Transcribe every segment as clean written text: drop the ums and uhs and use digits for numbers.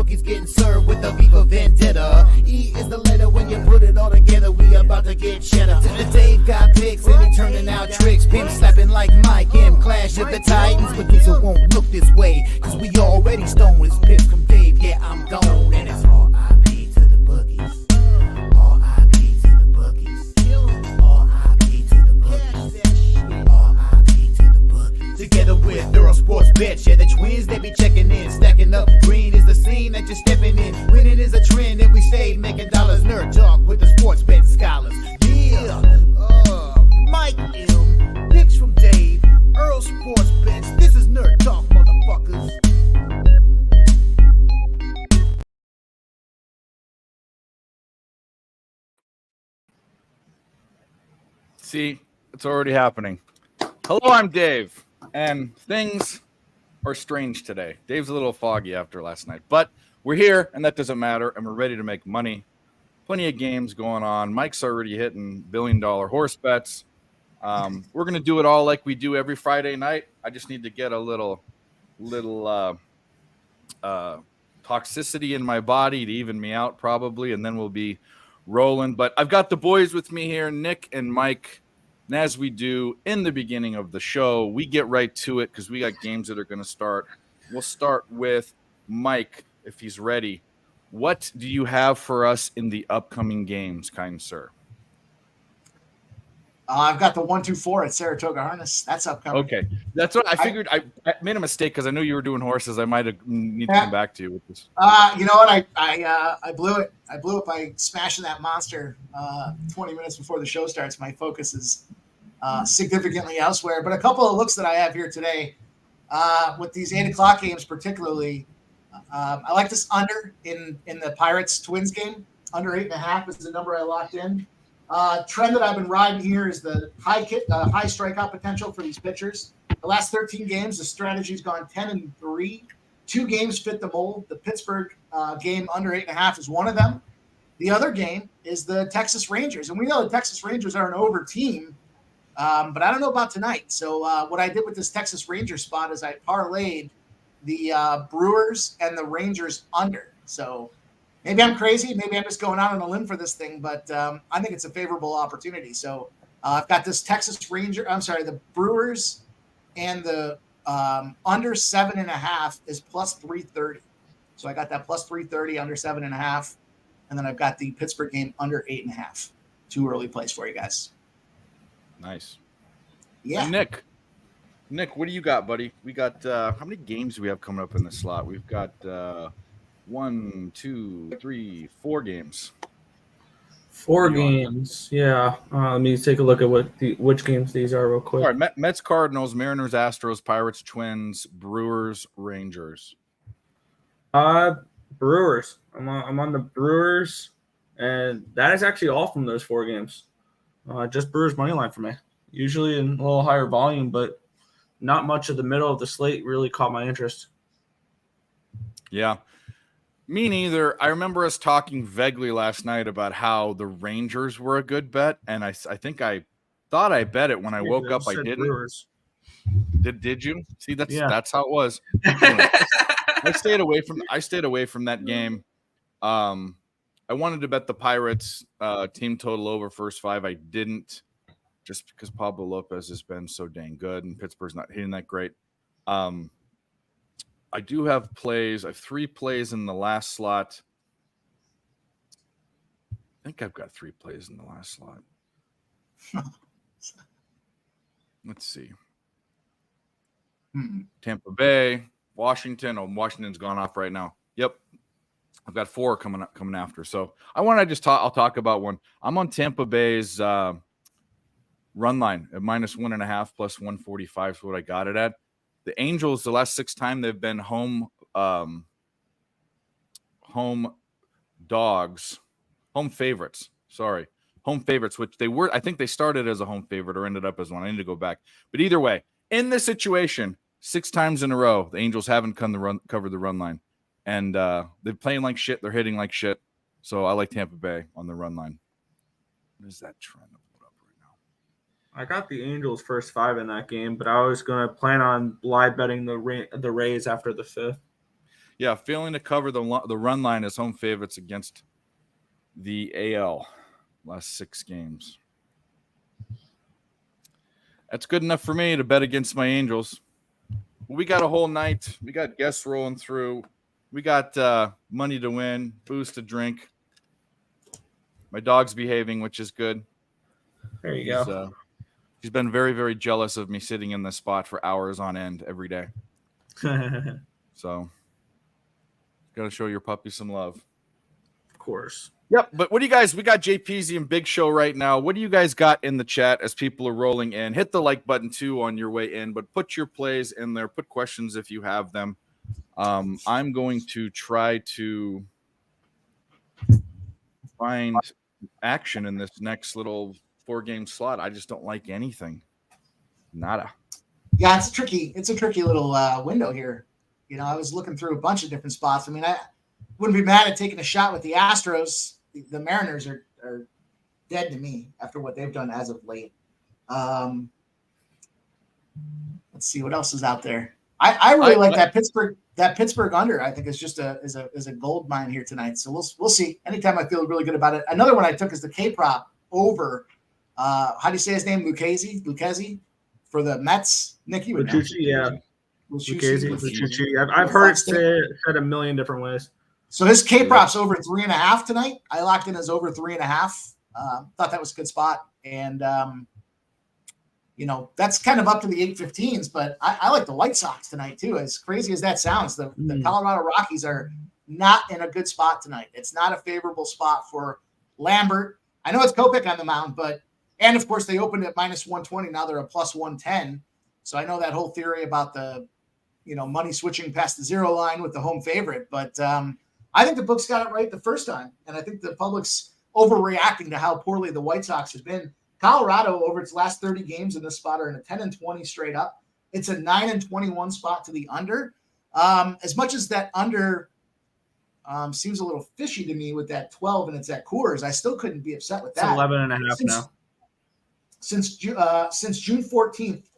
bookies getting served with the beef of vendetta. E is the letter when you put it all together. We about to get cheddar. Dave got picks and he turning out tricks. Pimp slapping like Mike M. Clash of the Titans. But these won't look this way, cause we already stoned. His picks from Dave, yeah, I'm gone. And it's R.I.P. to the bookies. R.I.P. to the bookies. R.I.P. to the bookies. R.I.P. to the bookies. Together with Euro Sports Bets, yeah, the twins, they be checking in. Stacking up, green is the scene that you're stepping in. Winning is a trend and we stay making dollars. Nerd talk with the sports bet scholars. Yeah, Mike M. Picks from Dave. Earl Sports Bets. This is Nerd Talk, motherfuckers. See, it's already happening. Hello, I'm Dave, and things are strange today. Dave's a little foggy after last night, but we're here, and that doesn't matter, and we're ready to make money. Plenty of games going on. Mike's already hitting billion-dollar horse bets. We're going to do it all like we do every Friday night. I just need to get a little toxicity in my body to even me out probably, and then we'll be rolling. But I've got the boys with me here, Nick and Mike. And as we do in the beginning of the show, we get right to it because we got games that are going to start. We'll start with Mike, if he's ready. What do you have for us in the upcoming games, kind sir? I've got the 1-2-4 at Saratoga Harness. That's upcoming. Okay, that's what I figured. I made a mistake because I knew you were doing horses. I might have need to come back to you with this. You know what? I blew it. I blew it by smashing that monster 20 minutes before the show starts. My focus is significantly elsewhere. But a couple of looks that I have here today with these 8 o'clock games, particularly, I like this under in the Pirates Twins game. Under 8.5 is the number I locked in. Trend that I've been riding here is the high strikeout potential for these pitchers. The last 13 games, the strategy's gone 10-3. 2 games fit the mold. The Pittsburgh game under 8.5 is one of them. The other game is the Texas Rangers, and we know the Texas Rangers are an over team, but I don't know about tonight. So what I did with this Texas Rangers spot is I parlayed the Brewers and the Rangers under. So maybe I'm crazy. Maybe I'm just going out on a limb for this thing, but I think it's a favorable opportunity. So I've got this the Brewers and the under 7.5 is plus 330. So I got that plus 330 under 7.5. And then I've got the Pittsburgh game under 8.5. 2 early plays for you guys. Nice. Yeah. And Nick, what do you got, buddy? We got how many games do we have coming up in the slot? We've got 1, 2, 3, 4 games. 4 games, yeah. Let me take a look at which games these are real quick. All right, Mets, Cardinals, Mariners, Astros, Pirates, Twins, Brewers, Rangers. Brewers. I'm on the Brewers, and that is actually all from those 4 games. Just Brewers money line for me. Usually in a little higher volume, but not much of the middle of the slate really caught my interest. Yeah. Me neither. I remember us talking vaguely last night about how the Rangers were a good bet, and I think I thought I bet it when I woke up. I didn't. Brewers. Did you? See, that's how it was. I stayed away from that game. I wanted to bet the Pirates team total over first 5. I didn't, just because Pablo Lopez has been so dang good and Pittsburgh's not hitting that great. I do have plays. I have 3 plays in the last slot. I think I've got 3 plays in the last slot. Let's see. Tampa Bay, Washington. Oh, Washington's gone off right now. Yep. I've got 4 coming after. So I'll talk about one. I'm on Tampa Bay's run line at minus 1.5 plus 145 is what I got it at. The Angels, the last 6 times they've been home favorites, which they were. I think they started as a home favorite or ended up as one. I need to go back. But either way, in this situation, 6 times in a row, the Angels haven't covered the run line. And they're playing like shit. They're hitting like shit. So I like Tampa Bay on the run line. What is that trend? I got the Angels first 5 in that game, but I was going to plan on live betting the Rays after the 5th. Yeah, failing to cover the run line as home favorites against the AL last 6 games. That's good enough for me to bet against my Angels. We got a whole night. We got guests rolling through. We got money to win, booze to drink. My dog's behaving, which is good. There you go. She's been very, very jealous of me sitting in this spot for hours on end every day. So, got to show your puppy some love. Of course. Yep. But what do you guys? We got JPZ and Big Show right now. What do you guys got in the chat as people are rolling in? Hit the like button too on your way in, but put your plays in there. Put questions if you have them. I'm going to try to find action in this next little 4-game slot. I just don't like anything. Nada. Yeah, it's a tricky little window here. You know, I was looking through a bunch of different spots. I mean, I wouldn't be mad at taking a shot with the Astros. The Mariners are dead to me after what they've done as of late. Let's see what else is out there. I really like that Pittsburgh under. I think is just is a gold mine here tonight. So we'll see. Anytime I feel really good about it. Another one I took is the K prop over. How do you say his name? Lucchesi for the Mets. Nicky would know. Yeah. Lucchesi. I've heard it said a million different ways. So his K prop's over 3.5 tonight. I locked in as over 3.5. Thought that was a good spot. And, you know, that's kind of up to the 8-15s, but I like the White Sox tonight too. As crazy as that sounds, the Colorado Rockies are not in a good spot tonight. It's not a favorable spot for Lambert. I know it's Kopech on the mound, and of course they opened at -120. Now they're a +110. So I know that whole theory about the, you know, money switching past the zero line with the home favorite, but I think the books got it right the first time, and I think the public's overreacting to how poorly the White Sox have been. Colorado, over its last 30 games in this spot, are in a 10-20 straight up. It's a 9-21 spot to the under. As much as that under seems a little fishy to me with that 12 and it's at Coors, I still couldn't be upset with that. It's 11.5 now. Since June 14th,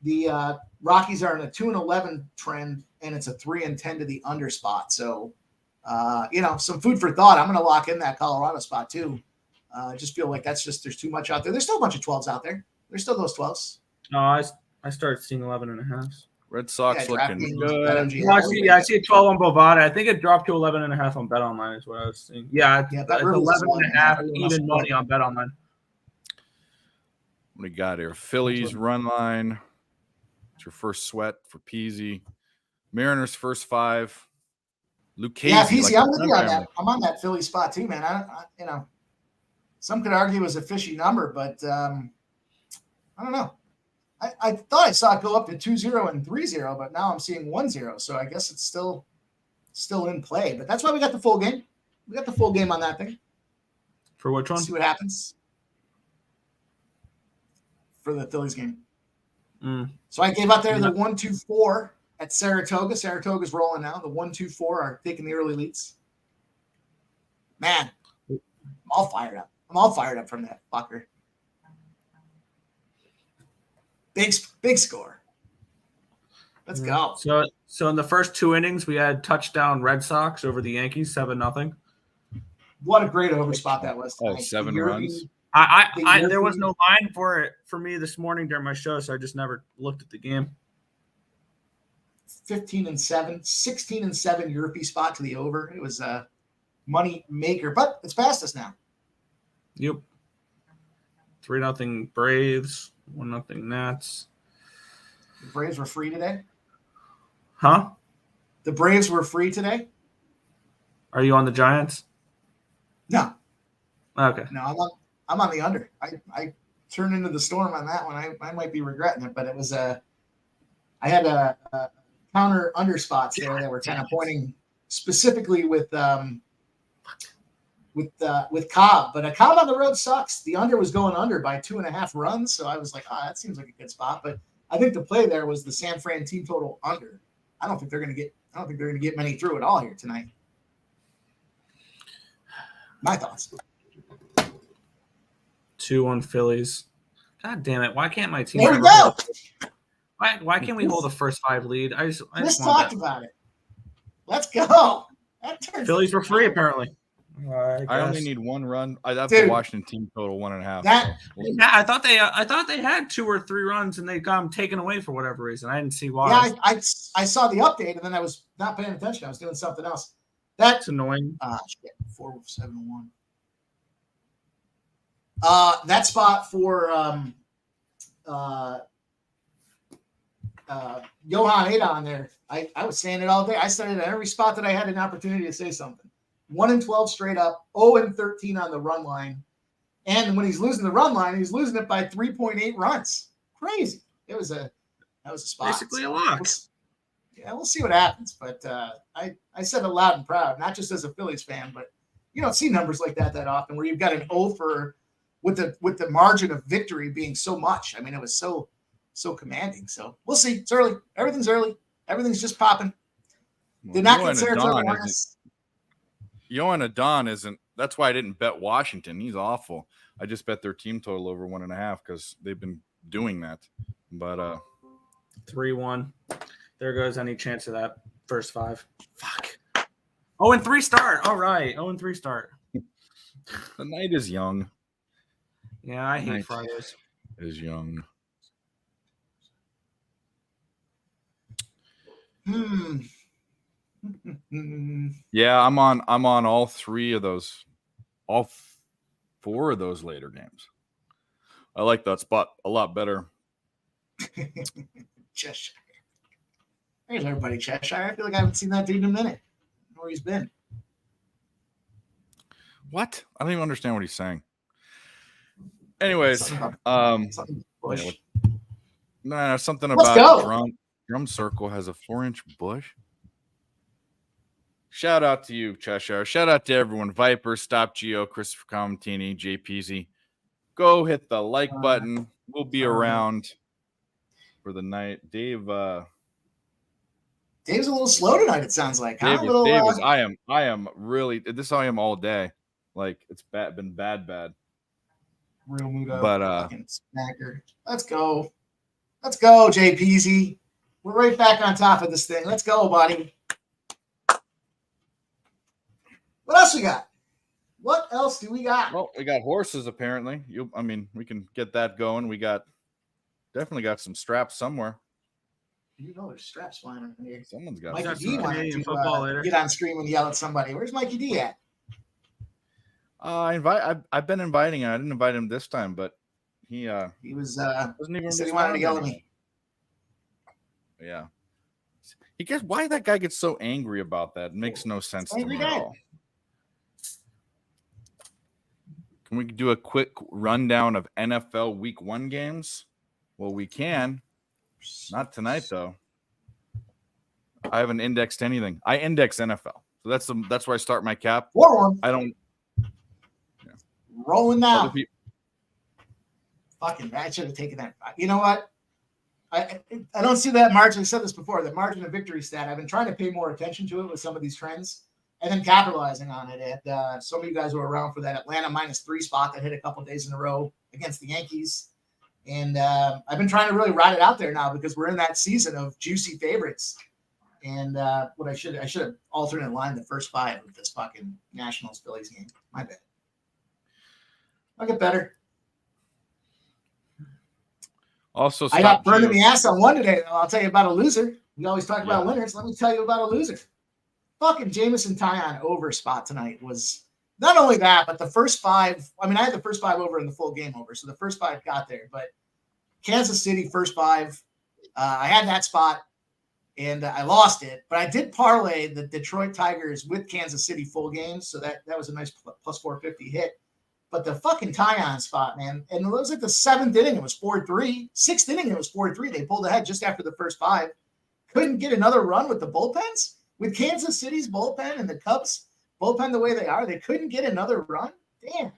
the Rockies are in a 2-11 trend, and it's a 3-10 to the under spot. So, you know, some food for thought. I'm going to lock in that Colorado spot too. I just feel like there's too much out there. There's still a bunch of 12s out there. There's still those 12s. No, I started seeing 11.5. Red Sox looking good. I see 12 on Bovada. I think it dropped to 11.5 on BetOnline is what I was seeing. Yeah, it's 11.5 even money on BetOnline. What do we got here? Phillies run line. It's your first sweat for Peasy. Mariners first 5. Lucchesi. Yeah, Peasy, I'm with you on that. I'm on that Philly spot too, man. I you know, some could argue it was a fishy number, but I don't know. I thought I saw it go up to 2-0 and 3-0, but now I'm seeing 1-0. So I guess it's still in play. But that's why we got the full game. We got the full game on that thing. For which one? See what happens for the Phillies game. So I gave out there the 1-2-4 at Saratoga. Saratoga's rolling now. The 1-2-4 are taking the early leads. Man, I'm all fired up. I'm all fired up from that fucker. Big score. Let's go. So in the first 2 innings, we had touchdown Red Sox over the Yankees, 7-0. What a great over spot that was tonight. 7 runs. There was no line for me this morning during my show, so I just never looked at the game. 15-7, 16-7 Europe spot to the over. It was a money maker, but it's past us now. Yep. 3-0 Braves. 1-0 Nats. The Braves were free today? Huh? The Braves were free today? Are you on the Giants? No. Okay. No, I'm on the under. I turned into the storm on that one. I might be regretting it, but it was I had a counter under spots there that were kind of pointing specifically with Cobb, but a Cobb on the road sucks. The under was going under by 2.5 runs, so I was like, that seems like a good spot. But I think the play there was the San Fran team total under. I don't think they're going to get many through at all here tonight. My thoughts. 2-1 Phillies. God damn it! Why can't my team? There we go. Why can't we hold the first 5 lead? I just talked about it. Let's go. That turns Phillies were free apparently. I only need one run. I have Dude, the Washington team total 1.5. That Yeah, I thought they had 2 or 3 runs and they got them taken away for whatever reason. I didn't see why. yeah, I saw the update and then I was not paying attention. I was doing something else. That's annoying. Shit, 4-7-1. That spot for Johan Adon there. I was saying it all day. I started at every spot that I had an opportunity to say something. 1-12 straight up, 0-13 on the run line. And when he's losing the run line, he's losing it by 3.8 runs. Crazy. That was a spot. Basically a lock. We'll see what happens. But I said it loud and proud, not just as a Phillies fan, but you don't see numbers like that often where you've got an 0 for with the margin of victory being so much. I mean, it was so commanding. So we'll see. It's early. Everything's early. Everything's just popping. Did not get Saratoga Hornets. Johan Adon isn't. That's why I didn't bet Washington. He's awful. I just bet their team total over 1.5 because they've been doing that. But 3-1. There goes any chance of that first 5. Fuck. 0-3 start. All right. 0-3 start. The night is young. Yeah, I hate Fridays. Is young. Yeah, I'm on all 3 of those, all 4 of those later games. I like that spot a lot better. Cheshire. There's everybody, Cheshire. I feel like I haven't seen that dude in a minute. I don't know where he's been. What? I don't even understand what he's saying. Anyways, something about drum circle has a 4-inch bush. Shout out to you, Cheshire. Shout out to everyone. Viper, Stop Geo, Christopher Comentini, JPZ. Go hit the like button. We'll be around for the night. Dave's a little slow tonight, it sounds like. Dave is I am really this is how I am all day. Like it's been bad. Real mood up. But fucking smacker. Let's go, JPZ. We're right back on top of this thing. Let's go, buddy. What else we got? What else do we got? Well, we got horses apparently. We can get that going. We definitely got some straps somewhere. You know there's straps flying in here. Someone's got Mikey D straps. wanted to get on stream and yell at somebody. Where's Mikey D at? I've been inviting him. I didn't invite him this time, but he was wasn't even. He said he wanted to yell at me. Yeah. He gets why that guy gets so angry about that. It makes no sense to me at all. Can we do a quick rundown of NFL Week 1 games? Well, we can. Not tonight, though. I haven't indexed anything. I index NFL, so that's where I start my cap. 4-1. I don't. Yeah. Rolling now. Fucking, I should have taken that. You know what? I don't see that margin. I said this before. The margin of victory stat. I've been trying to pay more attention to it with some of these trends, and then capitalizing on it. And some of you guys were around for that Atlanta -3 spot that hit a couple days in a row against the Yankees. And I've been trying to really ride it out there now because we're in that season of juicy favorites. And what I should have alternate line the first 5 of this fucking Nationals Phillies game. My bad. I'll get better. Also, I got burned in the ass on one today. I'll tell you about a loser. We always talk about winners. Let me tell you about a loser. Fucking Jamison Tyon over spot tonight was not only that, but the first 5. I mean, I had the first 5 over and the full game over, so the first 5 got there. But Kansas City first 5, I had that spot and I lost it. But I did parlay the Detroit Tigers with Kansas City full games, so that was a nice plus 450 hit. But the fucking Tyon spot, man, and it was like the 7th inning, it was 4-3. 6th inning, it was 4-3. They pulled ahead just after the first 5. Couldn't get another run with the bullpens. With Kansas City's bullpen and the Cubs bullpen the way they are, they couldn't get another run. Damn.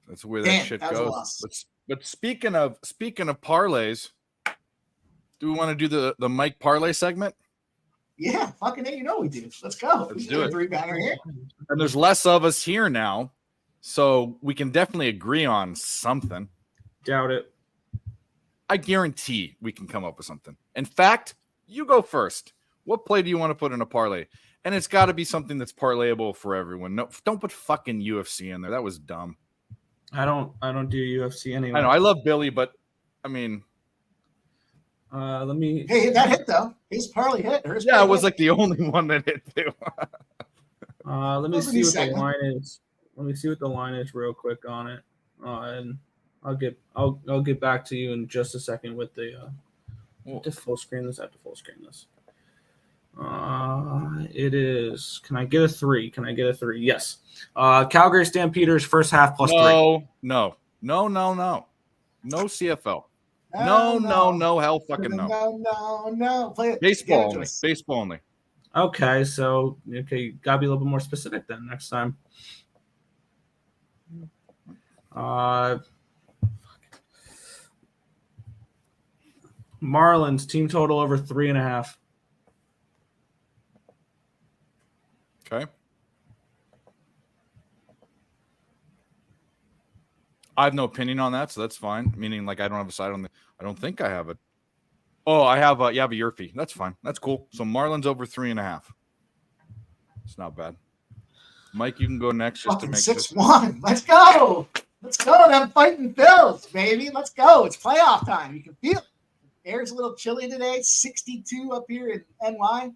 That's where that shit goes. But speaking of parlays, do we want to do the Mike parlay segment? Yeah, fucking A, you know we do. Let's go. Let's do it. 3-banger here. And there's less of us here now, so we can definitely agree on something. Doubt it. I guarantee we can come up with something. In fact, you go first. What play do you want to put in a parlay? And it's got to be something that's parlayable for everyone. No, don't put fucking UFC in there. That was dumb. I don't do UFC anyway. I know. I love Billy, but I mean, let me. Hey, that hit though. His parlay hit. Yeah, it was like the only one that hit too. Let me see what the line is. Let me see what the line is real quick on it, and I'll get back to you in just a second with the full screen this. I have to full screen this. It is. Can I get a 3? Yes. Calgary Stampeders first half plus 3. No CFL. No, hell fucking no. No. Play it. Baseball only. Okay, so you gotta be a little bit more specific then next time. Marlins team total over 3.5. Okay. I have no opinion on that, so that's fine. Meaning, like, I don't have a side on the. I don't think I have it. Oh, I have a. You have a Yurfie. That's fine. That's cool. So Marlins over 3.5. It's not bad. Mike, you can go next just to make 6-1. Let's go. Let's go. Them fighting Bills, baby. Let's go. It's playoff time. You can feel it. Air's a little chilly today. 62 up here in NY.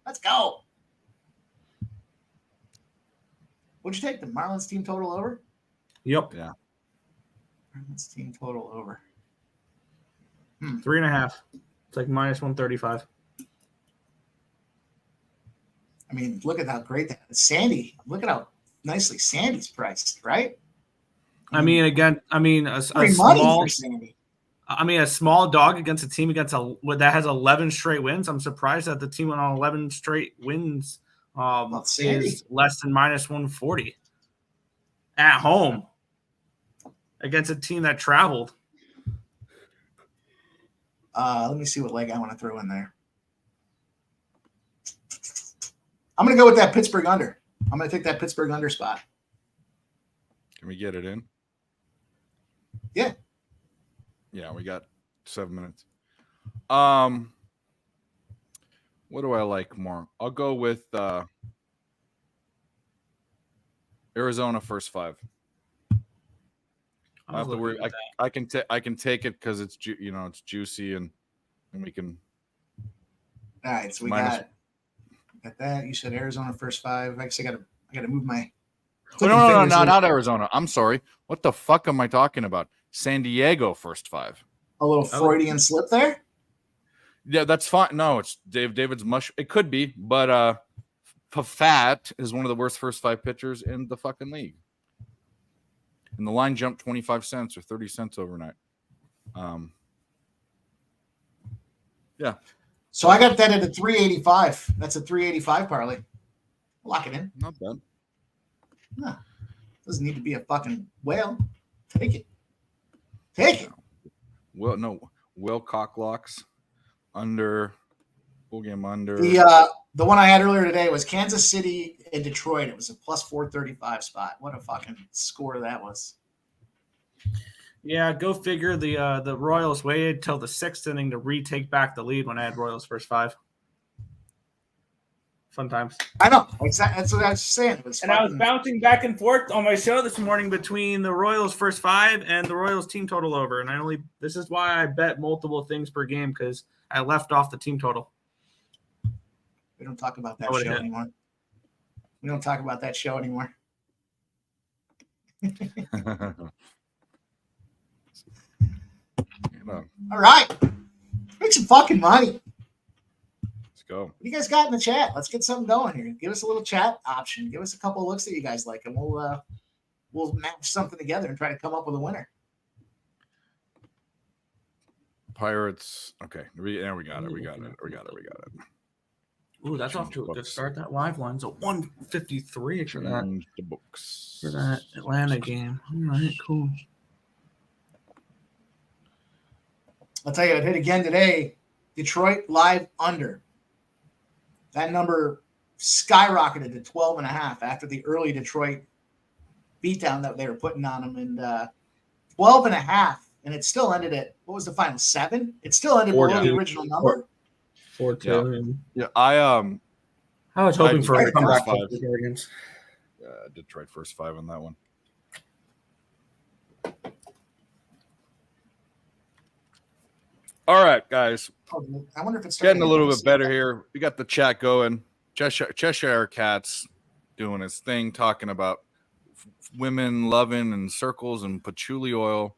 Let's go. What'd you take? The Marlins team total over? Yep. Yeah. Marlins team total over. 3.5. It's like minus 135. I mean, look at how great that is. Sandy. Look at how nicely Sandy's priced, right? A small dog against a team that has 11 straight wins. I'm surprised that the team went on 11 straight wins is less than minus 140 at home against a team that traveled. Let me see what leg I want to throw in there. I'm going to go with that Pittsburgh under. I'm going to take that Pittsburgh under spot. Can we get it in? Yeah. Yeah, we got 7 minutes. What do I like more? I'll go with Arizona first 5. I don't have to worry. I can take it because it's it's juicy and we can. All right, so we got that. You said Arizona first 5. I guess I got to move my. No, not Arizona. I'm sorry. What the fuck am I talking about? San Diego first 5. A little Freudian slip there. Yeah, that's fine. No, it's David's mush. It could be, but Pafat is one of the worst first 5 pitchers in the fucking league. And the line jumped 25 cents or 30 cents overnight. Yeah. So I got that at a 385. That's a 385 parlay. Lock it in. Not bad. No. Doesn't need to be a fucking whale. Take it. Take it. Well, no. Will Cocklocks under. Full game under. The one I had earlier today was Kansas City and Detroit. It was a plus 435 spot. What a fucking score that was. Yeah, go figure. The Royals waited till the 6th inning to retake back the lead when I had Royals first 5. Fun times. I know. That's what I was saying. It was and I was bouncing back and forth on my show this morning between the Royals first 5 and the Royals team total over. And this is why I bet multiple things per game, because I left off the team total. We don't talk about that show anymore. We don't talk about that show anymore. All right. Make some fucking money. Let's go. What do you guys got in the chat? Let's get something going here. Give us a little chat option. Give us a couple of looks that you guys like, and we'll match something together and try to come up with a winner. Pirates. Okay. We got it. Ooh, that's off to a good start. That live line's a 153 for that Atlanta game. All right, cool. I'll tell you, it hit again today. Detroit live under. That number skyrocketed to 12.5 after the early Detroit beatdown that they were putting on them, and 12.5, and it still ended at, what was the final, 7? It still ended below the original number. 4-2. Yeah, I was hoping for a Detroit comeback first for the Guardians. Detroit first 5 on that one. All right, guys. I wonder if it's Getting a little bit better here. We got the chat going. Cheshire Cat's doing his thing, talking about women loving and circles and patchouli oil.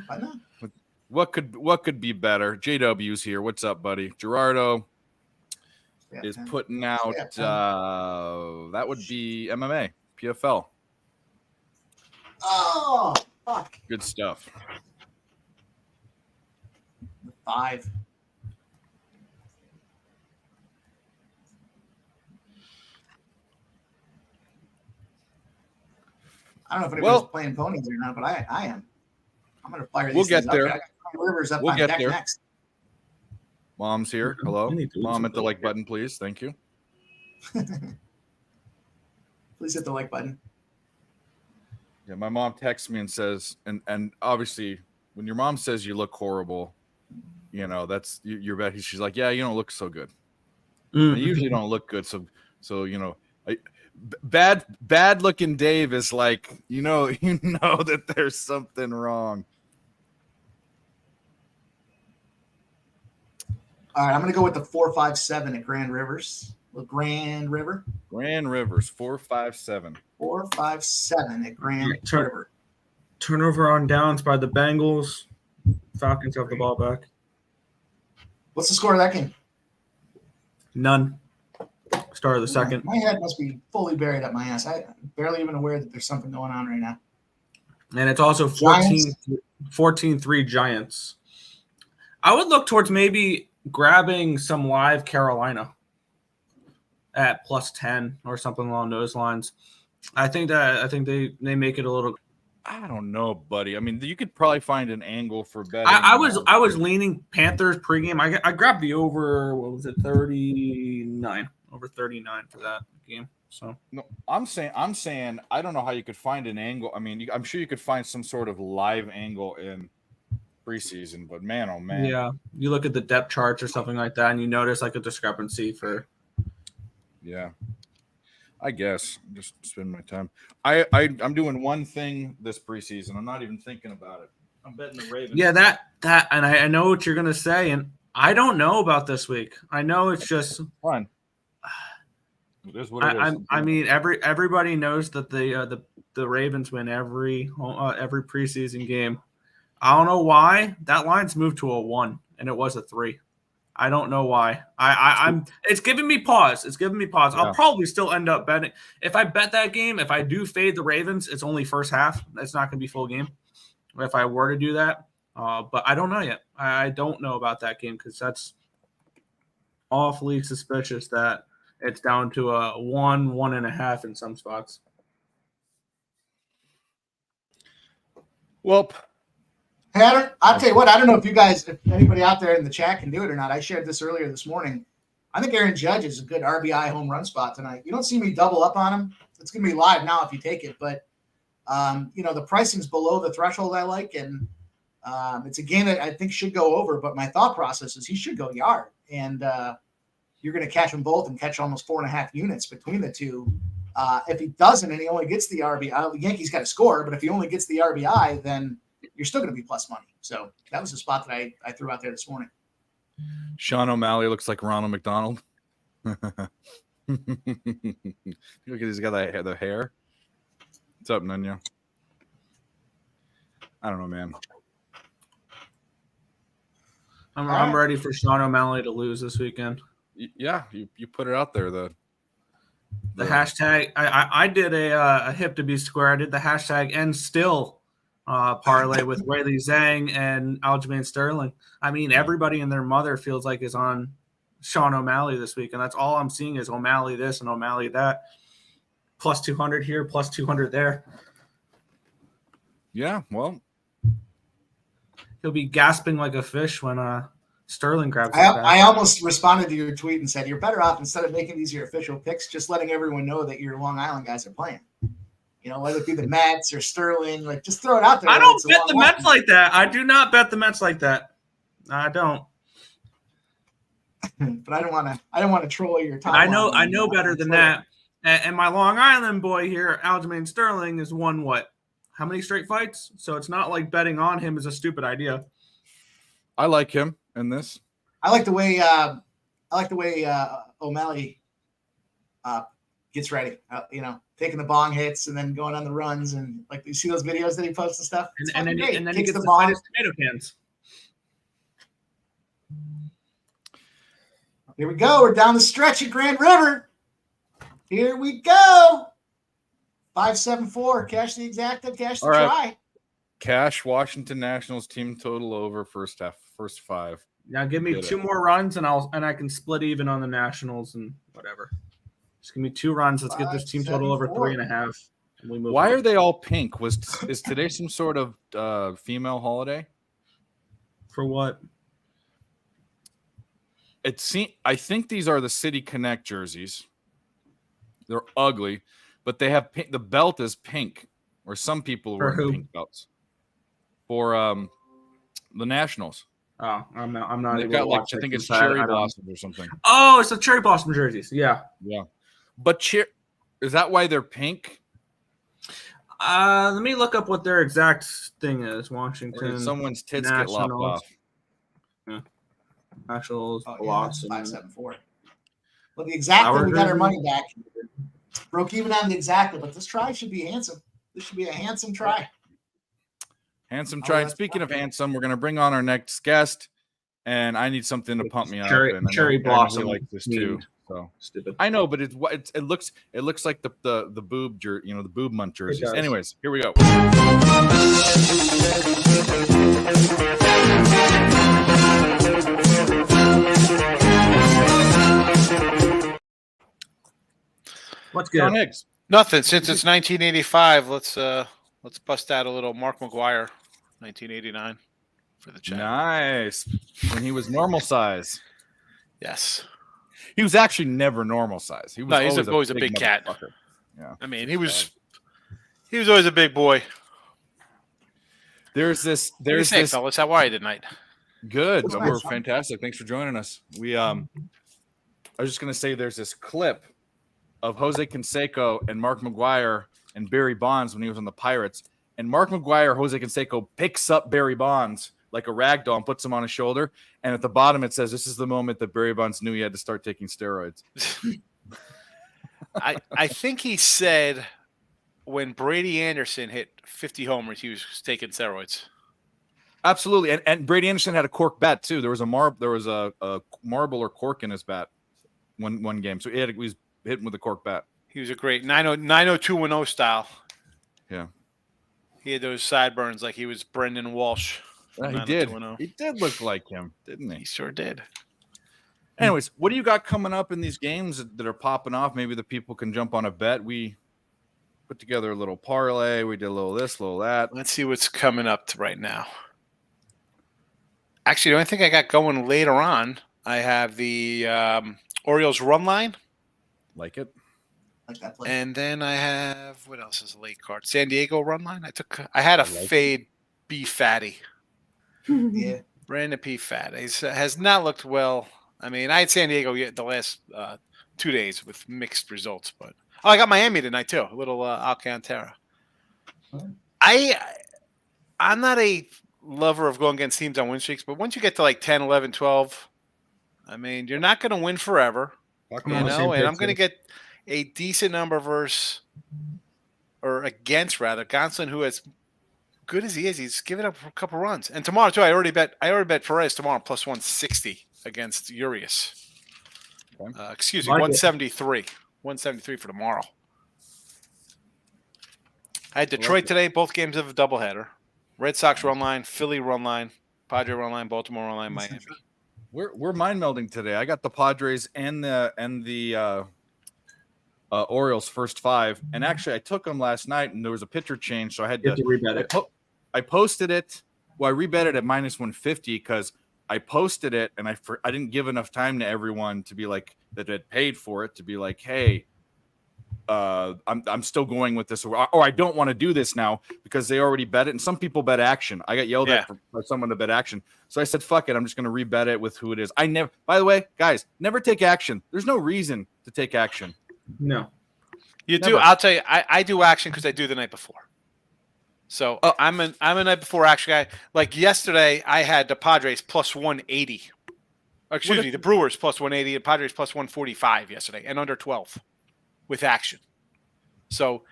I know. What could be better? JW's here. What's up, buddy? Gerardo is putting out that would be MMA, PFL. Oh, fuck. Good stuff. 5. I don't know if anybody's playing ponies or not, but I am. I'm going to fire these. We'll get there. I got Rivers up we'll on get deck there. Next. Mom's here. Hello. Mom, hit the like button, please. Thank you. Please hit the like button. Yeah, my mom texts me and says, and obviously when your mom says you look horrible, you know, that's you're bet. She's like, yeah, you don't look so good. I usually don't look good. So you know, bad looking Dave is like, you know that there's something wrong. All right, I'm going to go with the 4-5-7 at Grand Rivers. Grand River. Grand Rivers 4-5-7. 4-5-7 at Grand River. Turnover on downs by the Bengals. Falcons have the ball back. What's the score of that game? None. Start of the second. My head must be fully buried up my ass. I'm barely even aware that there's something going on right now. And it's also 14-3 Giants. I would look towards maybe grabbing some live Carolina at +10 or something along those lines. I think they make it a little. I don't know, buddy. I mean, you could probably find an angle for betting. I was leaning Panthers pregame. I grabbed the over. What was it? 39. Over 39 for that game. So no, I'm saying I don't know how you could find an angle. I mean, I'm sure you could find some sort of live angle in preseason, but man, oh man. Yeah, you look at the depth charts or something like that, and you notice like a discrepancy for. Yeah, I guess just spend my time. I'm doing one thing this preseason. I'm not even thinking about it. I'm betting the Ravens. Yeah, that, and I know what you're gonna say, and I don't know about this week. I know it's just fun. It is what it is. I mean, everybody knows that the Ravens win every preseason game. I don't know why that line's moved to a 1 and it was a 3. I don't know why. I'm. It's giving me pause. Yeah. I'll probably still end up betting. If I bet that game, if I do fade the Ravens, it's only first half. It's not going to be full game. If I were to do that, but I don't know yet. I don't know about that game because that's awfully suspicious that it's down to a 1.5 in some spots. Well. Hey, I'll tell you what, I don't know if anybody out there in the chat can do it or not. I shared this earlier this morning. I think Aaron Judge is a good RBI home run spot tonight. You don't see me double up on him. It's going to be live now if you take it. But, the pricing's below the threshold I like. And it's a game that I think should go over. But my thought process is he should go yard. And you're going to catch them both and catch almost 4.5 units between the two. If he doesn't and he only gets the RBI, the Yankees got to score. But if he only gets the RBI, then you're still going to be plus money. So that was the spot that I threw out there this morning. Sean O'Malley looks like Ronald McDonald. Look at he's got the hair. What's up, Nunya? I don't know, man. I'm ready for Sean O'Malley to lose this weekend. Yeah, you put it out there. The hashtag. I did a hip to be square. I did the hashtag and still parlay with Whaley Zhang and Aljamain Sterling. I mean, everybody and their mother feels like is on Sean O'Malley this week, and that's all I'm seeing is O'Malley this and O'Malley that. Plus 200 here, plus 200 there. Yeah, well. He'll be gasping like a fish when Sterling grabs it back. I almost responded to your tweet and said, you're better off, instead of making these your official picks, just letting everyone know that your Long Island guys are playing. Whether it be the Mets or Sterling, like just throw it out there. I don't bet the Mets like that. I do not bet the Mets like that. I don't. but I don't want to troll your time. I know better than that. And my Long Island boy here, Aljamain Sterling, has won what? How many straight fights? So it's not like betting on him is a stupid idea. I like him in this. I like the way O'Malley gets ready. Taking the bong hits and then going on the runs, and like you see those videos that he posts and stuff. And then he Kicks gets the to bong. fight his tomato cans. Here we go. We're down the stretch at Grand River. Here we go. 5-7-4. Cash the exacta. Cash the try. Cash Washington Nationals team total over first five. Now give me two more runs and I can split even on the Nationals and whatever. Just give me 2 runs. Let's get this team total over 3.5. And we move. Why are they all pink? Is today some sort of female holiday? For what? I think these are the City Connect jerseys. They're ugly, but they have the belt is pink, or some people wear pink belts for the Nationals. Oh, I'm not. They've got I think it's cherry blossoms or something. Oh, it's the cherry blossom jerseys. Yeah. But is that why they're pink? Let me look up what their exact thing is. Washington. Someone's tits get lopped off. Yeah. Nationals, blossom. 5-7-4. Well, the exacta, we got our money back. Broke even on the exacta, but this try should be handsome. This should be a handsome try. Handsome try. And speaking of handsome, we're going to bring on our next guest, and I need something to pump me up. And cherry blossom. I really like this too. So stupid. I know, but it looks like the boob the boob month jerseys. Anyways, here we go. What's good? John Higgs. Nothing. Since it's 1985, let's bust out a little Mark McGwire, 1989, for the chat. Nice. When he was normal size. Yes. He was actually never normal size. He was he's always a big cat. Yeah. I mean, he was always a big boy. There's this fellas. How are you tonight? Good. We're fantastic. Thanks for joining us. I was just gonna say there's this clip of Jose Canseco and Mark McGwire and Barry Bonds when he was on the Pirates. And Mark McGwire, Jose Canseco picks up Barry Bonds like a rag doll and puts him on his shoulder. And at the bottom it says, "This is the moment that Barry Bonds knew he had to start taking steroids." I think he said when Brady Anderson hit 50 homers, he was taking steroids. Absolutely. And Brady Anderson had a cork bat too. There was a marble or cork in his bat one game. So he was hitting with a cork bat. He was a great 90210 style. Yeah. He had those sideburns like he was Brendan Walsh. He did. He did look like him, didn't he? He sure did. Anyways, what do you got coming up in these games that are popping off? Maybe the people can jump on a bet. We put together a little parlay. We did a little this, a little that. Let's see what's coming up right now. Actually, the only thing I got going later on, I have the Orioles run line. Like it. Like that play. And then I have, what else is a late card? San Diego run line. I had a fade B Fatty. Yeah. Brandon P. Fat. He has not looked well. I mean, I had San Diego the last 2 days with mixed results, but I got Miami tonight too. A little Alcantara. I'm not a lover of going against teams on win streaks, but once you get to like 10, 11, 12, I mean, you're not going to win forever, and I'm going to get a decent number against Gonsolin, who as good as he is, he's given up a couple runs. And tomorrow too, I already bet Perez tomorrow plus 160 against Urias. Okay. 173. 173 for tomorrow. I had Detroit today. Both games have a doubleheader. Red Sox run line, Philly run line, Padre run line, Baltimore run line, Miami. We're mind melding today. I got the Padres and the Orioles first 5, and actually I took them last night, and there was a pitcher change, so I had to rebet it. I posted it. Well, I rebet it at minus 150 because I posted it, and I didn't give enough time to everyone to be like that had paid for it to be like, hey, I'm still going with this, or I don't want to do this now because they already bet it. And some people bet action. I got yelled at for someone to bet action. So I said, fuck it. I'm just going to rebet it with who it is. I never, by the way, guys, never take action. There's no reason to take action. No. You Never. do. I'll tell you, I do action because I do the night before. So I'm a night before action guy. Like yesterday, I had the Padres plus 180. Excuse me, the Brewers plus 180 and Padres plus 145 yesterday, and under 12 with action. So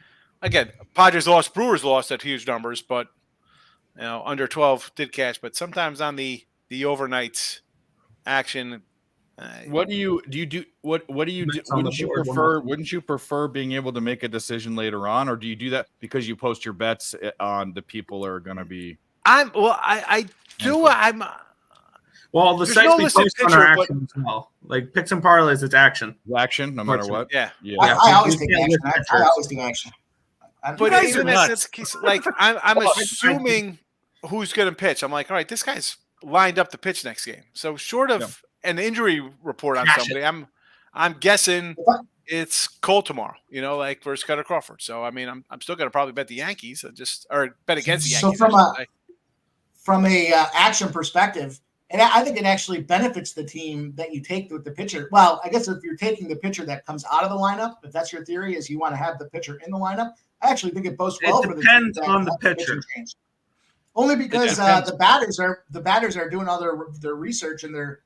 again, Padres lost, Brewers lost at huge numbers, but under 12 did cash. But sometimes on the overnights action. What do you do? What do you do? Wouldn't you prefer being able to make a decision later on, or do you do that because you post your bets on the people are going to be? I do. Well, the sites no we listed post on picture, our but- action as well. Like picks and parlays, it's action. Action, no matter what. Yeah. I always we take can't action. list I pictures. always do action. But guys even are if nuts. that's the case, like I'm assuming who's going to pitch. I'm like, all right, this guy's lined up to pitch next game. So short of an injury report on Cash somebody, I'm guessing it's Cole tomorrow. Like versus Cutter Crawford. So I mean, I'm still going to probably bet the Yankees, or bet against the Yankees. So from a action perspective, and I think it actually benefits the team that you take with the pitcher. Well, I guess if you're taking the pitcher that comes out of the lineup, if that's your theory, is you want to have the pitcher in the lineup. I actually think it bodes well for the team. It depends on the pitcher. Only because the batters are doing all their research and their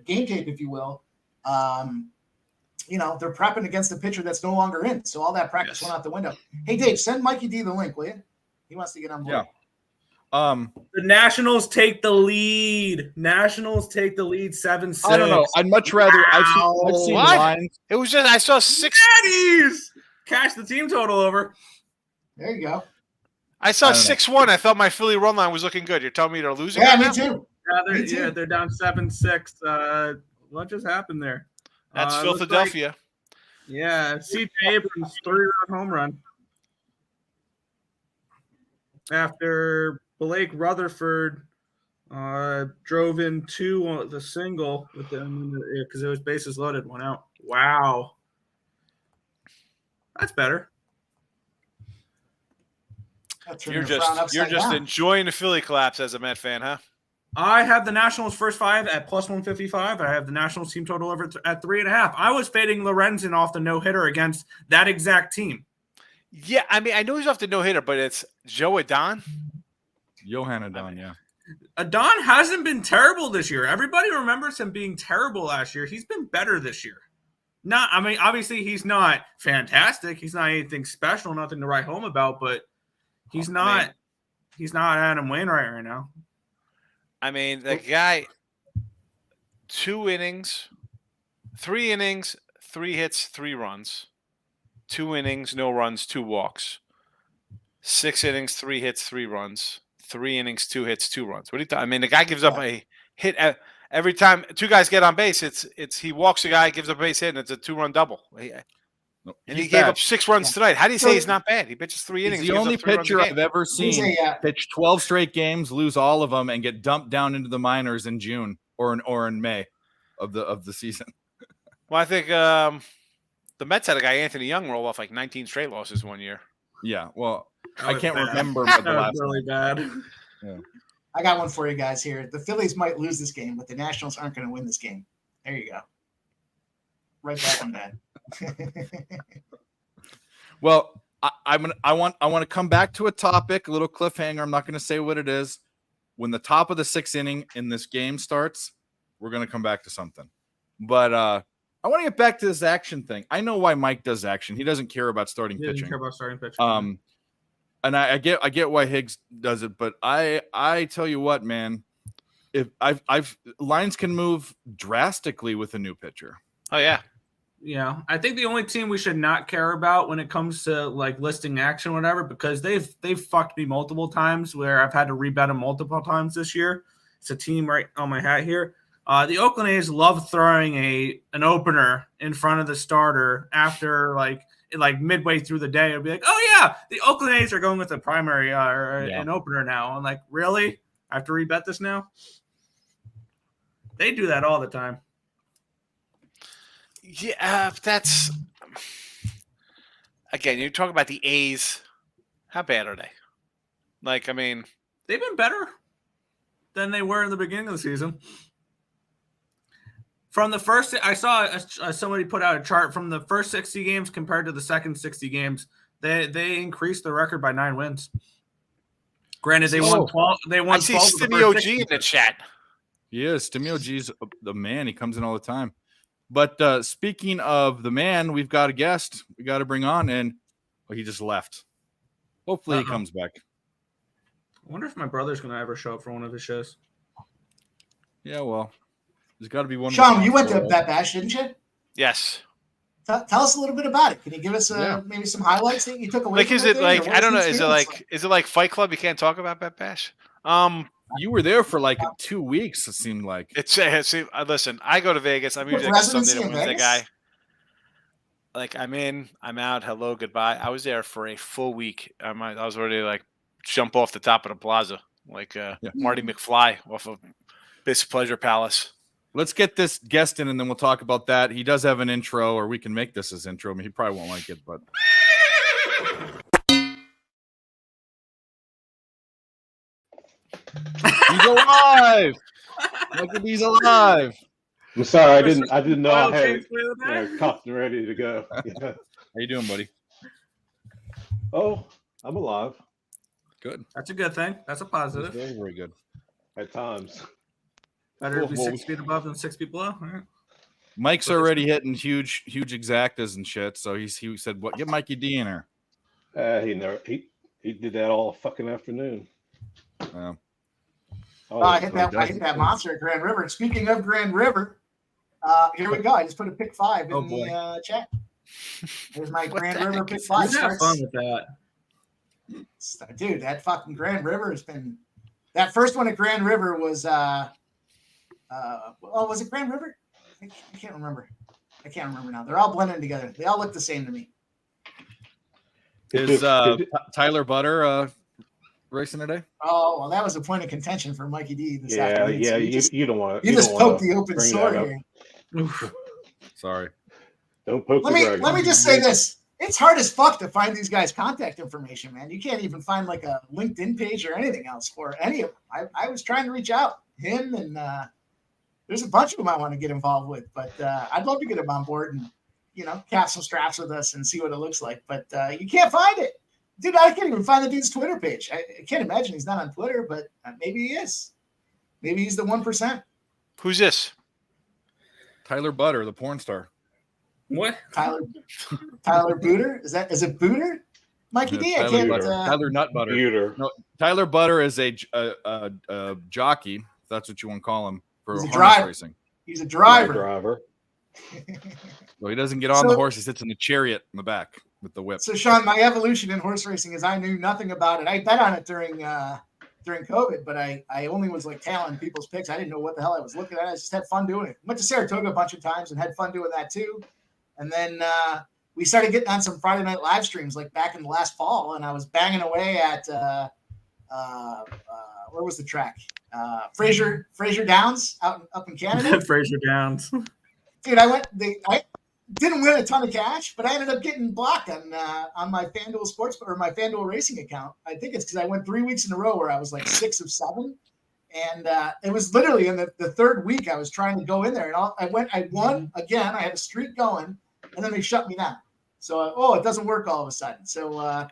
game tape, if you will. They're prepping against the pitcher that's no longer in. So all that practice went out the window. Hey, Dave, send Mikey D the link, will you? He wants to get on board. Yeah. The Nationals take the lead. 7-6. I don't know. I'd much rather. I've seen What? lines. It was just I saw 6. Daddies! Cash the team total over. There you go. I saw I don't know. 6-1. I thought my Philly run line was looking good. You're telling me they're losing? Yeah, right me now? too. Me too. They're down 7-6. What just happened there? That's looks Philadelphia. C.J. Abrams 3-run home run. After Blake Rutherford drove in 2 on the single with because it was bases loaded, 1 out. Wow. That's better. You're just enjoying the Philly collapse as a Met fan, huh? I have the Nationals first 5 at plus 155. I have the Nationals team total over at 3.5. I was fading Lorenzen off the no-hitter against that exact team. Yeah, I mean, I know he's off the no-hitter, but it's Joe Adon. Johan Adon, yeah. Adon hasn't been terrible this year. Everybody remembers him being terrible last year. He's been better this year. Obviously he's not fantastic. He's not anything special, nothing to write home about, but he's not Adam Wainwright right now. I mean, the guy, 2 innings, 3 innings, 3 hits, 3 runs, 2 innings, no runs, 2 walks, 6 innings, 3 hits, 3 runs, 3 innings, 2 hits, 2 runs. What do you think? I mean, the guy gives up a hit every time 2 guys get on base. It's he walks a guy, gives up a base hit, and it's a 2-run double. And he gave up 6 runs tonight. How do you say he's not bad? He pitches 3 innings. He's the only pitcher I've ever seen pitch 12 straight games, lose all of them, and get dumped down into the minors in June or in May of the season. Well, I think the Mets had a guy, Anthony Young, roll off like 19 straight losses one year. Yeah, well, I can't bad. remember That the was last really bad. Yeah. I got one for you guys here. The Phillies might lose this game, but the Nationals aren't going to win this game. There you go. Write that one down. Well, I want to come back to a topic, a little cliffhanger. I'm not going to say what it is. When the top of the 6th inning in this game starts, we're going to come back to something. But I want to get back to this action thing. I know why Mike does action. He doesn't care about starting pitching. Doesn't care about starting pitching. And I get why Higgs does it, but I tell you what, man, if I've lines can move drastically with a new pitcher. Oh yeah. Yeah, I think the only team we should not care about when it comes to like listing action, or whatever, because they've fucked me multiple times where I've had to rebet them multiple times this year. It's a team right on my hat here. The Oakland A's love throwing an opener in front of the starter after like midway through the day. It'll be like, oh yeah, the Oakland A's are going with a primary an opener now. I'm like, really? I have to rebet this now? They do that all the time. Yeah, again, you talk about the A's. How bad are they? Like, I mean, they've been better than they were in the beginning of the season. From the first, I saw somebody put out a chart from the first 60 games compared to the second 60 games. They increased the record by 9 wins. Granted, they won 12. They won 12. I see Stimmy OG in the chat. He is. Stimmy OG's the man. He comes in all the time. But speaking of the man, we've got a guest we got to bring on, and he just left. Hopefully he comes back. I wonder if my brother's going to ever show up for one of his shows. Yeah, well, there's got to be one. Sean, you went to Bet Bash, didn't you? Yes. Tell us a little bit about it. Can you give us maybe some highlights that you took away? Like, is it like, I don't know, is it like Fight Club? You can't talk about Bet Bash? You were there for like 2 weeks, it seemed like. Listen, I go to Vegas. I'm usually like a Sunday to Wednesday guy. Like, I'm in, I'm out, hello, goodbye. I was there for a full week. I was ready to like jump off the top of the plaza, like Marty McFly off of Bis Pleasure Palace. Let's get this guest in, and then we'll talk about that. He does have an intro, or we can make this his intro. I mean, he probably won't like it, but... He's alive! Look at he's alive! I'm sorry, I didn't know I had it cuffed and ready to go. How you doing, buddy? Oh, I'm alive. Good. That's a good thing. That's a positive. That's very, very good. At times. Better to be 6 feet above than 6 feet below. All right. Mike's already hitting huge exactas and shit, so he said, "What? Get Mikey D in here." He did that all fucking afternoon. I hit that monster at Grand River. Speaking of Grand River, here we go. I just put a pick 5 in the chat. There's my Grand River pick 5. Have fun with that. Dude, that fucking Grand River has been. That first one at Grand River was was it Grand River? I can't remember. I can't remember now. They're all blending together. They all look the same to me. Is Tyler Butter racing today? Oh, well, that was a point of contention for Mikey D this afternoon. Yeah, you don't want to. You just poked the open sore here. Sorry. Don't poke. Let me just say this. It's hard as fuck to find these guys' contact information, man. You can't even find like a LinkedIn page or anything else for any of them. I was trying to reach out him, and there's a bunch of them I want to get involved with, but I'd love to get him on board and cap some straps with us and see what it looks like. But you can't find it, dude. I can't even find the dude's Twitter page. I can't imagine he's not on Twitter, but maybe he is. Maybe he's the 1%. Who's this? Tyler Butter, the porn star. What? Tyler Booter? Is it Booter? Mikey D? I can't. Tyler Nut Butter. Booter. No, Tyler Butter is a jockey. If that's what you want to call him for He's a harness driver. Racing. He's a driver. So he doesn't get on the horse. He sits in the chariot in the back with the whip. So Sean, my evolution in horse racing is I knew nothing about it. I bet on it during COVID, but I only was like tailing people's picks. I didn't know what the hell I was looking at. I just had fun doing it. Went to Saratoga a bunch of times and had fun doing that too. And then we started getting on some Friday night live streams like back in the last fall, and I was banging away at where was the track? Fraser Downs up in Canada. Fraser Downs. Dude, I didn't win a ton of cash, but I ended up getting blocked on my FanDuel Sports or my FanDuel Racing account. I think it's because I went 3 weeks in a row where I was like 6 of 7. And it was literally in the third week I was trying to go in there, and I won again. I had a streak going, and then they shut me down. So it doesn't work all of a sudden. So I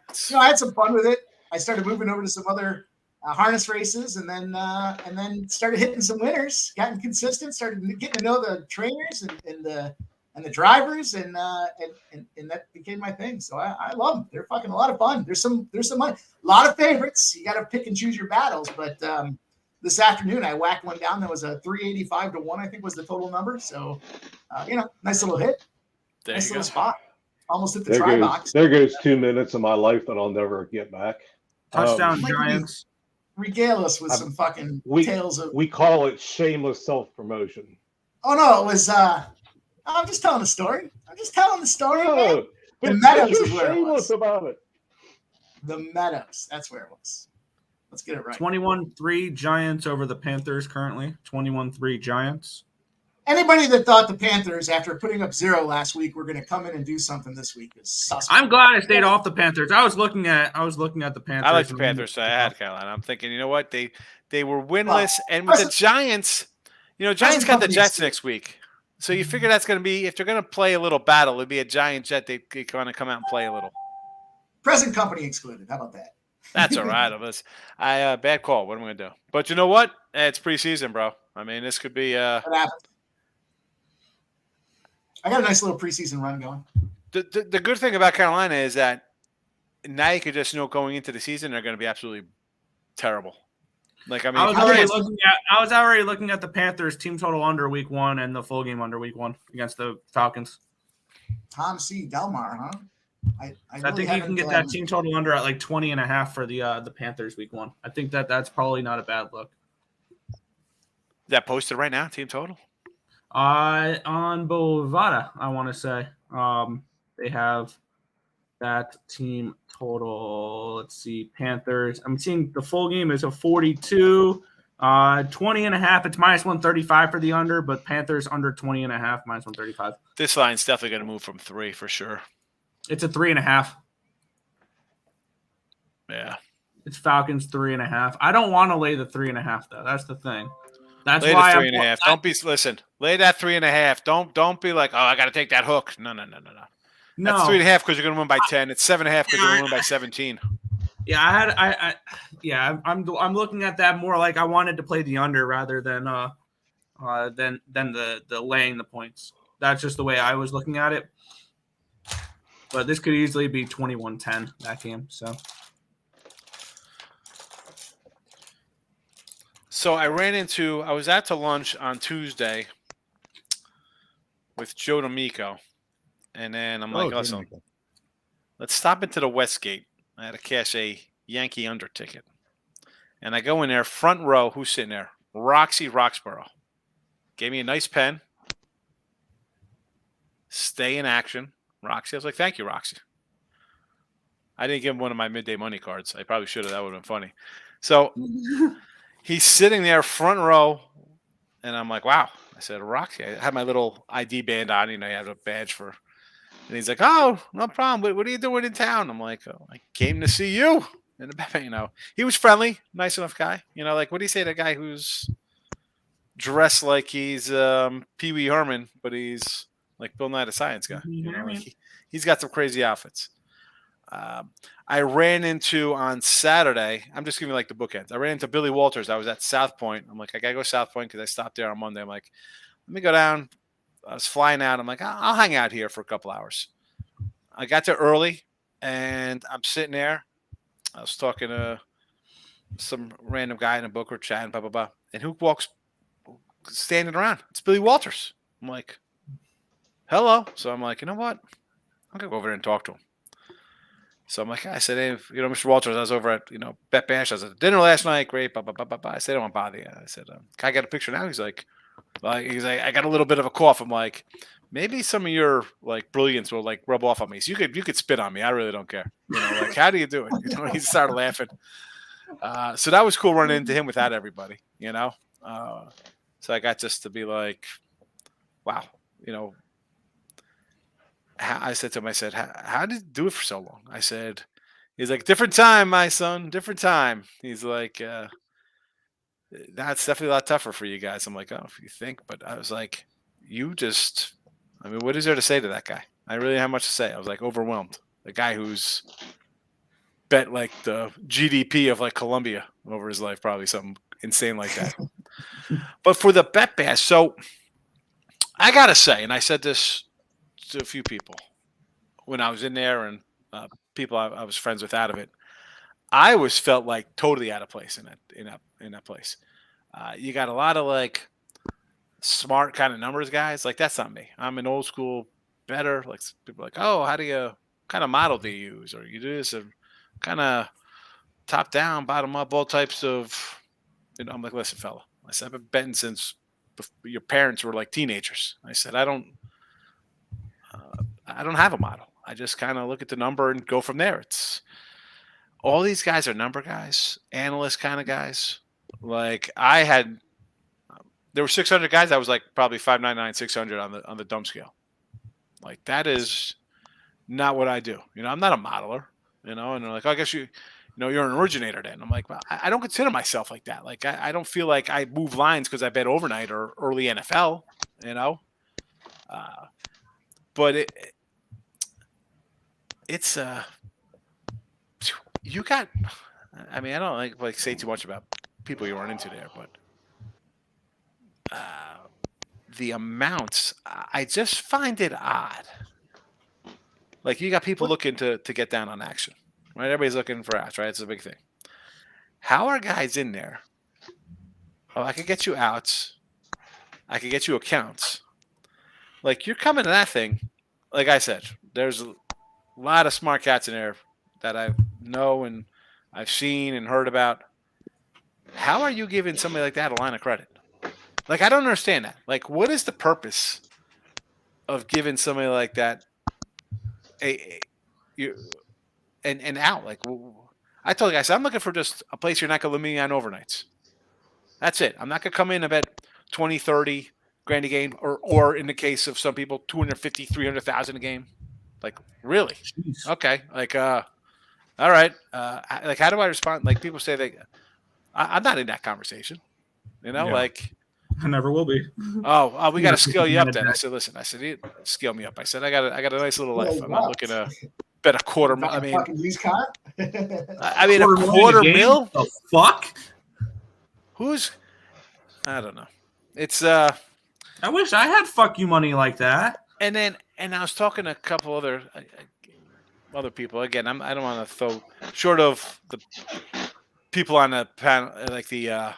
had some fun with it. I started moving over to some other harness races, and then started hitting some winners, gotten consistent, started getting to know the trainers and the drivers, and that became my thing. So I love them. They're fucking a lot of fun. There's some money, a lot of favorites. You got to pick and choose your battles, but. This afternoon, I whacked one down. That was a 385 to 1, I think was the total number. So, nice little hit. Nice little spot. Almost hit the try box. There goes 2 minutes of my life that I'll never get back. Touchdown Giants. Regale us with some fucking tales of. We call it shameless self-promotion. Oh, no, it was. I'm just telling the story. Oh, the Meadows is where shameless it was. about it. The Meadows. That's where it was. Let's get it right. 21-3 Giants over the Panthers currently. 21-3 Giants. Anybody that thought the Panthers, after putting up 0 last week, were going to come in and do something this week is suspect. I'm glad I stayed off the Panthers. I was looking at the Panthers. I like the Panthers, so I had Carolina. I'm thinking, you know what? They were winless, and with the Giants, Giants got the Jets next week. So you figure that's going to be, if they're going to play a little battle, it'd be a Giant Jet. They're going to come out and play a little. Present company excluded. How about that? That's all right. Bad call. What am I going to do? But you know what? It's preseason, bro. I mean, this could be. What happened? I got a nice little preseason run going. The good thing about Carolina is that now you could just know going into the season they're going to be absolutely terrible. Like, I mean, I was already looking at the Panthers team total under week 1 and the full game under week 1 against the Falcons. Tom C. Delmar, huh? I think you can get that team total under at like 20.5 for the Panthers week 1. I think that's probably not a bad look. Is that posted right now, team total? On Bovada, I want to say. They have that team total. Let's see, Panthers. I'm seeing the full game is a 42. 20.5. It's minus 135 for the under, but Panthers under 20.5, minus 135. This line's definitely going to move from 3 for sure. It's a 3.5. Yeah. It's Falcons 3.5. I don't want to lay the 3.5 though. That's the thing. That's lay why the 3.5. Don't be lay that 3.5. Don't be like, oh, I got to take that hook. No. That's 3.5 because you're going to win by 10. It's 7.5 because you're going to win by 17. Yeah, I'm looking at that more like I wanted to play the under rather than the laying the points. That's just the way I was looking at it. But this could easily be 21-10 that game. So I was out to lunch on Tuesday with Joe D'Amico. And then I'm like, listen, let's stop into the Westgate. I had to cash a Yankee under ticket. And I go in there, front row, who's sitting there? Roxy Roxborough. Gave me a nice pen. Stay in action. Roxy. I was like, thank you, Roxy. I didn't give him one of my midday money cards. I probably should have. That would have been funny. So he's sitting there front row, and I'm like, wow. I said, Roxy. I had my little ID band on. I had a badge for. And he's like, oh, no problem. What are you doing in town? I'm like, oh, I came to see you. And he was friendly, nice enough guy. Like, what do you say to a guy who's dressed like he's Pee Wee Herman, but he's like Bill Nye the Science Guy? He's got some crazy outfits. I ran into on Saturday. I'm just giving you like the bookends. I ran into Billy Walters. I was at South Point. I'm like, I gotta go South Point because I stopped there on Monday. I'm like, let me go down. I was flying out. I'm like, I'll hang out here for a couple hours. I got there early, and I'm sitting there. I was talking to some random guy in a book or chatting, blah, blah, blah. And who walks standing around? It's Billy Walters. I'm like, hello. So I'm like, you know what? I'm going to go over there and talk to him. So I'm like, I said, hey, Mr. Walters, I was over at, Bet Bash. I was at dinner last night. Great. Blah, blah, blah, blah, blah. I said, I don't want to bother you. I said, can I get a picture now? He's like, I got a little bit of a cough. I'm like, maybe some of your like brilliance will like rub off on me. So you could spit on me. I really don't care. Like, how do you do it? He started laughing. So that was cool running into him without everybody, So I got just to be like, wow, I said to him, how did you do it for so long? I said, he's like, different time, my son, different time. He's like, that's definitely a lot tougher for you guys. I'm like, oh, if you think, but I was like, what is there to say to that guy? I really didn't have much to say. I was like overwhelmed. The guy who's bet like the GDP of like Colombia over his life, probably something insane like that. But for the Bet Bash, so I got to say, and I said this to a few people when I was in there and people I was friends with out of it, I always felt like totally out of place in that place. You got a lot of like smart kind of numbers guys. Like, that's not me. I'm an old school better. Like, people are like, oh, what kind of model do you use? Or you do this kind of top down, bottom up, all types of, I'm like, listen, fella. I said, I've been betting since your parents were like teenagers. I said, I don't have a model. I just kind of look at the number and go from there. All these guys are number guys, analyst kind of guys. Like, I had there were 600 guys. I was like probably 599, 600 on the dumb scale. Like that is not what I do. I'm not a modeler. And they're like, oh, I guess you're an originator then. I'm like, well, I don't consider myself like that. Like I don't feel like I move lines because I bet overnight or early NFL. But it's you got. I mean, I don't like say too much about people you run into there, but the amounts, I just find it odd. Like you got people looking to get down on action, right? Everybody's looking for outs, right? It's a big thing. How are guys in there? Oh, I could get you outs. I could get you accounts. Like you're coming to that thing. Like I said, there's a lot of smart cats in there that I know and I've seen and heard about. How are you giving somebody like that a line of credit? Like, I don't understand that. Like, what is the purpose of giving somebody like that an out? Like, I told the guy, I said, I'm looking for just a place you're not going to limit me on overnights. That's it. I'm not going to come in and bet 20, 30 grand a game, or in the case of some people, 250, 300,000 a game. Like, really? Jeez. Okay. Like, all right. Like, how do I respond? Like, people say I'm not in that conversation. Like. I never will be. Oh, we got to scale you up then. I said, listen, scale me up. I said, I got a nice little life. I'm not looking to bet a quarter. I mean, a quarter mil? The fuck? I don't know. It's I wish I had fuck you money like that. And I was talking to a couple other people. Again, I don't want to throw short of the people on the panel, like the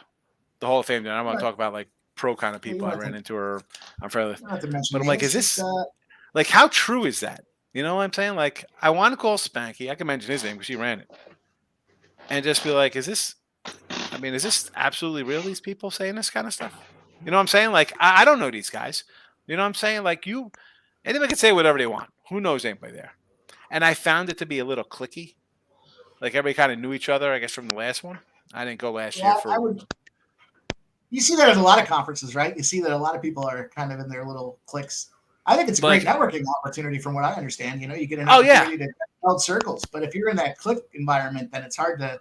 Hall of Fame. I don't want to talk about like pro kind of people I ran into, or I'm fairly. But I'm like, is this like how true is that? You know what I'm saying? Like, I want to call Spanky. I can mention his name because he ran it, and just be like, is this absolutely real? These people saying this kind of stuff. You know what I'm saying? Like, I don't know these guys. You know what I'm saying? Like, anybody can say whatever they want. Who knows anybody there? And I found it to be a little cliquey. Like, everybody kind of knew each other, I guess, from the last one. I didn't go last year for. You see that at a lot of conferences, right? You see that a lot of people are kind of in their little cliques. I think it's a great networking opportunity, from what I understand. You get an opportunity to build circles. But if you're in that clique environment, then it's hard to.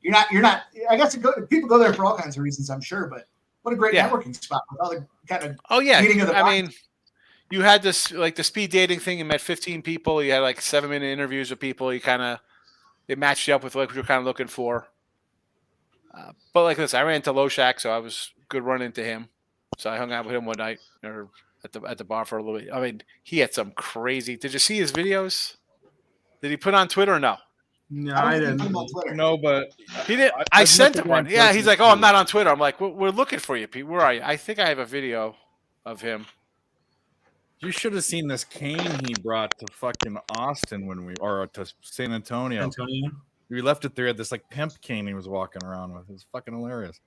You're not. I guess people go there for all kinds of reasons, I'm sure. But what a great networking spot with all the kind of. Meeting of the I mean, you had this like the speed dating thing. You met 15 people. You had like 7-minute interviews with people. They matched you up with what you're kind of looking for. But like this, I ran into Loshak, so I was good running into him. So I hung out with him one night, or at the bar for a little bit. I mean, he had some crazy. Did you see his videos? Did he put on Twitter or no? No, I didn't. No, but he did. I sent him one. Yeah, he's like, "Oh, I'm not on Twitter." I'm like, "We're looking for you, Pete. Where are you?" I think I have a video of him. You should have seen this cane he brought to fucking Austin or to San Antonio. We left it there. Had this like pimp cane he was walking around with. It was fucking hilarious.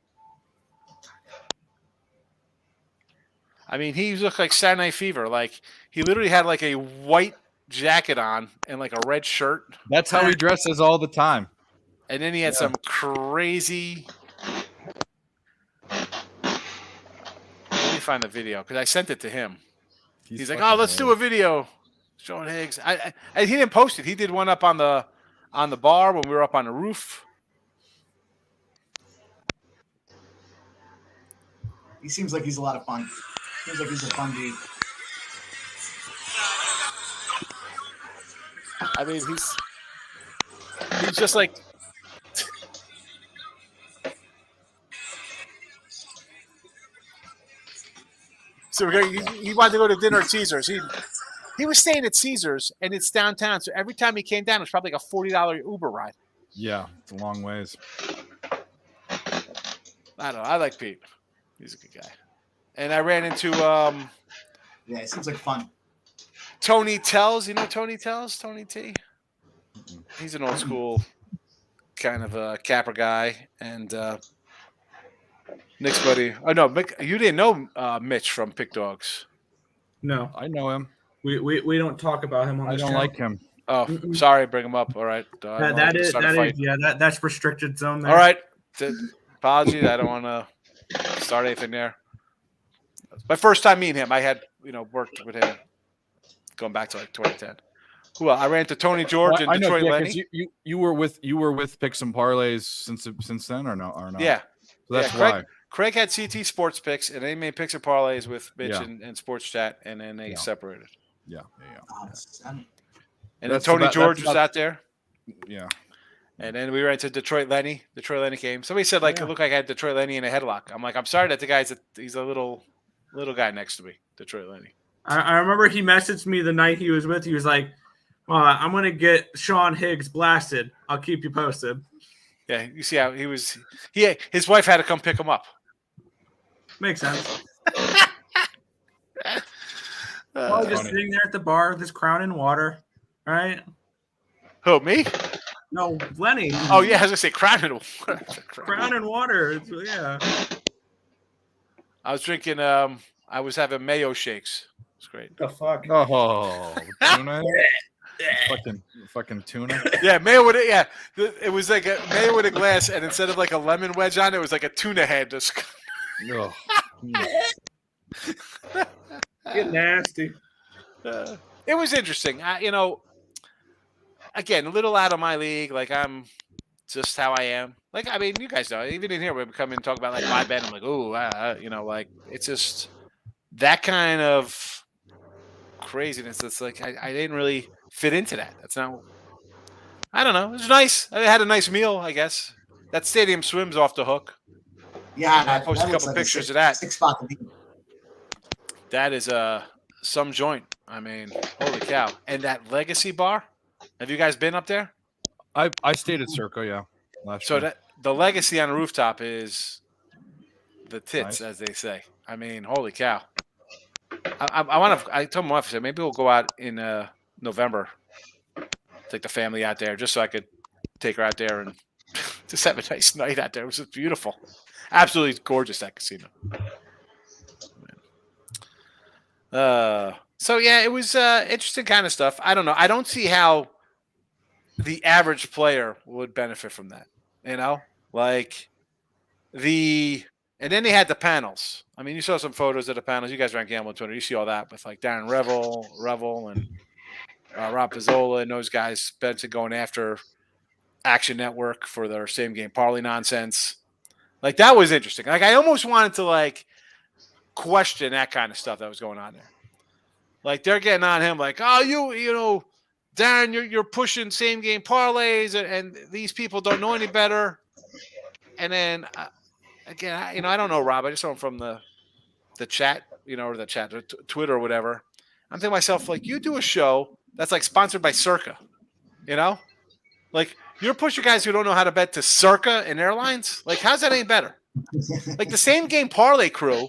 I mean, he looked like Saturday Night Fever. Like he literally had like a white jacket on and like a red shirt. That's how he dresses all the time. And then he had some crazy. Let me find the video because I sent it to him. He's like, "Oh, let's do a video." Sean Higgs. He didn't post it. He did one up on the bar when we were up on the roof. He seems like he's a lot of fun. Seems like he's a fun dude. I mean, he's just like. So he wanted to go to dinner at Caesars. He was staying at Caesars, and it's downtown. So every time he came down, it was probably like a $40 Uber ride. Yeah, it's a long ways. I don't know. I like Pete. He's a good guy. And I ran into it seems like fun. Tony Tells. You know Tony Tells? Tony T? He's an old school kind of a capper guy. And Nick's buddy. Oh, no, you didn't know Mitch from Pick Dogs. No. I know him. We don't talk about him on this channel. I don't like him. Oh, sorry. Bring him up. All right. That's restricted zone there. All right. Apologies. I don't want to start anything there. My first time meeting him, I had worked with him going back to like 2010. Who else? I ran into Tony George and Detroit Lenny. You were with Picks and Parlays since then or no? Yeah. So that's why. Craig had CT Sports Picks, and they made Picks and Parlays with Mitch and Sports Chat, and then they separated. Yeah. And then Tony George was out there. Yeah. And then we ran into Detroit Lenny. Detroit Lenny came. Somebody said, it looked like I had Detroit Lenny in a headlock. I'm like, I'm sorry that he's a little guy next to me, Detroit Lenny. I remember he messaged me the night he was with you. He was like, I'm going to get Sean Higgs blasted. I'll keep you posted. Yeah, you see how he was. His wife had to come pick him up. Makes sense. Just sitting there at the bar with his crown in water, right? Who, me? No, Lenny. Oh, yeah, I was going to say crown in water. Crown in water. Yeah. I was drinking, I was having mayo shakes. It's great. The fuck? Oh, tuna? fucking tuna? Yeah, mayo with it. Yeah. It was like a mayo with a glass, and instead of like a lemon wedge on it, it was like a tuna head. Just... Oh. Get nasty. It was interesting. Again, a little out of my league. Like, I'm just how I am. Like, I mean, you guys know, even in here, we come in and talk about like my bet. I'm like, like it's just that kind of craziness. It's like I didn't really fit into that. That's not. I don't know. It was nice. I had a nice meal, I guess. That stadium swim's off the hook. Yeah, I posted a couple pictures of that. 6 spot to be. That is some joint. I mean, holy cow! And that Legacy bar. Have you guys been up there? I stayed at Circa, yeah. So the Legacy on the rooftop is the tits, as they say. I mean, holy cow! I told my wife, I said maybe we'll go out in November, take the family out there, just so I could take her out there and just have a nice night out there. It was just beautiful, absolutely gorgeous, that casino. So yeah, it was interesting kind of stuff. I don't know. I don't see how the average player would benefit from that. And then they had the panels. I mean, you saw some photos of the panels. You guys are on Gambling Twitter. You see all that with like Darren Revel, and Rob Pizzola and those guys, Benson going after Action Network for their same game parlay nonsense. Like, that was interesting. Like, I almost wanted to like question that kind of stuff that was going on there. Like, they're getting on him like, oh, you know, Darren, you're pushing same game parlays, and these people don't know any better. And then again, I don't know Rob. I just saw him from the chat, or the chat, or Twitter or whatever. I'm thinking to myself, like, you do a show that's like sponsored by Circa, like you're pushing guys who don't know how to bet to Circa and airlines. Like, how's that any better? Like the same game parlay crew.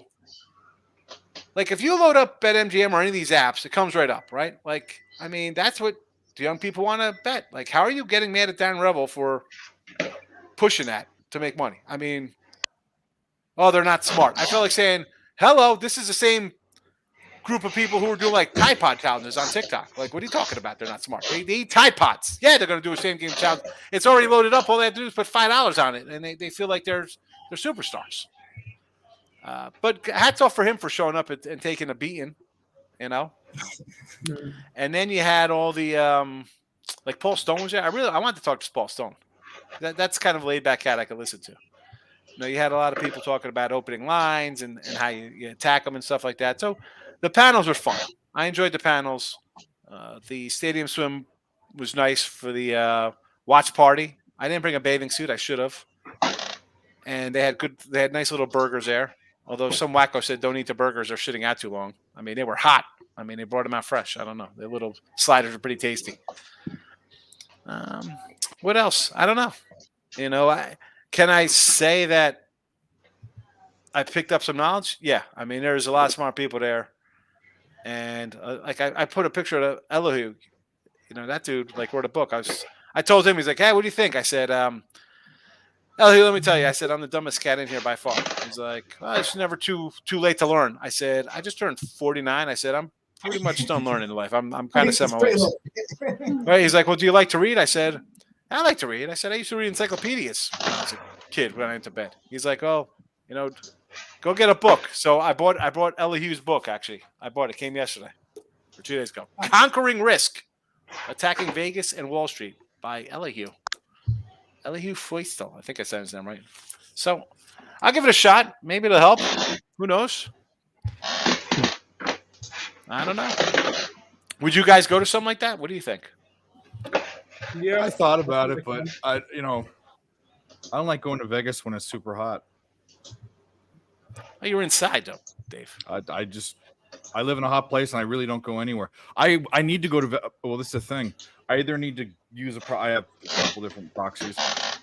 Like, if you load up BetMGM or any of these apps, it comes right up, right? Like, I mean, that's what the young people want to bet. Like, how are you getting mad at Darren Revel for pushing that to make money? I mean, they're not smart. I feel like saying, hello, this is the same group of people who are doing like Tide Pod challenges on TikTok. Like, what are you talking about? They're not smart. They eat Tide Pods. Yeah, they're going to do a same game challenge. It's already loaded up. All they have to do is put $5 on it, and they feel like they're superstars. But hats off for him for showing up and taking a beating, And then you had all the like Paul Stone was there. I wanted to talk to Paul Stone. That's kind of laid back cat I could listen to. You had a lot of people talking about opening lines and how you attack them and stuff like that. So the panels were fun. I enjoyed the panels. The stadium swim was nice for the watch party. I didn't bring a bathing suit. I should have. And they had nice little burgers there. Although some wacko said don't eat the burgers, they're sitting out too long. I mean, they were hot. I mean, they brought them out fresh. I don't know. The little sliders are pretty tasty. What else? I don't know. Can I say that I picked up some knowledge? Yeah. I mean, there's a lot of smart people there. And I put a picture of Elihu. That dude wrote a book. I told him, he's like, hey, what do you think? I said, Elihu, let me tell you. I said, I'm the dumbest cat in here by far. He's like, it's never too late to learn. I said, I just turned 49. I said, I'm pretty much done learning in life. I'm kind of semi-wise. Right? He's like, well, do you like to read? I said, I like to read. I said, I used to read encyclopedias when I was a kid when I went to bed. He's like, oh, Go get a book. So I bought Elihu's book, actually. I bought it. Came yesterday or 2 days ago. Conquering Risk, Attacking Vegas and Wall Street by Elihu. Elihu Feustel. I think I said his name right. So I'll give it a shot. Maybe it'll help. Who knows? I don't know. Would you guys go to something like that? What do you think? Yeah, I thought about it, but I don't like going to Vegas when it's super hot. Oh, you're inside though, Dave. I live in a hot place and I really don't go anywhere. I need to go to well, this is the thing. I either need to use I have a couple different proxies,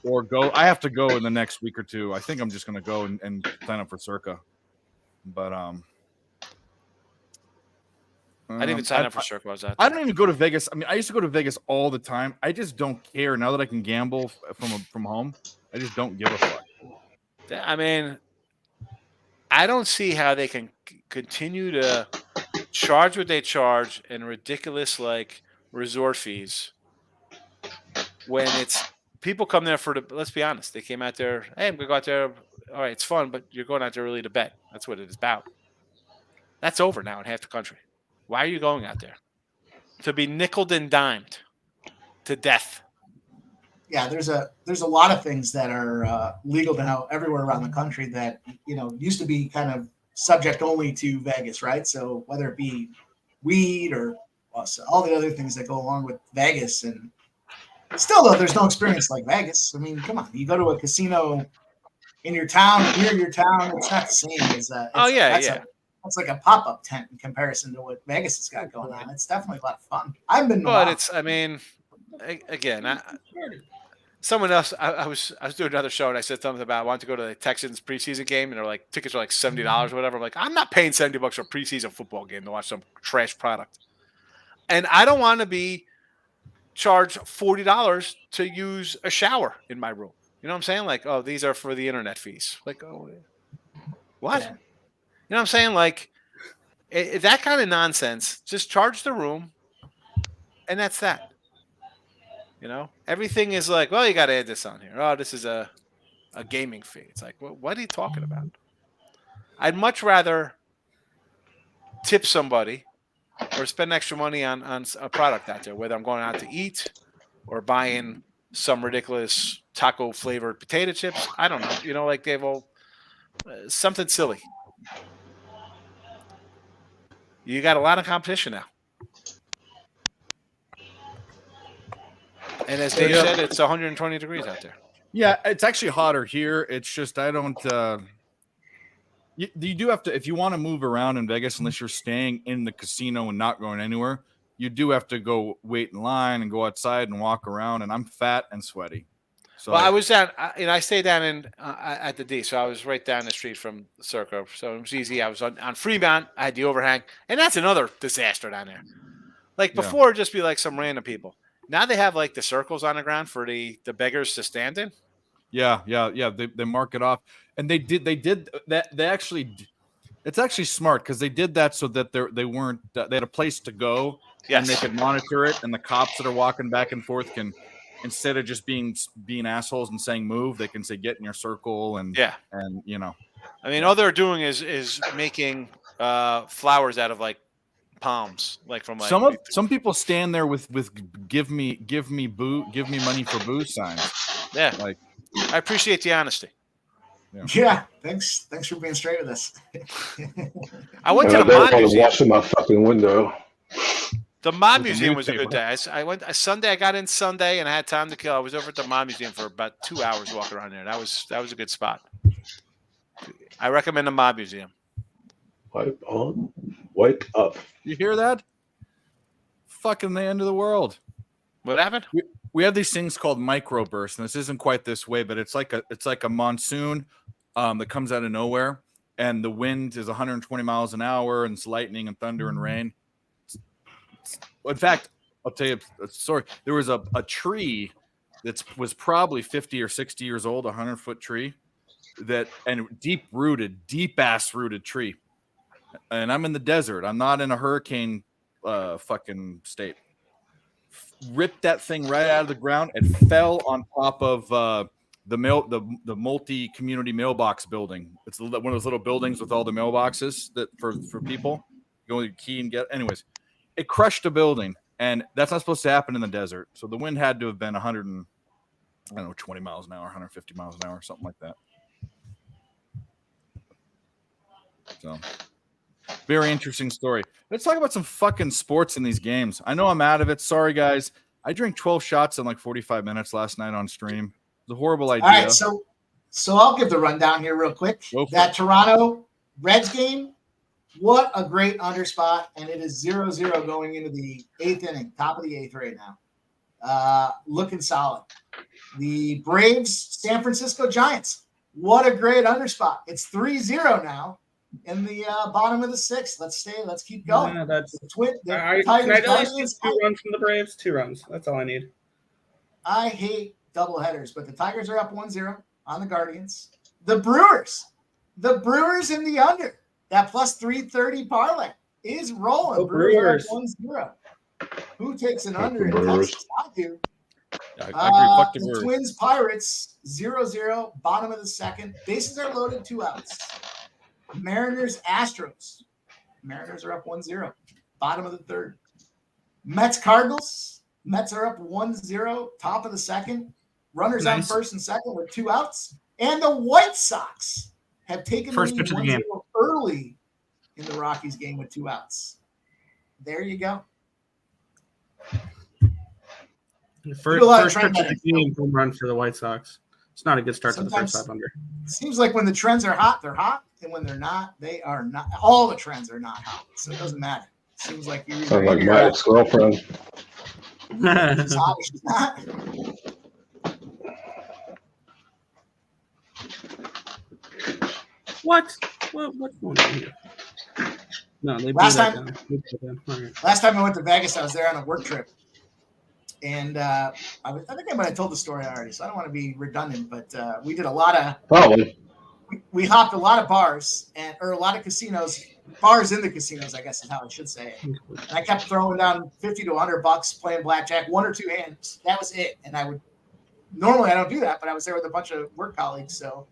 or go. I have to go in the next week or two. I think I'm just gonna go and sign up for Circa. But I didn't even sign up for Circa. Was that? I don't even go to Vegas. I mean, I used to go to Vegas all the time. I just don't care now that I can gamble from home. I just don't give a fuck. I mean, I don't see how they can continue to charge what they charge and ridiculous like resort fees when it's people come there for the. Let's be honest, they came out there. Hey, I'm gonna go out there. All right, it's fun, but you're going out there really to bet. That's what it is about. That's over now in half the country. Why are you going out there? To be nickeled and dimed to death. Yeah, there's a lot of things that are legal now everywhere around the country that used to be kind of subject only to Vegas, right? So whether it be weed or all the other things that go along with Vegas, and still though, there's no experience like Vegas. I mean, come on, you go to a casino in your town, near your town, it's not the same as that's like a pop-up tent in comparison to what Vegas has got going on. It's definitely a lot of fun. I've been, but I mean, again, someone else. I was doing another show and I said something about I wanted to go to the Texans preseason game and they're like tickets are like $70 or whatever. I'm like, I'm not paying $70 for a preseason football game to watch some trash product, and I don't want to be charged $40 to use a shower in my room. You know what I'm saying? Like, oh, these are for the internet fees. Like, oh, what? Yeah. You know what I'm saying? Like that kind of nonsense. Just charge the room, and that's that. Everything is like, well, you got to add this on here. Oh, this is a gaming fee. It's like, well, what are you talking about? I'd much rather tip somebody or spend extra money on a product out there, whether I'm going out to eat or buying some ridiculous taco flavored potato chips. I don't know. Like they've all something silly. You got a lot of competition now. And as Dave said, it's 120 degrees out there. Yeah, it's actually hotter here. It's just I don't. You do have to, if you want to move around in Vegas, unless you're staying in the casino and not going anywhere, you do have to go wait in line and go outside and walk around. And I'm fat and sweaty. So I was down. I stayed down at the D, so I was right down the street from the Circa. So it was easy. I was on Fremont. I had the overhang, and that's another disaster down there. Like before, it'd just be like some random people. Now they have like the circles on the ground for the beggars to stand in. Yeah. They mark it off, and they did that. They actually, it's actually smart because they did that so that they weren't. They had a place to go, and they could monitor it, and the cops that are walking back and forth can, instead of just being assholes and saying move, they can say get in your circle and I mean, all they're doing is making flowers out of like palms, like from like some people stand there with give me money for booze signs. Yeah, like I appreciate the honesty. Yeah, thanks for being straight with us. I went to the Mod Museum. Washing my fucking window. The Mod Museum was a good day. I went Sunday. I got in Sunday, and I had time to kill. I was over at the Mod Museum for about 2 hours walking around there. That was a good spot. I recommend the Mod Museum. Wipe on, wipe up. You hear that? Fucking the end of the world. What happened? We have these things called microbursts, and this isn't quite this way, but it's like a monsoon that comes out of nowhere, and the wind is 120 miles an hour, and it's lightning and thunder and rain. In fact, I'll tell you a story. There was a tree that was probably 50 or 60 years old, a 100-foot tree, and deep ass rooted tree. And I'm in the desert. I'm not in a hurricane fucking state. Ripped that thing right out of the ground and fell on top of the multi-community mailbox building. It's one of those little buildings with all the mailboxes that for people. You only key and get. Anyways, it crushed a building, and that's not supposed to happen in the desert. So the wind had to have been 20 miles an hour, 150 miles an hour, something like that. So, very interesting story. Let's talk about some fucking sports in these games. I know I'm out of it. Sorry, guys. I drank 12 shots in like 45 minutes last night on stream. It was a horrible idea. All right, so I'll give the rundown here real quick. That Toronto Reds game, what a great underspot, and it is 0-0 going into the 8th inning, top of the 8th right now. Looking solid. The Braves, San Francisco Giants, what a great underspot. It's 3-0 now in the bottom of the 6th. Let's keep going. Yeah, that's Can I at least 2 runs from the Braves? 2 runs. That's all I need. I hate doubleheaders, but the Tigers are up 1-0 on the Guardians. The Brewers in the under. That plus 330 parlay is rolling. Brewers are up 1-0. Who takes an under in Texas? I do. Yeah, I agree. The Twins Pirates 0-0, bottom of the 2nd. Bases are loaded, 2 outs. Mariners Astros. Mariners are up 1-0, bottom of the 3rd. Mets Cardinals. Mets are up 1-0, top of the 2nd. Runners on 1st and 2nd with 2 outs. And the White Sox have taken the lead 1-0 early in the Rockies game with 2 outs. There you go. First pitch of the game, home run for the White Sox. It's not a good start to the first 5 under. It seems like when the trends are hot, they're hot. And when they're not, they are not. All the trends are not hot. So it doesn't matter. It seems like you're sounds like my ex-girlfriend. She's hot or she's not. What's going on here? No, they last time I went to Vegas, I was there on a work trip. And I think I might have told the story already, so I don't want to be redundant, but we did a lot of probably. We hopped a lot of bars or a lot of casinos, bars in the casinos, I guess is how I should say it. And I kept throwing down $50 to $100 playing blackjack, 1 or 2 hands. That was it. And normally I don't do that, but I was there with a bunch of work colleagues, so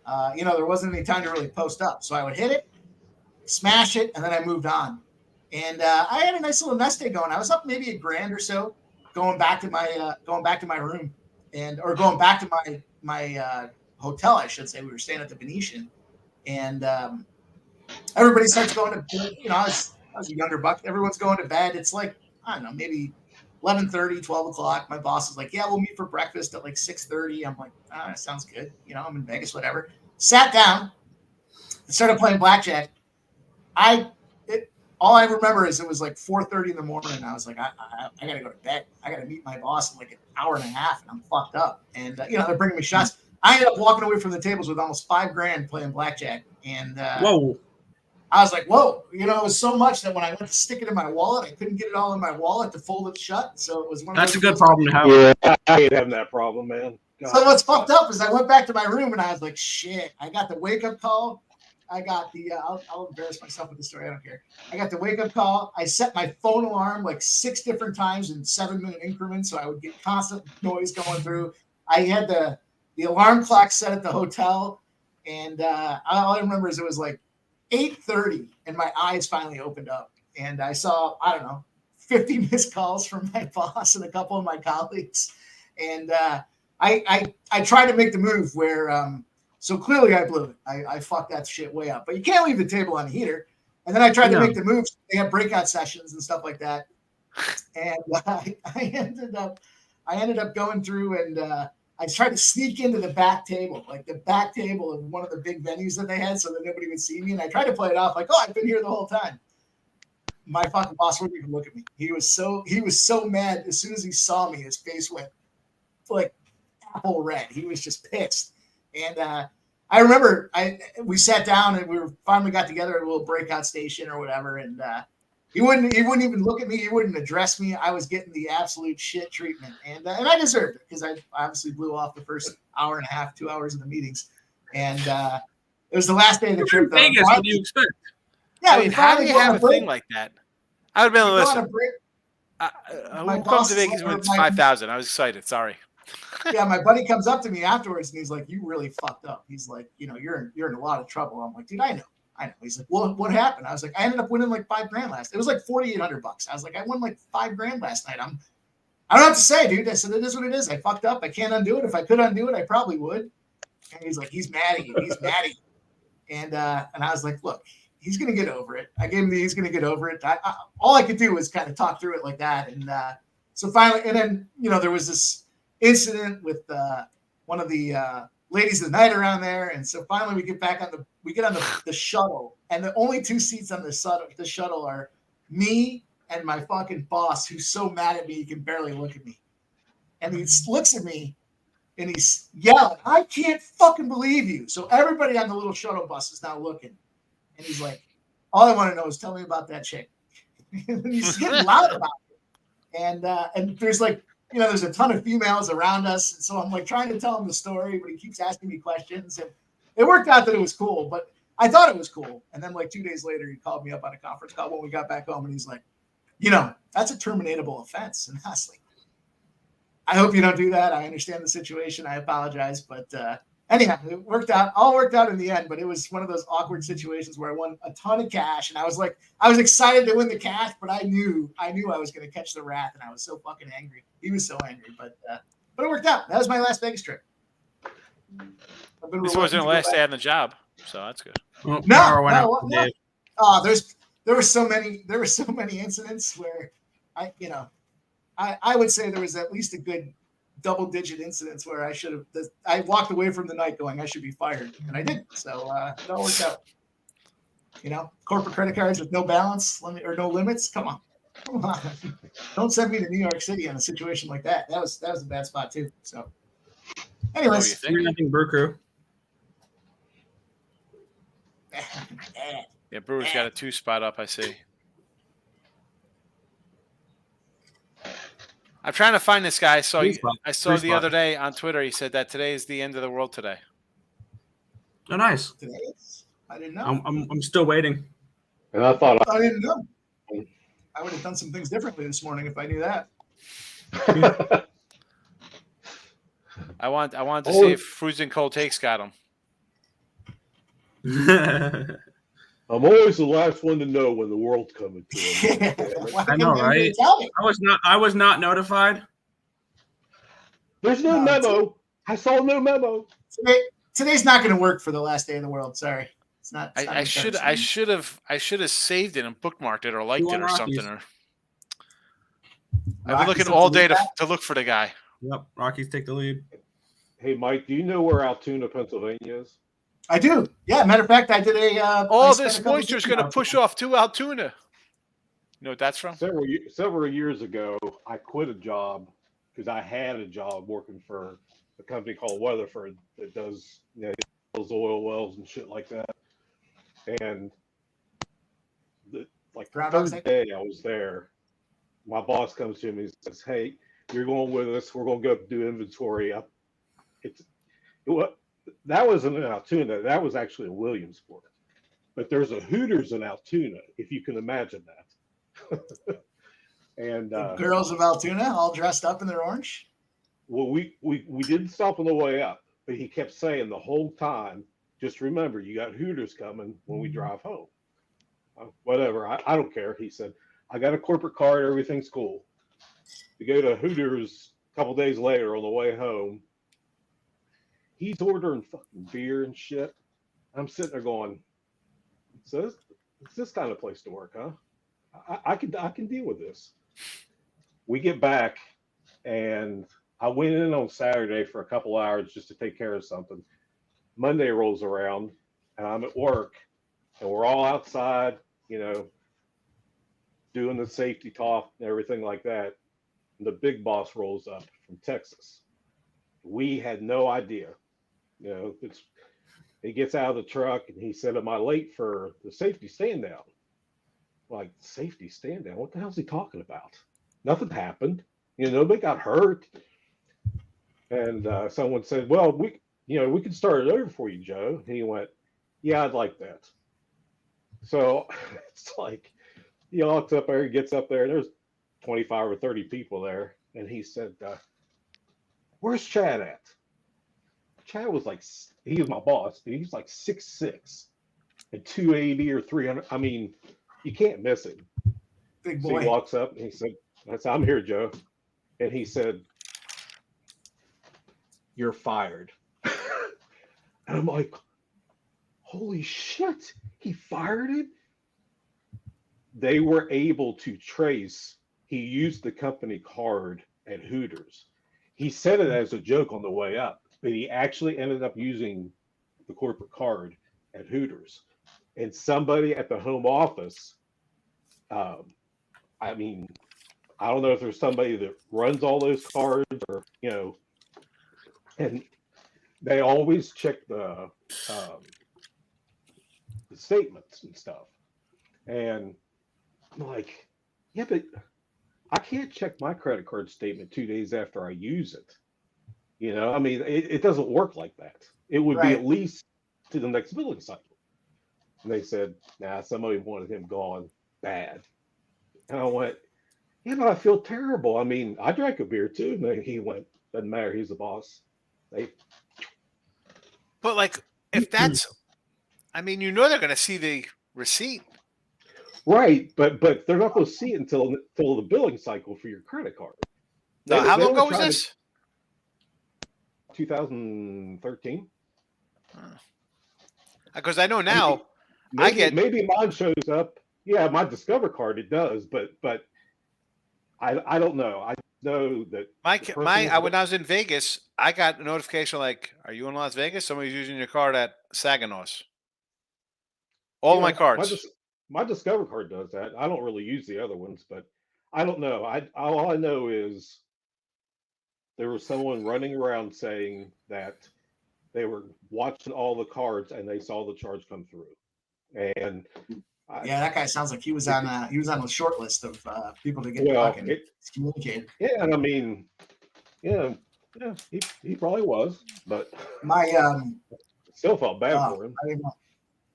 there wasn't any time to really post up. So I would hit it, smash it, and then I moved on. And I had a nice little nest egg going. I was up maybe $1,000 or so. Going back to my room or going back to my hotel, I should say. We were staying at the Venetian, and everybody starts going to. I was a younger buck. Everyone's going to bed. It's like I don't know, maybe 11:30, 12 o'clock. My boss is like, "Yeah, we'll meet for breakfast at like 6:30." I'm like, that sounds good. I'm in Vegas, whatever. Sat down, and started playing blackjack. All I remember is it was like 4:30 in the morning. And I was like, I got to go to bed. I got to meet my boss in like an hour and a half, and I'm fucked up. And, they're bringing me shots. I ended up walking away from the tables with almost $5,000 playing blackjack. And whoa. I was like, whoa. It was so much that when I went to stick it in my wallet, I couldn't get it all in my wallet to fold it shut. So it was one of That's a good problem to have. Yeah, I hate having that problem, man. God. So what's fucked up is I went back to my room, and I was like, shit. I got the wake-up call. I got the I'll embarrass myself with the story. I don't care. I got the wake up call. I set my phone alarm like 6 different times in 7-minute increments, so I would get constant noise going through. I had the alarm clock set at the hotel, and all I remember is it was like 8:30, and my eyes finally opened up, and I saw 50 missed calls from my boss and a couple of my colleagues, and I tried to make the move where. So clearly I blew it. I fucked that shit way up. But you can't leave the table on the heater. And then I tried to make the moves. They have breakout sessions and stuff like that. And I ended up going through and I tried to sneak into the back table, like the back table of one of the big venues that they had so that nobody would see me. And I tried to play it off like, I've been here the whole time. My fucking boss wouldn't even look at me. He was so mad. As soon as he saw me, his face went like apple red. He was just pissed. And I remember we sat down and we finally got together at a little breakout station or whatever. And he wouldn't even look at me. He wouldn't address me. I was getting the absolute shit treatment. And I deserved it because I obviously blew off the first hour and a half, 2 hours of the meetings. And it was the last day of the trip. Vegas, what do you expect? Yeah, how do you have a thing like that? I would have been listen. Who comes to Vegas when it's 5,000? I was excited. Sorry. Yeah, my buddy comes up to me afterwards and he's like, "You really fucked up." He's like, "You're in a lot of trouble." I'm like, "Dude, I know." He's like, "Well, what happened?" I was like, "I ended up winning like $5,000 last. It was like $4,800. I was like, "I won like $5,000 last night." I don't have to say, dude. I said, "It is what it is. I fucked up. I can't undo it. If I could undo it, I probably would." And he's like, "He's mad at you. He's mad at you." And I was like, "Look, he's gonna get over it." I gave him he's gonna get over it. All I could do was kind of talk through it like that. And so finally, and then there was this incident with one of the ladies of the night around there, and so finally we get on the shuttle, and the only two seats on the shuttle are me and my fucking boss, who's so mad at me he can barely look at me, and he looks at me and he's yelling, "I can't fucking believe you!" So everybody on the little shuttle bus is now looking, and he's like, "All I want to know is tell me about that chick." And he's getting loud about it, and there's like. There's a ton of females around us. And so I'm like trying to tell him the story, but he keeps asking me questions. And it worked out that it was cool, but I thought it was cool. And then like 2 days later, he called me up on a conference call when we got back home. And he's like, that's a terminatable offense. And I was like, I hope you don't do that. I understand the situation. I apologize. But anyhow, all worked out in the end, but it was one of those awkward situations where I won a ton of cash. And I was excited to win the cash, but I knew I was going to catch the wrath, and I was so fucking angry. He was so angry, but it worked out. That was my Las Vegas trip. This wasn't the last day on the job, so that's good. Well, no. Oh, there were so many incidents where I would say there was at least a good double-digit incidents where I walked away from the night going, I should be fired, and I didn't. So it all worked out. Corporate credit cards with no balance or no limits. Come on. Don't send me to New York City in a situation like that. That was a bad spot too. So, anyways, nothing Brew Crew. Yeah, Brewer's got a 2 spot up. I see. I'm trying to find this guy. I saw the other day on Twitter. He said that today is the end of the world today. Oh, nice. I didn't know. I'm still waiting. And I thought I didn't know. I would have done some things differently this morning if I knew that. I want to see if Fruits Cold Takes got him. I'm always the last one to know when the world's coming to him. I know, right? I was not notified. There's no memo. I saw no memo. Today's not going to work for the last day of the world. Sorry, it's not. I should have saved it and bookmarked it or liked it or something. Or I've been looking all day to look for the guy. Yep, Rockies take the lead. Hey, Mike, do you know where Altoona, Pennsylvania is? I do. Yeah, matter of fact, I did a. This moisture is going to push off to Altoona. You know what that's from? Several years ago, I quit a job because I had a job working for a company called Weatherford that does those oil wells and shit like that. And the third day I was there, my boss comes to me and says, "Hey, you're going with us. We're going to go up and do inventory." That wasn't in Altoona. That was actually in Williamsport. But there's a Hooters in Altoona, if you can imagine that. And the girls of Altoona all dressed up in their orange. Well, we didn't stop on the way up, but he kept saying the whole time, just remember, you got Hooters coming when we drive home. Whatever, I don't care. He said, I got a corporate card, everything's cool. We go to Hooters a couple days later on the way home. He's ordering fucking beer and shit. I'm sitting there going, so it's this kind of place to work, huh? I can deal with this. We get back, and I went in on Saturday for a couple hours just to take care of something. Monday rolls around, and I'm at work, and we're all outside, doing the safety talk and everything like that. And the big boss rolls up from Texas. We had no idea. He gets out of the truck, and he said, "Am I late for the safety stand down?" Like, safety stand down? What the hell's he talking about? Nothing happened. Nobody got hurt. And someone said, "Well, we can start it over for you, Joe." And he went, "Yeah, I'd like that." So it's like he walks up there, he gets up there, and there's 25 or 30 people there. And he said, where's Chad at? Chad was like, he was my boss. He's like 6'6" and 280 or 300. I mean, you can't miss him. Big So boy. he walks up and he said, I'm here, Joe. And he said, you're fired. And I'm like, holy shit, he fired him? They were able to trace, he used the company card at Hooters. He said it as a joke on the way up, but he actually ended up using the corporate card at Hooters. And somebody at the home office, I mean, I don't know if there's somebody that runs all those cards or, you know, and they always check the statements and stuff. And I'm like, yeah, but I can't check my credit card statement 2 days after I use it. You know, I mean, it doesn't work like that. It would be at least to the next billing cycle. And they said, nah, somebody wanted him gone bad. And I went, yeah, but I feel terrible. I mean, I drank a beer too. And he went, doesn't matter. He's the boss. But like, if that's, I mean, you know, they're going to see the receipt. Right, but they're not going to see it until the billing cycle for your credit card. No, how long ago was this? 2013. Because I know now, maybe mine shows up. Yeah, my Discover card it does, but I don't know. I know that when I was in Vegas, I got a notification like, "Are you in Las Vegas? Somebody's using your card at Saginaw's." All of my cards. My Discover card does that. I don't really use the other ones, but I don't know. All I know is there was someone running around saying that they were watching all the cards and they saw the charge come through. And that guy sounds like he was on a short list of people to get fucking communicated. Yeah, and I mean, yeah, he probably was, but my still felt bad for him.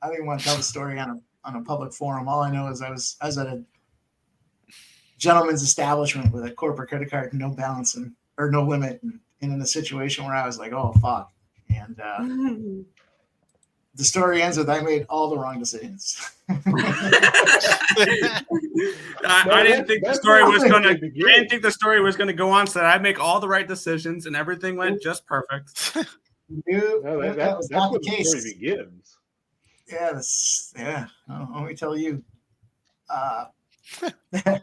I didn't want to tell the story on a public forum. All I know is I was at a gentleman's establishment with a corporate credit card, no balance or no limit, and in a situation where I was like, oh fuck, and the story ends with I made all the wrong decisions. I didn't think the story was going to. I didn't think the story was going to go on. So I make all the right decisions and everything went just perfect. That was not the case. The story begins. Yeah, let me tell you. That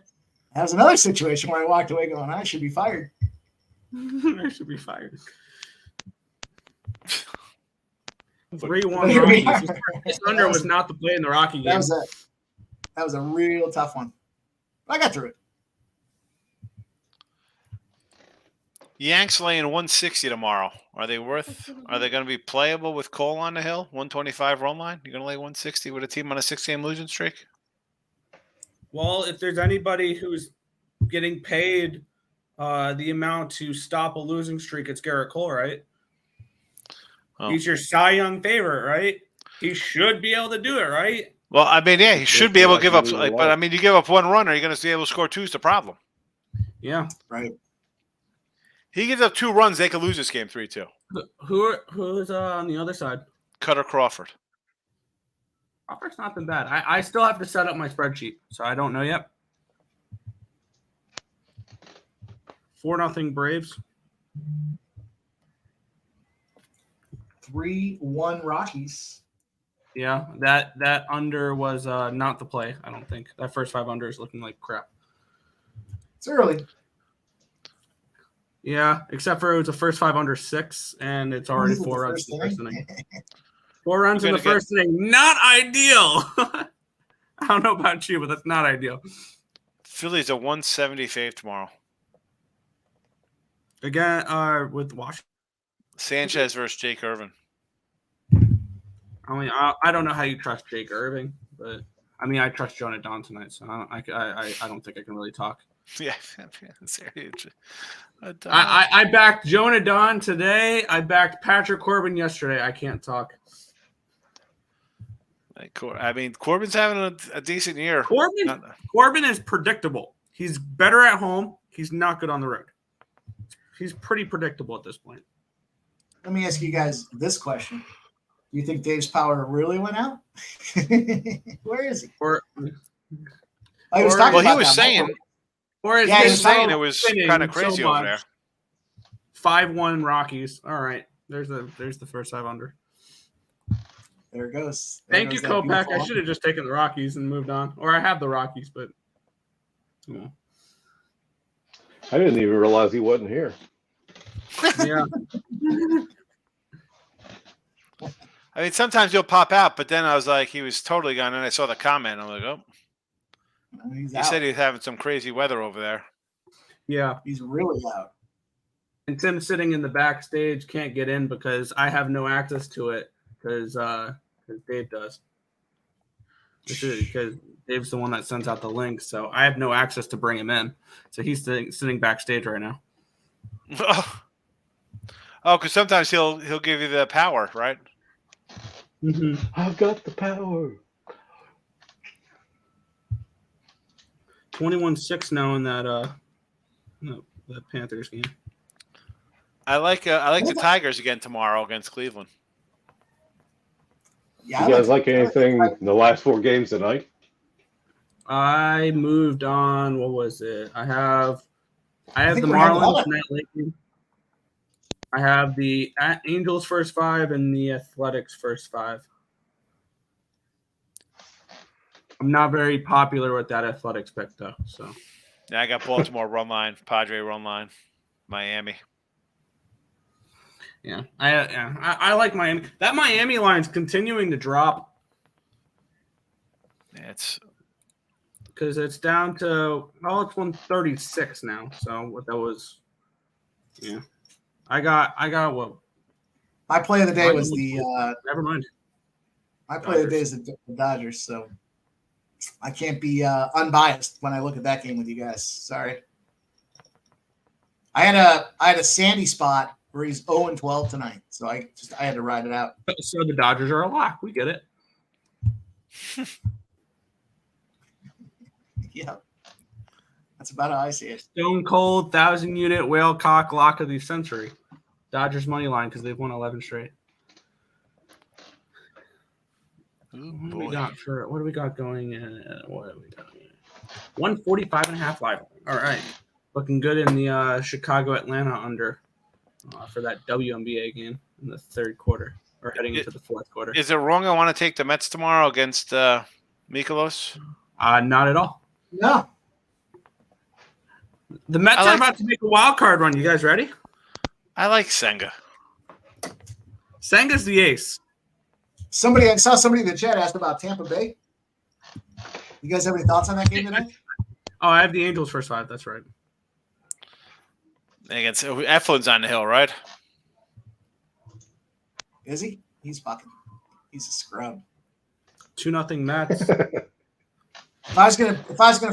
was another situation where I walked away going, I should be fired. I should be fired. 3-1 Rockies. Thunder was not the play in the Rocky game. That was a real tough one. I got through it. Yanks laying 160 tomorrow. Are they going to be playable with Cole on the hill? 125 run line? You're going to lay 160 with a team on a 6-game losing streak? Well, if there's anybody who's getting paid the amount to stop a losing streak, it's Garrett Cole, right? Oh. He's your Cy Young favorite, right? He should be able to do it, right? Well, I mean, yeah, he should be able to give up. But I mean, you give up one run, are you going to be able to score two? Is the problem? Yeah, right. He gives up 2 runs, they could lose this game 3-2. Who's on the other side? Cutter Crawford. Crawford's not been bad. I still have to set up my spreadsheet, so I don't know yet. 4-0 Braves. 3-1 Rockies. Yeah, that under was not the play, I don't think. That first 5 under is looking like crap. It's early. Yeah, except for it was the first 5 under 6, and it's already 4 runs in the first inning. 4 runs in the first inning. Not ideal. I don't know about you, but that's not ideal. Phillies a 170 fave tomorrow. Again, with Washington. Sanchez versus Jake Irvin. I mean, I don't know how you trust Jake Irving, but I mean, I trust Jonah Don tonight, so I don't think I can really talk. Yeah, I backed Jonah Don today. I backed Patrick Corbin yesterday. I can't talk. I mean, Corbin's having a decent year. Corbin is predictable. He's better at home. He's not good on the road. He's pretty predictable at this point. Let me ask you guys this question. Do you think Dave's power really went out? Where is he? Or Oh, he was talking Well, he about was that saying, multiple- or is Yeah, he he was was saying it was kind of crazy over there. 5-1 Rockies. All right. There's the first 5 under. There it goes. Thank you, Kopak. I should have just taken the Rockies and moved on. Or I have the Rockies, but I didn't even realize he wasn't here. yeah. I mean, sometimes he'll pop out, but then I was like, he was totally gone, and I saw the comment. I'm like, oh, He's he out. said he's having some crazy weather over there. Yeah. He's really out. And Tim's sitting in the backstage, can't get in because I have no access to it because Dave does. Because Dave's the one that sends out the link, so I have no access to bring him in. So he's sitting backstage right now. Oh, because sometimes he'll give you the power, right? Mm-hmm. I've got the power. 21-6 now in that the Panthers game. I like the Tigers again tomorrow against Cleveland. Yeah, You guys like anything in the last 4 games tonight? I moved on. What was it? I have think the we're having Marlins a- net league. I have the Angels first 5 and the Athletics first 5. I'm not very popular with that Athletics pick though. So Yeah, I got Baltimore run line, Padre run line, Miami. yeah, I like Miami. That Miami line's continuing to drop Yeah, it's because it's down to it's 136 now. So what that was, yeah. I got what? My play of the day was the Never mind. my play of the day is the Dodgers, so I can't be unbiased when I look at that game with you guys. Sorry. I had a sandy spot where he's 0-12 tonight, so I had to ride it out. So the Dodgers are a lock. We get it. Yeah, that's about how I see it. Stone cold 1,000-unit whale cock lock of the century. Dodgers money line because they've won 11 straight. What do we got going? 145.5 live. All right, looking good in the Chicago Atlanta under for that WNBA game in the third quarter or heading into the fourth quarter. Is it wrong? I want to take the Mets tomorrow against Mikolos. Not at all. No, The Mets are about to make a wild card run. You guys ready? I like Senga. Senga's the ace. I saw somebody in the chat asked about Tampa Bay. You guys have any thoughts on that game tonight? Oh, I have the Angels first 5. That's right. Against Eflin's on the hill, right? Is he? He's a scrub. 2-0 Mets. If I was gonna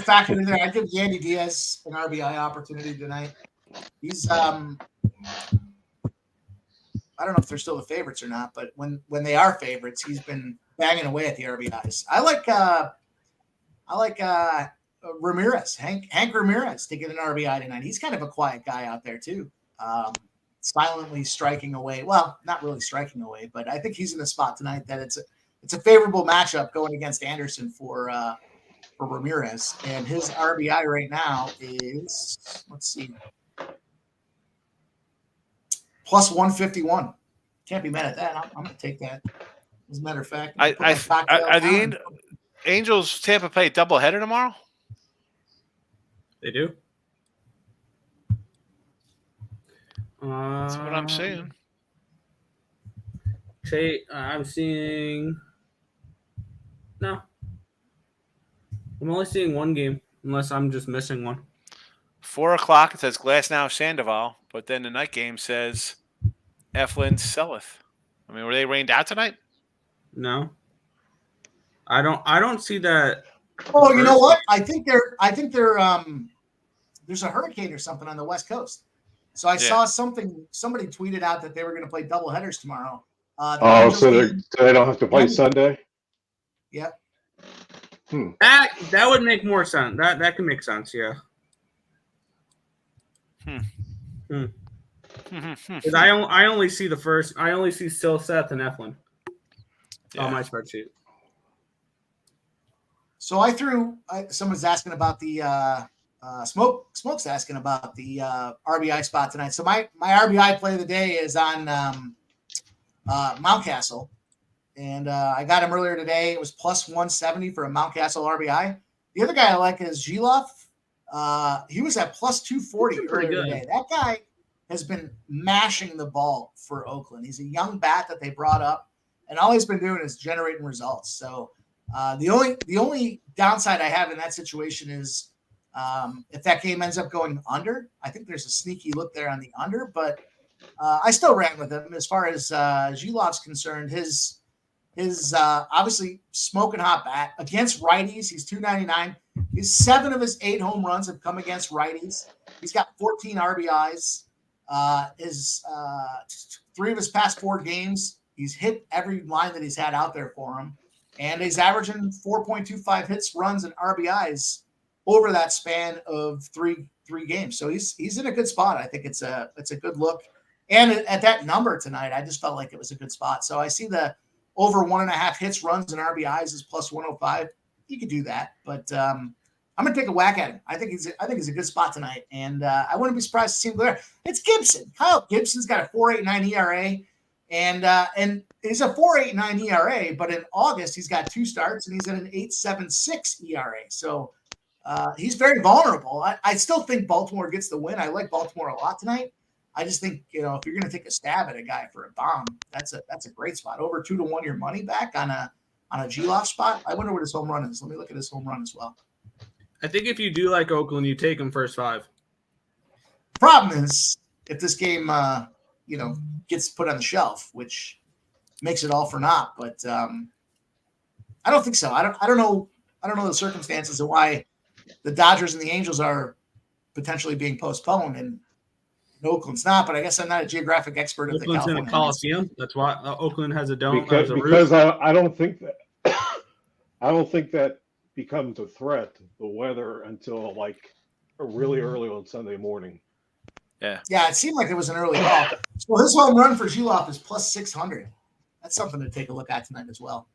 factor in there, I'd give Yandy Diaz an RBI opportunity tonight. He's I don't know if they're still the favorites or not, but when they are favorites, he's been banging away at the RBIs. I like Ramirez, Hank Ramirez to get an RBI tonight. He's kind of a quiet guy out there too, silently striking away. Well, not really striking away, but I think he's in the spot tonight that it's a favorable matchup going against Anderson for Ramirez, and his RBI right now is plus 151. Can't be mad at that. I'm going to take that. As a matter of fact, Are the Angels Tampa Bay doubleheader tomorrow? They do. That's what I'm saying. I'm seeing. No. I'm only seeing one game, unless I'm just missing one. 4:00 it says Glasnow Sandoval, but then the night game says Eflin Seleth. I mean, were they rained out tonight? No. I don't see that. Oh, you know what? I think there's a hurricane or something on the West Coast. So I saw somebody tweeted out that they were going to play double headers tomorrow. So they don't have to play Sunday? Yep. That would make more sense. That can make sense, yeah. 'Cause I only see the first. I only see Still, Seth, and Eflin on my spreadsheet. So someone's asking about the Smoke's asking about the RBI spot tonight. So my RBI play of the day is on Mountcastle, and I got him earlier today. It was plus 170 for a Mountcastle RBI. The other guy I like is Gilov. He was at plus 240 earlier today. That guy has been mashing the ball for Oakland. He's a young bat that they brought up, and all he's been doing is generating results. So the only downside I have in that situation is if that game ends up going under. I think there's a sneaky look there on the under, but I still ran with him as far as Gilov's concerned. His obviously smoking hot bat against righties. He's 299. 7 of his 8 home runs have come against righties. He's got 14 RBIs. His 3 of his past 4 games, he's hit every line that he's had out there for him, and he's averaging 4.25 hits, runs, and RBIs over that span of three games. So he's in a good spot. I think it's a good look. And at that number tonight, I just felt like it was a good spot. So I see the over 1.5 hits, runs, and RBIs is plus 105. You could do that, but I'm gonna take a whack at him. I think he's a good spot tonight, and I wouldn't be surprised to see him there. It's Gibson. Kyle Gibson's got a 4.89 ERA, and he's a 4.89 ERA. But in August, he's got 2 starts, and he's at an 8.76 ERA. So he's very vulnerable. I still think Baltimore gets the win. I like Baltimore a lot tonight. I just think, if you're going to take a stab at a guy for a bomb, that's a great spot. Over 2-to-1 your money back on a Gilov spot. I wonder what his home run is. Let me look at his home run as well. I think if you do like Oakland, you take him first 5. Problem is, if this game, gets put on the shelf, which makes it all for naught. But I don't think so. I don't know the circumstances of why the Dodgers and the Angels are potentially being postponed, and Oakland's not. But I guess I'm not a geographic expert of the California. Oakland's in a Coliseum. That's why Oakland has a dome. Because I don't think that I don't think that becomes a threat, the weather, until like really early on Sunday morning. Yeah, it seemed like it was an early call. So his home run for Gilov is plus 600. That's something to take a look at tonight as well.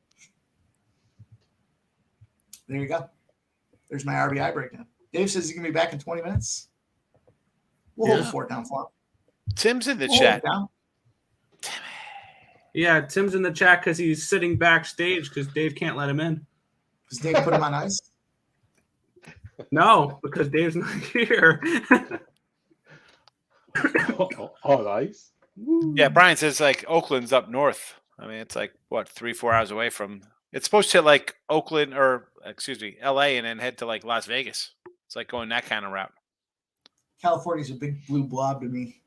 There you go. There's my RBI breakdown. Dave says he's going to be back in 20 minutes. We'll hold the fort down for him. Tim's in the chat. Yeah, Tim's in the chat because he's sitting backstage because Dave can't let him in. Because Dave put him on ice? No, because Dave's not here. On ice? Yeah, Brian says like Oakland's up north. I mean, it's like what 3-4 hours away from. It's supposed to hit like Oakland LA, and then head to like Las Vegas. It's like going that kind of route. California's a big blue blob to me.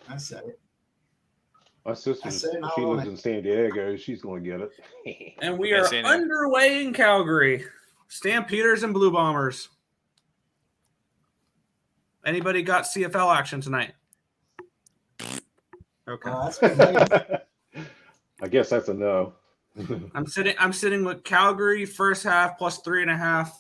I said it. My sister, she lives in San Diego. She's going to get it. And we are underway in Calgary. Stampeders and Blue Bombers. Anybody got CFL action tonight? Okay. I guess that's a no. I'm sitting with Calgary first half plus 3.5.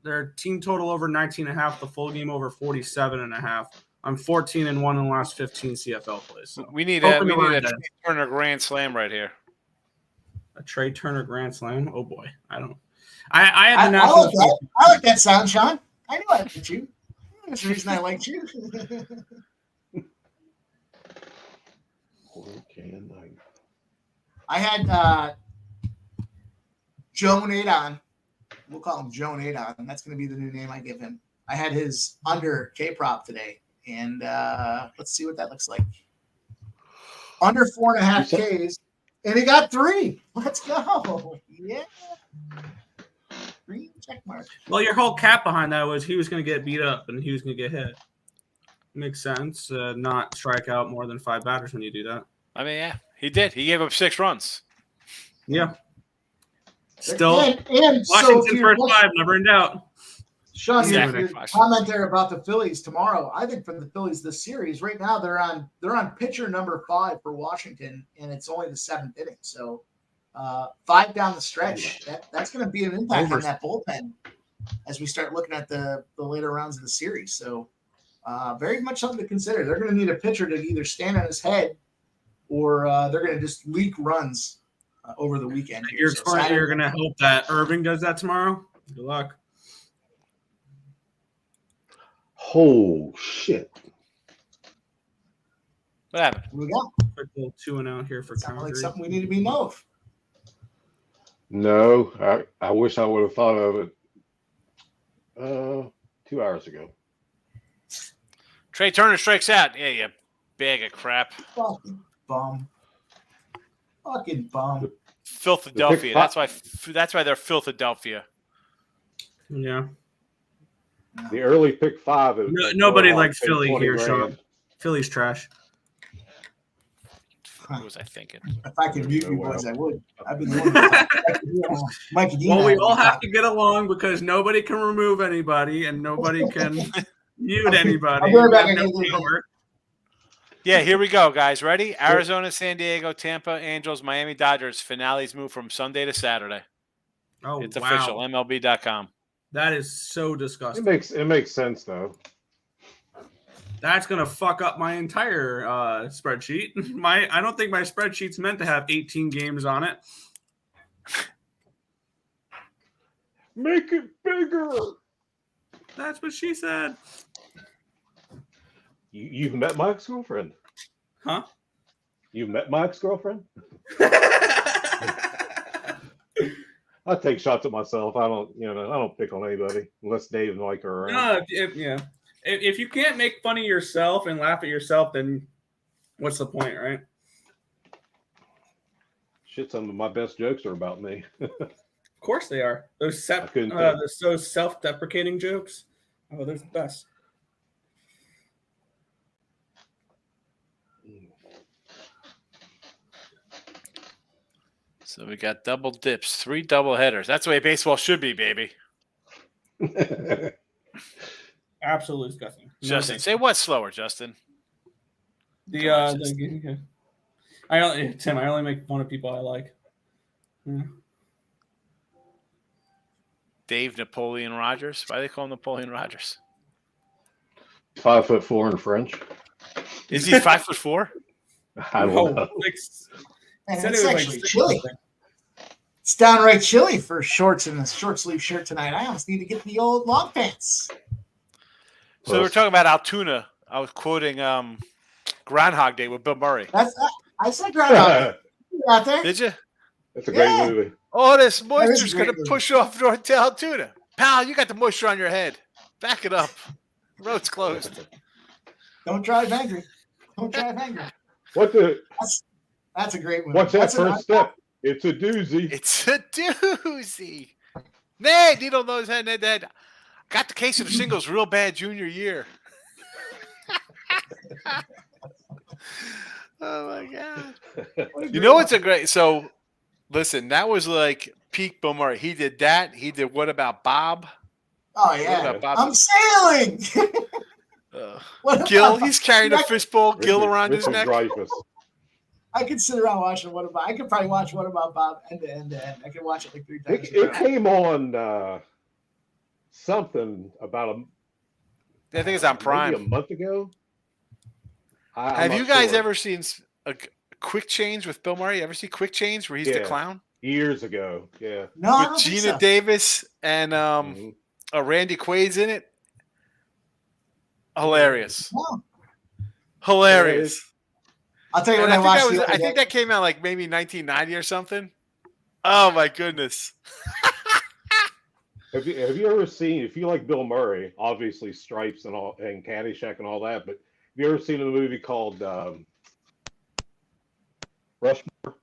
Their team total over 19.5. The full game over 47.5. I'm 14-1 in the last 15 CFL plays. So. We need a Trey Turner grand slam right here. A Trey Turner grand slam? Oh boy, I don't. I had the national. I like that sound, Sean. I knew I liked you. That's the reason I liked you. I had Joe Nadon. We'll call him Joe Nadon. That's going to be the new name I give him. I had his under K-prop today, and let's see what that looks like. Under 4.5 Ks, and he got 3. Let's go. Yeah. 3 check mark. Well, your whole cap behind that was he was going to get beat up and he was going to get hit. Makes sense. Not strike out more than 5 batters when you do that. I mean, yeah, he did. He gave up 6 runs. Yeah. Still, and Washington first 5, never in doubt. Sean, your comment there about the Phillies tomorrow. I think for the Phillies this series, right now they're on pitcher number 5 for Washington, and it's only the 7th inning. So 5 down the stretch. That's going to be an impact on that bullpen as we start looking at the later rounds of the series. So very much something to consider. They're going to need a pitcher to either stand on his head or they're going to just leak runs over the weekend. You're going to hope that Irving does that tomorrow? Good luck. Oh, shit. What happened? We got Quick little 2-0 here for sounds Calgary. like something we need to be know of. No, I wish I would have thought of it 2 hours ago. Trey Turner strikes out. Yeah, you bag of crap. Fucking bum. Fucking bum. Philadelphia. That's why they're Philadelphia. Yeah. The early pick 5. Nobody likes Philly here, Sean. Philly's trash. What was I thinking? If I could mute you boys, I would. I've been doing it. Mikey, well, we all have to get along because nobody can remove anybody and nobody can mute anybody. Yeah, here we go, guys. Ready? Arizona, San Diego, Tampa, Angels, Miami Dodgers. Finales move from Sunday to Saturday. Oh, it's official. MLB.com. That is so disgusting. It makes sense though. That's gonna fuck up my entire spreadsheet. I don't think my spreadsheet's meant to have 18 games on it. Make it bigger. That's what she said. You've met my ex-girlfriend. Huh? You've met my ex-girlfriend? I take shots at myself. I don't pick on anybody unless Dave and Mike are around. No, if you can't make fun of yourself and laugh at yourself, then what's the point, right? Shit, some of my best jokes are about me. Of course they are. Those self-deprecating jokes. Oh, they're the best. So we got double dips, 3 double headers. That's the way baseball should be, baby. Absolutely disgusting. Justin, say what slower, Justin? I only make fun of people I like. Yeah. Dave Napoleon Rogers. Why do they call him Napoleon Rogers? 5'4" in French. Is he 5'4"? I don't know. It's actually chilly. It's downright chilly for shorts and a short sleeve shirt tonight. I almost need to get the old long pants. So we're talking about Altoona. I was quoting Groundhog Day with Bill Murray. I said Groundhog Day. You out there? Did you? That's a great movie. Oh, this moisture's going to push off north to Altoona. Pal, you got the moisture on your head. Back it up. Road's closed. Don't drive angry. Don't drive angry. That's a great movie. What's that first step? It's a doozy. It's a doozy. Ned, you don't know his head. Ned. Got the case of the shingles real bad junior year. Oh, my God. You know what's a great – so, listen, that was like peak Bill Murray. He did that. He did What About Bob? Oh, yeah. I'm sailing. Gil, he's carrying a fishbowl, Gil around his neck. I could sit around watching What About. I could probably watch What About Bob end to end to end. I could watch it like 3 times. It came on something about I think it's on Prime. Maybe a month ago. Have you guys ever seen a Quick Change with Bill Murray? Ever see Quick Change where he's the clown? Years ago, yeah. No, with Gina Davis and Randy Quaid's in it. Hilarious. Oh. Hilarious. I'll tell you what I think that came out like maybe 1990 or something. Oh my goodness. Have you ever seen, if you like Bill Murray, obviously Stripes and Caddyshack and all that, but have you ever seen a movie called Rushmore?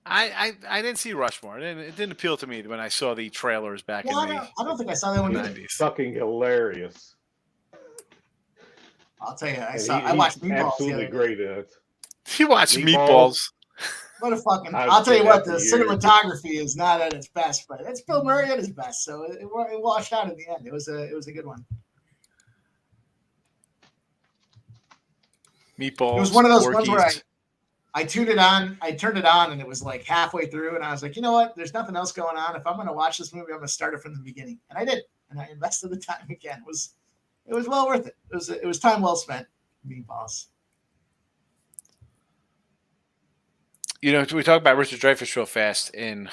I didn't see Rushmore. It didn't appeal to me when I saw the trailers back in the I don't think I saw that one either. 90s. Fucking hilarious. I'll tell you, I watched Meatballs. Absolutely great in it. You watched Meatballs. What a fucking! I'll tell you what, the cinematography is not at its best, but it's Bill Murray at his best, so it washed out in the end. It was a good one. Meatballs. It was one of those ones where I tuned it on, I turned it on, and it was like halfway through, and I was like, you know what? There's nothing else going on. If I'm going to watch this movie, I'm going to start it from the beginning, and I did, and I invested the time again. it was well worth it. It was time well spent being boss. You know, we talk about Richard Dreyfuss real fast. In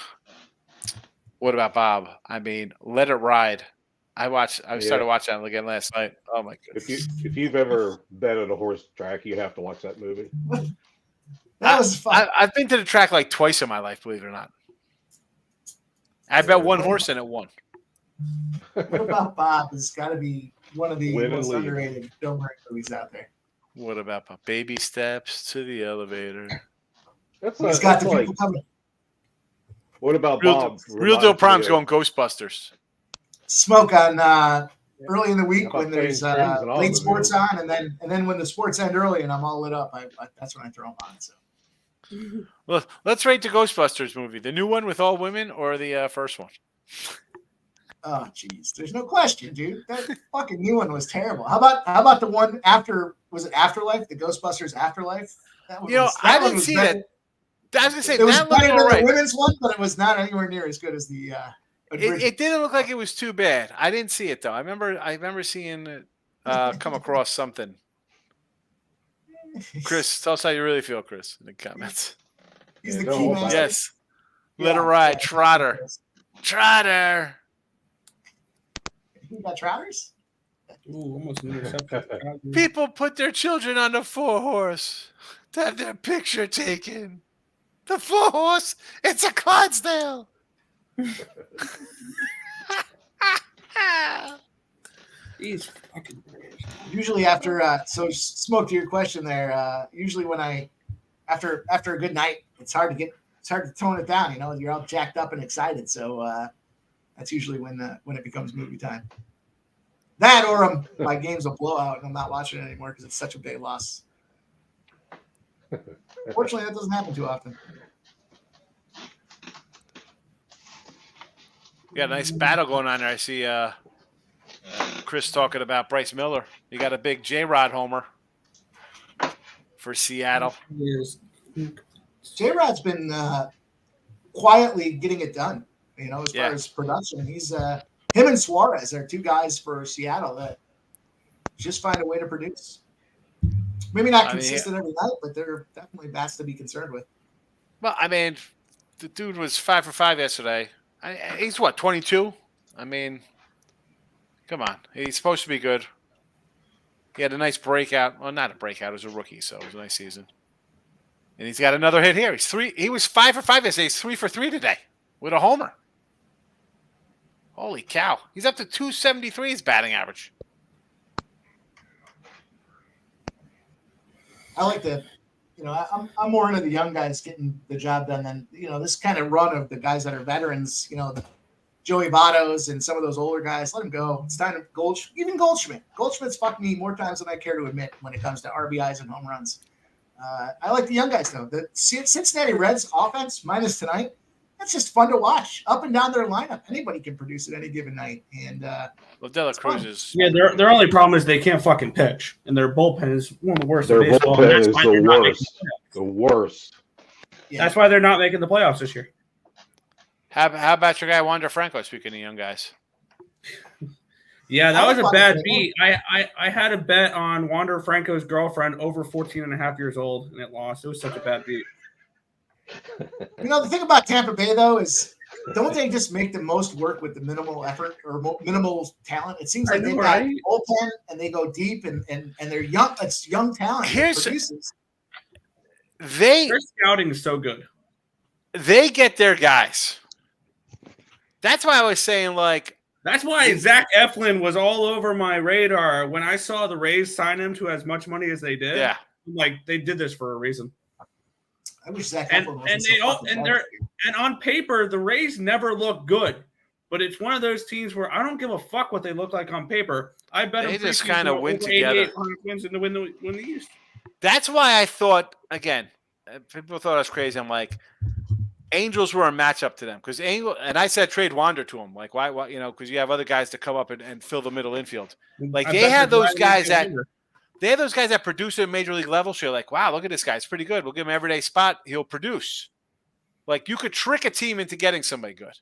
What About Bob? I mean, Let It Ride. I started watching that again last night. Oh my goodness! If you've ever been at a horse track, you have to watch that movie. That was fun. I've been to the track like twice in my life, believe it or not. I bet one horse and it won. What About Bob has got to be one of the Win and most leave. underrated film movies out there. What about Bob? Baby steps to the elevator. He's got the people coming. What about Real Bob? Deal Reminds Prime's me going Ghostbusters. Smoke on early in the week How about when there's Fame, Friends, and all late those sports movies? on, and then when the sports end early and I'm all lit up, that's when I throw them on. So Well, let's rate the Ghostbusters movie. The new one with all women or the first one? oh jeez, there's no question, dude. That fucking new one was terrible. How about the one after? Was it Afterlife? The Ghostbusters Afterlife? That one I didn't see better. that. I was gonna say It was that looked better all than right. the women's one, but it was not anywhere near as good as the. It didn't look like it was too bad. I didn't see it though. I remember seeing it come across something. Chris, tell us how you really feel, Chris, in the comments. He's Yeah, the don't key hold man. back. Yes. Let it ride, Trotter. Trotter. You got trotters? Ooh, almost an interception. People put their children on the 4-horse to have their picture taken. The 4-horse, it's a Clydesdale. He's fucking. Usually after so Smoke, to your question there, usually when after a good night, it's hard to tone it down, you know, you're all jacked up and excited. So that's usually when it becomes movie time. That or my game's a blowout and I'm not watching it anymore because it's such a big loss. Fortunately, that doesn't happen too often. We got a nice battle going on there. I see Chris talking about Bryce Miller. You got a big J-Rod homer for Seattle. J-Rod's been quietly getting it done, you know, as Yeah. far as production. He's him and Suarez are two guys for Seattle that just find a way to produce. Maybe not consistent every night, but they're definitely bats to be concerned with. Well, I mean, the dude was 5 for 5 yesterday. He's what, 22? I mean, come on. He's supposed to be good. He had a nice breakout. Well, not a breakout. It was a rookie, so it was a nice season. And he's got another hit here. He was 5 for 5 yesterday. He's 3 for 3 today with a homer. Holy cow. He's up to 273 his batting average. I like the, you know, I'm more into the young guys getting the job done than, you know, this kind of run of the guys that are veterans, you know, the Joey Vottos and some of those older guys. Let them go. It's time to even Goldschmidt. Goldschmidt's fucked me more times than I care to admit when it comes to RBIs and home runs. I like the young guys though. The Cincinnati Reds offense minus tonight. That's just fun to watch. Up and down their lineup, anybody can produce at any given night. And Well, Dela Cruz is. Yeah, their only problem is they can't fucking pitch, and their bullpen is one of the worst. Their in baseball, and bullpen that's is why the they're not making worst. the playoffs. The worst. yeah, That's why they're not making the playoffs this year. How about your guy Wander Franco? Speaking of young guys, Yeah, that I was like a bad Wander beat. I had a bet on Wander Franco's girlfriend over 14 and a half years old, and it lost. It was such a bad beat. you know, the thing about Tampa Bay though is, don't they just make the most work with the minimal effort or minimal talent? It seems like they've got bullpen and they go deep and they're young. It's young talent. that produces. they Their scouting is so good. get their guys. That's why I was saying, like, That's why Zach Eflin was all over my radar when I saw the Rays sign him to as much money as they did. yeah. Like they did this for a reason. I wish Zach And Eflin and wasn't they so all fucking and bad. they're and on paper the Rays never look good, but it's one of those teams where I don't give a fuck what they look like on paper. I bet They them just preseason kinda over win together. 8,800 wins and to win the East. That's why I thought, again, people thought I was crazy. I'm like, Angels were a matchup to them because and I said trade Wander to them. Like, why, you know, because you have other guys to come up and fill the middle infield. Like, I they bet had they're those glad guys they that. did it. They have those guys that produce at major league level. So you're like, wow, look at this guy. It's pretty good. We'll give him an everyday spot. He'll produce. Like, you could trick a team into getting somebody good.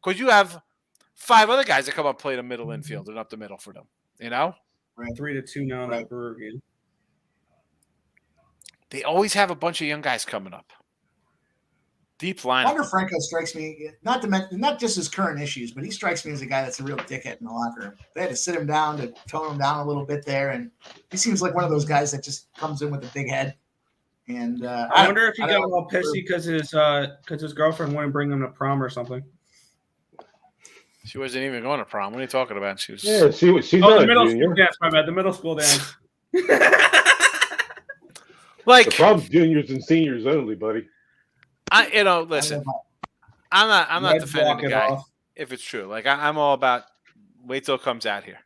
Because you have 5 other guys that come up and play the middle infield and up the middle for them. You know? Right. 3-2 now in Right. that Brewer game. They always have a bunch of young guys coming up. Deep lineup. Wander Franco strikes me not just his current issues, but he strikes me as a guy that's a real dickhead in the locker room. They had to sit him down to tone him down a little bit there, and he seems like one of those guys that just comes in with a big head. And I wonder if he got all pissy because his girlfriend wouldn't bring him to prom or something. She wasn't even going to prom. What are you talking about? She was. Yeah, she's Oh, not the a middle junior. school dance. My bad. The middle school dance. Like, The problem's juniors and seniors only, buddy. listen. I'm not Let's defending walk the it guy off. if it's true. Like, I'm all about wait till it comes out here.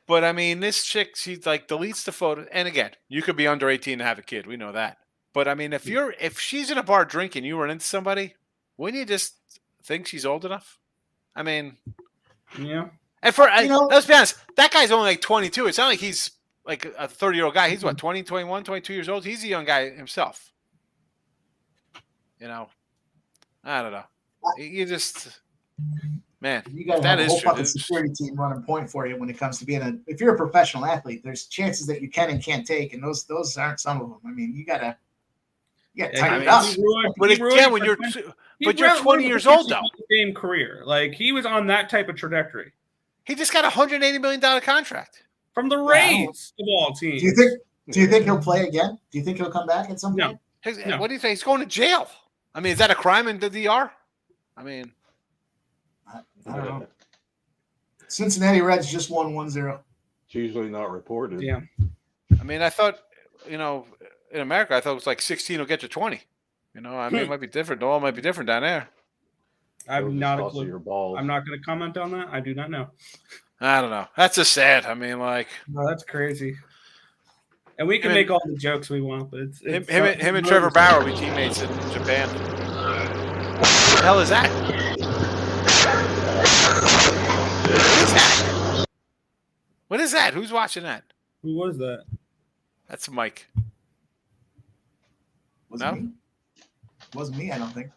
But I mean, this chick, she's like deletes the photo. And again, you could be under 18 and have a kid. We know that. But I mean, if she's in a bar drinking, you run into somebody, wouldn't you just think she's old enough? I mean, Yeah. and let's be honest, that guy's only like 22. It's not like he's like a 30-year-old guy. He's what, 20, 21, 22 years old? He's a young guy himself. I don't know. You just, man, you got to have a whole fucking security team running point for you when it comes to if you're a professional athlete, there's chances that you can and can't take, and those aren't some of them. I mean, you gotta tighten it up. But again, when you're 20 years old, though, same career, like he was on that type of trajectory. He just got $180 million contract from the Rays of all teams. Do you think he'll play again? Do you think he'll come back at some point? No. What do you think? He's going to jail. I mean, is that a crime in the DR? I mean, I don't know. Cincinnati Reds just won 1-0. It's usually not reported. Yeah. I mean, I thought, in America, I thought it was like 16 will get you 20. I mean, it might be different. The law might be different down there. I have not a clue. Your balls. I'm not going to comment on that. I do not know. I don't know. That's just sad. I mean, like. No, that's crazy. And we can make all the jokes we want, but it's him and Trevor Bauer will be teammates in Japan. What the hell is that? What is that? Who's watching that? Who was that? That's Mike. Wasn't me, I don't think.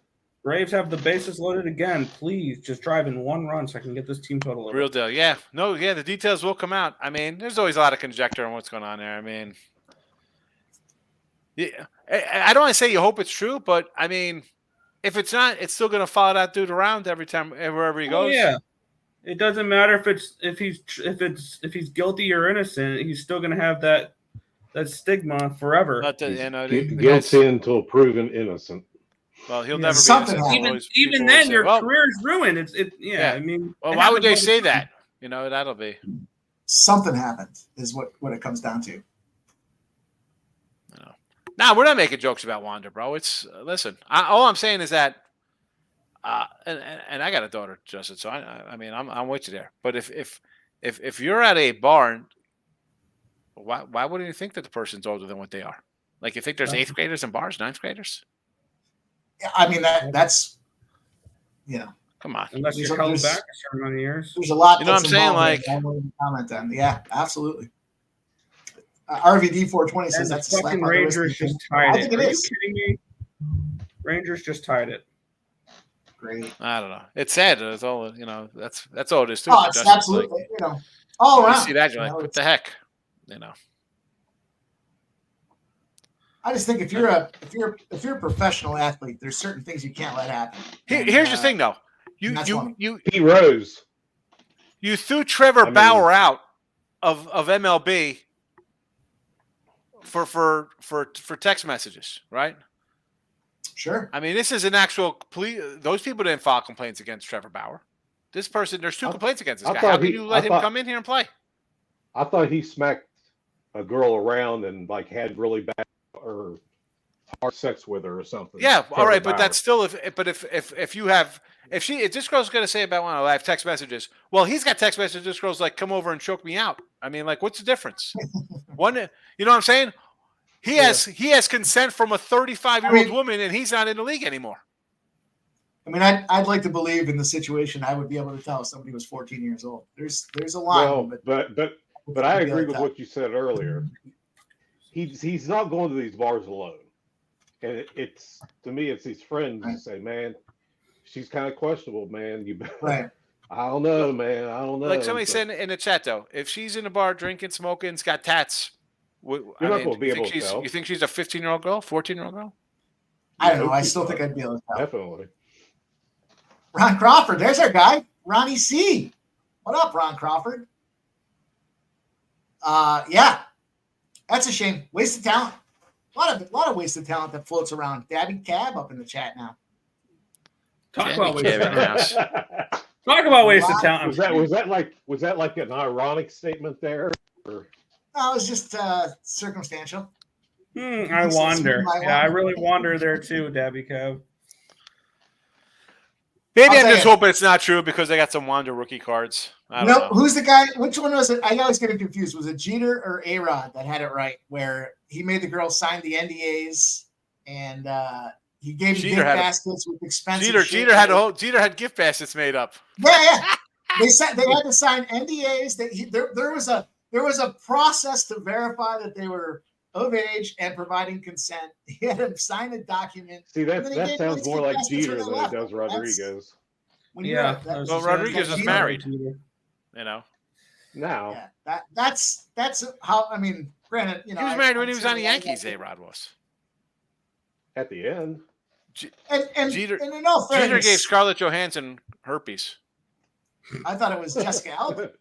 Braves have the bases loaded again. Please just drive in 1 run so I can get this team total over. Real deal. Yeah. No, yeah, the details will come out. I mean, there's always a lot of conjecture on what's going on there. I mean, yeah, I don't want to say you hope it's true, but I mean, if it's not, it's still going to follow that dude around every time, wherever he goes. Yeah. It doesn't matter if he's guilty or innocent. He's still going to have that stigma forever. Guilty until proven innocent. Well, he'll never be innocent. Even then, your career is ruined. I mean, well, why would they say that? That'll be something happened. Is what it comes down to. Nah, we're not making jokes about Wander, bro. It's listen. All I'm saying is that, and I got a daughter, Justin. So I mean, I'm with you there. But if you're at a bar, why wouldn't you think that the person's older than what they are? Like, you think there's 8th graders in bars, 9th graders? Yeah, I mean that's Come on. Unless you're held back a certain amount of years. There's a lot. You know what I'm saying? Like, comment on. Yeah, absolutely. RVD 420 says that's the fucking Rangers just tied it. Are you kidding me? Rangers just tied it. Great. I don't know. It's sad. It's all That's all it is too. Oh, it's absolutely. All around. You see that? You're like, what the heck? I just think if you're a professional athlete, there's certain things you can't let happen. Here's the thing, though. You Rose. You threw Trevor Bauer out of MLB for text messages, right? Sure. I mean, this is an actual those people didn't file complaints against Trevor Bauer. There's 2 complaints against this guy. How can you let him come in here and play? I thought he smacked a girl around and had really bad or hard sex with her or something. Yeah, all right, but that's still if this girl's going to say about I have text messages. Well, he's got text messages. This girl's like, come over and choke me out. I mean, like, what's the difference? One, you know what I'm saying? He has consent from a 35-year-old woman, and he's not in the league anymore. I mean, I'd like to believe in the situation I would be able to tell if somebody was 14 years old. There's a line. Well, but I agree with what you said earlier. He's not going to these bars alone, and it's to me it's his friends who say, "Man, she's kind of questionable, man. I don't know, man. I don't know. Like somebody but said in the chat, though, if she's in the bar drinking, smoking, it's got tats. You're not going to be able to tell. You think she's a 15-year-old girl, 14-year-old girl? I don't know. I still think I'd be able to tell. Definitely. Ron Crawford, there's our guy, Ronnie C. What up, Ron Crawford? Yeah, that's a shame. Wasted talent. A lot of wasted talent that floats around. Dabby Cab up in the chat now. Talk Dabby about wasted Cab in the talent. house. Talk about wasted talent. Was that like an ironic statement there? Or? No, it was just circumstantial. I wonder. Yeah, I really wonder there too, Dabby Cab. Maybe I'm just hoping it's not true because they got some Wanda rookie cards. I don't know. Who's the guy? Which one was it? I always get confused. Was it Jeter or A-Rod that had it right? Where he made the girl sign the NDAs and he gave gift baskets with expensive. Jeter had gift baskets made up. Yeah. They had to sign NDAs. There was a process to verify that they were of age and providing consent. He had to sign a document. See, that sounds more like Jeter than it does Rodriguez. Rodriguez is married. You know. Now. Yeah, that's how. I mean, granted, he was married when he was on the Yankees. A-Rod was. At the end. And Jeter, and in all fairness, Jeter gave Scarlett Johansson herpes. I thought it was Jessica Alba.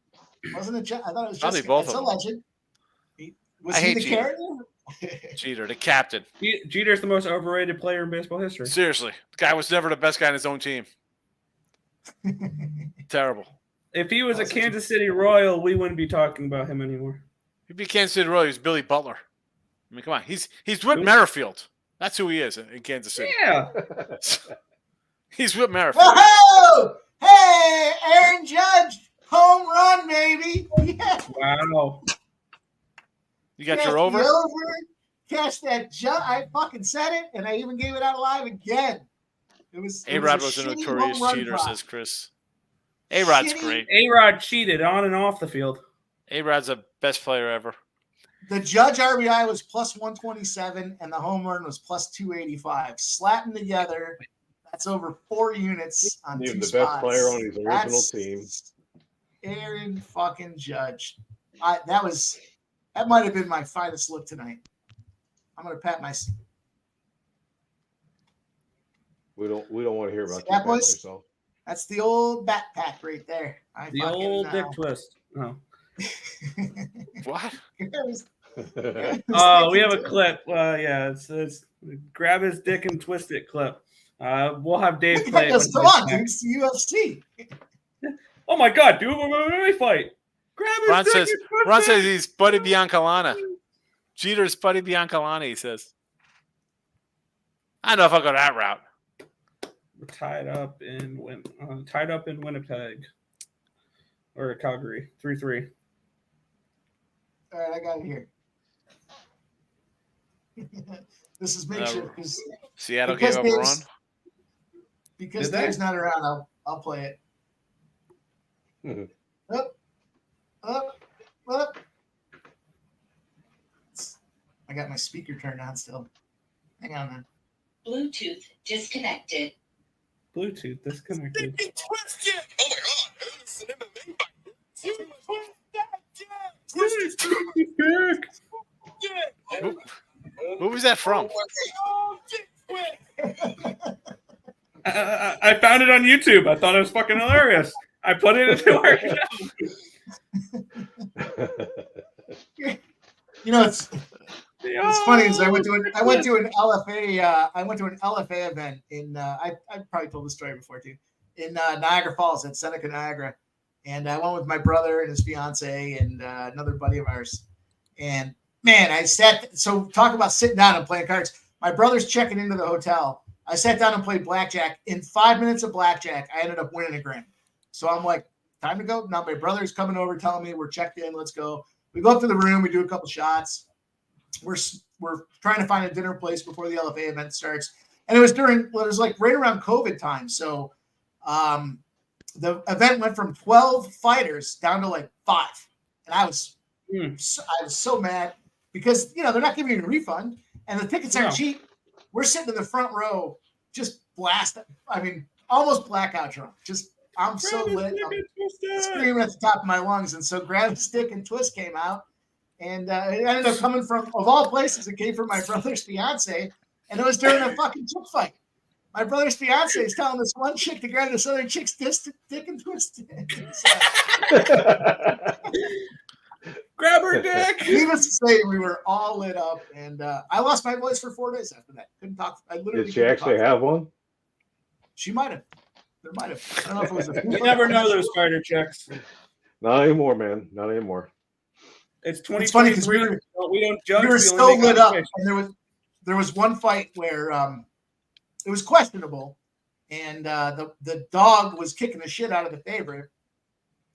Wasn't it? I thought it was Probably Jessica. both It's of a them. legend. Was he the character? Jeter, the captain. Jeter's the most overrated player in baseball history. Seriously. The guy was never the best guy on his own team. Terrible. If he was a Kansas City Royal, we wouldn't be talking about him anymore. He'd be Kansas City Royal. He's Billy Butler. I mean, come on. He's Whit Merrifield. That's who he is in Kansas City. Yeah. He's Whit Merrifield. Whoa! Hey, Aaron Judge, home run, baby! Yeah. Wow. You got your over? Catch that jump. I fucking said it, and I even gave it out live again. A-Rod was a notorious cheater, says Chris. A-Rod's great. A-Rod cheated on and off the field. A-Rod's the best player ever. The Judge RBI was plus 127, and the home run was plus 285. Slap them together. That's over 4 units on 2 spots. The best player on his original team. Aaron fucking Judge. That might have been my finest look tonight. I'm gonna pat my. We don't want to hear about that, boys. That's the old backpack right there. The old dick twist. Oh. What? Oh, we have a clip. Yeah, it's grab his dick and twist it clip. We'll have Dave play it. Come on, dude. It's the UFC. Oh my God, dude! We're fight. Ron says he's Buddy Biancalana. Jeter's Buddy Biancalana, he says. I don't know if I'll go that route. We're tied up in Winnipeg. Or Calgary. 3-3. All right, I got it here. This is make sure because Seattle gave up a run. Because Dave's not around, I'll play it. Mm-hmm. Up. I got my speaker turned on still. Hang on, man. Bluetooth disconnected. Bluetooth disconnected. Who was that from? I found it on YouTube. I thought it was fucking hilarious. I put it into our show. You know, it's funny is I went to an LFA event in I probably told this story before too, in Niagara Falls at Seneca Niagara, and I went with my brother and his fiance and another buddy of ours, and man, so talk about sitting down and playing cards. My brother's checking into the hotel. I sat down and played blackjack. In 5 minutes of blackjack, I ended up winning a grand. So I'm like, time to go. Now my brother's coming over telling me we're checked in. Let's go. We go up to the room. We do a couple shots. We're trying to find a dinner place before the LFA event starts. And it was like right around COVID time. So the event went from 12 fighters down to like 5. And I was so mad because, they're not giving you a refund and the tickets aren't cheap. We're sitting in the front row, just blasted. I mean, almost blackout drunk, just I'm so lit. I'm screaming at the top of my lungs. And so Grab a Stick and Twist came out. And it ended up coming from, of all places, it came from my brother's fiance. And it was during a fucking chick fight. My brother's fiance is telling this one chick to grab this other chick's dick and twist it. Grab her dick. Needless to say, we were all lit up. And I lost my voice for 4 days after that. Couldn't talk. I literally Did she actually have one? She might have. There might have. I don't know if it was a You never know those fighter checks. Not anymore, man. Not anymore. It's It's funny because 2023. We don't judge. we were we so only make lit up, observations. and there was one fight where it was questionable, and the dog was kicking the shit out of the favorite.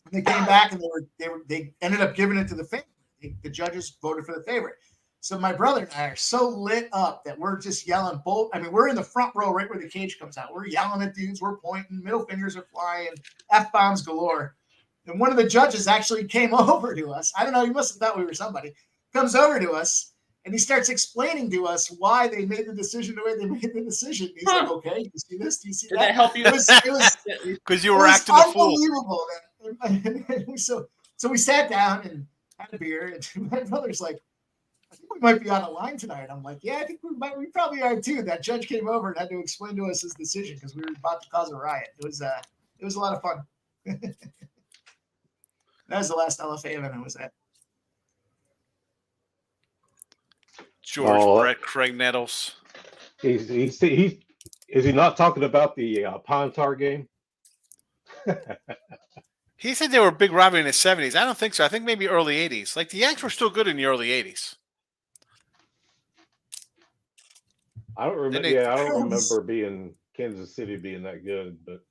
And they came back and they ended up giving it to the favorite. The judges voted for the favorite. So my brother and I are so lit up that we're just yelling both. I mean, we're in the front row right where the cage comes out. We're yelling at dudes. We're pointing. Middle fingers are flying. F-bombs galore. And one of the judges actually came over to us. I don't know. He must have thought we were somebody. Comes over to us, and he starts explaining to us why they made the decision the way they made the decision. He's like, okay, you see this? Do you see Did that? that help you? It was Because you were acting the fool. unbelievable. So we sat down and had a beer, and my brother's like, I think we might be on a line tonight. I'm like, yeah, I think we probably are too. That judge came over and had to explain to us his decision because we were about to cause a riot. It was a lot of fun. That was the last LFA event I was at. George Brett, Craig Nettles. Is he not talking about the Pontar game? He said they were a big rivalry in the 70s. I don't think so. I think maybe early 80s. Like the Yanks were still good in the early 80s. I don't remember. I don't remember being Kansas City being that good, but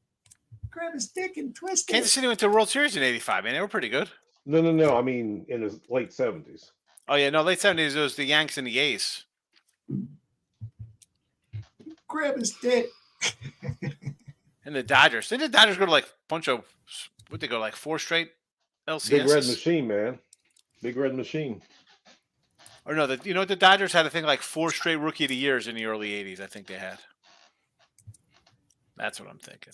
Grab his dick and twist it. Kansas City went to the World Series in '85, man. They were pretty good. No. I mean, in the late 70s. Oh yeah, no, late 70s. It was the Yanks and the A's. Grab his dick. And the Dodgers. Didn't the Dodgers go to like a bunch of? What they go like 4 straight LCS? Big Red Machine, man. Big Red Machine. Or no, you know what? The Dodgers had, I think, like 4 straight Rookie of the Years in the early 80s. I think they had. That's what I'm thinking.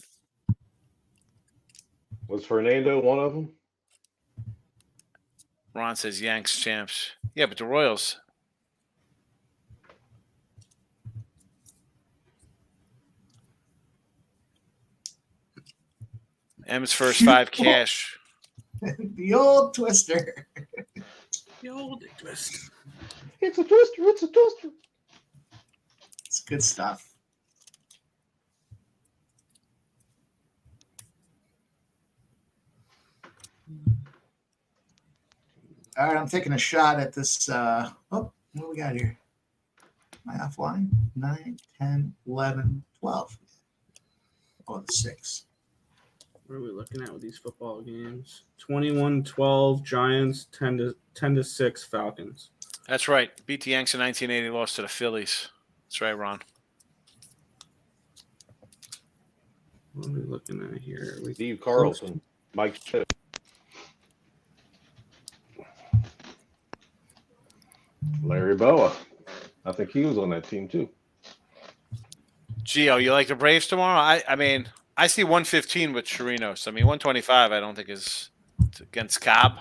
Was Fernando one of them? Ron says Yanks champs. Yeah, but the Royals. M's first 5 cash. The old twister. The old twist. It's a twister. It's a twister. It's good stuff. All right, I'm taking a shot at this. What do we got here? Am I offline? 9, 10, 11, 12. Oh, the 6. What are we looking at with these football games? 21-12 Giants, 10-6 Falcons. That's right. Beat the Yanks in 1980, lost to the Phillies. That's right, Ron. What are we looking at here? Steve Carlson, Mike Smith. Larry Boa. I think he was on that team too. Gio, you like the Braves tomorrow? I mean, I see 115 with Chirinos. I mean, 125 I don't think is against Cobb.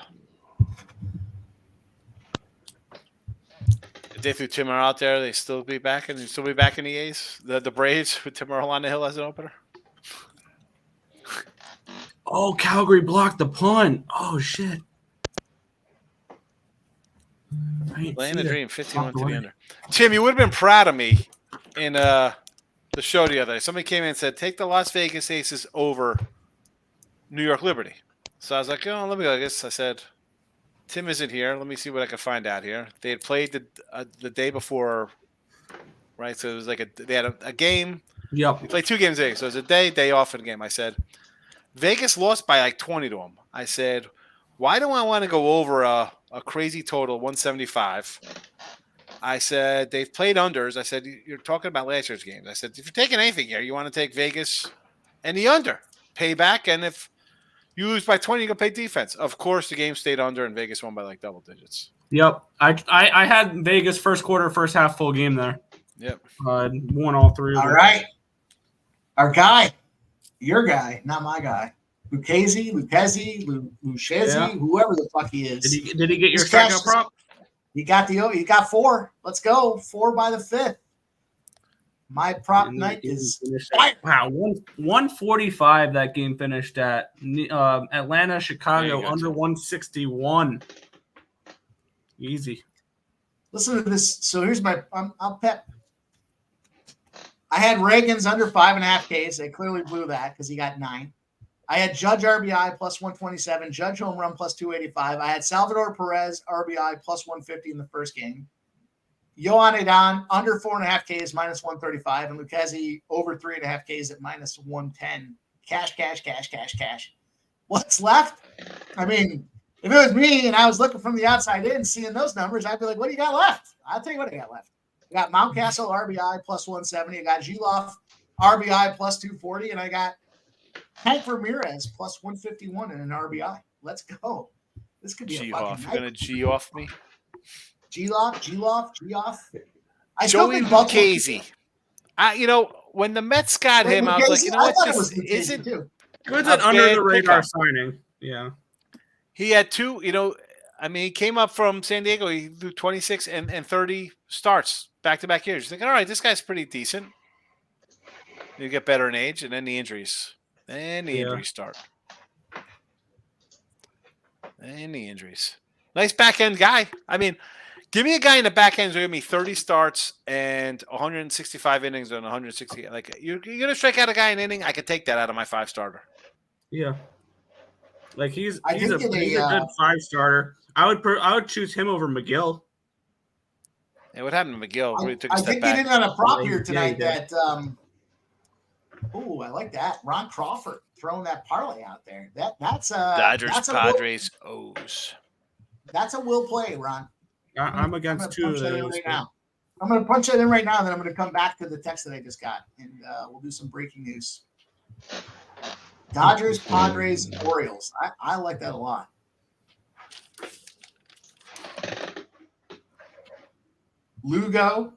If they threw Timmer out there, they still be back in the A's? The Braves with Timmer on the hill as an opener? Oh, Calgary blocked the punt. Oh, shit. Laying the dream, 51 to the under. Tim, you would have been proud of me in the show the other day. Somebody came in and said, take the Las Vegas Aces over New York Liberty. So I was like, oh, let me go. I guess I said, Tim isn't here. Let me see what I can find out here. They had played the day before, right? So it was like they had a game. Yep. They played 2 games a day. So it was a day off in the game. I said, Vegas lost by like 20 to them. I said, why do I want to go over a crazy total, 175? I said, they've played unders. I said, you're talking about last year's games. I said, if you're taking anything here, you want to take Vegas and the under. Pay back, and if you lose by 20, you can pay defense. Of course, the game stayed under, and Vegas won by like double digits. Yep. I had Vegas first quarter, first half full game there. Yep. Won all 3 of them. All right. Our guy. Your guy, not my guy. Lucchesi, Yeah. whoever the fuck he is. Did he get your This cash strikeout is- prop? You got 4. Let's go. 4 by the 5th. My prop night is wow, 145 that game finished at. Atlanta, Chicago go, under Tim. 161. Easy. listen to this. So here's my I'll pep. I had Reagan's under 5.5 Ks. They clearly blew that because he got 9. I had Judge RBI plus 127, Judge home run plus 285. I had Salvador Perez RBI plus 150 in the first game. Yohan Adon under 4.5 Ks minus 135, and Lucchesi over 3.5 Ks at minus 110. Cash. What's left? I mean, if it was me and I was looking from the outside in, seeing those numbers, I'd be like, "What do you got left?" I'll tell you what I got left. I got Mountcastle RBI plus 170. I got Gelof RBI plus 240, and I got Hank Ramirez plus 151 in an RBI. Let's go. This could be G a off. fucking You're night. gonna G off me. Gelof. I still Joey think Baltimore- Lucchesi. When the Mets got Wait, him, I was like, Lucchesi? you know I what? thought it This was Lucchesi, isn't. too. Good's A an under the bad radar pickup. signing. Yeah. He had 2. He came up from San Diego. He threw 26 and 30 starts back-to-back years. You're thinking, all right, this guy's pretty decent. You get better in age, and then the injuries. Injuries start. And the injuries. Nice back-end guy. I mean, give me a guy in the back end who's going to give me 30 starts and 165 innings and 160. Like, you're going to strike out a guy in an inning, I could take that out of my 5-starter. Yeah. Like he's I a think in good a, 5-starter. I would choose him over McGill. And what happened to McGill? Really took a I step think back. you did on a prop Yeah, here he tonight did. that I like that. Ron Crawford throwing that parlay out there. That's Dodgers, that's Padres, O's. That's a will play, Ron. I'm against two of punch that in those. right now. I'm going to punch that in right now, and then I'm going to come back to the text that I just got, and we'll do some breaking news. Dodgers, Padres, Orioles. I like that a lot. Lugo,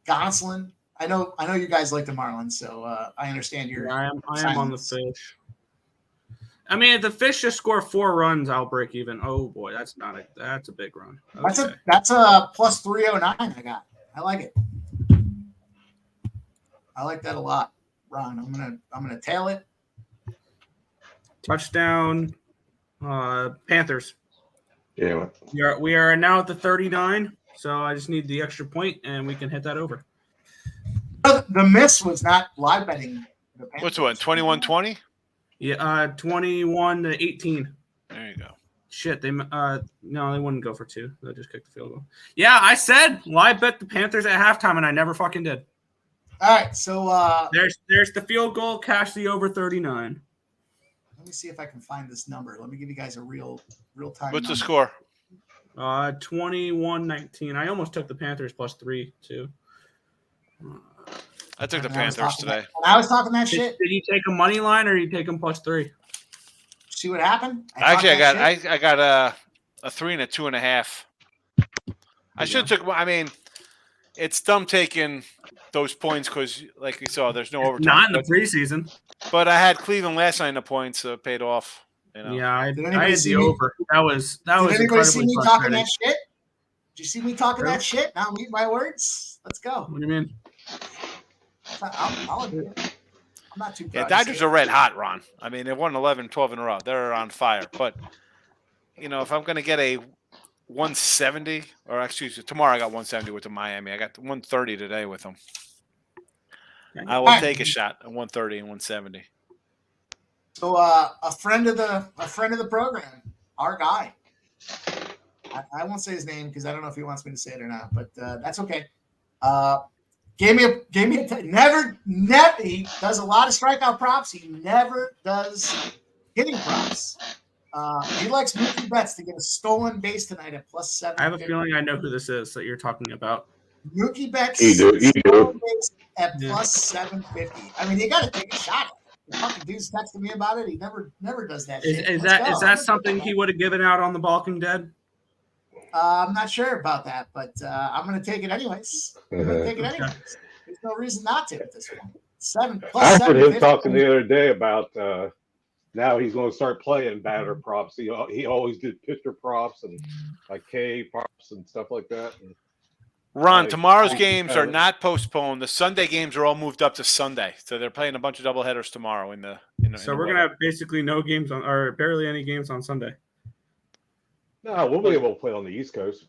Gonsolin. I know you guys like the Marlins, so I understand your. I am on the silence. fish. I mean, if the fish just score 4 runs, I'll break even. Oh boy, that's a big run. Okay. That's a plus 309 I got. I like it. I like that a lot, Ron. I'm gonna tail it. Touchdown, Panthers. Yeah. We are now at the 39, so I just need the extra point, and we can hit that over. The miss was not live betting. The What's the one? 21-20? Yeah, 21-18. There you go. Shit, no, they wouldn't go for 2. They'll just kick the field goal. Yeah, I said live bet the Panthers at halftime, and I never fucking did. All right, so There's the field goal, cash the over 39. let me see if I can find this number. Let me give you guys a real time. What's the number. score? 21-19. I almost took the Panthers plus 3 too. I took the And I was Panthers talking today. that- and I was talking that shit. Did you take a money line or you take them plus 3? See what happened? Actually, talked that shit. I got a 3 and a 2.5. I should have took. I mean, it's dumb taking those points because, like we saw, there's no overtime. Not in the preseason. But I had Cleveland last night in the points, so it paid off. You know? Yeah, I Did anybody had see the me? over. That was Did anybody see incredibly me talking that frustrating. shit? Did you see me talking Really? that shit? Now read my words. Let's go. What do you mean? I'll admit it. I'm not too proud. Yeah, to Dodgers say are it. red hot, Ron. I mean, they've won 11, 12 in a row. They're on fire. But, if I'm going to get a 170, or excuse me, tomorrow I got 170 with the Miami. I got 130 today with them. I will Alright. take a shot at 130 and 170. So a friend of the program, our guy. I won't say his name because I don't know if he wants me to say it or not, but that's okay. Gave me a never. He does a lot of strikeout props. He never does hitting props. He likes Mookie Betts to get a stolen base tonight at plus 7. I have a feeling I know who this is that you're talking about. Mookie Betts You do. stolen base at Yeah. plus 750. I mean, you got to take a shot at it. The fucking dude's texting me about it. He never does that shit. Is Let's that go. something he would have given out on The Walking Dead? I'm not sure about that, but I'm going to take it anyways. I'm going to take it anyways. There's no reason not to at this point. 7 plus I heard him 750. talking the other day about Now he's going to start playing batter props. He always did pitcher props and like K props and stuff like that. And Ron, tomorrow's I- games are not postponed. The Sunday games are all moved up to Sunday, so they're playing a bunch of doubleheaders tomorrow in the. So we're gonna have basically no games on, or barely any games on Sunday. No, we'll be able to play on the East Coast.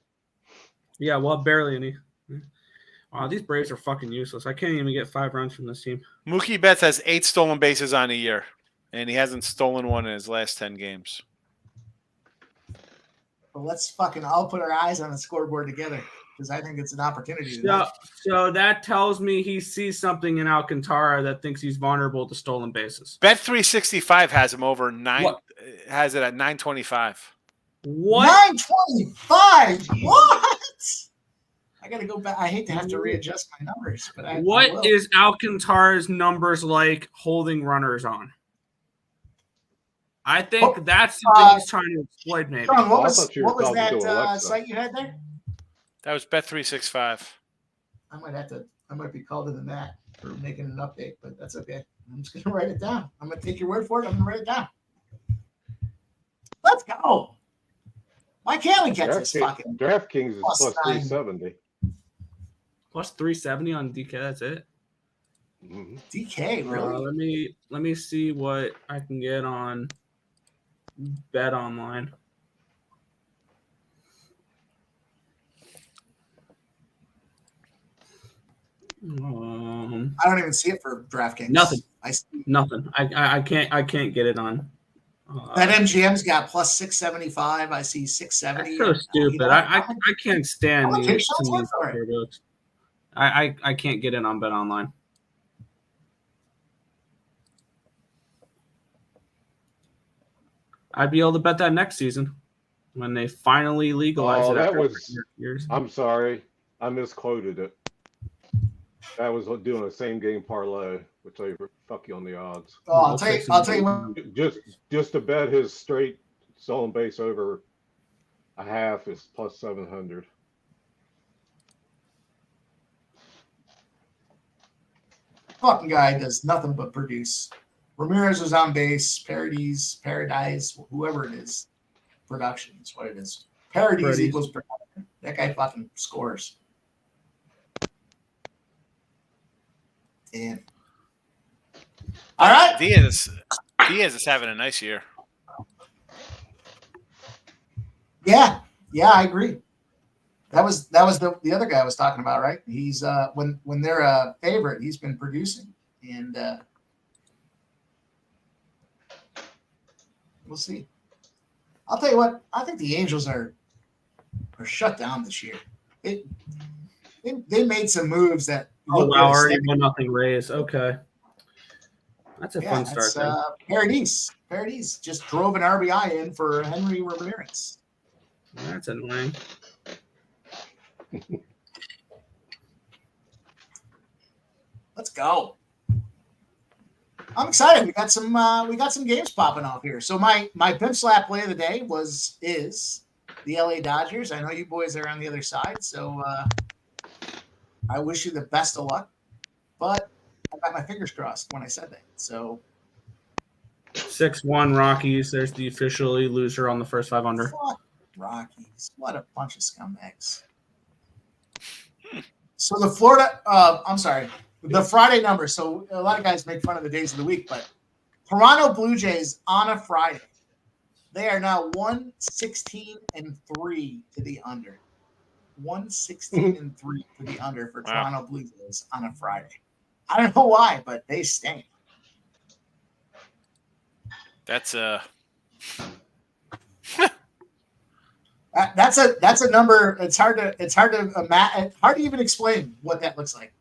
Yeah, well, barely any. Wow, these Braves are fucking useless. I can't even get 5 runs from this team. Mookie Betts has 8 stolen bases on a year, and he hasn't stolen one in his last 10 games. Well, let's fucking all put our eyes on the scoreboard together because I think it's an opportunity. So that tells me he sees something in Alcantara that thinks he's vulnerable to stolen bases. Bet365 has him over 9. What? Has it at 925. What? 925. What? I gotta go back. I hate to have to readjust my numbers, but What is Alcantara's numbers like holding runners on? I think that's something he's trying to exploit, maybe. Sean, what was talking to that Alexa. site you had there? That was Bet365. I might be called into that for making an update, but that's okay. I'm just gonna write it down. I'm gonna take your word for it. I'm gonna write it down. Let's go. Why can't we get this fucking DraftKings is plus 9? 370. Plus 370 on DK. That's it. Mm-hmm. DK, really? Let me see what I can get on Bet Online. I don't even see it for DraftKings. Nothing. I see. Nothing. I can't get it on. That MGM's got plus 675. I see 670. That's so stupid. I can't stand I'll these. take Sean's word for it. Books. I can't get it on Bet Online. I'd be able to bet that next season when they finally legalize it. That after was. years. I'm sorry, I misquoted it. That was doing a same game parlay, which I fuck you on the odds. Oh, I'll tell you what. Just to bet his straight stolen base over a half is plus 700. Fucking guy does nothing but produce. Ramirez was on base. Paradise, whoever it is. Production is what it is. Paradise equals production. That guy fucking scores. Damn. All right. Diaz is having a nice year. Yeah, I agree. That was the other guy I was talking about, right? He's when they're a favorite, he's been producing, and we'll see. I'll tell you what, I think the Angels are shut down this year. They made some moves that. Oh wow! Already 1-0 Rays. Okay, that's a fun start. Paradise just drove an RBI in for Henry Ramirez. That's annoying. Let's go. I'm excited. We got some games popping off here. So my pimp slap play of the day is the LA Dodgers. I know you boys are on the other side, so I wish you the best of luck. But I got my fingers crossed when I said that. So 6-1 Rockies. There's the officially loser on the first 5 under. fuck Rockies. What a bunch of scumbags. So the the Friday number. So a lot of guys make fun of the days of the week, but Toronto Blue Jays on a Friday. They are now 116-3 to the under. 116-3 to the under for Toronto Blue Jays on a Friday. I don't know why, but they stink. That's That's a number. It's hard to even explain what that looks like.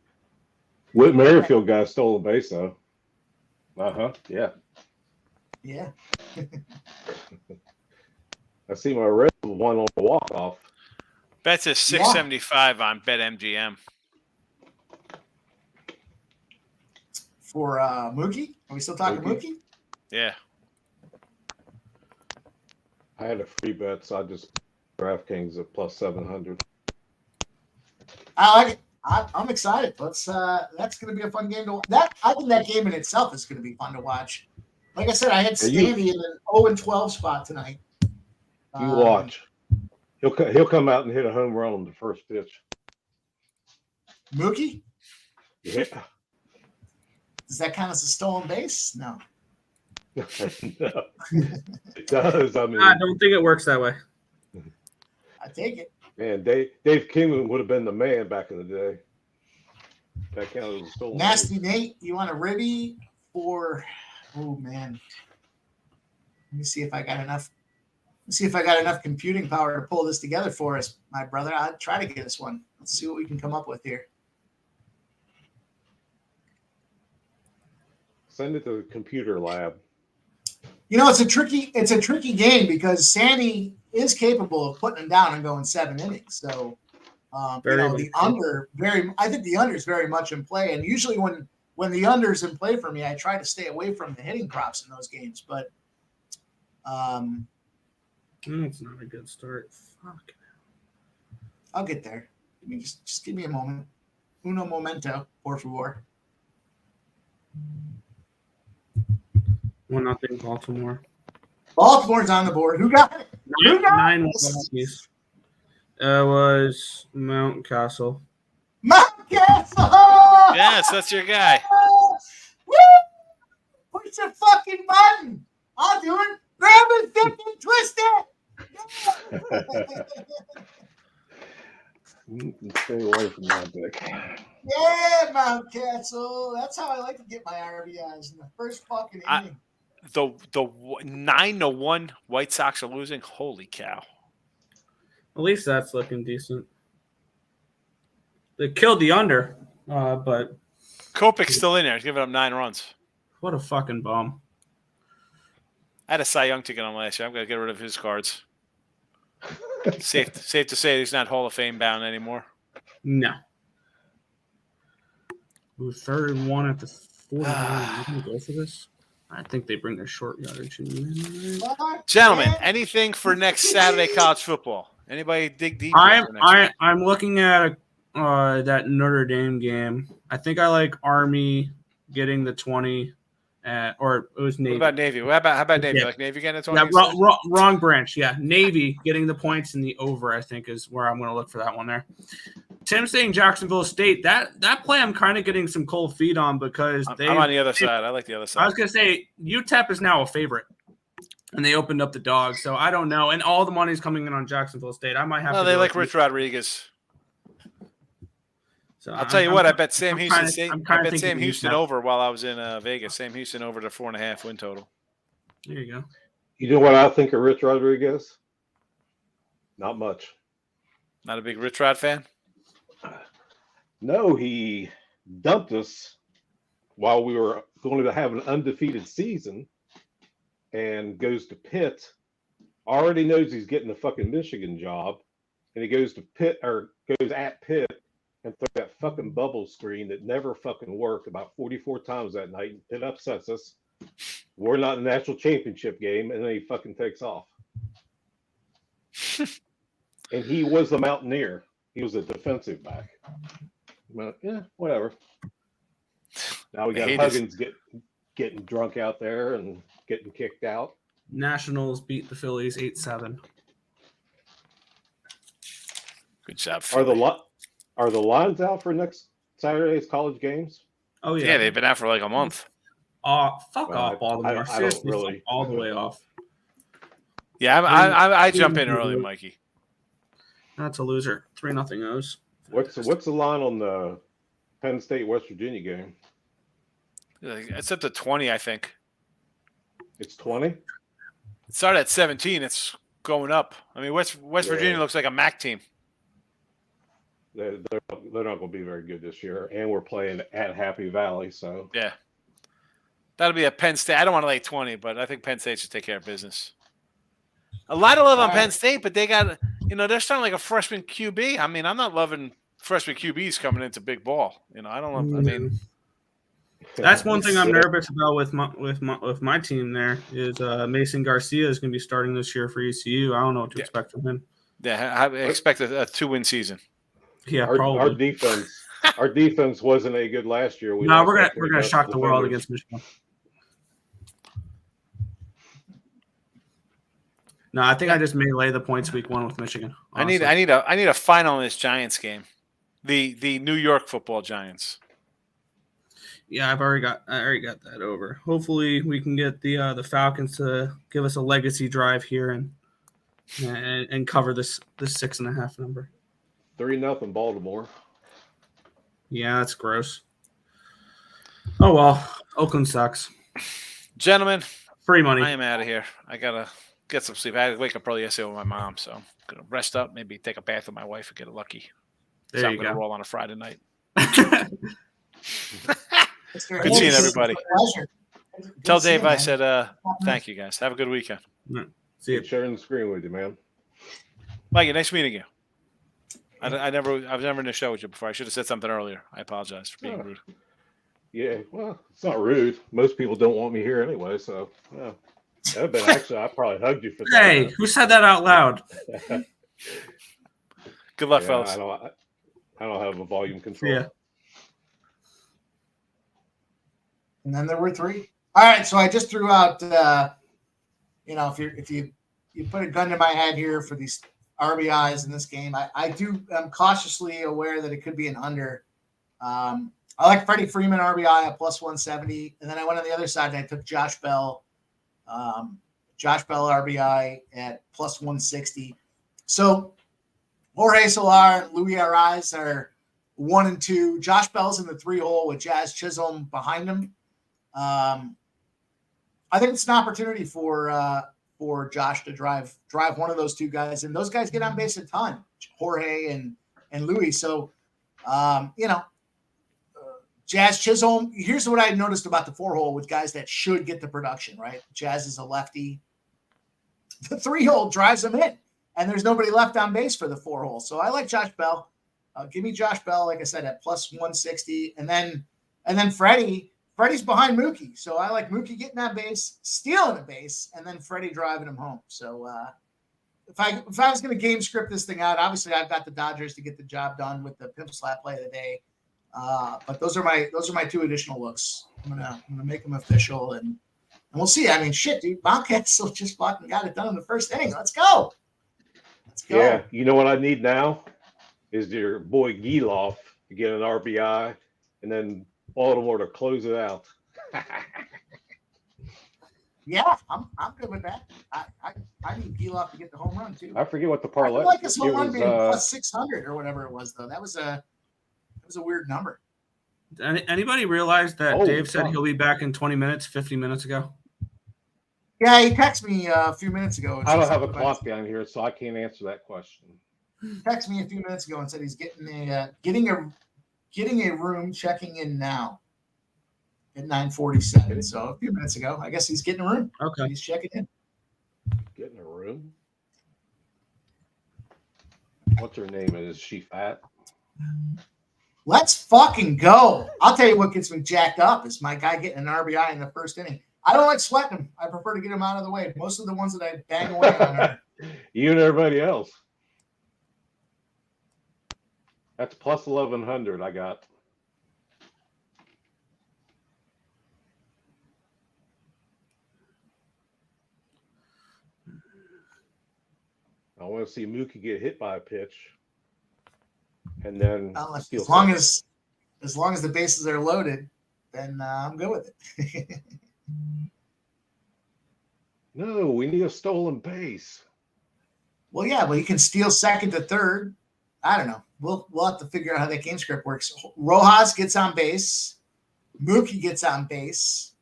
Whit Merrifield got a stolen base though. Yeah. Yeah. I see my red one on the walk off. Bet's a 675 on BetMGM. For Mookie? Are we still talking Mookie? Yeah. I had a free bet, so I just DraftKings at plus 700. I like it. I'm excited. That's going to be a fun game to watch. I think that game in itself is going to be fun to watch. Like I said, I had Standy in an 0-12 spot tonight. You watch. He'll come out and hit a home run on the first pitch. Mookie? Yeah. Does that count as a stolen base? No. No, it does. I mean, I don't think it works that way. I take it. man, Dave Kingman would have been the man back in the day. That counted as a stolen Nasty base. Nate, you want a ribby for? Oh man, let me see if I got enough. Let's see if I got enough computing power to pull this together for us, my brother. I'll try to get us one. Let's see what we can come up with here. Send it to the computer lab. You know, it's a tricky game because Sandy is capable of putting them down and going 7 innings. So, I think the under is very much in play. And usually when the under is in play for me, I try to stay away from the hitting props in those games. But it's not a good start. Fuck. I'll get there. Just give me a moment. Uno momento, por favor. 1-0 Baltimore. Baltimore's on the board. Who got it? 9-1 Yankees. It was Mount Castle. Mount Castle! Yes, that's your guy. Woo! Push the fucking button. I'll do it. Grab it, dick, and twist it. You can stay away from that, Dick. Yeah, Mount Castle. That's how I like to get my RBIs in the first fucking inning. The 9-1 White Sox are losing. Holy cow! At least that's looking decent. They killed the under, but Kopech's still in there. He's giving up 9 runs. what a fucking bum. I had a Cy Young ticket on last year. I'm going to get rid of his cards. Safe to say he's not Hall of Fame bound anymore. No. Ooh, 3rd-1 at the 49. I'm going to go for this. I think they bring their short yardage in. Gentlemen, anything for next Saturday college football? Anybody dig deep? I'm looking at that Notre Dame game. I think I like Army getting the 20, or it was Navy. What about Navy? How about Navy? Yeah. Like Navy getting the 20? Yeah, wrong branch. Yeah, Navy getting the points in the over, I think, is where I'm going to look for that one there. Tim saying Jacksonville State. That play I'm kind of getting some cold feet on because I'm on the other side. I like the other side. I was going to say UTEP is now a favorite, and they opened up the dog, so I don't know. And all the money's coming in on Jacksonville State. I might have to. They like Rich Rodriguez. So I'll tell you what. I bet Sam Houston. I bet Sam Houston over while I was in Vegas. Sam Houston over to 4.5 win total. There you go. You know what I think of Rich Rodriguez? Not much. Not a big Rich Rod fan. No, he dumped us while we were going to have an undefeated season and goes to Pitt. Already knows he's getting a fucking Michigan job, and he goes to Pitt or goes at Pitt and throws that fucking bubble screen that never fucking worked about 44 times that night. It upsets us. We're not in the national championship game, and then he fucking takes off. And he was a Mountaineer. He was a defensive back. But, yeah, whatever. Now we got Huggins getting drunk out there and getting kicked out. Nationals beat the Phillies 8-7. Good job, Philly. Are the lines out for next Saturday's college games? Oh yeah. Yeah, they've been out for like a month. Off, Well, Baltimore. I don't really. All the way off. Yeah, I jump in early, Mikey. That's a loser. 3-0 O's. What's the line on the Penn State West Virginia game? It's up to 20, I think. It's 20. It started at 17. It's going up. I mean, West Virginia looks like a MAC team. They're not going to be very good this year, and we're playing at Happy Valley, so Yeah, that'll be a Penn State. I don't want to lay 20, but I think Penn State should take care of business. A lot of love on Penn State, but they got, they're starting like a freshman QB. I mean, I'm not loving freshman QBs coming into big ball. I don't know. I mean, that's one thing I'm nervous about with my team. There is Mason Garcia is going to be starting this year for ECU. I don't know what to expect from him. Yeah, I expect a 2-win season. Yeah, our defense wasn't any good last year. We're gonna shock the world against Michigan. No, I think I just may lay the points week 1 with Michigan. Honestly. I need a final in this Giants game. The New York Football Giants. Yeah, I already got that over. Hopefully, we can get the Falcons to give us a legacy drive here and cover this 6.5 number. 3-0 Baltimore. Yeah, that's gross. Oh well, Oakland sucks. Gentlemen, Free money. I am out of here. I gotta get some sleep. I had to wake up early yesterday with my mom, so I'm gonna rest up, maybe take a bath with my wife and get lucky. There So you I'm gonna go. roll on a Friday night. Mr. Good seeing Hayes, everybody. pleasure. Good Tell seeing Dave you, I man. said thank you guys. Have a good weekend. See you. Good sharing the screen with you, man. Mikey, nice meeting you. I was never in a show with you before. I should have said something earlier. I apologize for being rude. Yeah, well, it's not rude. Most people don't want me here anyway, so yeah. That'd been actually, I probably hugged you for that. Hey, who said that out loud? Good luck, Yeah, fellas. I don't have a volume control. Yeah. And then there were 3. All right, so I just threw out. If you put a gun to my head here for these RBIs in this game, I'm cautiously aware that it could be an under. I like Freddie Freeman RBI at plus 170, and then I went on the other side and I took Josh Bell RBI at plus 160. So Jorge Soler and Luis Ariz are 1 and 2. Josh Bell's in the 3-hole with Jazz Chisholm behind him. I think it's an opportunity for Josh to drive one of those 2 guys, and those guys get on base a ton, Jorge and Louis. So, Jazz Chisholm. Here's what I noticed about the 4-hole with guys that should get the production. Right, Jazz is a lefty. The 3-hole drives them in, and there's nobody left on base for the 4-hole. So I like Josh Bell. Give me Josh Bell, like I said, at plus 160, and then Freddie's behind Mookie, so I like Mookie getting on base, stealing a base, and then Freddie driving him home. So if I was going to game script this thing out, obviously I've got the Dodgers to get the job done with the pimp slap play of the day. But those are my 2 additional looks. I'm gonna make them official, and we'll see. I mean, shit, dude, Bobcats still just fucking got it done in the first inning. Let's go. Yeah, you know what I need now is your boy Geloff to get an RBI, and then Baltimore to close it out. Yeah, I'm good with that. I need Geloff to get the home run too. I forget what the parlay. I like his home it run was, being plus 600 or whatever it was, though. That was a weird number. Anybody realize that Oh, Dave said God. he'll be back in 20 minutes, 50 minutes ago? Yeah, he texted me a few minutes ago. and I don't said have a something clock down here, so I can't answer that question. He texted me a few minutes ago and said he's getting a room, checking in now at 9:47. So a few minutes ago, I guess he's getting a room. Okay. He's checking in. Get in a room. What's her name? Is she fat? Let's fucking go. I'll tell you what gets me jacked up is my guy getting an RBI in the first inning. I don't like sweating him. I prefer to get him out of the way. Most of the ones that I bang away on are You and everybody else. That's plus 1,100 I got. I want to see Mookie get hit by a pitch, and then steal as long as the bases are loaded, then I'm good with it. No, we need a stolen base. Well, yeah, but you can steal second to third. I don't know. We'll have to figure out how that game script works. Rojas gets on base. Mookie gets on base.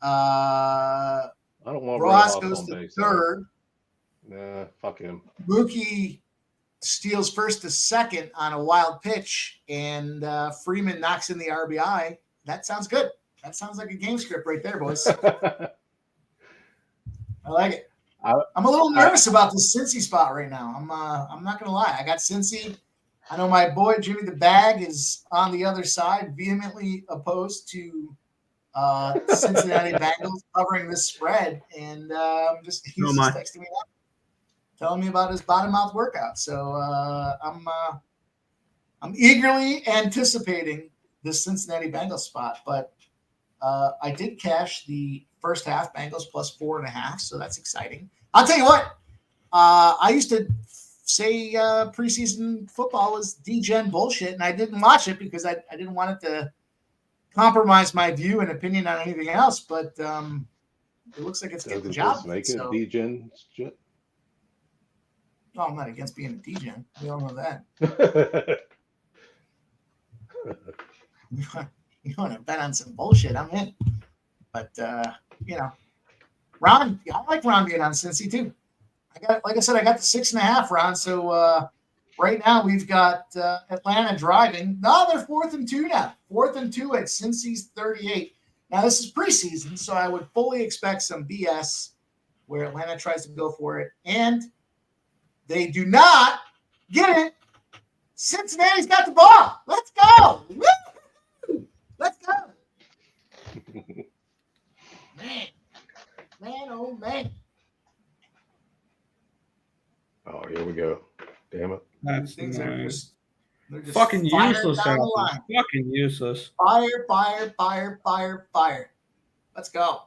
I don't want Rojas Rojas goes on to base. third. Nah, fuck him. Mookie steals first to second on a wild pitch, and Freeman knocks in the RBI. That sounds good. That sounds like a game script right there, boys. I like it. I'm a little nervous about this Cincy spot right now. I'm not gonna lie. I got Cincy. I know my boy Jimmy the Bag is on the other side, vehemently opposed to Cincinnati Bengals covering this spread, and he's just texting me now, telling me about his bottom mouth workout. So I'm eagerly anticipating this Cincinnati Bengals spot, but I did cash the first half Bengals plus 4.5, so that's exciting. I'll tell you what. I used to say preseason football was D-gen bullshit, and I didn't watch it because I didn't want it to compromise my view and opinion on anything else. But it looks like it's getting the job. Make So. it D-gen shit. No, I'm not against being a D-gen. We all know that. You want to bet on some bullshit, I'm in. But, Ron, I like Ron being on Cincy too. Like I said, I got the 6.5, Ron. So right now we've got Atlanta driving. No, they're 4th and 2 now. 4th and 2 at Cincy's 38. Now this is preseason, so I would fully expect some BS where Atlanta tries to go for it. And they do not get it. Cincinnati's got the ball. Let's go. Woo! Let's go. Man, oh man. Oh, here we go. Damn it. That's Things are just fucking useless. down the line. Fucking useless. Fire. Let's go.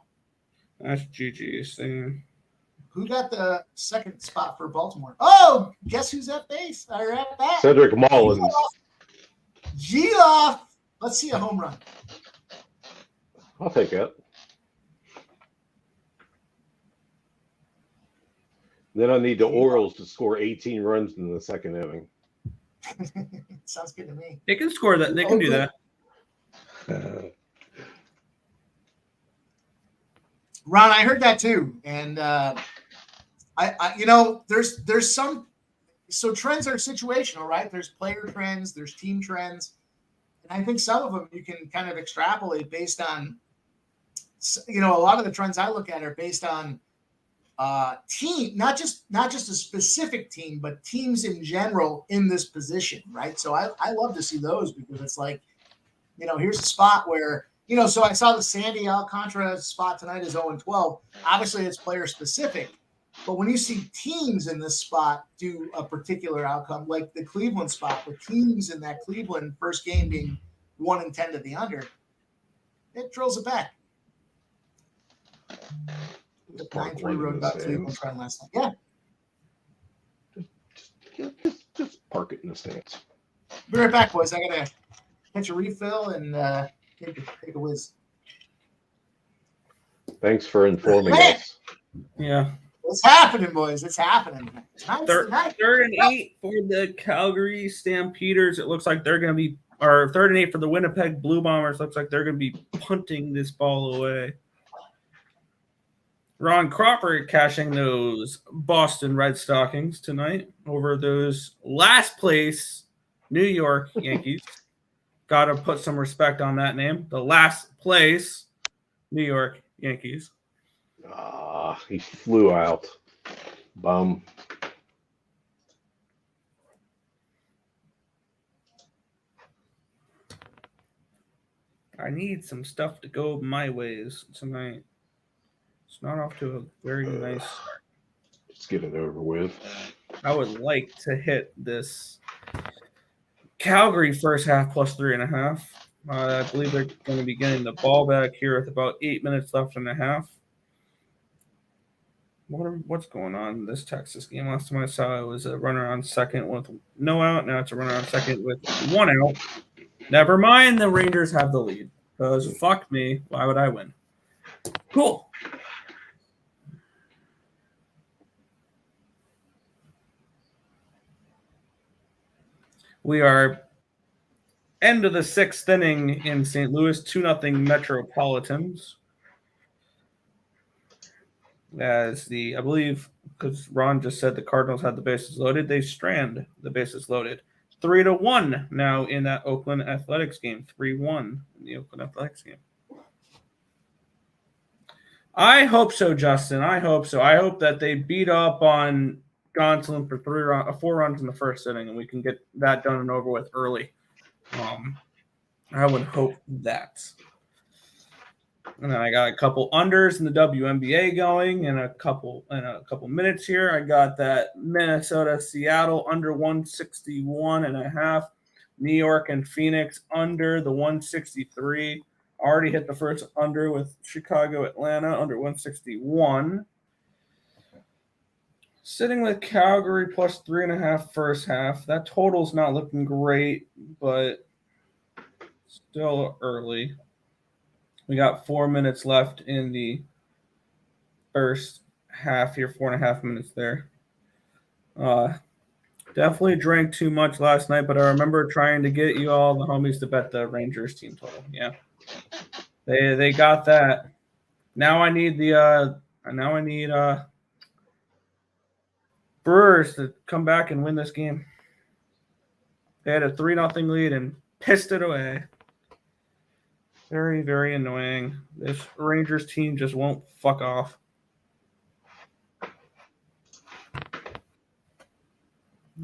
That's GG's thing. Who got the second spot for Baltimore? Oh, guess who's at base? Or at bat? Cedric Mullins. G-Off. Let's see a home run. I'll take that. Then I need the Orioles to score 18 runs in the second inning. Sounds good to me. They can score that. They can do that. Ron, I heard that too, and there's some. So trends are situational, right? There's player trends, there's team trends, and I think some of them you can kind of extrapolate based on. A lot of the trends I look at are based on team, not just a specific team, but teams in general in this position, right? So I love to see those because it's like, here's a spot where. So I saw the Sandy Alcantara spot tonight is 0-12. Obviously, it's player specific. But when you see teams in this spot do a particular outcome, like the Cleveland spot, with teams in that Cleveland first game being 1-10 to the under, it drills it back. The 9-3 road about Cleveland trying last night. Yeah. Just park it in the stands. Be right back, boys. I got to catch a refill and take a whiz. Thanks for informing us. Yeah. It's happening, boys. It's happening. Third and 8 for the Calgary Stampeders. It looks like they're going to be, or 3rd and 8 for the Winnipeg Blue Bombers. Looks like they're going to be punting this ball away. Ron Crawford cashing those Boston Red Stockings tonight over those last place New York Yankees. Got to put some respect on that name. The last place New York Yankees. He flew out. Bum. I need some stuff to go my ways tonight. It's not off to a very nice start. Let's get it over with. I would like to hit this Calgary first half plus 3.5. I believe they're going to be getting the ball back here with about 8 minutes left in the half. What's going on in this Texas game? Last time I saw it was a runner on second with no out. Now it's a runner on second with 1 out. Never mind, the Rangers have the lead. Because fuck me, why would I win? Cool. We are end of the 6th inning in St. Louis, 2-0 Metropolitans. As I believe, because Ron just said the Cardinals had the bases loaded, they strand the bases loaded. 3-1 now in that Oakland Athletics game. 3-1 in the Oakland Athletics game. I hope so, Justin. I hope so. I hope that they beat up on Gonsolin for 4 runs in the first inning, and we can get that done and over with early. I would hope that. And then I got a couple unders in the WNBA going in a couple minutes here. I got that Minnesota Seattle under 161.5. New York and Phoenix under the 163. Already hit the first under with Chicago Atlanta under 161. Sitting with Calgary plus 3.5 first half. That total's not looking great, but still early. We got 4 minutes left in the first half here, 4.5 minutes there. Definitely drank too much last night, but I remember trying to get you all the homies to bet the Rangers team total. Yeah, they got that. Now I need Brewers to come back and win this game. They had a 3-0 lead and pissed it away. Very, very annoying. This Rangers team just won't fuck off.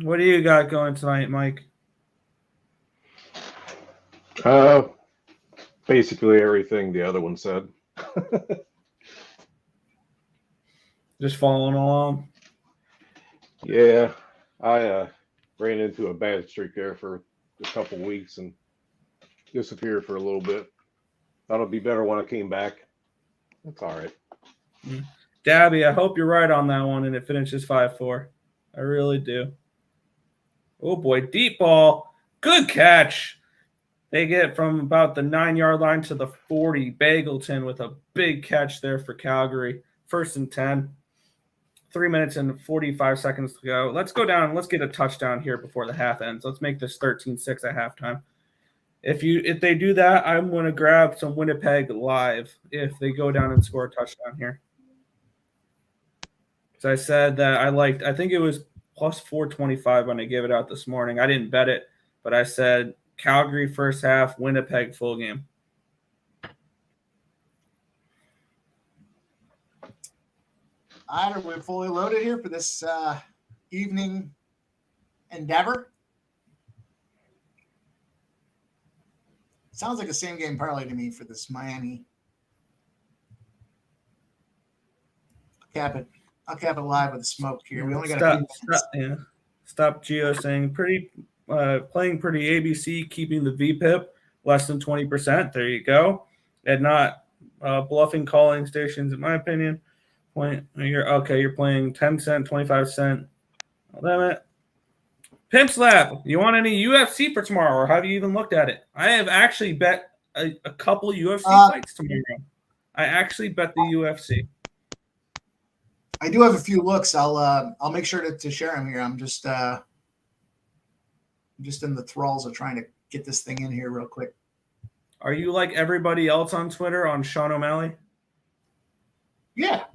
What do you got going tonight, Mike? Basically everything the other one said. Just following along. Yeah, I ran into a bad streak there for a couple weeks and disappeared for a little bit. Thought it'd be better when I came back. That's all right. Dabby, I hope you're right on that one and it finishes 5-4. I really do. Oh boy, deep ball. Good catch. They get from about the 9-yard line to the 40. Bagleton with a big catch there for Calgary. 1st and 10. 3 minutes and 45 seconds to go. Let's go down. Let's get a touchdown here before the half ends. Let's make this 13-6 at halftime. If they do that, I'm going to grab some Winnipeg live if they go down and score a touchdown here. As I said that I think it was plus 425 when I gave it out this morning. I didn't bet it, but I said Calgary first half, Winnipeg full game. All right, are we fully loaded here for this evening endeavor? Sounds like a same game parlay to me for this Miami. I'll cap it live with the smoke here. We only got a few minutes. Stop Gio saying playing pretty ABC, keeping the VPIP less than 20%. There you go. And not bluffing calling stations, in my opinion. You're playing 10 cent, 25 cent limit. Pimp Slap, you want any UFC for tomorrow, or have you even looked at it? I have actually bet a couple UFC fights tomorrow. I actually bet the UFC. I do have a few looks. I'll make sure to share them here. I'm just in the thralls of trying to get this thing in here real quick. Are you like everybody else on Twitter on Sean O'Malley? Yeah.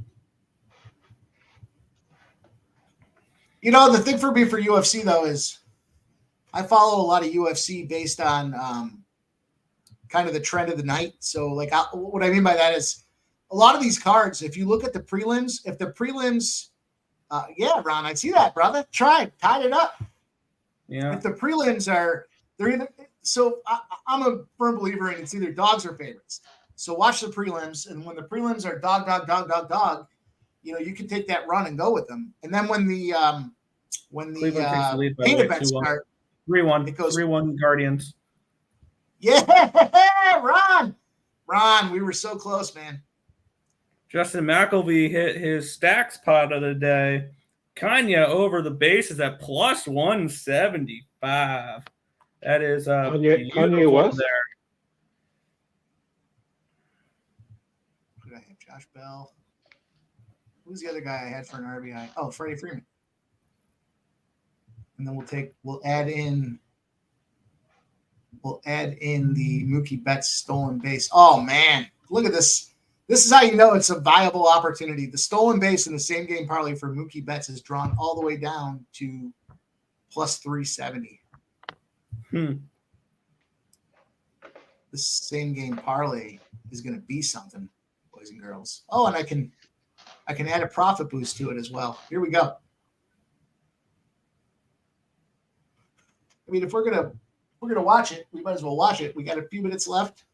You know, the thing for me for UFC, though, is I follow a lot of UFC based on kind of the trend of the night. So, like, what I mean by that is a lot of these cards, if you look at the prelims, if the prelims, yeah, Ron, I see that, brother. Tied it up. Yeah. If the prelims they're either, so I'm a firm believer in it's either dogs or favorites. So watch the prelims, and when the prelims are dog, you know, you can take that run and go with them. And then when the main events start, 3-1, it goes 3-1 Guardians. Yeah, Ron, we were so close, man. Justin McElvey hit his stacks pot of the day. Kanye over the bases at plus 175. That is Kanye West there. Who did I have? Josh Bell. Who's the other guy I had for an RBI? Oh, Freddie Freeman. And then we'll add in the Mookie Betts stolen base. Oh man, look at this. This is how you know it's a viable opportunity. The stolen base in the same game parlay for Mookie Betts is drawn all the way down to plus 370. This same game parlay is going to be something, boys and girls. Oh, and I can add a profit boost to it as well. Here we go. I mean, if we're gonna watch it, we might as well watch it. We got a few minutes left.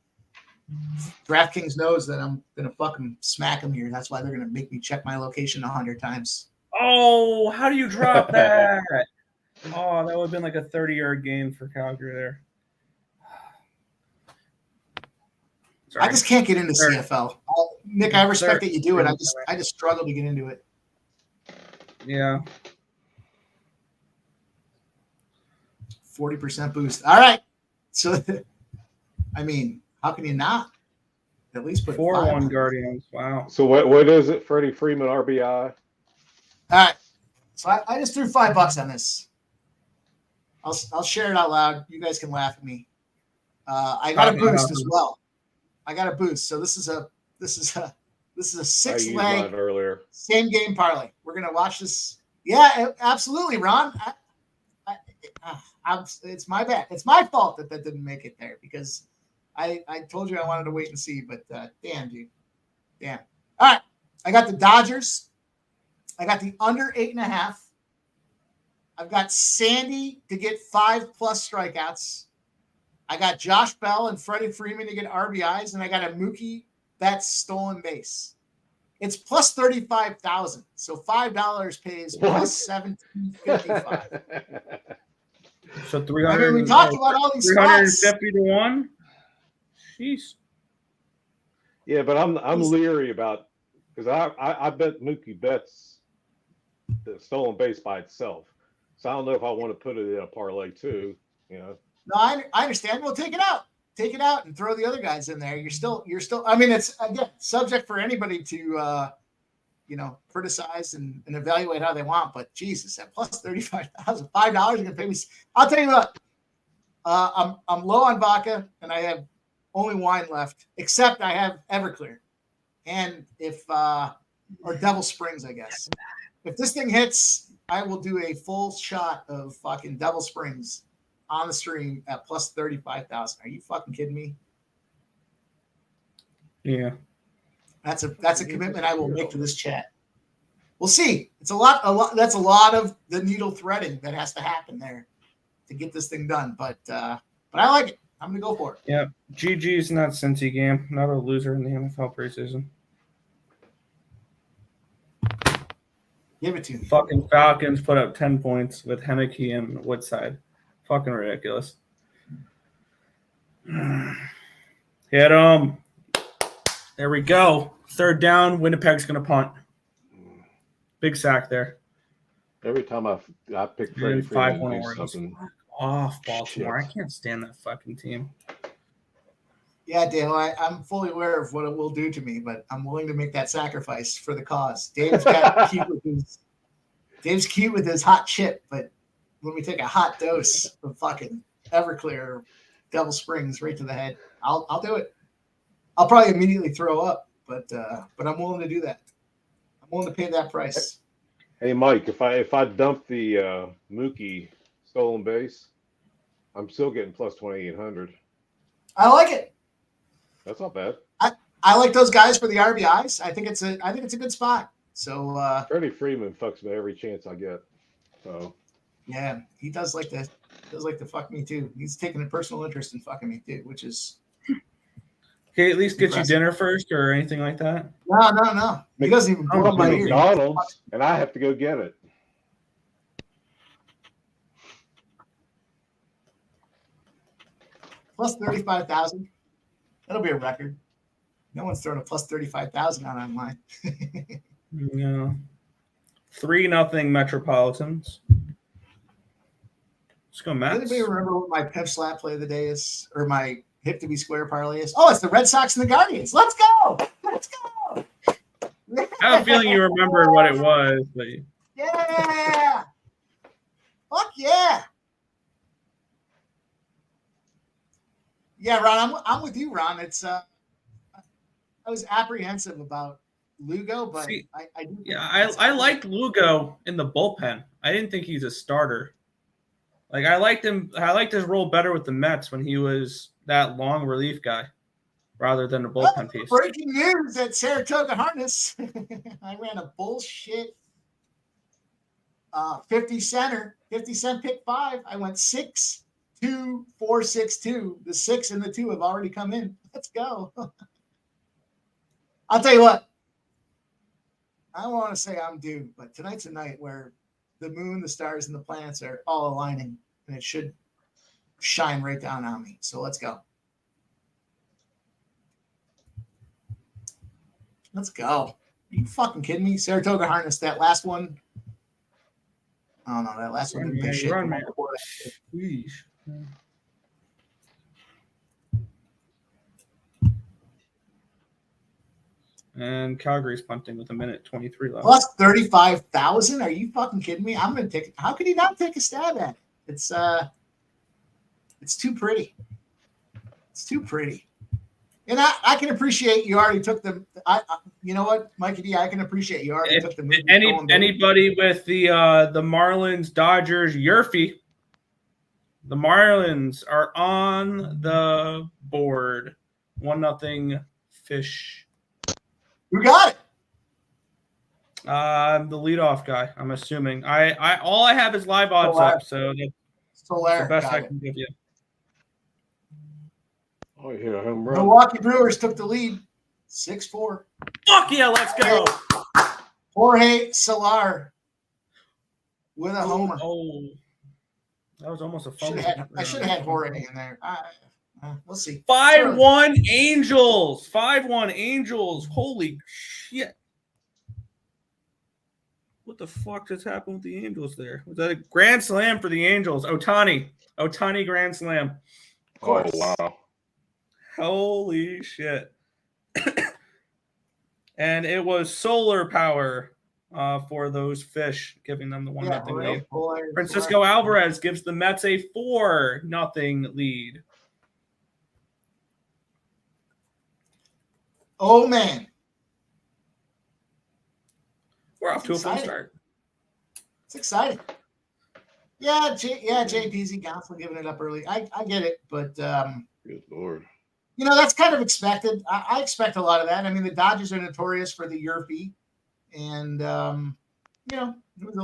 DraftKings knows that I'm gonna fucking smack them here. That's why they're gonna make me check my location 100 times. Oh, how do you drop that? Oh, that would have been like a 30-yard gain for Calgary there. Sorry. I just can't get into CFL. Nick, I respect that you do it. I just struggle to get into it. Yeah. 40% boost. All right. So, I mean, how can you not at least put 4-1 Guardians. Wow. So what is it? Freddie Freeman RBI. All right. So I just threw $5 on this. I'll share it out loud. You guys can laugh at me. I got a boost as well. I got a boost. So this is a I used 6 mine leg earlier. same game parlay. We're gonna watch this. Yeah, absolutely, Ron. It's my bad. It's my fault that didn't make it there because I told you I wanted to wait and see, but damn, dude. Damn. All right. I got the Dodgers. I got the under 8.5. I've got Sandy to get 5+ strikeouts. I got Josh Bell and Freddie Freeman to get RBIs, and I got a Mookie Betts stolen base. It's plus 35,000. So $5 pays plus 17.55. So 300. I mean, we talked about all these 350 to 1. Jeez. Yeah, but I'm leery about because I bet Mookie Betts the stolen base by itself. So I don't know if I want to put it in a parlay too. You know. No, I understand. Well, take it out and throw the other guys in there. You're still. I mean, it's again subject for anybody to, criticize and evaluate how they want. But Jesus, at plus 35,000, $5 you're gonna pay me. I'll tell you what. I'm low on vodka and I have only wine left, except I have Everclear, and or Devil Springs, I guess. If this thing hits, I will do a full shot of fucking Devil Springs on the stream at plus 35,000. Are you fucking kidding me? Yeah. That's a commitment I will make to this chat. We'll see. It's a lot. That's a lot of the needle threading that has to happen there to get this thing done. But I like it. I'm gonna go for it. Yeah. GG's in that Cincy game. Not a loser in the NFL preseason. Give it to me. Fucking Falcons put up 10 points with Henneke and Woodside. Fucking ridiculous. Hit him. There we go. Third down. Winnipeg's going to punt. Big sack there. Every time I pick Freddie Freeman to do something. Off Baltimore. I can't stand that fucking team. Yeah, Dale, I'm fully aware of what it will do to me, but I'm willing to make that sacrifice for the cause. Dave's cute with his hot chip, but when we take a hot dose of fucking Everclear, Devil Springs right to the head, I'll do it. I'll probably immediately throw up, but I'm willing to do that. I'm willing to pay that price. Hey, Mike, if I dump the Mookie stolen base, I'm still getting plus 2,800. I like it. That's not bad. I like those guys for the RBIs. I think it's a good spot. So Freddie Freeman fucks me every chance I get. So yeah, he does like to fuck me too. He's taking a personal interest in fucking me too, which is Okay, at least get you dinner first or anything like that. No. He doesn't even blow up my ear. McDonald's, and I have to go get it. Plus 35,000. That'll be a record. No one's throwing a plus 35,000 out online. No. 3-0 Metropolitans. Let's go, Mets. Does anybody remember what my pep slap play of the day is, or my hip to be square parlay is? Oh, it's the Red Sox and the Guardians. Let's go! I have a feeling you remembered what it was, but yeah, fuck yeah. Yeah, Ron, I'm with you, Ron. It's I was apprehensive about Lugo, but see, I do. I liked Lugo in the bullpen. I didn't think he's a starter. Like I liked him. I liked his role better with the Mets when he was that long relief guy, rather than a bullpen piece. Breaking news at Saratoga Harness. I ran a bullshit 50 cent pick 5. I went 6, 2, 4, 6, 2. The 6 and the 2 have already come in. Let's go. I'll tell you what. I don't want to say I'm due, but tonight's a night where the moon, the stars, and the planets are all aligning, and it should shine right down on me. So let's go. Let's go. Are you fucking kidding me? Saratoga Harness, that last one, Oh no, that last one Run, didn't pay man, shit. run, The one man. before that. Sheesh. And Calgary's punting with 1:23 left. Plus 35,000? Are you fucking kidding me? I'm gonna take it. How could he not take a stab at it? It's too pretty. It's too pretty. And I can appreciate you already took the. You know what, Mikey D, I can appreciate you already took the move. Anybody with the Marlins, Dodgers, Yurfie. The Marlins are on the board. 1-0 Fish. Who got it? The leadoff guy, I'm assuming. I all I have is live odds up, so that's the best I can give you. Oh, you hit a home run. Milwaukee Brewers took the lead, 6-4. Fuck yeah, let's go. Jorge Solar with a homer. Oh, that was almost a fumble. I should have had Jorge in there. We'll see. 5-1 Angels. 5-1 Angels. Holy shit. What the fuck just happened with the Angels there? Was that a grand slam for the Angels? Ohtani grand slam. Oh, wow. Holy shit. And it was solar power for those Fish, giving them the 1-0 lead. Francisco Alvarez gives the Mets a 4-0 lead. Oh, man. We're off to a fun start. It's exciting. Yeah, JPZ Gonsolin giving it up early. I get it, but Good Lord. That's kind of expected. I expect a lot of that. I mean, the Dodgers are notorious for the Yurfie, and at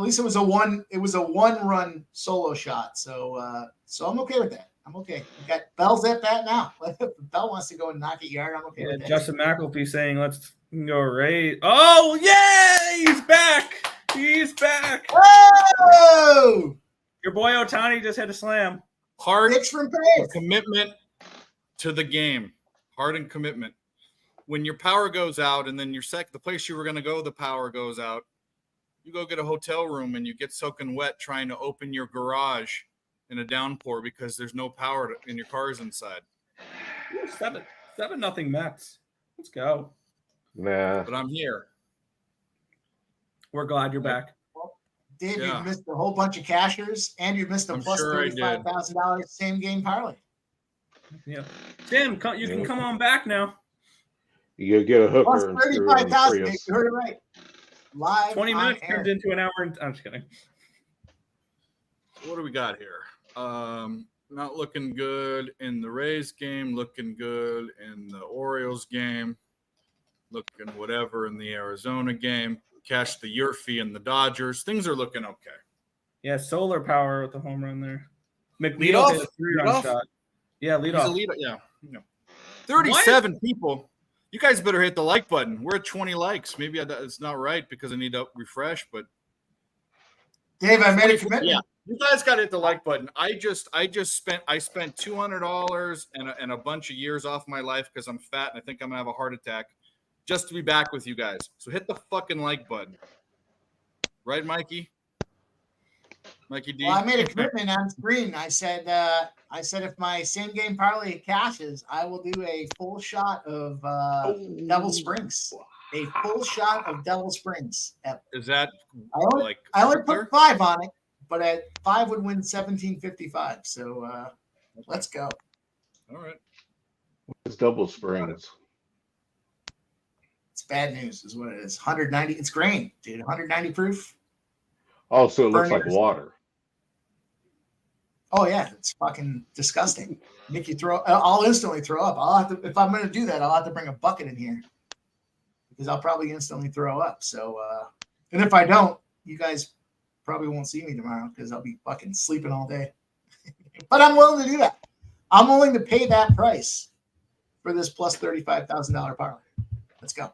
least it was a one-run solo shot. So I'm okay with that. I'm okay. We got Bell's at bat now. If Bell wants to go and knock it yard, I'm okay with that. Justin McElpee saying, "Let's go Rays." Oh yeah, he's back. He's back. Oh! Your boy Ohtani just hit a slam. Hard from pace. Commitment to the game. Heart and commitment. When your power goes out and then the place you were going to go, the power goes out, you go get a hotel room and you get soaking wet trying to open your garage in a downpour because there's no power in your car's inside. 7-0 Mets. Let's go. Nah. But I'm here. We're glad you're back. Dave, you've missed a whole bunch of cashers, and you missed a plus $35,000 same game parlay. Yeah, Tim, you can come on back now. You go get a hooker. Plus and 35,000. You heard it right. Live. 20 minutes turned into an hour. I'm just kidding. What do we got here? Not looking good in the Rays game. Looking good in the Orioles game. Looking whatever in the Arizona game. Cash the Yurfie and the Dodgers. Things are looking okay. Yeah, solar power with the home run there. Lead off. Hit a 3-run shot. Yeah, lead off. Yeah. 37 people. You guys better hit the like button. We're at 20 likes. Maybe it's not right because I need to refresh, but Dave, I made a commitment. Yeah, you guys got to hit the like button. I spent $200 and a bunch of years off my life because I'm fat and I think I'm gonna have a heart attack just to be back with you guys. So hit the fucking like button. Right, Mikey? Mikey D. Well, I made a commitment on screen. I said if my same game parlay cashes, I will do a full shot of Devil Springs. A full shot of Devil Springs. Is that I only put 5 on it, but at 5 would win 1755. So let's go. All right. It's Double Springs. It's bad news, is what it is. 190. It's grain, dude. 190 proof. Oh, so it looks like water. Oh yeah, it's fucking disgusting. Make you throw. I'll instantly throw up. I'll have to, if I'm going to do that, I'll have to bring a bucket in here because I'll probably instantly throw up. So, and if I don't, you guys probably won't see me tomorrow because I'll be fucking sleeping all day. But I'm willing to do that. I'm willing to pay that price for this plus $35,000 parlay. Let's go.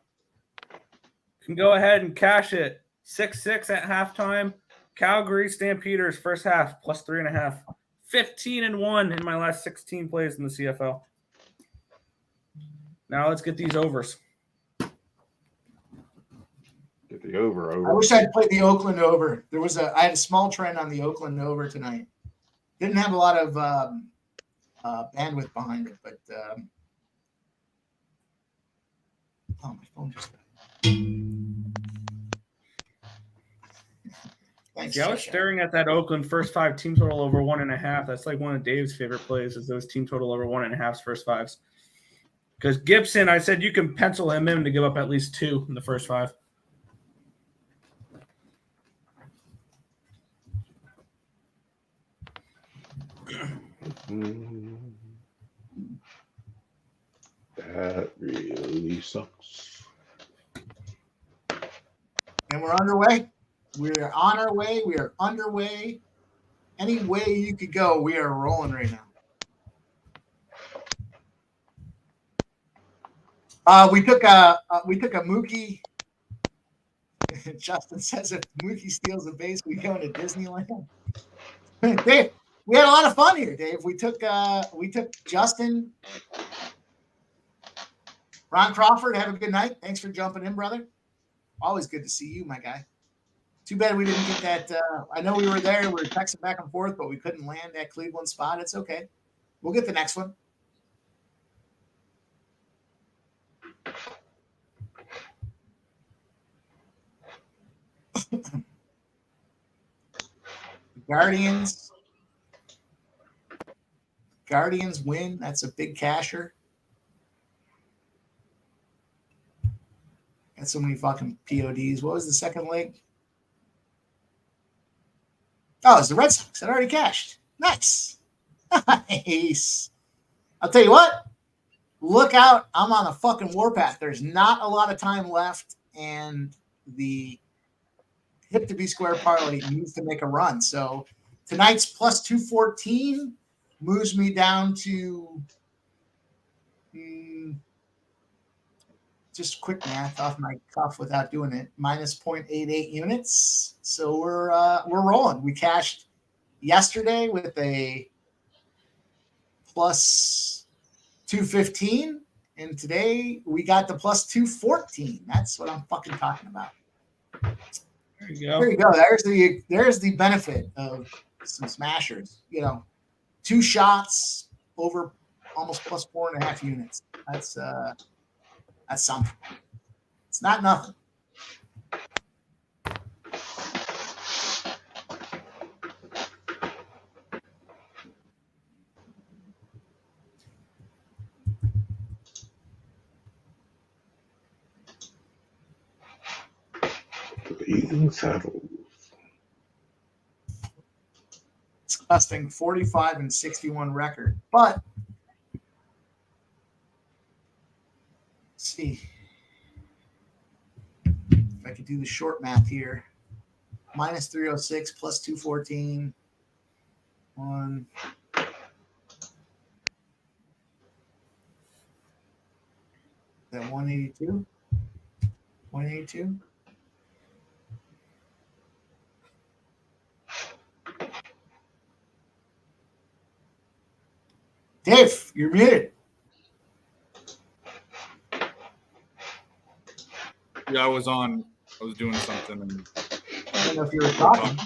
Can go ahead and cash it. 6-6 at halftime. Calgary Stampeders first half plus 3.5. 15-1 in my last 16 plays in the CFL. Now let's get these overs. Get The over. I wish I'd played the Oakland over. I had a small trend on the Oakland over tonight. Didn't have a lot of bandwidth behind it, but my phone just Thanks, I was staring at that Oakland first 5 team total over 1.5. That's like one of Dave's favorite plays is those team total over 1.5 first 5s. Because Gibson, I said you can pencil him in to give up at least 2 in the first 5. That really sucks. And we're underway. We're on our way. We are underway. Any way you could go, we are rolling right now. We took a Mookie. Justin says if Mookie steals a base, we go into Disneyland. Dave, we had a lot of fun here, Dave. We took Justin, Ron Crawford. Have a good night. Thanks for jumping in, brother. Always good to see you, my guy. Too bad we didn't get that. I know we were there. We were texting back and forth, but we couldn't land that Cleveland spot. It's okay. We'll get the next one. Guardians win. That's a big casher. Got so many fucking PODs. What was the second leg? Oh, it's the Red Sox. That already cashed. Nice. Nice. I'll tell you what. Look out. I'm on a fucking warpath. There's not a lot of time left, and the hip to be square parlay needs to make a run. So tonight's plus 214 moves me down to just quick math off my cuff without doing it, minus 0.88 units. So we're rolling. We cashed yesterday with a plus 215, and today we got the plus 214. That's what I'm fucking talking about. There you go. There you go. There's the benefit of some smashers. 2 shots over almost plus 4.5 units. That's something. It's not nothing. Disgusting 45-61 record. But let's see if I could do the short math here. Minus 306 plus 214. One. That 182? 182? Dave, you're muted. Yeah, I was doing something. And I don't know if you were talking.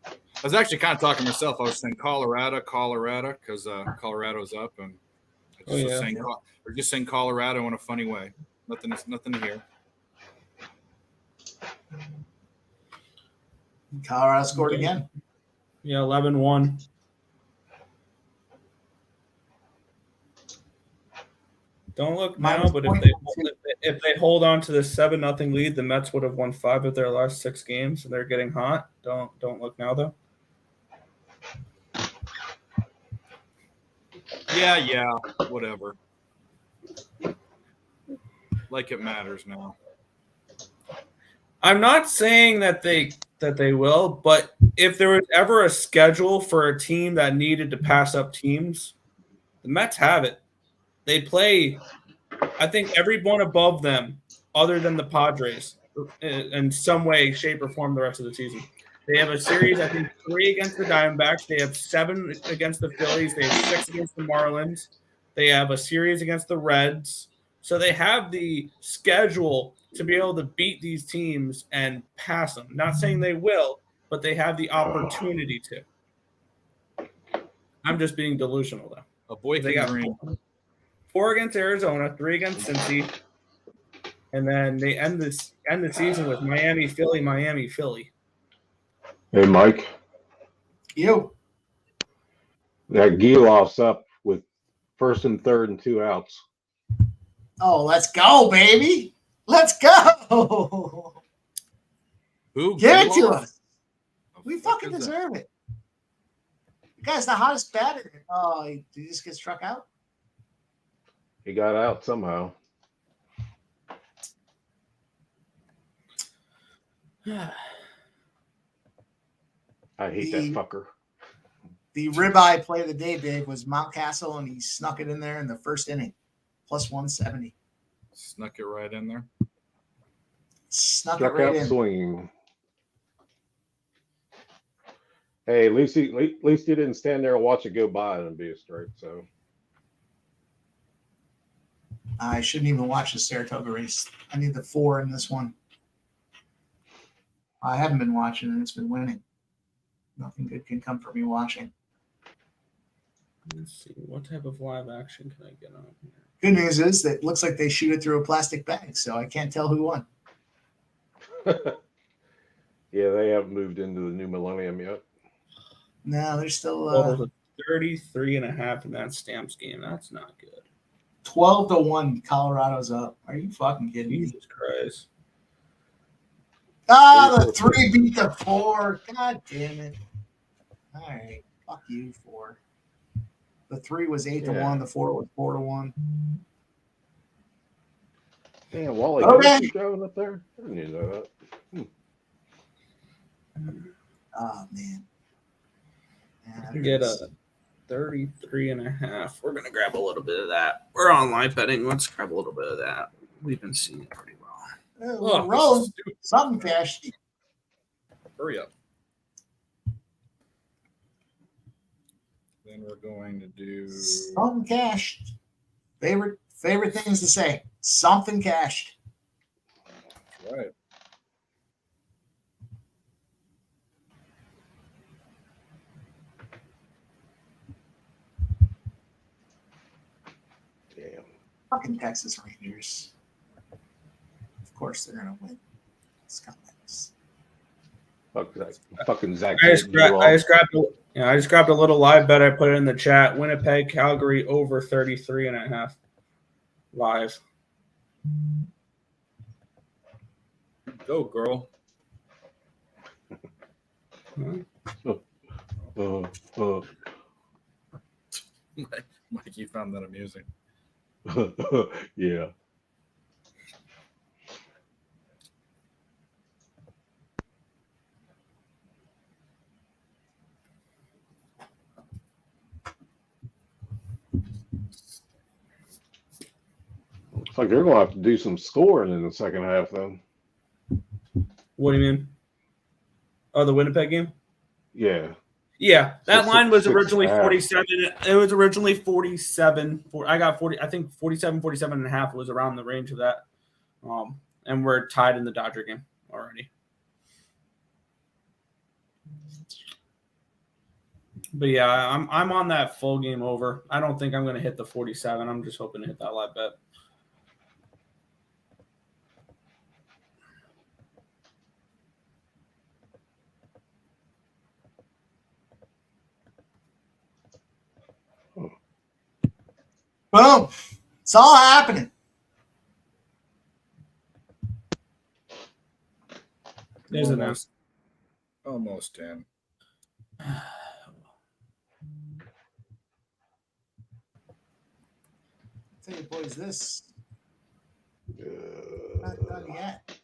I was actually kind of talking to myself. I was saying Colorado, because Colorado's up, and I just was saying Colorado in a funny way. Nothing to hear. Colorado scored again. Yeah, 11-1. Don't look now, but if they hold on to this 7-0 lead, the Mets would have won 5 of their last 6 games, and they're getting hot. Don't look now, though. Yeah, whatever. Like it matters now. I'm not saying that they will, but if there was ever a schedule for a team that needed to pass up teams, the Mets have it. They play, I think, everyone above them, other than the Padres, in some way, shape, or form the rest of the season. They have a series, I think, 3 against the Diamondbacks. They have 7 against the Phillies. They have 6 against the Marlins. They have a series against the Reds. So they have the schedule to be able to beat these teams and pass them. Not saying they will, but they have the opportunity to. I'm just being delusional, though. A boy They can got dream. 4 against Arizona, 3 against Cincy, and then they end the season with Miami, Philly, Miami, Philly. Hey, Mike, You. that Gilov's up with 1st and 3rd and 2 outs. Oh, let's go, baby. Let's go. Who? Give it to Gilov? us. We fucking deserve it. The guy's the hottest batter. Oh, did he just get struck out? He got out somehow. I hate that fucker. The ribeye play of the day, Dave, was Mountcastle, and he snuck it in there in the first inning. Plus 170. Snuck it right in there. Snuck Struck it right out in. swinging. Hey, at least he didn't stand there and watch it go by and be a strike. So I shouldn't even watch the Saratoga race. I need the 4 in this one. I haven't been watching, and it's been winning. Nothing good can come from me watching. Let's see. What type of live action can I get on here? Good news is that it looks like they shoot it through a plastic bag, so I can't tell who won. yeah, they haven't moved into the new millennium yet. No, they're still Totals of 33.5 in that Stamps game. That's not good. 12-1. Colorado's up. Are you fucking kidding me? Jesus Christ. Ah, the 3 beat the 4. God damn it. All right. Fuck you, 4. The 3 was 8-1. The 4 was 4-1. Damn, Wally Okay. was driving up there? I didn't even know that. Oh, man. Yeah, Get a 33.5. We're going to grab a little bit of that. We're on live betting. Let's grab a little bit of that. We've been seeing it pretty well. We're rolling. Something cashed. Hurry up. Then we're going to do Something cashed. Favorite things to say. Something cashed. right. Damn. Fucking Texas Rangers. Of course they're gonna win. Scumbags. Fucking Zach. I just grabbed a little live bet. I put it in the chat. Winnipeg, Calgary over 33.5 live. Go, girl. Mike, you found that amusing. yeah. Looks like they're going to have to do some scoring in the second half, then. What do you mean? Oh, the Winnipeg game? Yeah. Yeah, that So line was 6.5. originally 47. It was originally 47. I got 40. I think 47, 47.5 was around the range of that. And we're tied in the Dodger game already. But yeah, I'm on that full game over. I don't think I'm going to hit the 47. I'm just hoping to hit that live bet. Boom. It's all happening. There's a mouse. Almost in. Tell you boys this. Not done yet.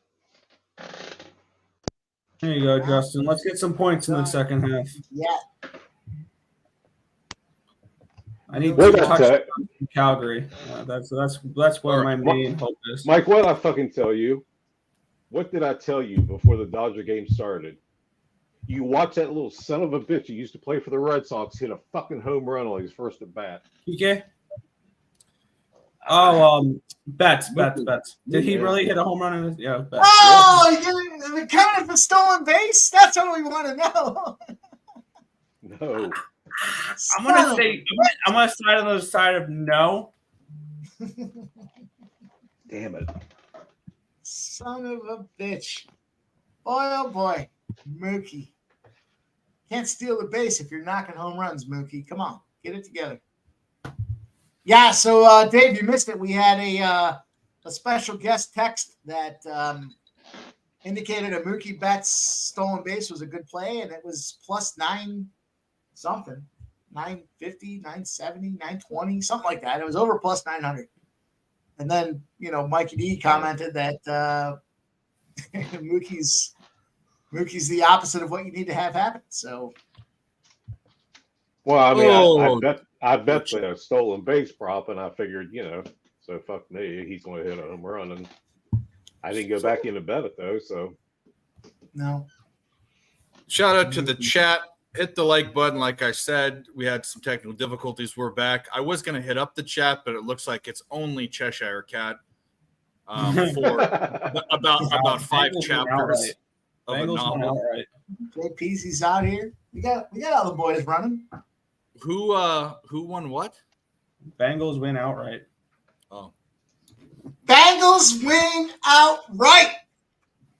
There you go, Justin. Let's get some points in the second half. Yeah. I need What to did I touch tell- from Calgary. That's where my main hope is. Mike, what did I fucking tell you? What did I tell you before the Dodger game started? You watch that little son of a bitch who used to play for the Red Sox hit a fucking home run on his first at bat. PK? Betts. Did he really hit a home run in this? Yeah, Betts. Oh, you didn't count it for stolen base? That's what we want to know. No. I'm gonna say I'm gonna side on the side of no. Damn it. Son of a bitch. Boy, oh boy. Mookie. Can't steal the base if you're knocking home runs, Mookie. Come on, get it together. Yeah, so Dave, you missed it. We had a special guest text that indicated a Mookie Betts stolen base was a good play, and it was plus 9 something. 950, 970, 920, something like that. It was over plus 900. And then, Mikey D commented that Mookie's the opposite of what you need to have happen. So, well, I mean, I bet the stolen base prop, and I figured, so fuck me, he's going to hit a home run, and I didn't go back in to bet it though. So, no. Shout out to the chat. Hit the like button. Like I said, we had some technical difficulties. We're back. I was going to hit up the chat, but it looks like it's only Cheshire Cat for about 5 chapters of a novel. JP's out here. We got all the boys running. Who won what? Bengals win outright. Oh. Bengals win outright.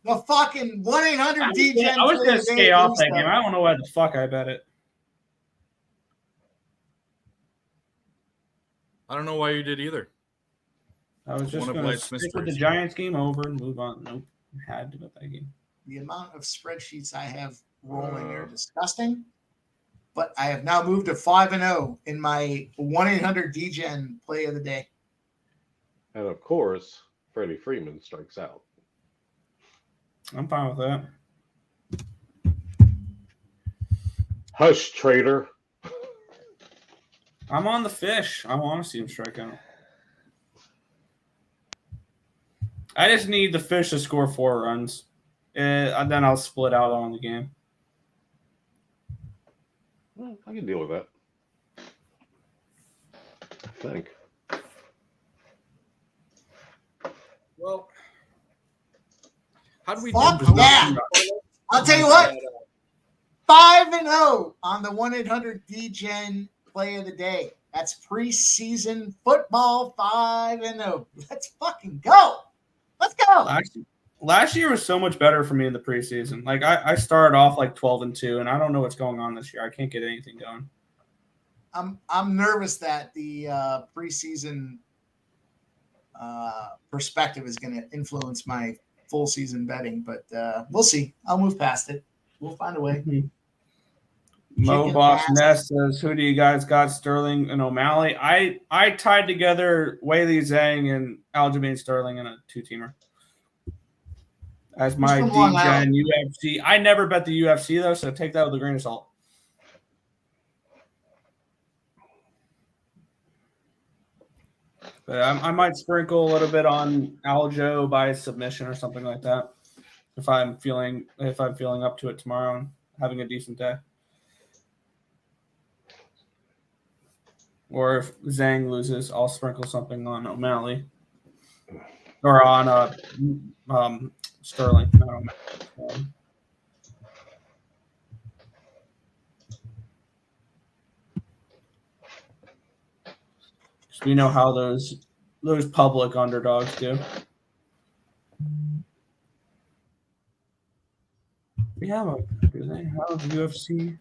The fucking 1-800-DGen. I was going to stay off that game. I don't know why the fuck I bet it. I don't know why you did either. I was just going to stick with the Giants game over and move on. Nope. Had to bet that game. The amount of spreadsheets I have rolling are disgusting. But I have now moved to 5-0 in my 1-800-DGen play of the day. and of course, Freddie Freeman strikes out. I'm fine with that. Hush, traitor. I'm on the fish. I want to see him strike out. I just need the fish to score 4 runs. And then I'll split out on the game. Well, I can deal with that. I think. Well, how do we Fuck do yeah. I'll tell you what. 5-0 on the 1-800-DGen play of the day. That's preseason football 5-0. Let's fucking go. Let's go. Last year was so much better for me in the preseason. Like I started off like 12-2, and I don't know what's going on this year. I can't get anything going. I'm nervous that the preseason perspective is going to influence my full season betting, but we'll see. I'll move past it. We'll find a way. Mm-hmm. Mo Boss Ness says, "Who do you guys got? Sterling and O'Malley." I tied together Whaley Zhang and Aljamain Sterling in a 2-teamer as my DGen UFC. I never bet the UFC though, so take that with a grain of salt. But I might sprinkle a little bit on Aljo by submission or something like that if I'm feeling up to it tomorrow and having a decent day. Or if Zhang loses, I'll sprinkle something on O'Malley or on Sterling. We know how those public underdogs do. Do they have UFC?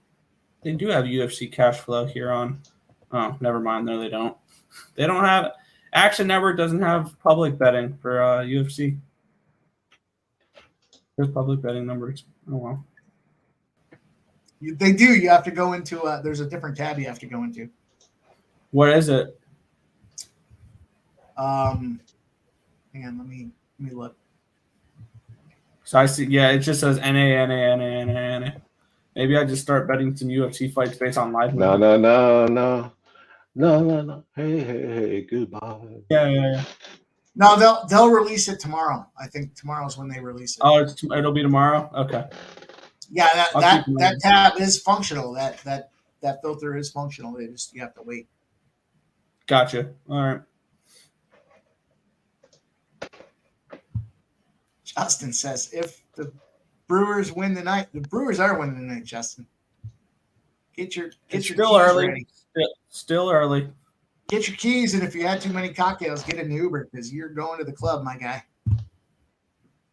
They do have UFC cash flow here on. Oh, never mind. No, they don't. They don't have Action Network doesn't have public betting for UFC. There's public betting numbers. Oh well. They do. You have to go into there's a different tab you have to go into. What is it? Hang on, let me look. So I see. Yeah, it just says NA. Maybe I just start betting some UFC fights based on live. No. Hey, goodbye. Yeah. No, they'll release it tomorrow. I think tomorrow's when they release it. Oh, it'll be tomorrow. Okay. Yeah, that tab is functional. That filter is functional. You have to wait. Gotcha. All right. Justin says if the Brewers win tonight, the Brewers are winning tonight, Justin. Get your keys ready. Still early. Get your keys, and if you had too many cocktails, get an Uber because you're going to the club, my guy.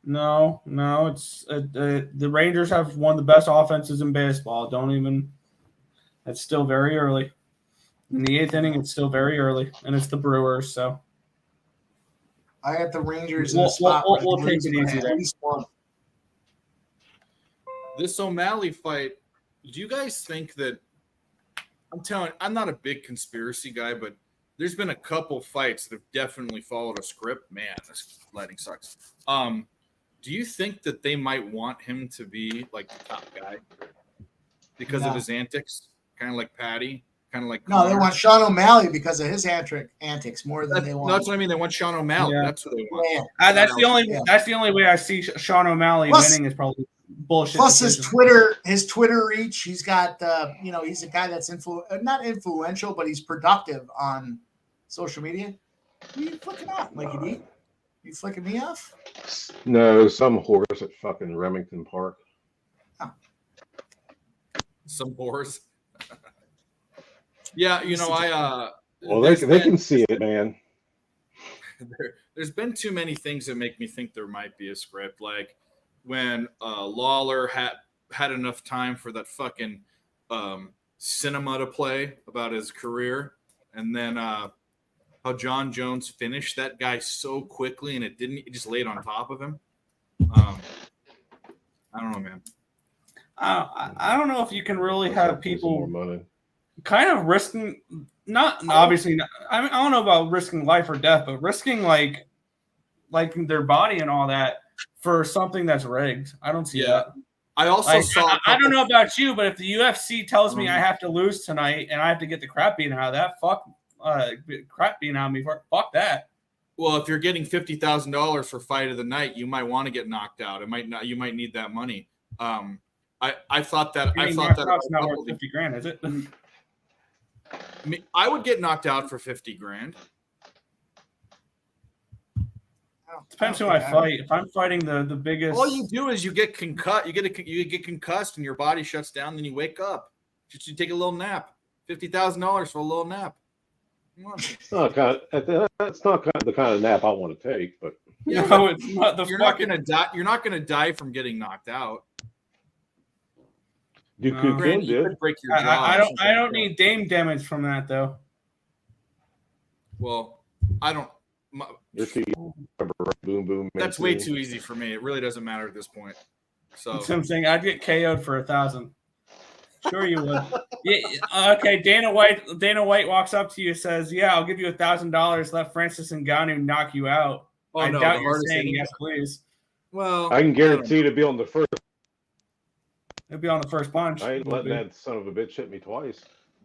No, it's the Rangers have one of the best offenses in baseball. It's still very early. In the 8th inning, it's still very early, and it's the Brewers. So I got the Rangers in the spot. We'll take it easy there. This O'Malley fight, do you guys think that I'm not a big conspiracy guy, but there's been a couple fights that have definitely followed a script. Man, this lighting sucks. Do you think that they might want him to be like the top guy because of his antics? Kind of like Patty, kind of like No, they want Sean O'Malley because of his antics more than they want. That's what I mean. They want Sean O'Malley. Yeah. That's what they want. Yeah. That's the only way I see Sean O'Malley winning is probably bullshit. Plus his Twitter reach. He's got he's a guy that's not influential, but he's productive on social media. Who are you flicking off, Mikey D? You flicking me off? No, some horse at fucking Remington Park. Oh. Some whores. Yeah, Well, they can see it, man. There's been too many things that make me think there might be a script. Like when Lawler had enough time for that fucking cinema to play about his career, and then how John Jones finished that guy so quickly, and it just laid on top of him. I don't know, man. I don't know if you can really have people more money. kind of risking obviously. I mean, I don't know about risking life or death, but risking like their body and all that for something that's rigged. I don't see that. I also saw. I don't know about you, but if the UFC tells me I have to lose tonight and I have to get the crap beaten out of that, crap beaten out of me, fuck that. Well, if you're getting $50,000 for fight of the night, you might want to get knocked out. It might not. You might need that money. I thought that. I thought that it's not worth $50,000, is it? I would get knocked out for $50,000. Depends who I fight. If I'm fighting the biggest, all you do is you get concussed. You get concussed, and your body shuts down. Then you wake up. Just you take a little nap. $50,000 for a little nap. That's not the kind of nap I want to take. But it's not you're not gonna die. You're not gonna die from getting knocked out. You could break your jaw. I don't need Dame damage from that though. Well, I don't. Boom, boom. That's way too easy for me. It really doesn't matter at this point. So that's what I'm saying. I'd get KO'd for 1,000. Sure you would. Yeah, okay, Dana White walks up to you and says, "Yeah, I'll give you $1,000. Let Francis Ngannou knock you out." I doubt you're saying yes, please. Well, I can guarantee to be on the first. It'll be on the first punch. I ain't letting that son of a bitch hit me twice.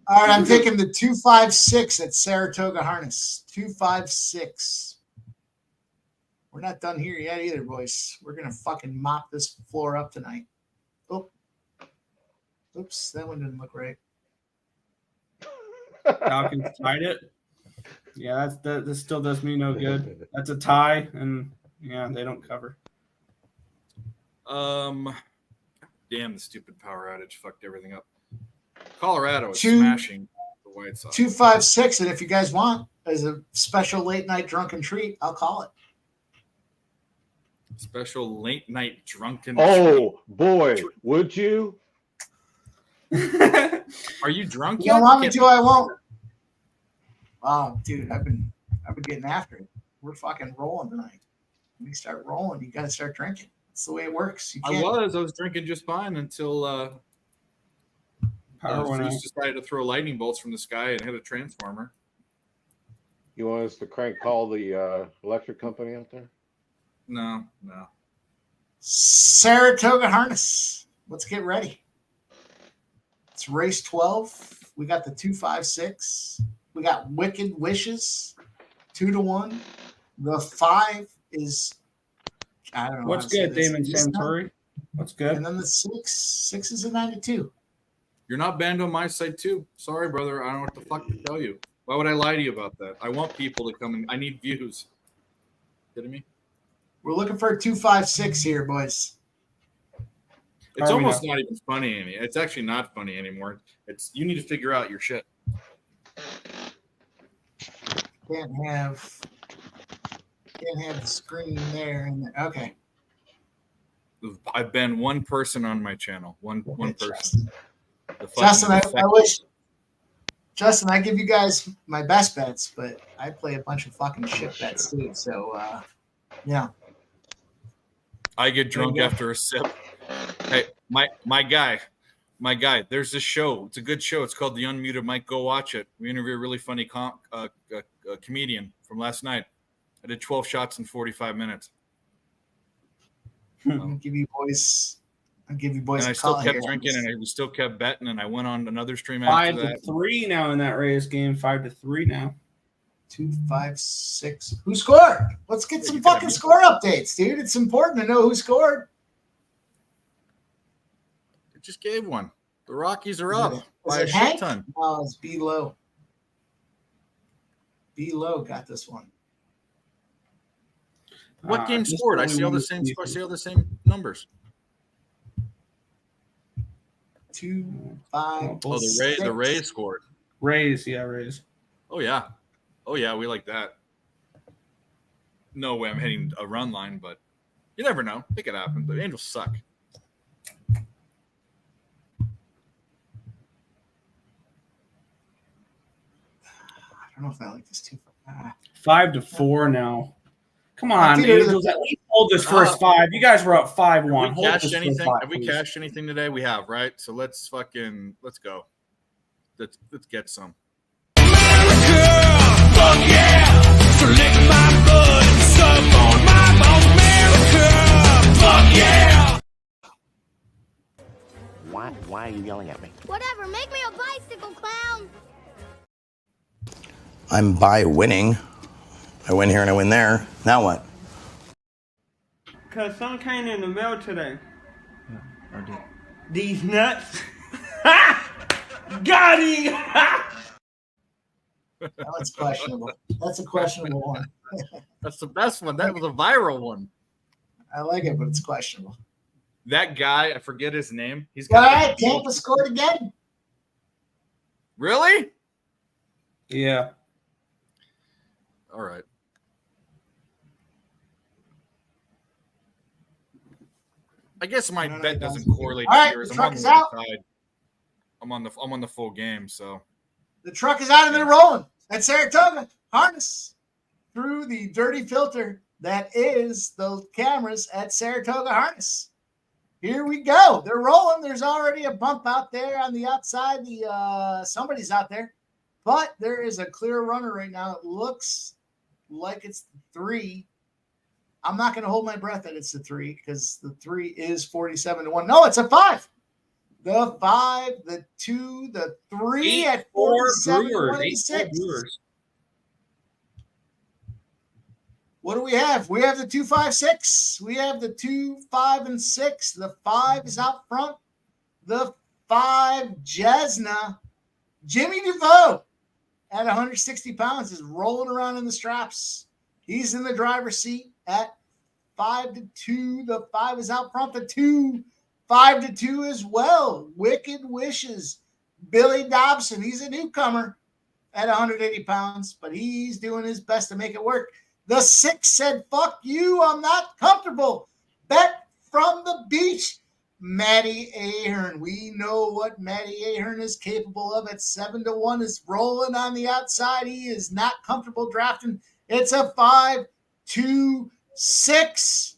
All right, I'm taking the 256 at Saratoga Harness. 256. We're not done here yet either, boys. We're going to fucking mop this floor up tonight. Oops, that one didn't look right. Falcons tied it. Yeah, that still does me no good. That's a tie, and yeah, they don't cover. Damn, the stupid power outage fucked everything up. Colorado is smashing the White Sox. 256, and if you guys want, as a special late night drunken treat, I'll call it. Special late night drunken. Oh boy, would you? Are you drunk You yet? don't want me to, I won't. Oh, dude, I've been getting after it. We're fucking rolling tonight. When you start rolling, you got to start drinking. That's the way it works. I was drinking just fine until Zeus decided to throw lightning bolts from the sky and hit a transformer. You want us to call the electric company out there? No. Saratoga Harness. Let's get ready. It's race 12. We got the 256. We got Wicked Wishes, 2-1. The 5 is, I don't know. What's good, Damon Santori? What's good? And then the 6 is a 92. You're not banned on my site too. Sorry, brother. I don't know what the fuck to tell you. Why would I lie to you about that? I want people to come and I need views. Kidding me? We're looking for a 256 here, boys. It's almost not even funny anymore. It's actually not funny anymore. You need to figure out your shit. Can't have the screen there. Okay. I've been one person on my channel. One person. Justin, I wish. Justin, I give you guys my best bets, but I play a bunch of fucking shit bets too. So, yeah. I get drunk after a sip. Hey, my guy. There's this show. It's a good show. It's called The Unmuted Mike. Go watch it. We interview a really funny comedian from last night. I did 12 shots in 45 minutes. I'll give you boys. And I still kept drinking, and we still kept betting, and I went on another stream after that. 5-3 now in that Rays game. 5-3 now. 256. Who scored? Let's get some fucking score updates, dude. It's important to know who scored. I just gave one. The Rockies are up by a Hank? shit ton. Oh, it's B-Low. B-Low got this one. What game scored? I see all the same. I see all the same numbers. 2, 5. Oh, the Rays scored. Rays, yeah, Rays. Oh yeah, we like that. No way I'm hitting a run line, but you never know. It could happen. The Angels suck. I don't know if I like this too. 5-4 now. Come on, Angels. At least hold this first 5. You guys were up 5-1. Have we cashed anything today? We have, right? So let's go. Let's get some. America, fuck yeah! So lick my blood and suck on my bone. America, fuck yeah! Why are you yelling at me? Whatever, make me a bicycle clown. I'm by winning. I win here and I win there. Now what? Cause some came in the mail today. Yeah, I did. These nuts. Got him! That's questionable. That's a questionable one. That's the best one. That was a viral one. I like it, but it's questionable. That guy, I forget his name. He's All got right, Tampa scored again. Really? Yeah. All right. I guess my bet doesn't correlate to yours. I'm on the right side. I'm on the full game, so the truck is out and they're rolling at Saratoga. Harness through the dirty filter that is the cameras at Saratoga Harness. Here we go. They're rolling. There's already a bump out there on the outside. Somebody's out there, but there is a clear runner right now. It looks like it's the 3. I'm not going to hold my breath that it's the 3 because the 3 is 47-1. No, it's a 5. The 5, the 2, the 3 at 47-26. What do we have? We have the 2-5-6. We have the 2, 5, and 6. The 5 is out front. The 5, Jesna. Jimmy DeVoe at 160 pounds is rolling around in the straps. He's in the driver's seat at 5-2. The 5 is out front. The 2, 5-2 as well. Wicked Wishes. Billy Dobson. He's a newcomer at 180 pounds, but he's doing his best to make it work. The 6 said, fuck you, I'm not comfortable. Bet from the beach. Matty Ahern. We know what Matty Ahern is capable of at 7-1 is rolling on the outside. He is not comfortable drafting. It's a 5-2-6.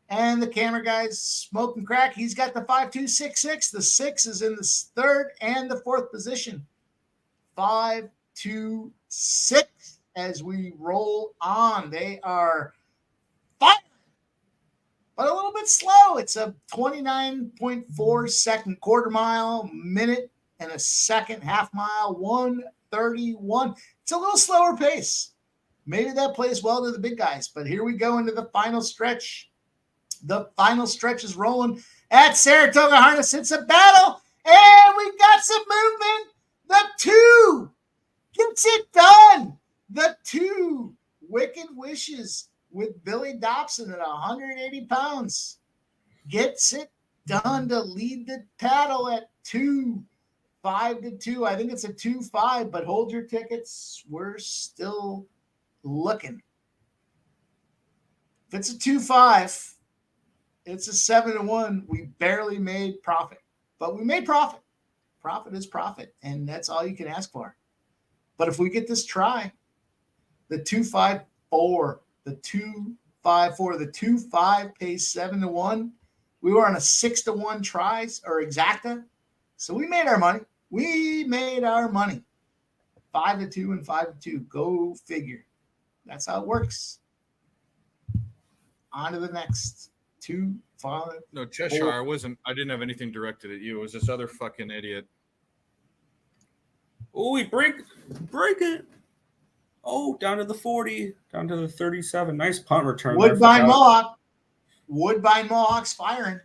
And the camera guy's smoking crack. He's got the 5-2-6-6. The 6 is in the 3rd and the 4th position. 5-2-6 as we roll on. They are fine, but a little bit slow. It's a 29.4 second quarter mile, minute and a second half mile, 1:31. It's a little slower pace. Maybe that plays well to the big guys, but here we go into the final stretch. The final stretch is rolling at Saratoga Harness. It's a battle, and we got some movement. The 2 gets it done. The 2, Wicked Wishes, with Billy Dobson at 180 pounds. Gets it done to lead the paddle at 5-2. I think it's a 2-5, but hold your tickets. We're still looking. If it's a 2-5, it's a 7-1. We barely made profit, but we made profit. Profit is profit, and that's all you can ask for. But if we get this try, the 2-5-4, the 2-5-4, the 2-5 pays 7-1. We were on a 6-1 tries or exacta, so we made our money. 5-2 and 5-2. Go figure. That's how it works. On to the next 2-5. No, Cheshire, I didn't have anything directed at you. It was this other fucking idiot. Oh, we break it. Oh, down to the 40, down to the 37. Nice punt return. Woodbine Mohawk. Woodbine Mohawk's firing.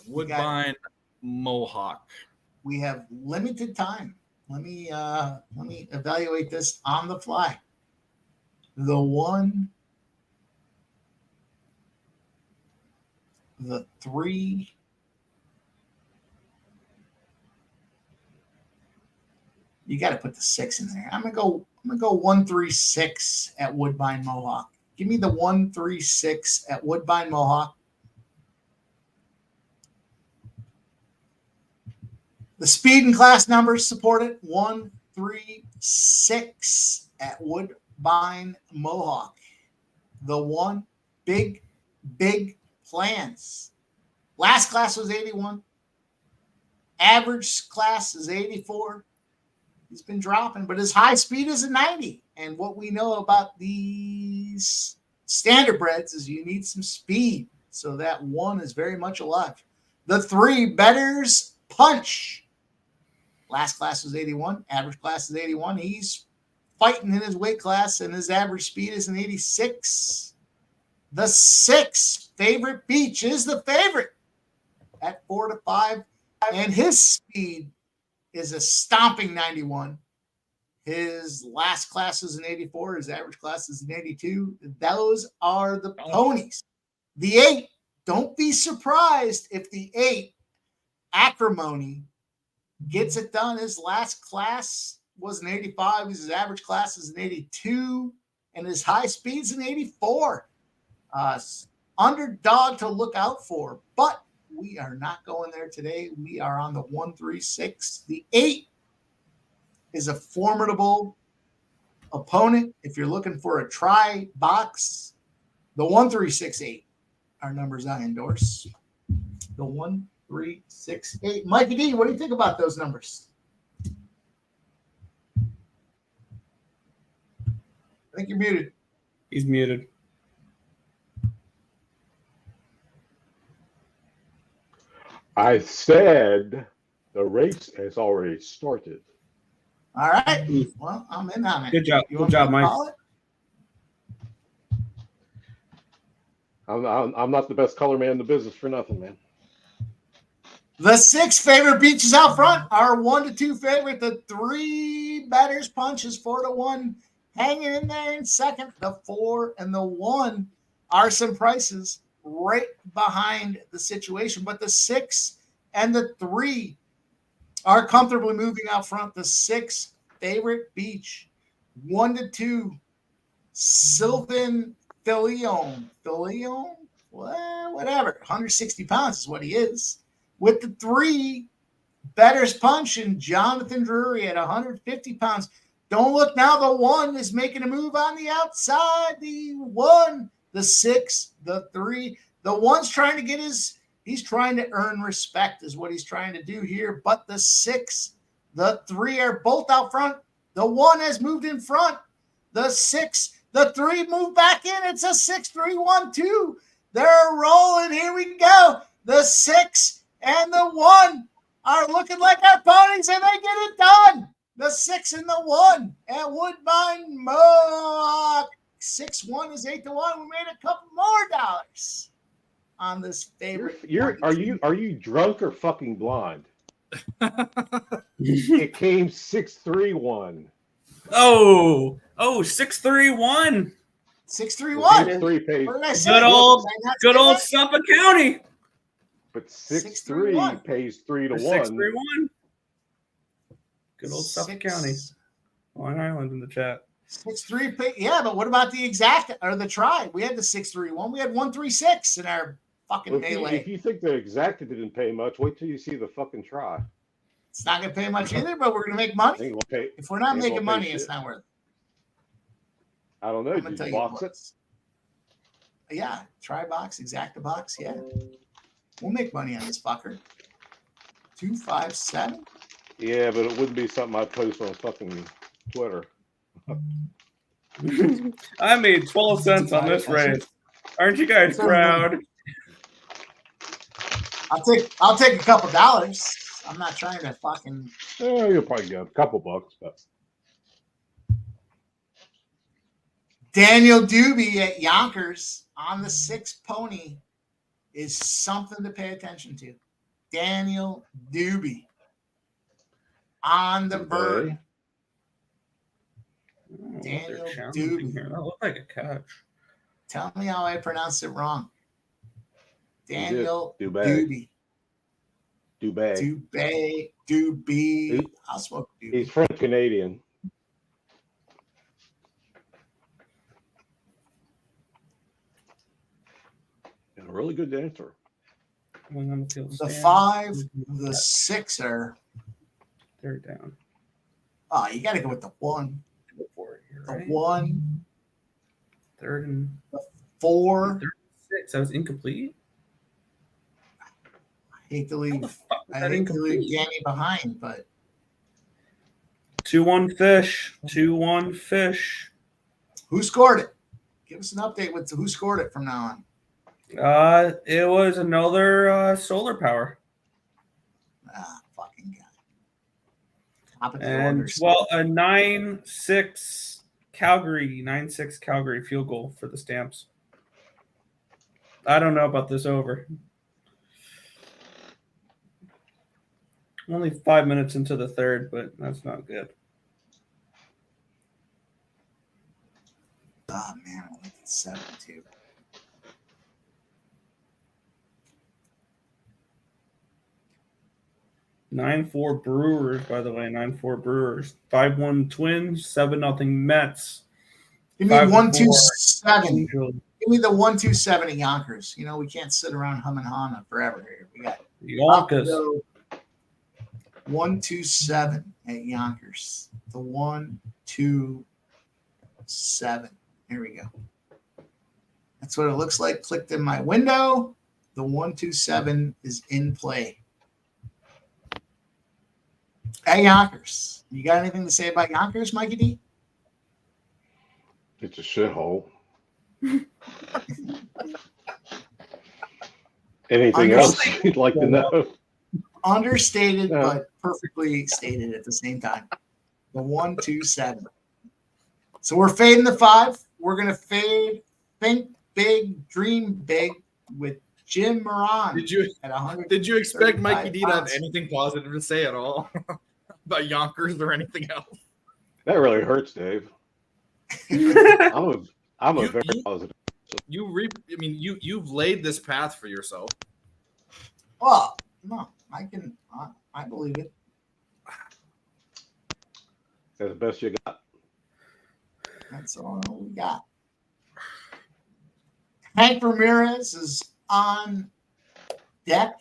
Woodbine Mohawk. We have limited time. Let me evaluate this on the fly. The 1, the 3. You got to put the 6 in there. I'm gonna go 1-3-6 at Woodbine Mohawk. Give me the 1-3-6 at Woodbine Mohawk. The speed and class numbers support it. 1-3-6 at Woodbine Mohawk. The 1, big plans. Last class was 81. Average class is 84. He's been dropping, but his high speed is a 90. And what we know about these standard breds is you need some speed. So that 1 is very much alive. The 3, Better's Punch. Last class was 81. Average class is 81. He's fighting in his weight class, and his average speed is an 86. The 6, Favorite Beach, is the favorite at 4-5. And his speed is a stomping 91. His last class is an 84. His average class is an 82. Those are the ponies. The 8, don't be surprised if the 8, Acrimony, gets it done. His last class was an 85. His average class is an 82. And his high speed's an 84. Underdog to look out for. But we are not going there today. We are on the 1-3-6. The 8 is a formidable opponent. If you're looking for a try box, the 1-3-6-8 are numbers I endorse. The 1-3-6-8. Mikey D, what do you think about those numbers? I think you're muted. He's muted. I said the race has already started. All right. Well, I'm in on it. Good job. Good job, Mike. I'm not the best color man in the business for nothing, man. The 6 favorite beaches out front are 1-2 favorite. The 3 Better's Punch is 4-1. Hanging in there in second. The 4 and the 1 are some prices right behind the situation. But the 6 and the 3 are comfortably moving out front. The 6 favorite beach, 1-2, Sylvan Filion. Well, whatever. 160 pounds is what he is. With the 3, Better's Punch and Jonathan Drury at 150 pounds. Don't look now. The 1 is making a move on the outside. The 1, the 6, the 3. The 1's trying to get he's trying to earn respect is what he's trying to do here. But the 6, the 3 are both out front. The 1 has moved in front. The 6, the 3 moved back in. It's a 6-3-1-2. They're rolling. Here we go. The 6 and the 1 are looking like our ponies, and they get it done. The 6 and the 1 at Woodbine Mohawk. 6-1 is 8-1. We made a couple more dollars on this favorite. Are you drunk or fucking blind? It came 6-3-1. Oh, 631. 631. 6-3 pays. What did I say? Good old, Did I not good say old that? Suffolk County. But 6-3-1. 6-3 pays 3 to 1. 631. Good old Suffolk County. 6 Long Island in the chat. 6-3. Yeah, but what about the exact or the try? We had the 6-3-1. We had 1-3-6 in our fucking Well, melee. if you think the exacta didn't pay much, wait till you see the fucking try. It's not going to pay much either, but we're going to make money. Ain't gonna pay. If we're not ain't making gonna pay money, it's shit. not worth it. I don't know. I'm gonna Did tell you you box what. it? Yeah, try box, exacta box. Yeah, we'll make money on this fucker. 257. Yeah, but it wouldn't be something I'd post on fucking Twitter. I made 12 cents on this race. Aren't you guys proud? I'll take a couple dollars. I'm not trying to fucking. Oh, you'll probably get a couple bucks, but Daniel Doobie at Yonkers on the 6 pony is something to pay attention to. Daniel Doobie on the bird. Daniel Doobie. That looked like a catch. Tell me how I pronounced it wrong. Daniel Doobie. Doobie. I'll smoke Doobie. He's French Canadian. And a really good dancer. The 5, the 6 are. They're down. Oh, you got to go with the 1. Go for it here, The right? 1. Third and the 4. 6. That was incomplete. I hate to leave. I hate to leave Danny behind, but 2-1 fish. 2-1 fish. who scored it? Give us an update with who scored it from now on. It was another solar power. Fucking guy. Top of the And order. well, a 9-6 Calgary, 9-6 Calgary field goal for the Stamps. I don't know about this over. Only 5 minutes into the third, but that's not good. Oh man, I like 7 too. (9-4) Brewers, by the way. 9-4 Brewers. 5-1 Twins. 7-0 Mets. Give me 1-2-7. 5-4. Give me the 1-2-7 at Yonkers. You know, we can't sit around humming Hana forever here. We got Yonkers. 1-2-7 at Yonkers. The 1-2-7. Here we go. That's what it looks like. Clicked in my window. The 1-2-7 is in play. At Yonkers. You got anything to say about Yonkers, Mikey D? It's a shithole. Anything else you'd like to know? Understated, but perfectly stated at the same time. The 1-2-7. So we're fading the 5. We're going to fade Think Big, Dream Big with Jim Moran. Did you expect Mikey D to have pounds. anything positive to say at all about Yonkers or anything else? That really hurts, Dave. I'm a very positive. You've laid this path for yourself. Well, no, I believe it. That's the best you got. That's all we got. Hank Ramirez is on deck.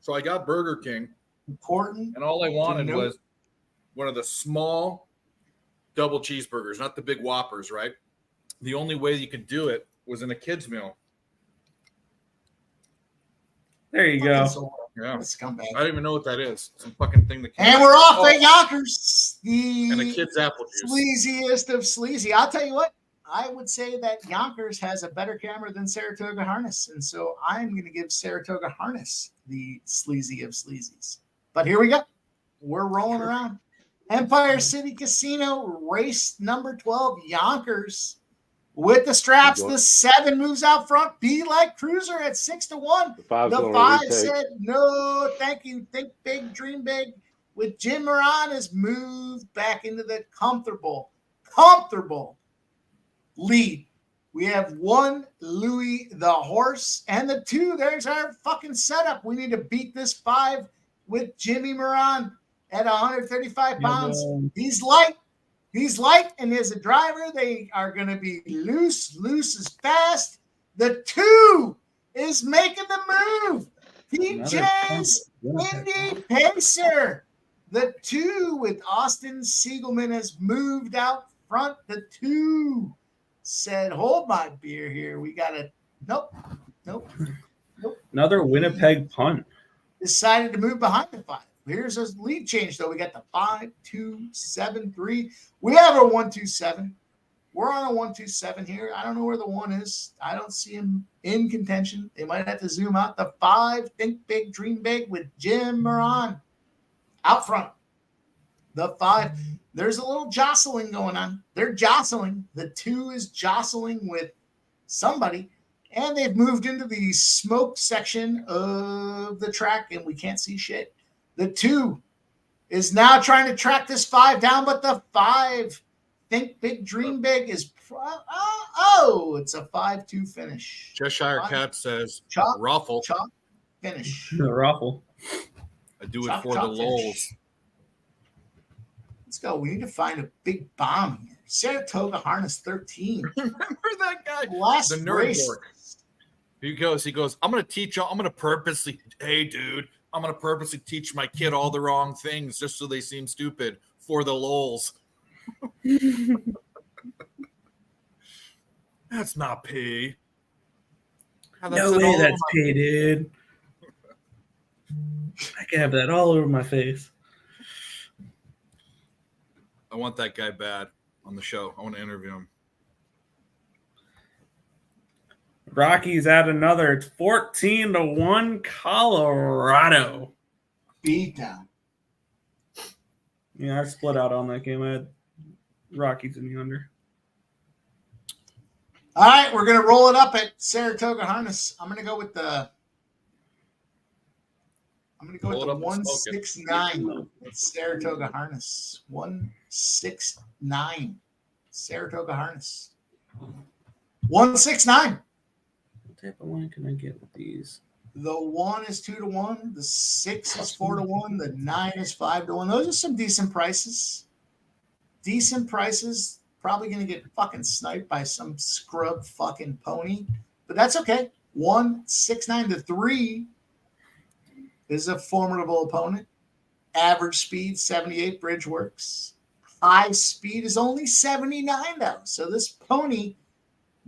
So I got Burger King. Important. And all I wanted was one of the small double cheeseburgers, not the big Whoppers, right? The only way you could do it was in a kid's meal. There you go. Yeah. Scumbag. I don't even know what that is. Some fucking thing that came And we're off at Yonkers. And a kid's apple juice. Sleaziest of sleazy. I'll tell you what. I would say that Yonkers has a better camera than Saratoga Harness. And so I'm going to give Saratoga Harness the sleazy of sleazies. But here we go. We're rolling around. Empire City Casino, race number 12, Yonkers. With the straps, the 7 moves out front. Be like Cruiser at 6-1. The 5 said, no, thank you. Think big, dream big. with Jim Moran has moved back into the comfortable lead. We have 1, Louis the Horse, and the 2. There's our fucking setup. We need to beat this 5 with Jimmy Moran at 135 pounds. He's light, and as a driver, they are going to be loose. Loose is fast. The 2 is making the move. TJ's Indy Pacer. The 2 with Austin Siegelman has moved out front. The 2 said, hold my beer here. We got to, nope. Another Winnipeg punt. Decided to move behind the 5. Here's a lead change, though. We got the 5, 2, 7, 3. We have a 1, 2, 7. We're on a 1, 2, 7 here. I don't know where the 1 is. I don't see him in contention. They might have to zoom out. The 5, think big, dream big with Jim Moran out front. The 5, there's a little jostling going on. They're jostling. The 2 is jostling with somebody, and they've moved into the smoke section of the track, and we can't see shit. The 2 is now trying to track this 5 down, but the 5, think big, dream big, is it's a 5-2 finish. Cheshire Cat says, Chop, ruffle. Chop, finish. The ruffle. I do it Chop, for chop, the finish. lols. Let's go. We need to find a big bomb here. Saratoga Harness 13. Remember that guy? Last The nerd race. dork. He goes, I'm going to teach y'all. I'm going to purposely, hey, dude, I'm going to purposely teach my kid all the wrong things just so they seem stupid for the lols. That's not pee. No way that's pee, dude. I can have that all over my face. I want that guy bad on the show. I want to interview him. Rockies at another. It's 14-1 Colorado. Beat down. Yeah, I split out on that game. I had Rockies in the under. All right, we're going to roll it up at Saratoga Harness. I'm going to go with the 169 at Saratoga Harness. 169. Saratoga Harness. 169. What type of line can I get with these? The 1 is 2-1. The 6 is 4-1. The 9 is 5-1. Those are some decent prices. Probably going to get fucking sniped by some scrub fucking pony. But that's okay. 169 to 3 is a formidable opponent. Average speed, 78 bridge works. High speed is only 79, though. So this pony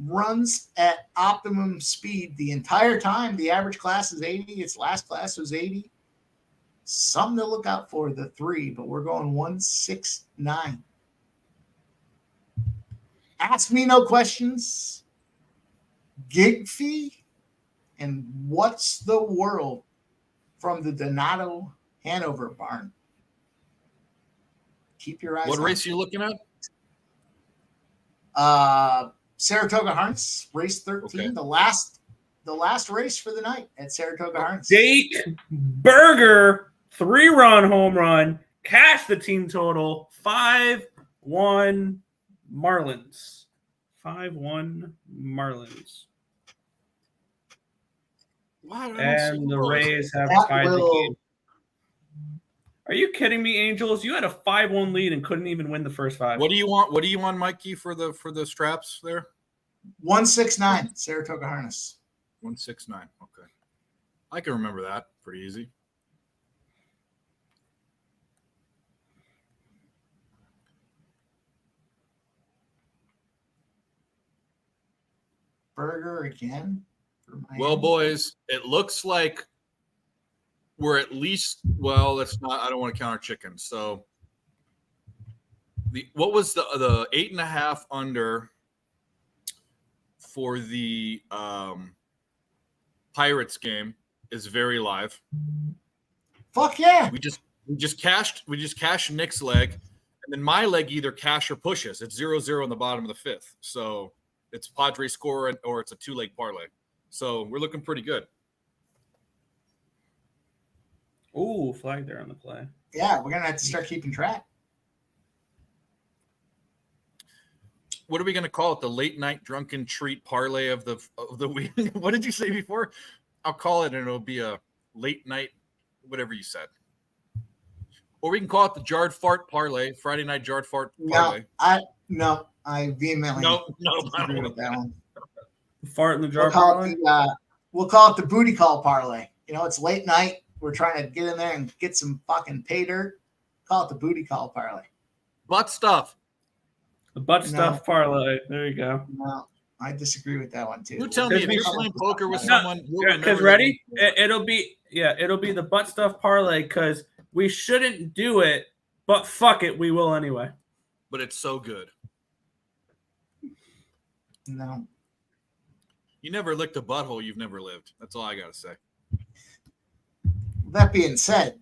runs at optimum speed the entire time. The average class is 80. Its last class was 80. Something to look out for, the 3, but we're going 169. Ask me no questions. Gig fee. And what's the world from the Donato Hanover barn? Keep your eyes on. What race are you looking at? Saratoga Harness, race 13. Okay. The last race for the night at Saratoga Harness. Jake Berger, 3-run home run, cash the team total, 5-1 Marlins. 5-1 Marlins. Wow, And the Rays have tied the game. Are you kidding me, Angels? You had a 5-1 lead and couldn't even win the first 5. What do you want? What do you want, Mikey, for the straps there? 169 Saratoga Harness. 169. Okay, I can remember that pretty easy. Berger again. Well, boys, it looks like we're at least, well, let's not, I don't want to count our chickens. So what was the 8.5 under for the Pirates game is very live. Fuck yeah. We just cashed Nick's leg, and then my leg either cash or pushes. It's 0-0 in the bottom of the 5th. So it's Padre score or it's a 2-leg parlay. So we're looking pretty good. Ooh, flag there on the play. Yeah, we're gonna have to start keeping track. What are we going to call it? The late night drunken treat parlay of the week. What did you say before? I'll call it, and it'll be a late night, whatever you said. Or we can call it the jarred fart parlay, Friday night jarred fart parlay. I vehemently No, I disagree don't with that one. Fart in the jar We'll call parlay? we'll call it the booty call parlay. You know, it's late night. We're trying to get in there and get some fucking pay dirt. Call it the booty call parlay. Butt stuff. The butt stuff parlay. There you go. No, I disagree with that one too. You tell me if you're playing poker with someone. Because ready? It'll be the butt stuff parlay because we shouldn't do it, but fuck it, we will anyway. But it's so good. No. You never licked a butthole, you've never lived. That's all I gotta say. That being said,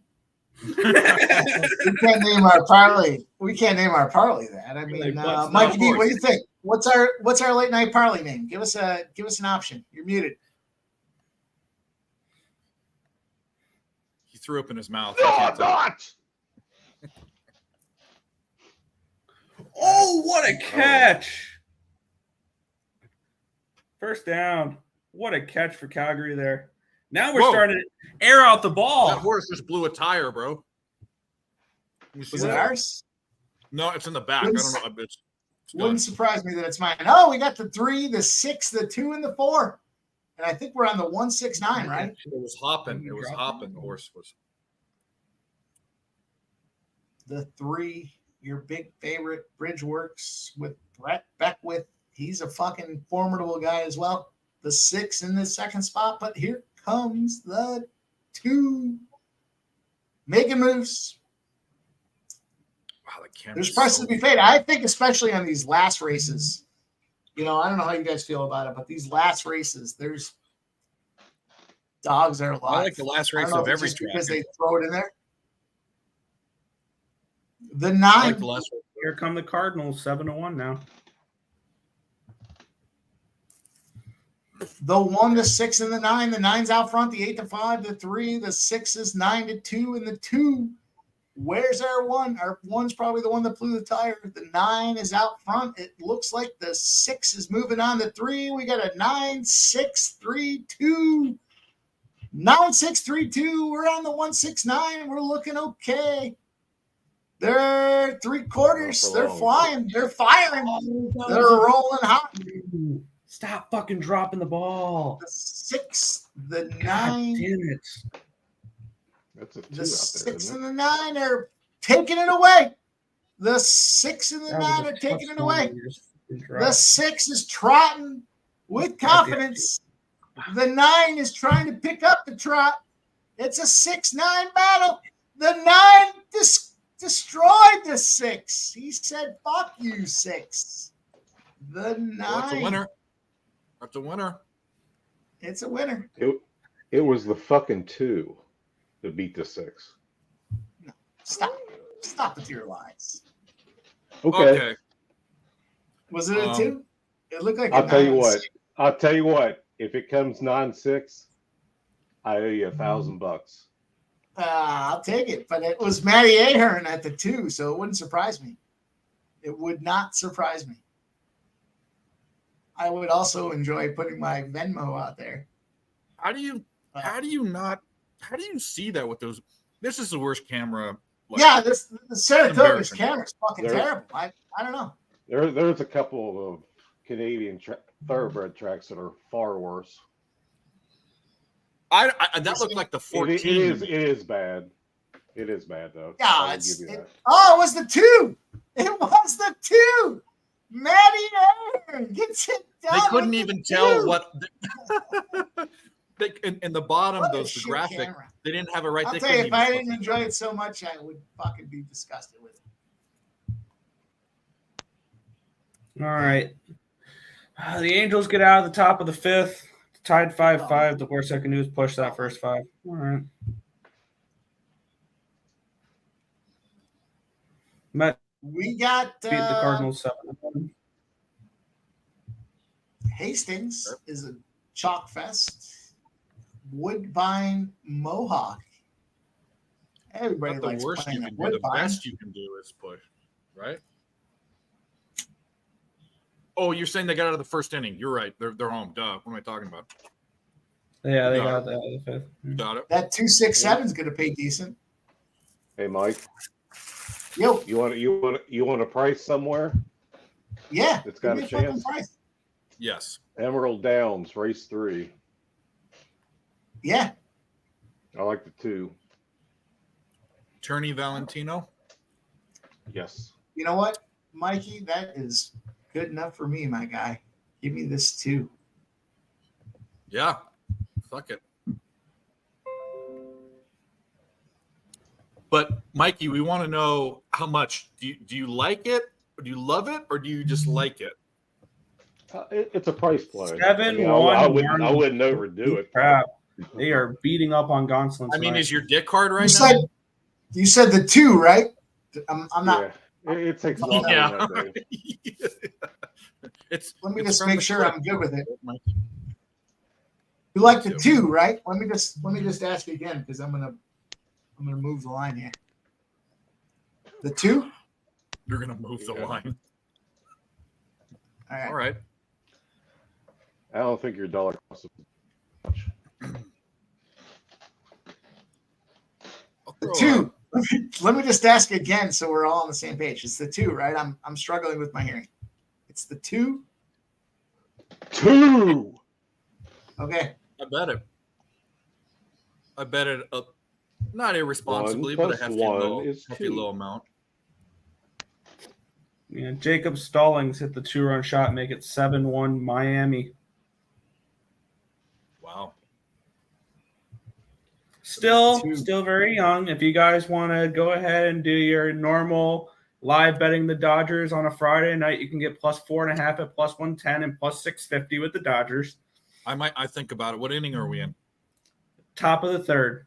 we can't name our parlay. We can't name our parlay that. I mean, Mikey D, what do you think? What's our late night parlay name? Give us an option. You're muted. He threw up in his mouth. No, I'm not. Oh, what a catch! First down. What a catch for Calgary there. Now we're starting to air out the ball. That horse just blew a tire, bro. Was it ours? No, it's in the back. I don't know. It's wouldn't surprise me that it's mine. Oh, we got the 3, the 6, the 2, and the 4. And I think we're on the 169, right? It was hopping. It was hopping. The horse was. The 3, your big favorite, Bridgeworks with Brett Beckwith. He's a fucking formidable guy as well. The 6 in the second spot, but here comes the 2 making moves. Wow, the there's prices to be paid. I think especially on these last races. You know, I don't know how you guys feel about it, but these last races, there's dogs are alive. I like the last race of every track because they throw it in there. The 9. Like the last race. Here come the Cardinals, 7-1 now. The 1, the 6, and the 9. The 9's out front. The 8 to 5, the 3, the 6 is 9 to 2, and the 2. Where's our 1? Our 1's probably the one that blew the tire. The 9 is out front. It looks like the 6 is moving on the 3. We got a 9, 6, 3, 2. 9, 6, 3, 2. We're on the 169. We're looking okay. They're 3/4. They're flying. They're firing. They're rolling hot. Stop fucking dropping the ball. The 6, the 9. God damn it. That's a 2 the out there, 6 and the 9 are taking it away. The 6 and the 9 are taking it away. The 6 is trotting with confidence. The 9 is trying to pick up the trot. It's a 6-9 battle. The 9 destroyed the 6. He said, fuck you, 6. The 9. Well, that's a winner. That's a winner. It's a winner. It was the fucking 2 that beat the 6. No, stop with your lies. Okay. Was it a 2? It looked like I'll tell you what. If it comes 9-6, I owe you $1,000. I'll take it, but it was Matty Ahern at the 2, so it wouldn't surprise me. It would not surprise me. I would also enjoy putting my Venmo out there. How do you see that with those? This is the worst camera. The Saratoga's camera is fucking terrible. I don't know. There's a couple of Canadian thoroughbred tracks that are far worse. That looked like the 14. It is bad. It is bad though. Yeah, it was the 2. It was the 2. Matty Ahern gets it done. They couldn't even tell what. In the bottom, the graphic, camera. They didn't have it right. I'll tell you, if I didn't enjoy it so much, I would fucking be disgusted with it. All right. The Angels get out of the top of the 5th. Tied 5-5. The worst I can do is push that first 5. All right. We got beat the Cardinals 7-1. Hastings is a chalk fest. Woodbine Mohawk Everybody Not the likes worst playing you at can do. The Woodbine. best you can do is push, right? Oh, you're saying they got out of the first inning. You're right. They're home. Duh. What am I talking about? Yeah, they Got got that out of the fifth. Got it. That 267 is going to pay decent. Hey, Mike, Yo, you want a price somewhere? yeah, It's give got me a fucking chance. price. Yes. Emerald Downs, race 3. Yeah, I like the 2. Turney Valentino. Yes. you know what, Mikey? That is good enough for me, my guy. Give me this 2. Yeah. Fuck it. But Mikey, we want to know how much. Do you like it? Or do you love it? Or do you just like it? It's a price play. 7-1. I wouldn't overdo it. Crap. They are beating up on Gonsolin. I mean, is your dick hard right You now? said you said the 2, right? I'm not. Yeah, it takes a lot more Yeah. than that, Dave. It's. Let me it's just from make the sure clip, I'm good with it. Mikey. You like the 2, right? Let me just ask again because I'm gonna move the line here. The 2? You're gonna move the line. All right. All right. I don't think your dollar costs much. I'll The throw 2. Let me just ask again so we're all on the same page. It's the 2, right? I'm struggling with my hearing. It's the 2. 2. Okay. I bet it up, not irresponsibly, 1 but a plus hefty 1 low, is hefty 2. low amount. Yeah, Jacob Stallings hit the 2-run shot, make it 7-1 Miami. Wow. Still very young. If you guys want to go ahead and do your normal live betting the Dodgers on a Friday night, you can get plus 4.5 at plus 110 and plus 650 with the Dodgers. I think about it. What inning are we in? Top of the third.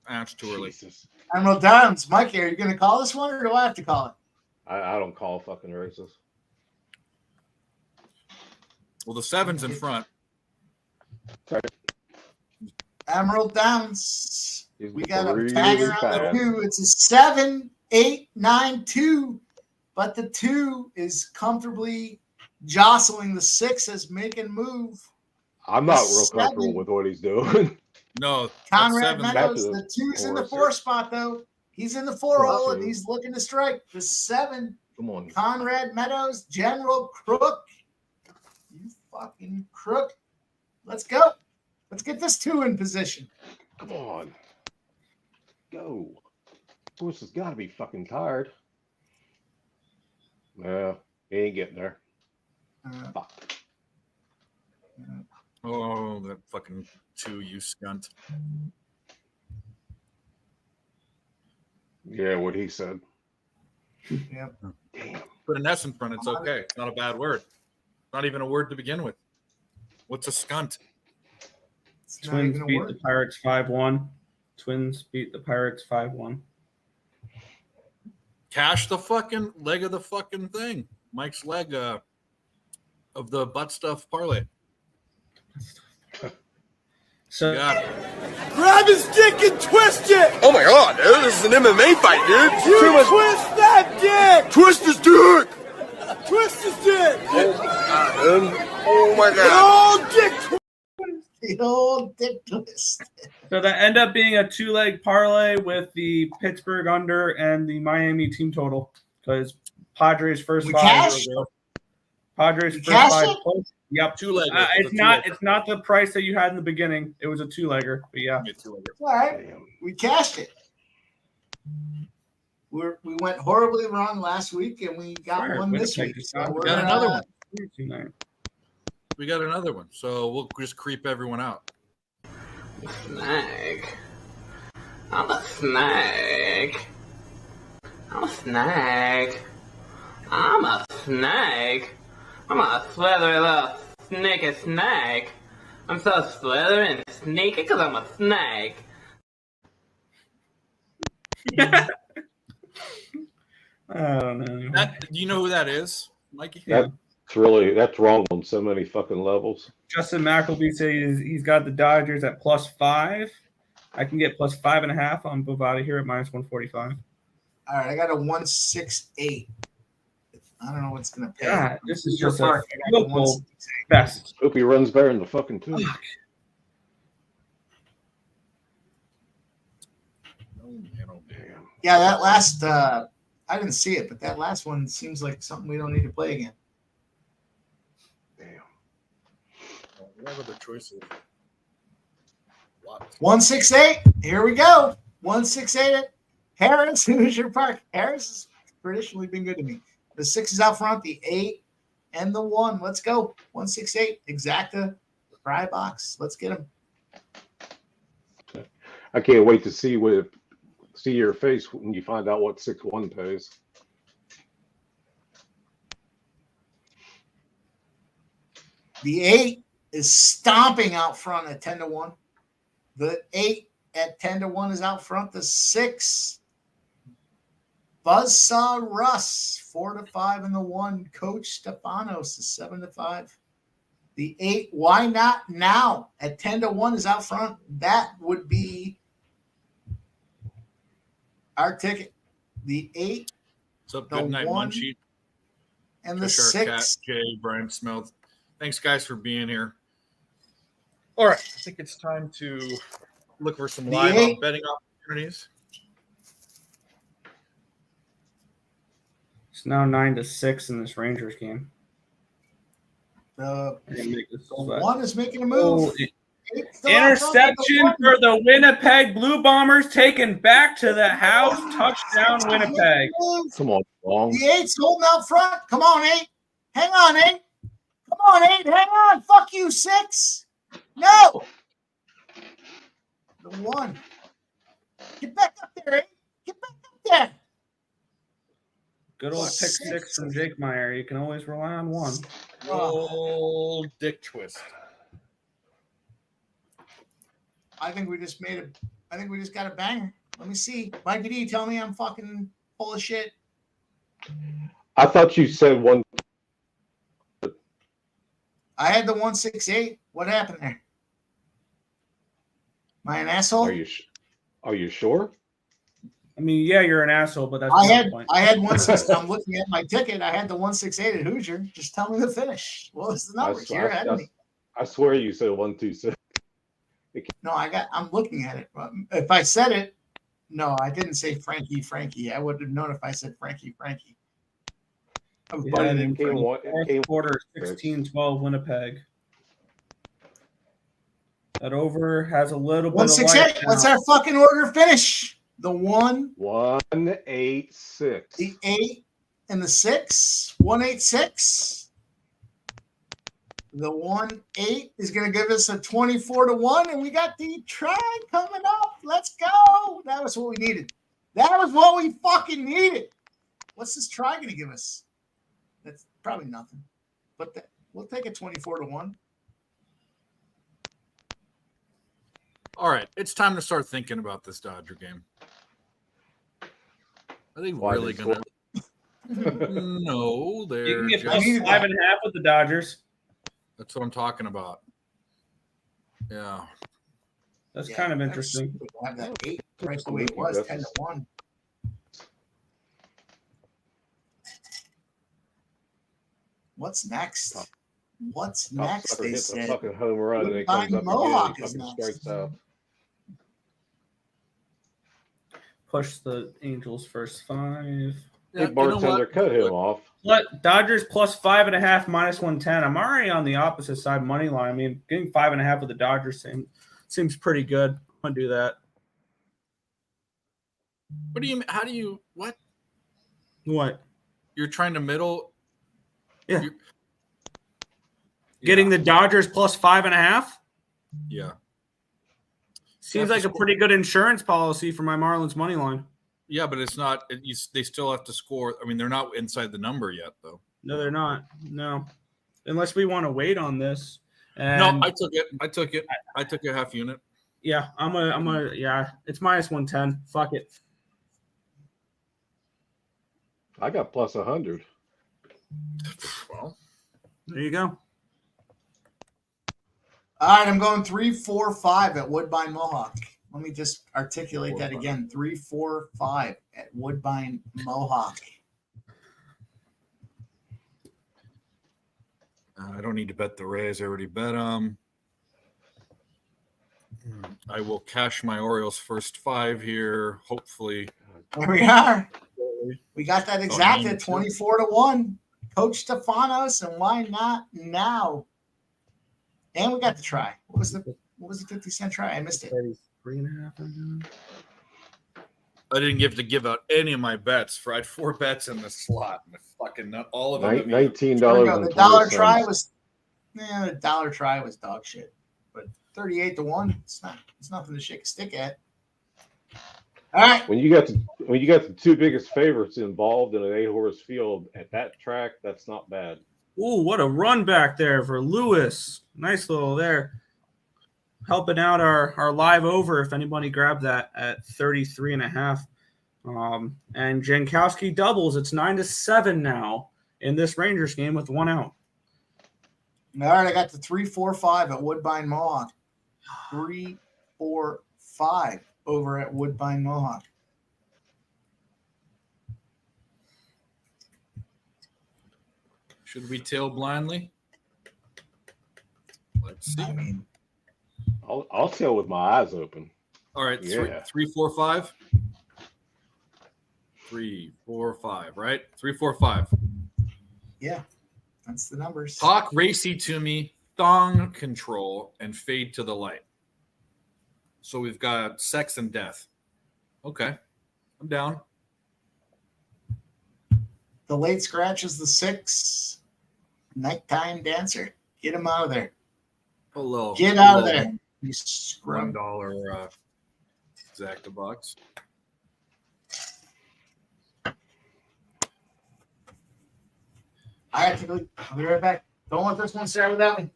That's too early. Jesus. Emerald Downs. Mikey, are you going to call this one or do I have to call it? I don't call fucking races. Well, the 7's in front. Emerald Downs. We got a really tagger on fast. the 2. It's a 7, 8, 9, 2. But the 2 is comfortably jostling the 6 as making move. I'm not real 7. comfortable with what he's doing. No, Conrad that's 7. Meadows, Back to the 2's in the horse 4 here. spot, though. He's in the 4 hole and Two. he's looking to strike. The 7, Come on. Conrad Meadows, General Crook. You fucking crook. Let's go. Let's get this 2 in position. Come on. Go. Bruce has got to be fucking tired. Yeah, he ain't getting there. Fuck. Oh, that fucking 2, you skunt. Yeah, what he said. Yep. Damn. Put an S in front. It's okay. It's not a bad word. Not even a word to begin with. What's a skunt? It's not Twins even a beat word. the Pirates 5-1. Twins beat the Pirates 5-1. Cash the fucking leg of the fucking thing. Mike's leg of the butt stuff parlay. So You got it. Grab his dick and twist it! Oh my god, dude, this is an MMA fight, dude. You twist that dick! Twist his dick! Twist his dick! Oh my god. Oh, dick! The old dick twist. that ended up being a 2-leg parlay with the Pittsburgh under and the Miami team total because Padres first We 5. cashed? Padres You first cashed 5. it? Yep. 2-legger. It's not the price that you had in the beginning. It was a 2-legger, but yeah. All right. Damn. We cashed it. We went horribly wrong last week, and we got Sure, one this Winnipeg week. just So got- we're, got another one. Tonight. We got another one. So we'll just creep everyone out. Snag. I'm a snag. I'm a snag. I'm a snag. I'm a slithery little sneaky snag. I'm so slithery and sneaky because I'm a snag. I don't know. Do you know who that is, Mikey? Yeah. That's wrong on so many fucking levels. Justin McElvey says he's got the Dodgers at plus 5. I can get plus 5.5 on Bovada here at minus 145. All right, I got a 168. I don't know what's gonna pay. God, this is just a Park, I got the local 168. best. Hope he runs better in the fucking two. Yeah, that last I didn't see it, but that last one seems like something we don't need to play again. Damn. What are the choices? 168. Here we go. 168. Harris, Hoosier Park. Harris has traditionally been good to me. The 6 is out front, the 8 and the 1. Let's go. 168. Exacta. Fry box. Let's get him. I can't wait to see your face when you find out what 6-1 pays. The 8 is stomping out front at 10-1. The 8 at 10-1 is out front. The 6, Buzzsaw Russ, 4-5 in the 1. Coach Stefanos is 7-5. The 8, why not now? At 10-1 is out front. That would be our ticket. The 8. What's up? The Good night, 1, Munchie. and the Cheshire 6. Cat, Jay, Brian Smith. Thanks, guys, for being here. All right, I think it's time to look for some live betting opportunities. It's now 9-6 in this Rangers game. The make this 1 is making a move. Interception for the Winnipeg Blue Bombers, taken back to the house. Touchdown, Winnipeg. Come on, long. The 8's holding out front. Come on, 8. Hang on, 8. Come on, 8. Hang on. Fuck you, 6. No. The 1. Get back up there, 8. Get back up there. Good old pick 6 from Jake Meyer. You can always rely on 1. Old dick twist. I think we just got a banger. Let me see. Mikey D, tell me I'm fucking full of shit. I thought you said 1. I had the 168. What happened there? Am I an asshole? Are you sure? I mean, yeah, you're an asshole, but that's I the had point. 168. I'm looking at my ticket. I had the 168 at Hoosier. Just tell me the finish. What was the numbers? You're ahead of me. I swear you said 126. No, I'm looking at it. If I said it, no, I didn't say Frankie. I would have known if I said Frankie. Yeah, in fourth quarter, 16-12 Winnipeg. That over has a little bit of 168. What's our fucking order finish? The 1. 186. The 8 and the 6. 186. The 1-8 is going to give us a 24-1, and we got the try coming up. Let's go. That was what we needed. That was what we fucking needed. What's this try going to give us? That's probably nothing. But we'll take a 24-1. All right, it's time to start thinking about this Dodger game. Are they really going to? No, they're. You can get plus 5.5 with the Dodgers. That's what I'm talking about. Yeah. That's kind of interesting. Have that 8 price the way it was, 10-1. What's next? What's next? They hits said. a fucking home run and it comes up Mohawk again. is next. Strikes out. Push the Angels first 5. Hey, bartender, cut him off. Dodgers plus 5.5 minus 110. I'm already on the opposite side money line. I mean, getting 5.5 with the Dodgers seems pretty good. I'm gonna do that. What do you? How do you? What? What? You're trying to middle? Yeah. Getting the Dodgers plus 5.5. Yeah. Seems like a pretty good insurance policy for my Marlins money line. Yeah, but it's not. They still have to score. I mean, they're not inside the number yet, though. No, they're not. No, unless we want to wait on this. No, I took it. I took a half unit. Yeah, I'm gonna. Yeah, it's minus 110. Fuck it. I got plus 100. Well, there you go. All right, I'm going 3, 4, 5 at Woodbine Mohawk. Let me just articulate that again. 3, 4, 5 at Woodbine Mohawk. I don't need to bet the Rays. I already bet them. I will cash my Orioles first 5 here. Hopefully. There we are. We got that exact at 24-1. Coach Stefanos, and why not now? And we got the try. What was the 50-cent try? I missed it. 33.5. I didn't give out any of my bets. I had 4 bets in the slot. And fucking all of them. $19. The dollar try was, the dollar try was dog shit. But 38-1, it's nothing to shake a stick at. All right. When you got the 2 biggest favorites involved in an 8-horse field at that track, that's not bad. Ooh, what a run back there for Lewis. Nice little there. Helping out our live over if anybody grabbed that at 33.5. And Jankowski doubles. It's 9-7 now in this Rangers game with 1 out. All right, I got the 3, 4, 5 at Woodbine Mohawk. 3, 4, 5 over at Woodbine Mohawk. Should we tail blindly? Let's see. I mean, I'll tail with my eyes open. All right, Yeah. 3, 4, 5. 3, 4, 5. Right, 3, 4, 5. yeah, that's the numbers. Talk racy to me, thong control, and fade to the light. So we've got sex and death. Okay, I'm down. The late scratch is the 6. Nighttime dancer. Get him out of there. Hello. Get out of there. You scrub. $1 exacta box. All right, I'll be right back. Don't let this one start without me.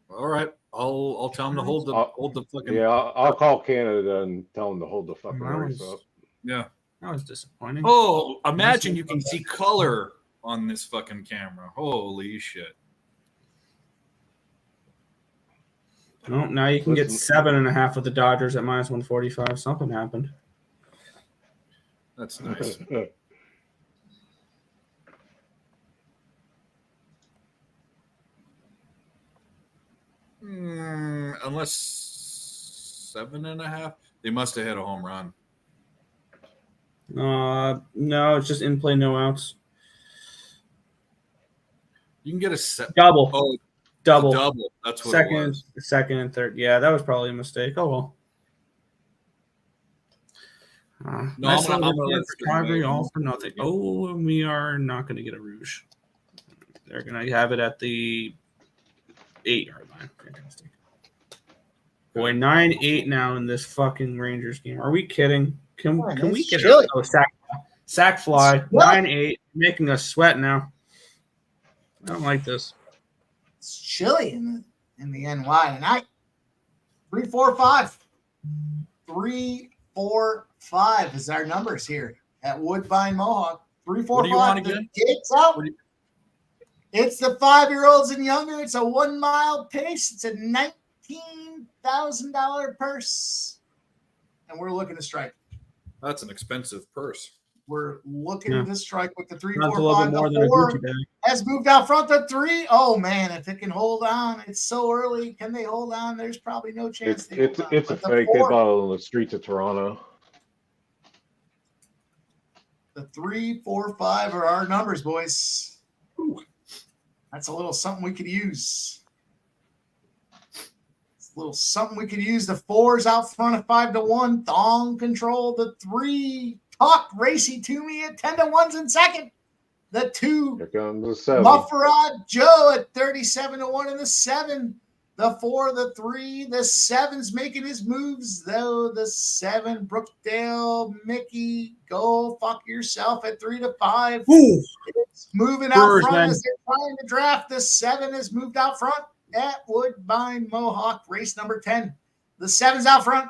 All right, I'll tell him to hold the fucking. Yeah, I'll call Canada and tell them to hold the fucking race up. Yeah, that was disappointing. Oh, imagine you can see color on this fucking camera. Holy shit! Well, now you can get 7.5 with the Dodgers at -145. Something happened. That's nice. Unless 7.5, they must have hit a home run. No, it's just in play, no outs. You can get a double. Oh, double. Double. That's what it was. Second and third. Yeah, that was probably a mistake. Oh well. No, nice I'm gonna all for nothing. Oh, and we are not going to get a rouge. They're going to have it at the 8-yard line. Fantastic. Boy, 9-8 now in this fucking Rangers game. Are we kidding? Can we get it? Oh, sack fly. 9-8, making us sweat now. I don't like this. It's chilly in the NY tonight. 3, 4, 5. 3, 4, 5 is our numbers here at Woodbine Mohawk. 3, 4, 5. What do you want again? It's out. It's the 5-year-olds and younger. It's a 1 mile pace. It's a $19,000 purse, and we're looking to strike. That's an expensive purse. We're looking to strike with the 3, That's 4, 5. The 4 has moved out front. The 3. Oh man, if it can hold on, it's so early. Can they hold on? There's probably no chance. It's a fake. They bought it on the streets of Toronto. The 3, 4, 5 are our numbers, boys. Ooh. That's a little something we could use. It's a little something we could use. The 4's out front at 5-1. Thong control. The 3. Talk racy to me at 10-1's in second. The 2. Here comes the 7. Mufferad Joe at 37-1 in the 7. The 4, the 3, the 7's making his moves, though. The 7, Brookdale, Mickey, go fuck yourself at 3-5. It's moving out front as they're trying to draft. The 7 has moved out front at Woodbine Mohawk, race number 10. The 7's out front.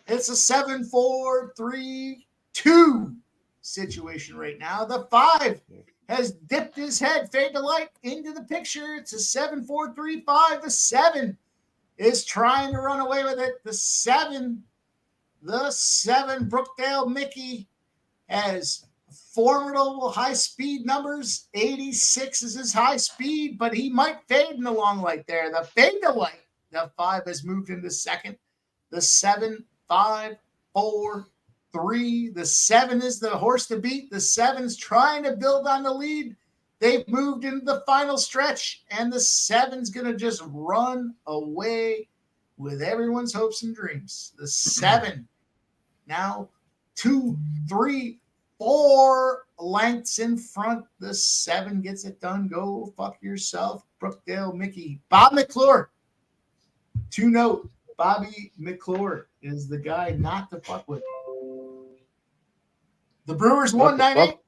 It's a 7-4-3-2 situation right now. The 5 has dipped his head, fade to light, into the picture. It's a 7-4-3-5. The 7 is trying to run away with it. The 7 The 7, Brookdale Mickey, has formidable high speed numbers. 86 is his high speed, but he might fade in the long light there. The fade to white. The 5 has moved into second. The 7, 5, 4, 3. The 7 is the horse to beat. The 7's trying to build on the lead. They've moved into the final stretch, and the 7's going to just run away with everyone's hopes and dreams. The 7 now 2, 3, 4 lengths in front. The 7 gets it done. Go fuck yourself, Brookdale Mickey. Bob McClure. 2-note. Bobby McClure is the guy not to fuck with. The Brewers won 9-8.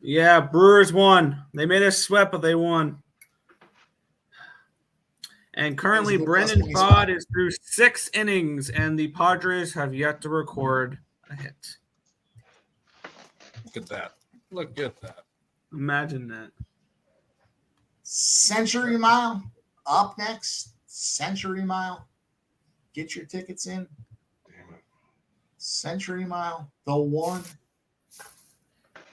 Yeah, Brewers won. They made us sweat, but they won. And currently, Brendan Todd is through 6 innings, and the Padres have yet to record a hit. Look at that. Look at that. Imagine that. Century Mile up next. Century Mile. Get your tickets in. Damn it. Century Mile. The 1.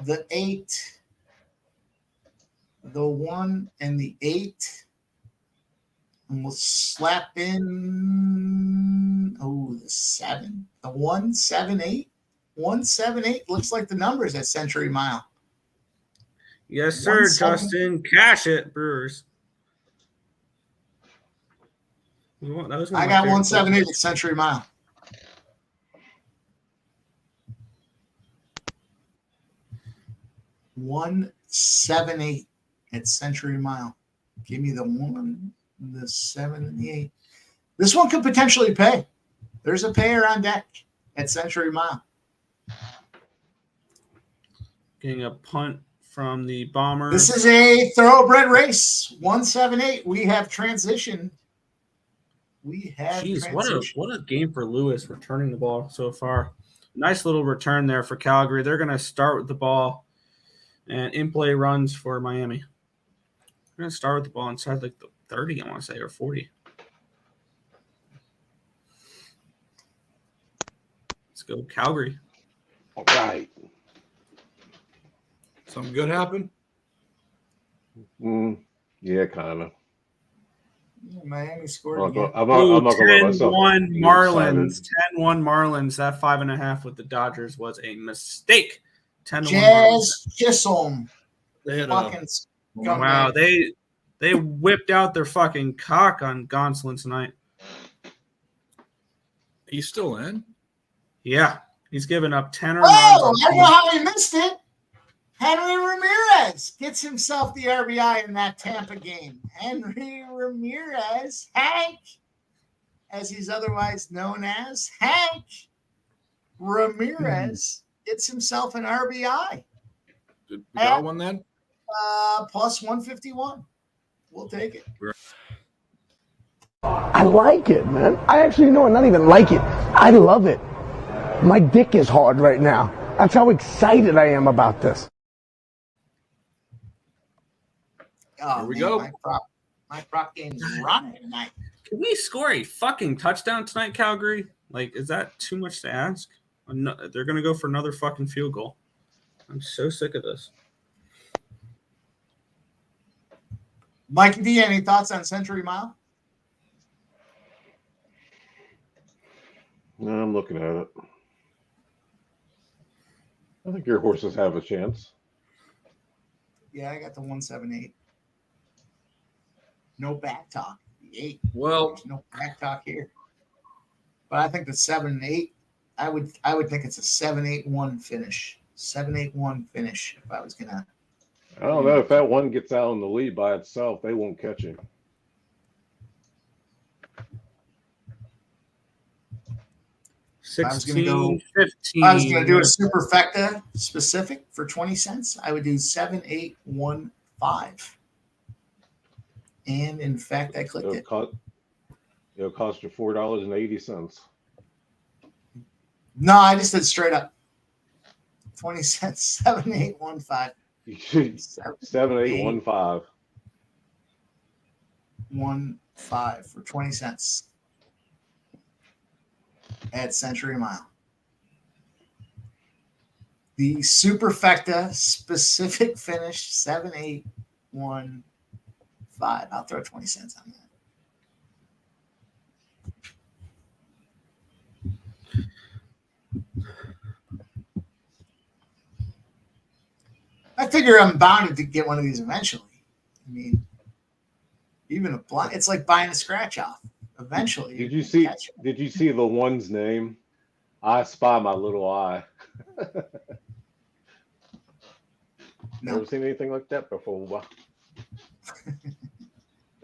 The 8. The 1 and the 8. And we'll slap in the 7. The 1, 7, 8. 1, 7, 8 looks like the numbers at Century Mile. Yes, sir, 1, 7. Justin. Cash it, Brewers. I got 178 at Century Mile. $178 at Century Mile. Give me the 1, the 7, and the 8. This one could potentially pay. There's a payer on deck at Century Mile. Getting a punt from the Bombers. This is a thoroughbred race. 178. We have transitioned. Jeez, what a game for Lewis returning the ball so far. Nice little return there for Calgary. They're going to start with the ball and in-play runs for Miami. They're going to start with the ball inside like the 30, I want to say, or 40. Let's go Calgary. All right. Something good happened? Yeah, Yeah, kind of. Miami scored I'm again. not going to let myself. 10-1 get Marlins. excited. 10-1 Marlins. That 5.5 with the Dodgers was a mistake. 10-1 Jazz Chisholm. They had Fucking Wow, they whipped out their fucking cock on Gonsolin tonight. He's still in? Yeah, he's given up 10 or Oh, I don't know how he missed it. Henry Ramirez gets himself the RBI in that Tampa game. Henry Ramirez, Hank, as he's otherwise known as, Hank Ramirez gets himself an RBI. Did we got one then? Plus 151. We'll take it. I like it, man. I actually not even like it. I love it. My dick is hard right now. That's how excited I am about this. Oh, Here we go. My prop game is running tonight. Can we score a fucking touchdown tonight, Calgary? Like, is that too much to ask? No, they're going to go for another fucking field goal. I'm so sick of this. Mike D, any thoughts on Century Mile? No, I'm looking at it. I think your horses have a chance. Yeah, I got the 178. No back talk. The 8. Well, there's no back talk here. But I think the 7 and 8, I would think it's a 7-8-1 finish. 7-8-1 finish if I was gonna. I don't know if that one gets out in the lead by itself, they won't catch him. If I was going to do a superfecta specific for 20 cents, I would do 7-8-1-5. And in fact, I clicked it. It'll cost you $4.80. No, I just did straight up 20 cents. 7-8-1-5. 7-8-1-5. 1-5 for 20 cents at Century Mile. The Superfecta specific finish 7-8-1-5. I'll throw 20 cents on that. I figure I'm bound to get one of these eventually. I mean, even a blind, it's like buying a scratch off. Eventually, Did you see the one's name? I spy my little eye. No. Never seen anything like that before.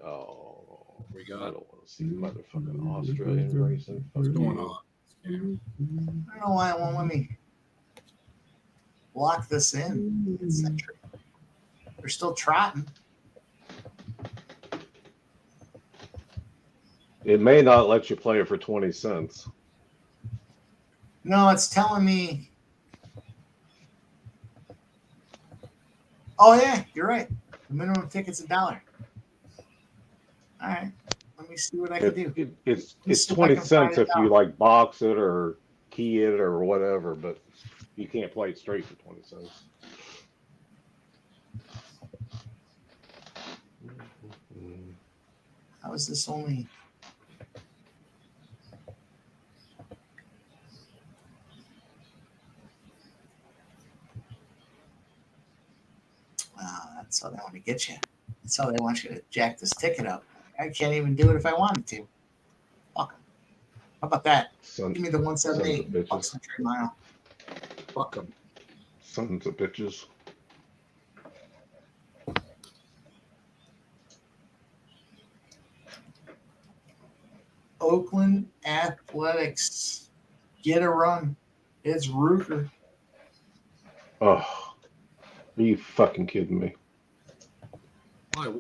Oh, We I got. don't want to see motherfucking Australian racing. What's Fuck going you. on? I don't know why it won't let me lock this in. They're still trotting. It may not let you play it for 20 cents. No, it's telling me. Oh yeah, you're right. The minimum ticket's $1. All right, let me see what I can do. It's Let's see if I 20 can find cents it if you out. like box it or key it or whatever, but you can't play it straight for 20 cents. How is this only? Wow, that's how they want to get you. That's how they want you to jack this ticket up. I can't even do it if I wanted to. Fuck 'em. How about that? Give me the 178 Bucks Century Mile. Fuck them. Sons of bitches. Oakland Athletics. Get a run. It's Ruger. Oh, are you fucking kidding me? Why?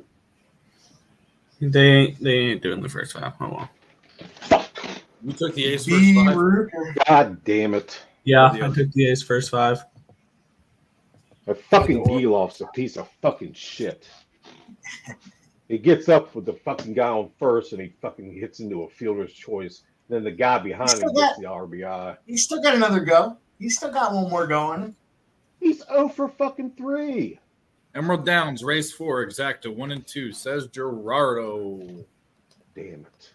They ain't doing the first 5. Oh well. You took the ace B. first 5. Ruger. God damn it. Yeah, I took the ace first 5. That fucking Gelof's a piece of fucking shit. He gets up with the fucking guy on first and he fucking hits into a fielder's choice. Then the guy behind him gets the RBI. He's still got another go. He's still got one more going. He's 0 for fucking 3. Emerald Downs, race 4, exacta 1 and 2, says Gerardo. Damn it.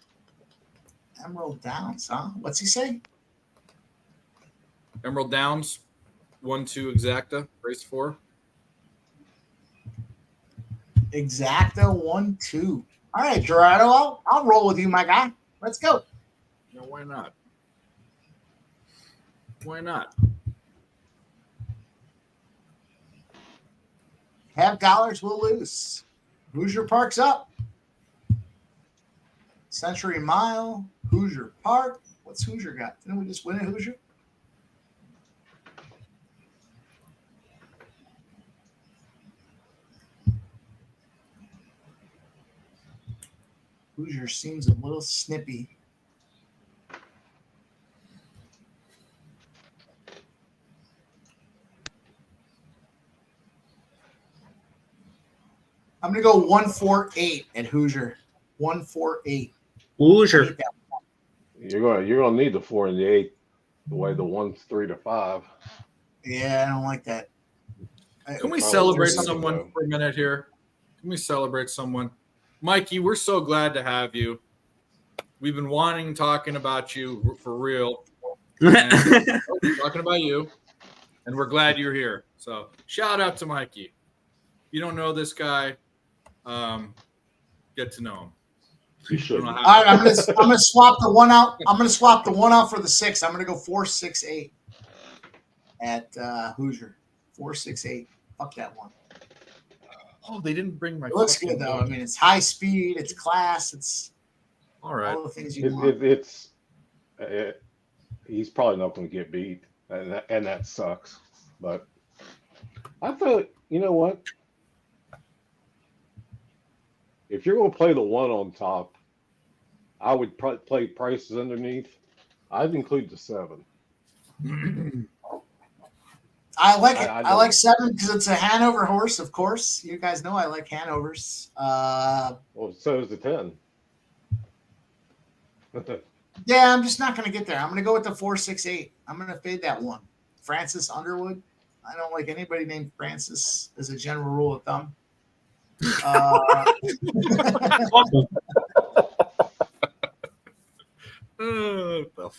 Emerald Downs, huh? What's he say? Emerald Downs, 1-2 exacta, race 4. Exacta 1-2. All right, Gerardo, I'll roll with you, my guy. Let's go. No, why not? Why not? Have dollars, we'll lose. Hoosier Park's up. Century Mile, Hoosier Park. What's Hoosier got? Didn't we just win at Hoosier? Hoosier seems a little snippy. I'm going to go 148 at Hoosier. 148. Hoosier. You're gonna need the 4 and the 8 the way the one's 3 to 5. Yeah, I don't like that. Can we celebrate someone for a minute here? Can we celebrate someone? Mikey, we're so glad to have you. We've been talking about you for real. And talking about you. And we're glad you're here. So shout out to Mikey. If you don't know this guy, get to know him. You should. All right, I'm gonna swap the one out. I'm gonna swap the one out for the 6. I'm gonna go 468 at Hoosier. 468. Fuck that one. Oh, they didn't bring my. It looks good though. I mean, it's high speed. It's class. It's all right. All the things you want. He's probably not going to get beat, and that sucks. But I thought, you know what? If you're going to play the one on top, I would play prices underneath. I'd include the 7. I like it. I like 7 because it's a Hanover horse, of course. You guys know I like Hanovers. Well, so is the 10. Yeah, I'm just not going to get there. I'm going to go with the 468. I'm going to fade that one. Francis Underwood. I don't like anybody named Francis as a general rule of thumb. The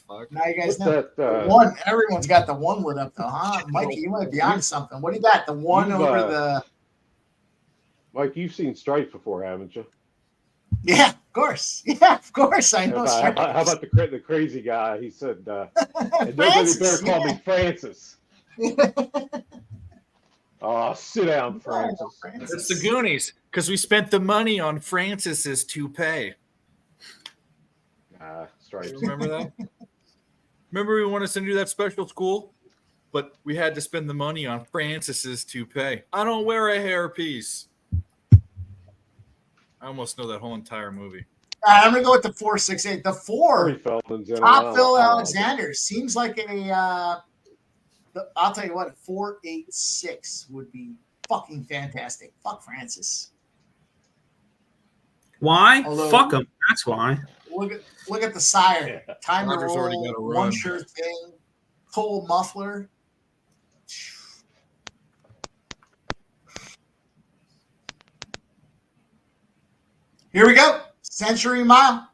fuck? Now you guys What's know that, the one. Everyone's got the one lit up though, huh? Mikey, you might be onto something. What do you got? The one over the. Mike, you've seen Stripes before, haven't you? Yeah, of course. Yeah, of course. I know. How about the crazy guy? He said, and nobody better call me Francis. Oh, sit down, Francis. It's the Goonies, because we spent the money on Francis's toupee. Stripes. Remember that? Remember we wanted to send you that special school, but we had to spend the money on Francis's toupee. I don't wear a hairpiece. I almost know that whole entire movie. I'm gonna go with the 468. The 4 Top Phil Alexander seems like a. I'll tell you what, a 486 would be fucking fantastic. Fuck Francis. Why? Fuck him. That's why. Look at the sire. Time to Roger's already got a roll. run. One sure thing. Cold muffler. Here we go. Century Mile.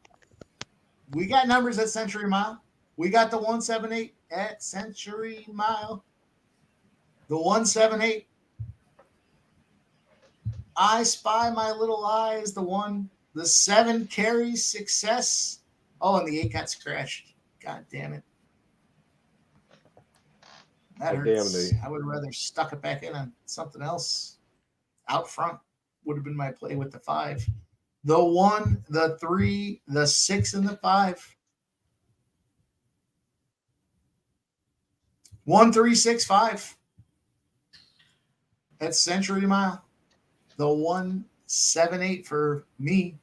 We got numbers at Century Mile. We got the 178 at Century Mile. The 178. I Spy My Little Eye is the one. The 7 carries Success. Oh, and the 8 got scratched. God damn it. That hurts. I would have rather stuck it back in on something else. Out front would have been my play with the 5. The 1, the 3, the 6, and the 5. 1, 3, 6, 5. That's Century Mile. The 1, 7, 8 for me.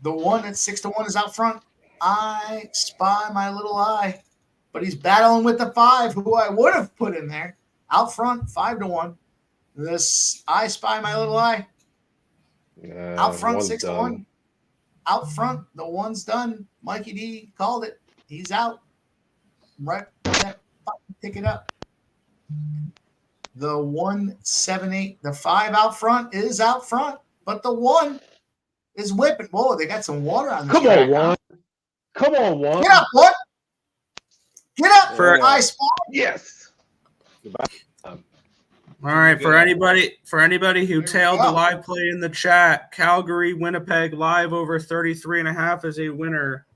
The 1 at 6 to 1 is out front. I Spy My Little Eye. But he's battling with the 5, who I would have put in there. Out front, 5 to 1. This I Spy My Little Eye. Out front, 6 to 1. Out front, the 1's done. Mikey D called it. He's out. Right. Pick it up. The 1, 7, 8. The 5 out front is out front. But the 1 is whipping. Whoa, they got some water on the Come on, Juan. Come on, Juan. Get up, what? Get up For I Spy. Yes. All right, for anybody who tailed the live play in the chat, Calgary, Winnipeg live over 33.5 is a winner.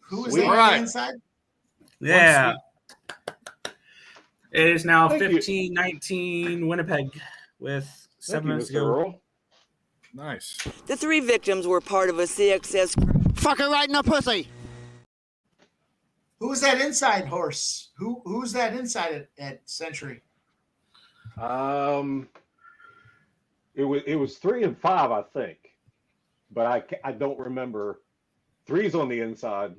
Who is that on the inside? Yeah. It is now 15-19 Winnipeg with 7 minutes to go. Nice. The 3 victims were part of a CXS group. Fuck her right in the pussy. Who's that inside horse? Who's that inside at Century? It was 3 and 5, I think, but I don't remember. 3's on the inside.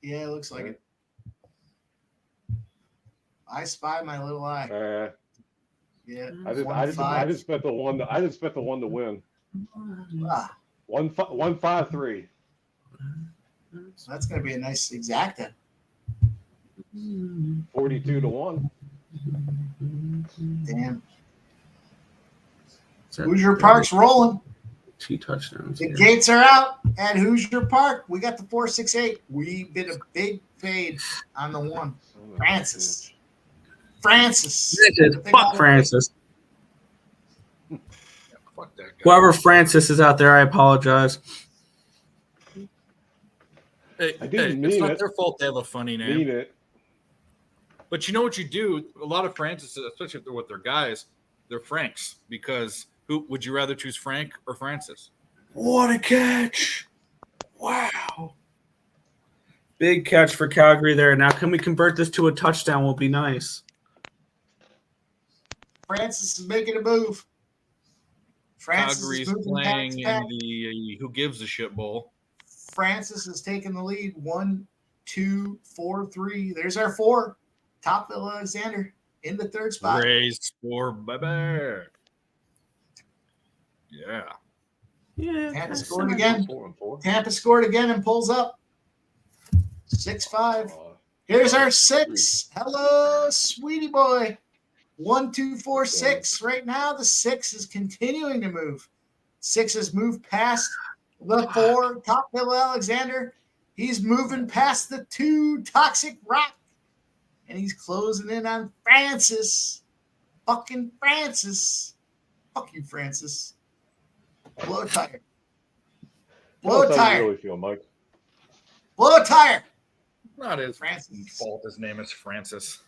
Yeah, it looks like it. I Spy My Little Eye. Yeah, I just bet the 1. I just bet the 1 to win. 1-5-3. That's going to be a nice exacta. 42 to 1. Damn. Hoosier Park's rolling. 2 touchdowns. The gates are out at Hoosier Park. We got the 468. We bid a big fade on the 1. Francis. Fuck Francis. Fuck that guy. Whoever Francis is out there, I apologize. Hey, it's not their fault they have a funny name. But you know what you do? A lot of Francis, especially if they're with their guys, they're Franks. Because who would you rather choose, Frank or Francis? What a catch. Wow. Big catch for Calgary there. Now, can we convert this to a touchdown? Will be nice. Francis is making a move. Calgary's playing in the Who Gives a Shit Bowl. Francis is taking the lead. 1, 2, 4, 3. There's our 4. Top Phil Alexander in the 3rd spot. Raised for baby. Yeah. Tampa scored again. Tampa scored again and pulls up. 6-5. Here's our 6. Hello, sweetie boy. 1, 2, 4, 6. Right now, the 6 is continuing to move. 6 has moved past the 4, Top Bill Alexander. He's moving past the 2, Toxic Rock. And he's closing in on Francis. Fucking Francis. Fuck you, Francis. Blow a tire. Blow a That's how you tire. really feel, Mike. Blow a tire. Not his Francis. fault. His name is Francis.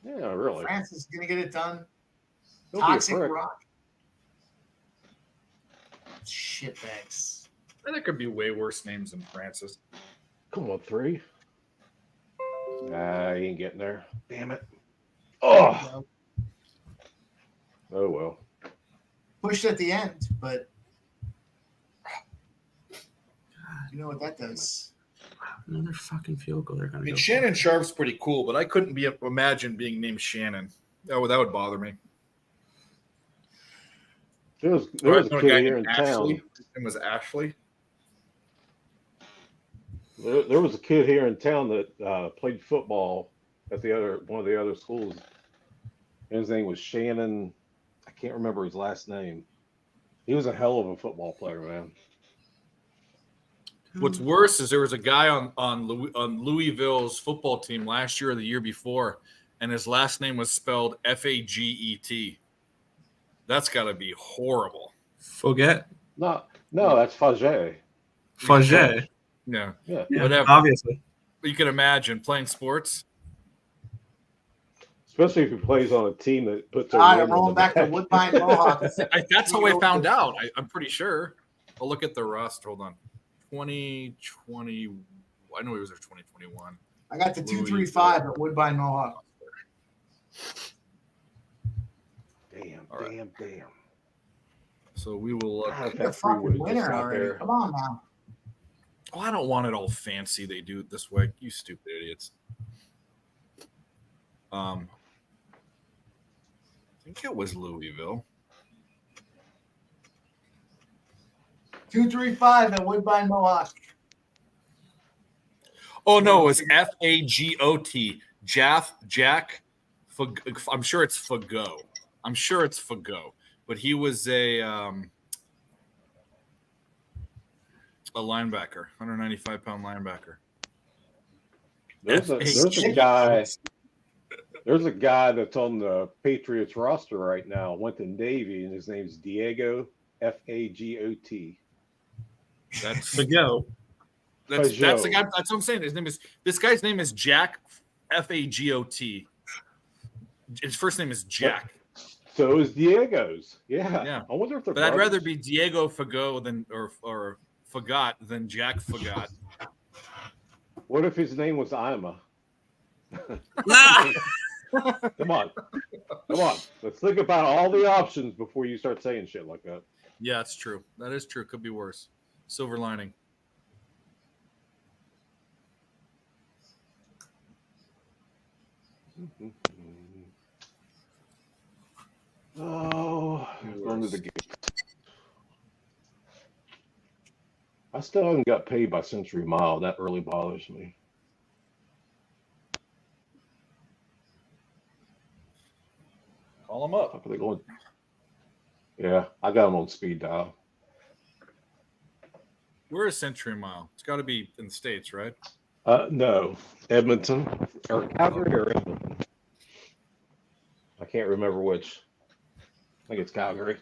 Yeah, really. Francis is going to get it done. Don't be a Toxic prick. Rock. Shitbags. There could be way worse names than Francis. Come on, 3. Nah, he ain't getting there. Damn it. Oh. Oh, well. Pushed at the end, but you know what that does. Another fucking field goal. They're I gonna mean, go. Shannon Sharp's pretty cool, but I couldn't imagine being named Shannon. That would bother me. There was a guy kid here named in Ashley. town. His name was Ashley. There was a kid here in town that played football at one of the other schools. And his name was Shannon. I can't remember his last name. He was a hell of a football player, man. What's worse is there was a guy on Louisville's football team last year or the year before, and his last name was spelled Faget. That's got to be horrible. Forget. No, that's Faget. Faget. Yeah, Yeah, whatever. Obviously. But you can imagine playing sports. Especially if he plays on a team that puts their I'm name on rolling the back to back. Woodbine Mohawk. That's how I found out. I'm pretty sure. I'll look at the roster. Hold on. 2020. I know he was there 2021. I got the 235 at Woodbine Mohawk. Damn. So we will look. God, if The that fucking freeway just winner got already. there. Come on now. Oh, I don't want it all fancy. They do it this way. You stupid idiots. I think it was Louisville. 235 at Woodbine Mohawk. Oh no, it's Fagot. Jack. I'm sure it's Fagot. But he was a linebacker, 195-pound linebacker. There's a guy that's on the Patriots roster right now. Went to Navy, and his name's Diego Fagot. That's Fagot. That's the guy. That's what I'm saying. This guy's name is Jack Fagot. His first name is Jack. So is Diego's. Yeah. I wonder if they're. But I'd rather be Diego Fagot than or Fagot than Jack Fagot. What if his name was Ima? Come on. Let's think about all the options before you start saying shit like that. Yeah, it's true. That is true. Could be worse. Silver lining. Oh, under the gate. I still haven't got paid by Century Mile. That really bothers me. Call them up. How are they going? Yeah, I got them on speed dial. Where is Century Mile? It's got to be in the States, right? No, Edmonton or Calgary or Edmonton. I can't remember which. I think it's Calgary.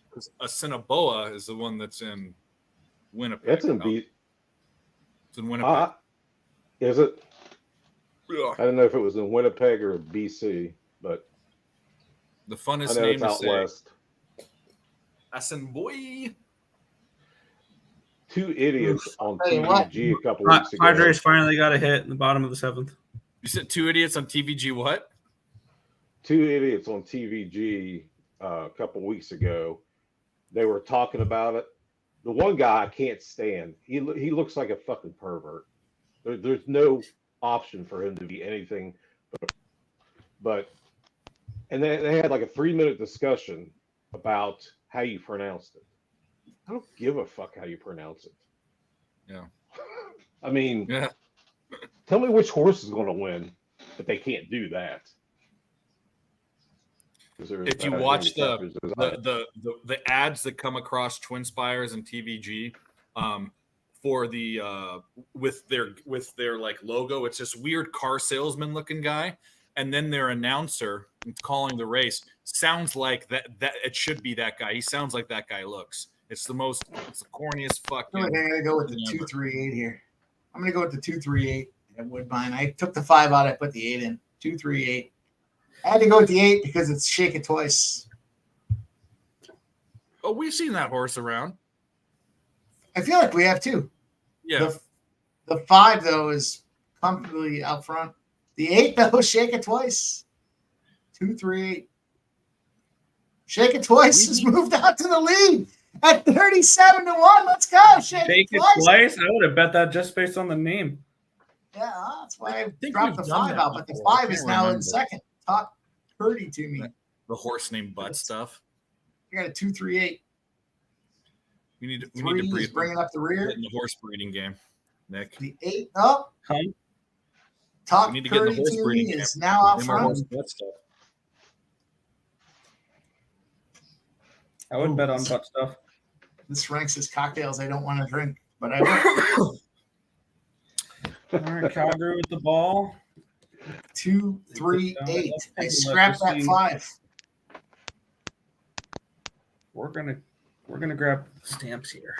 Because Assiniboia is the one that's in Winnipeg. It's in It's in Winnipeg. Is it? Yeah. I don't know if it was in Winnipeg or BC, but The funnest I know name it's to out say. west. Assiniboia. Two idiots on Hey, what? TVG a couple weeks ago. Padres finally got a hit in the bottom of the 7th. You said two idiots on TVG what? Two idiots on TVG a couple weeks ago. They were talking about it. The one guy I can't stand. He looks like a fucking pervert. There's no option for him to be anything but and they had like a 3-minute discussion about how you pronounced it. I don't give a fuck how you pronounce it. Yeah. I mean, Yeah. tell me which horse is going to win, but they can't do that. If you watch the ads that come across Twin Spires and TVG, for the with their like logo, it's this weird car salesman looking guy, and then their announcer calling the race sounds like that it should be that guy. He sounds like that guy looks. It's the corniest fucking. I'm gonna go with the 238 here. I'm gonna go with the 238 at Woodbine. I took the 5 out. I put the 8 in. 238. I had to go with the 8 because it's Shake It Twice. Oh, we've seen that horse around. I feel like we have too. Yeah. The 5 though is comfortably out front. The 8 though, Shake It Twice. 238. Shake It Twice has moved out to the lead at 37-1. Let's go. Shake It Twice. I would have bet that just based on the name. Yeah, that's why I dropped the 5 out, but the 5 is now in second. Top 30 to me. The horse named Butt stuff. You got a 238. We need to breed bringing up the rear in the horse breeding game, Nick. The 8 up. Top 30 to me is now out front. I wouldn't bet on butt stuff. This ranks as cocktails I don't want to drink, but I will. All right, Calgary with the ball. 2, 3, 8. I scrapped that 5. We're gonna grab stamps here.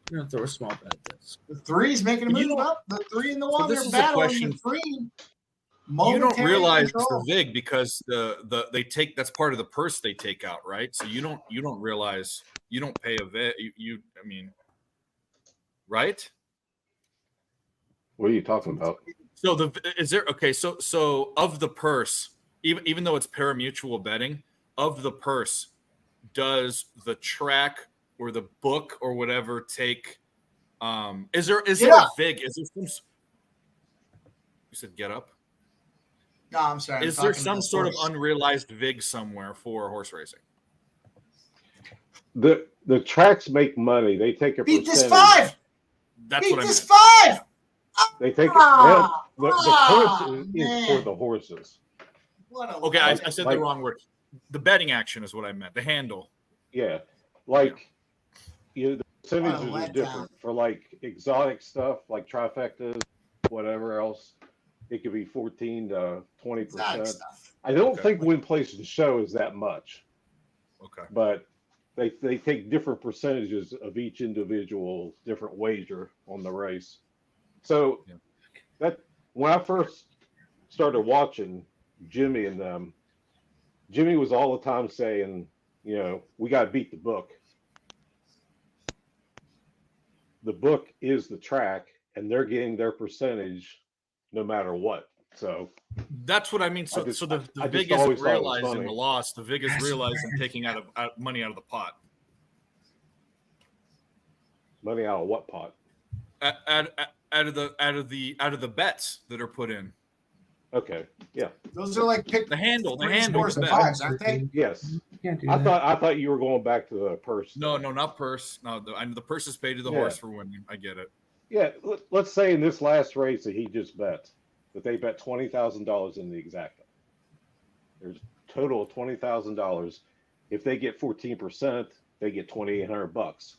I'm gonna throw a small bet at this. The 3's making a move up. The 3 and the 1 this are is a battling question. the 3. You don't realize control. the VIG because they take that's part of the purse they take out, right? So you don't realize you don't pay a VIG. I mean, right? What are you talking about? So So of the purse, even though it's pari-mutuel betting, of the purse, does the track or the book or whatever take? Is there a VIG? Is there some? You said get up. No, I'm sorry. Is there some sort of unrealized VIG somewhere for horse racing? The tracks make money. They take a Beat percentage. this 5. That's Beat what I this meant. 5. They take the purse is for the horses. Okay, I said the wrong word. The betting action is what I meant. The handle. Yeah, like the percentages are different for like exotic stuff, like trifectas, whatever else. It could be 14 to 20%. I don't think win place to show is that much. Okay, but they take different percentages of each individual different wager on the race. So that when I first started watching Jimmy and them, Jimmy was all the time saying, we got to beat the book. The book is the track, and they're getting their percentage no matter what. So that's what I mean. So the VIG isn't realizing the loss. The VIG is realizing taking out money out of the pot. Money out of what pot? Out of the bets that are put in. Okay. Yeah. Those are like the handle. The scores and 5s, aren't they? Yes. I thought you were going back to the purse. No, not purse. No, the purse is paid to the horse for winning. I get it. Yeah. Let's say in this last race that he just bet that they bet $20,000 in the exacta. There's a total of $20,000. If they get 14%, they get $2,800.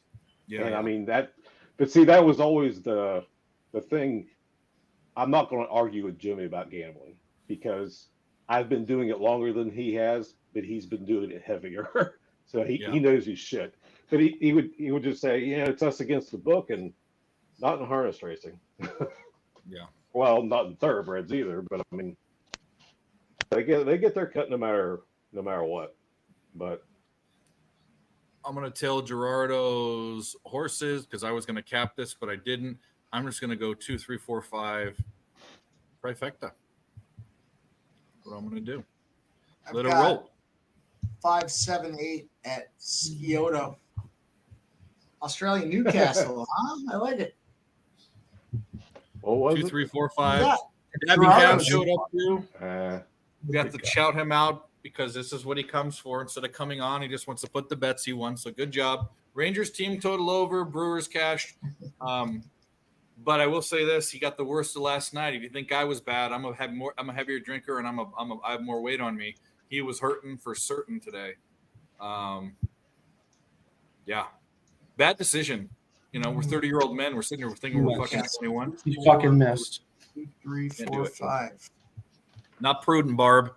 Yeah. And I mean that, but see, that was always the thing. I'm not going to argue with Jimmy about gambling because I've been doing it longer than he has, but he's been doing it heavier. So he knows his shit. But he would just say, it's us against the book and not in harness racing. Yeah. Well, not in thoroughbreds either, but I mean, they get their cut no matter what. But I'm gonna tell Gerardo's horses because I was gonna cap this, but I didn't. I'm just gonna go 2, 3, 4, 5 trifecta. That's what I'm gonna do. Let it roll. 5, 7, 8 at Scioto. Australian Newcastle, huh? I like it. What was 2, it? 3, 4, 5. Yeah. Abby Cab showed up too. We have to God. shout him out because this is what he comes for. Instead of coming on, he just wants to put the bets he won. So good job. Rangers team total over. Brewers cashed. But I will say this: he got the worst of last night. If you think I was bad, I'm a heavier drinker, and I have more weight on me. He was hurting for certain today. Yeah, bad decision. You know, we're 30-year-old men. We're sitting here thinking we're fucking 21. He fucking missed. 3, 4, 5. Not prudent, Barb.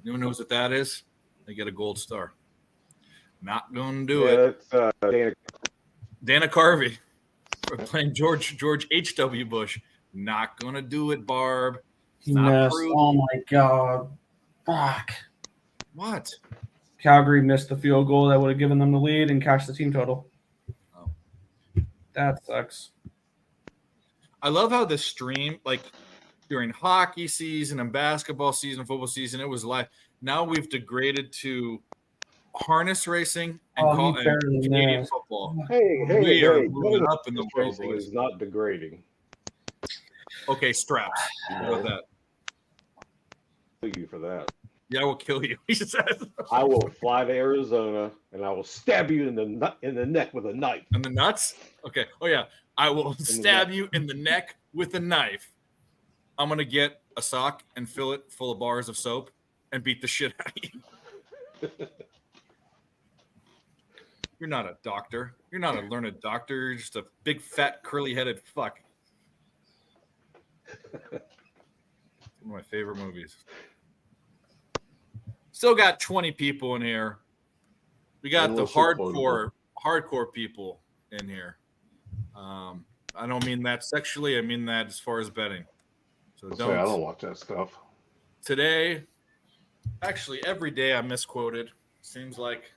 Anyone knows what that is? They get a gold star. Not going to do it. It's Dana Carvey. We're playing George H.W. Bush. Not going to do it, Barb. He Not missed. prudent. Oh my god. Fuck. What? Calgary missed the field goal that would have given them the lead and cashed the team total. Oh. That sucks. I love how the stream, like during hockey season and basketball season, football season, it was live. Now we've degraded to harness racing and Canadian football. Hey, we are moving up in the world, racing boys. is not degrading. Okay, straps. How about that? Thank you for that. Yeah, I will kill you. He says. I will fly to Arizona and I will stab you in the neck with a knife. And the nuts? Okay. Oh yeah. I will stab you in the neck with a knife. I'm gonna get a sock and fill it full of bars of soap and beat the shit out of you. You're not a doctor. You're not a learned doctor. You're just a big, fat, curly-headed fuck. One of my favorite movies. Still got 20 people in here. We got the hardcore people in here. I don't mean that sexually. I mean that as far as betting. So I don't watch that stuff. Today, actually, every day I'm misquoted. Seems like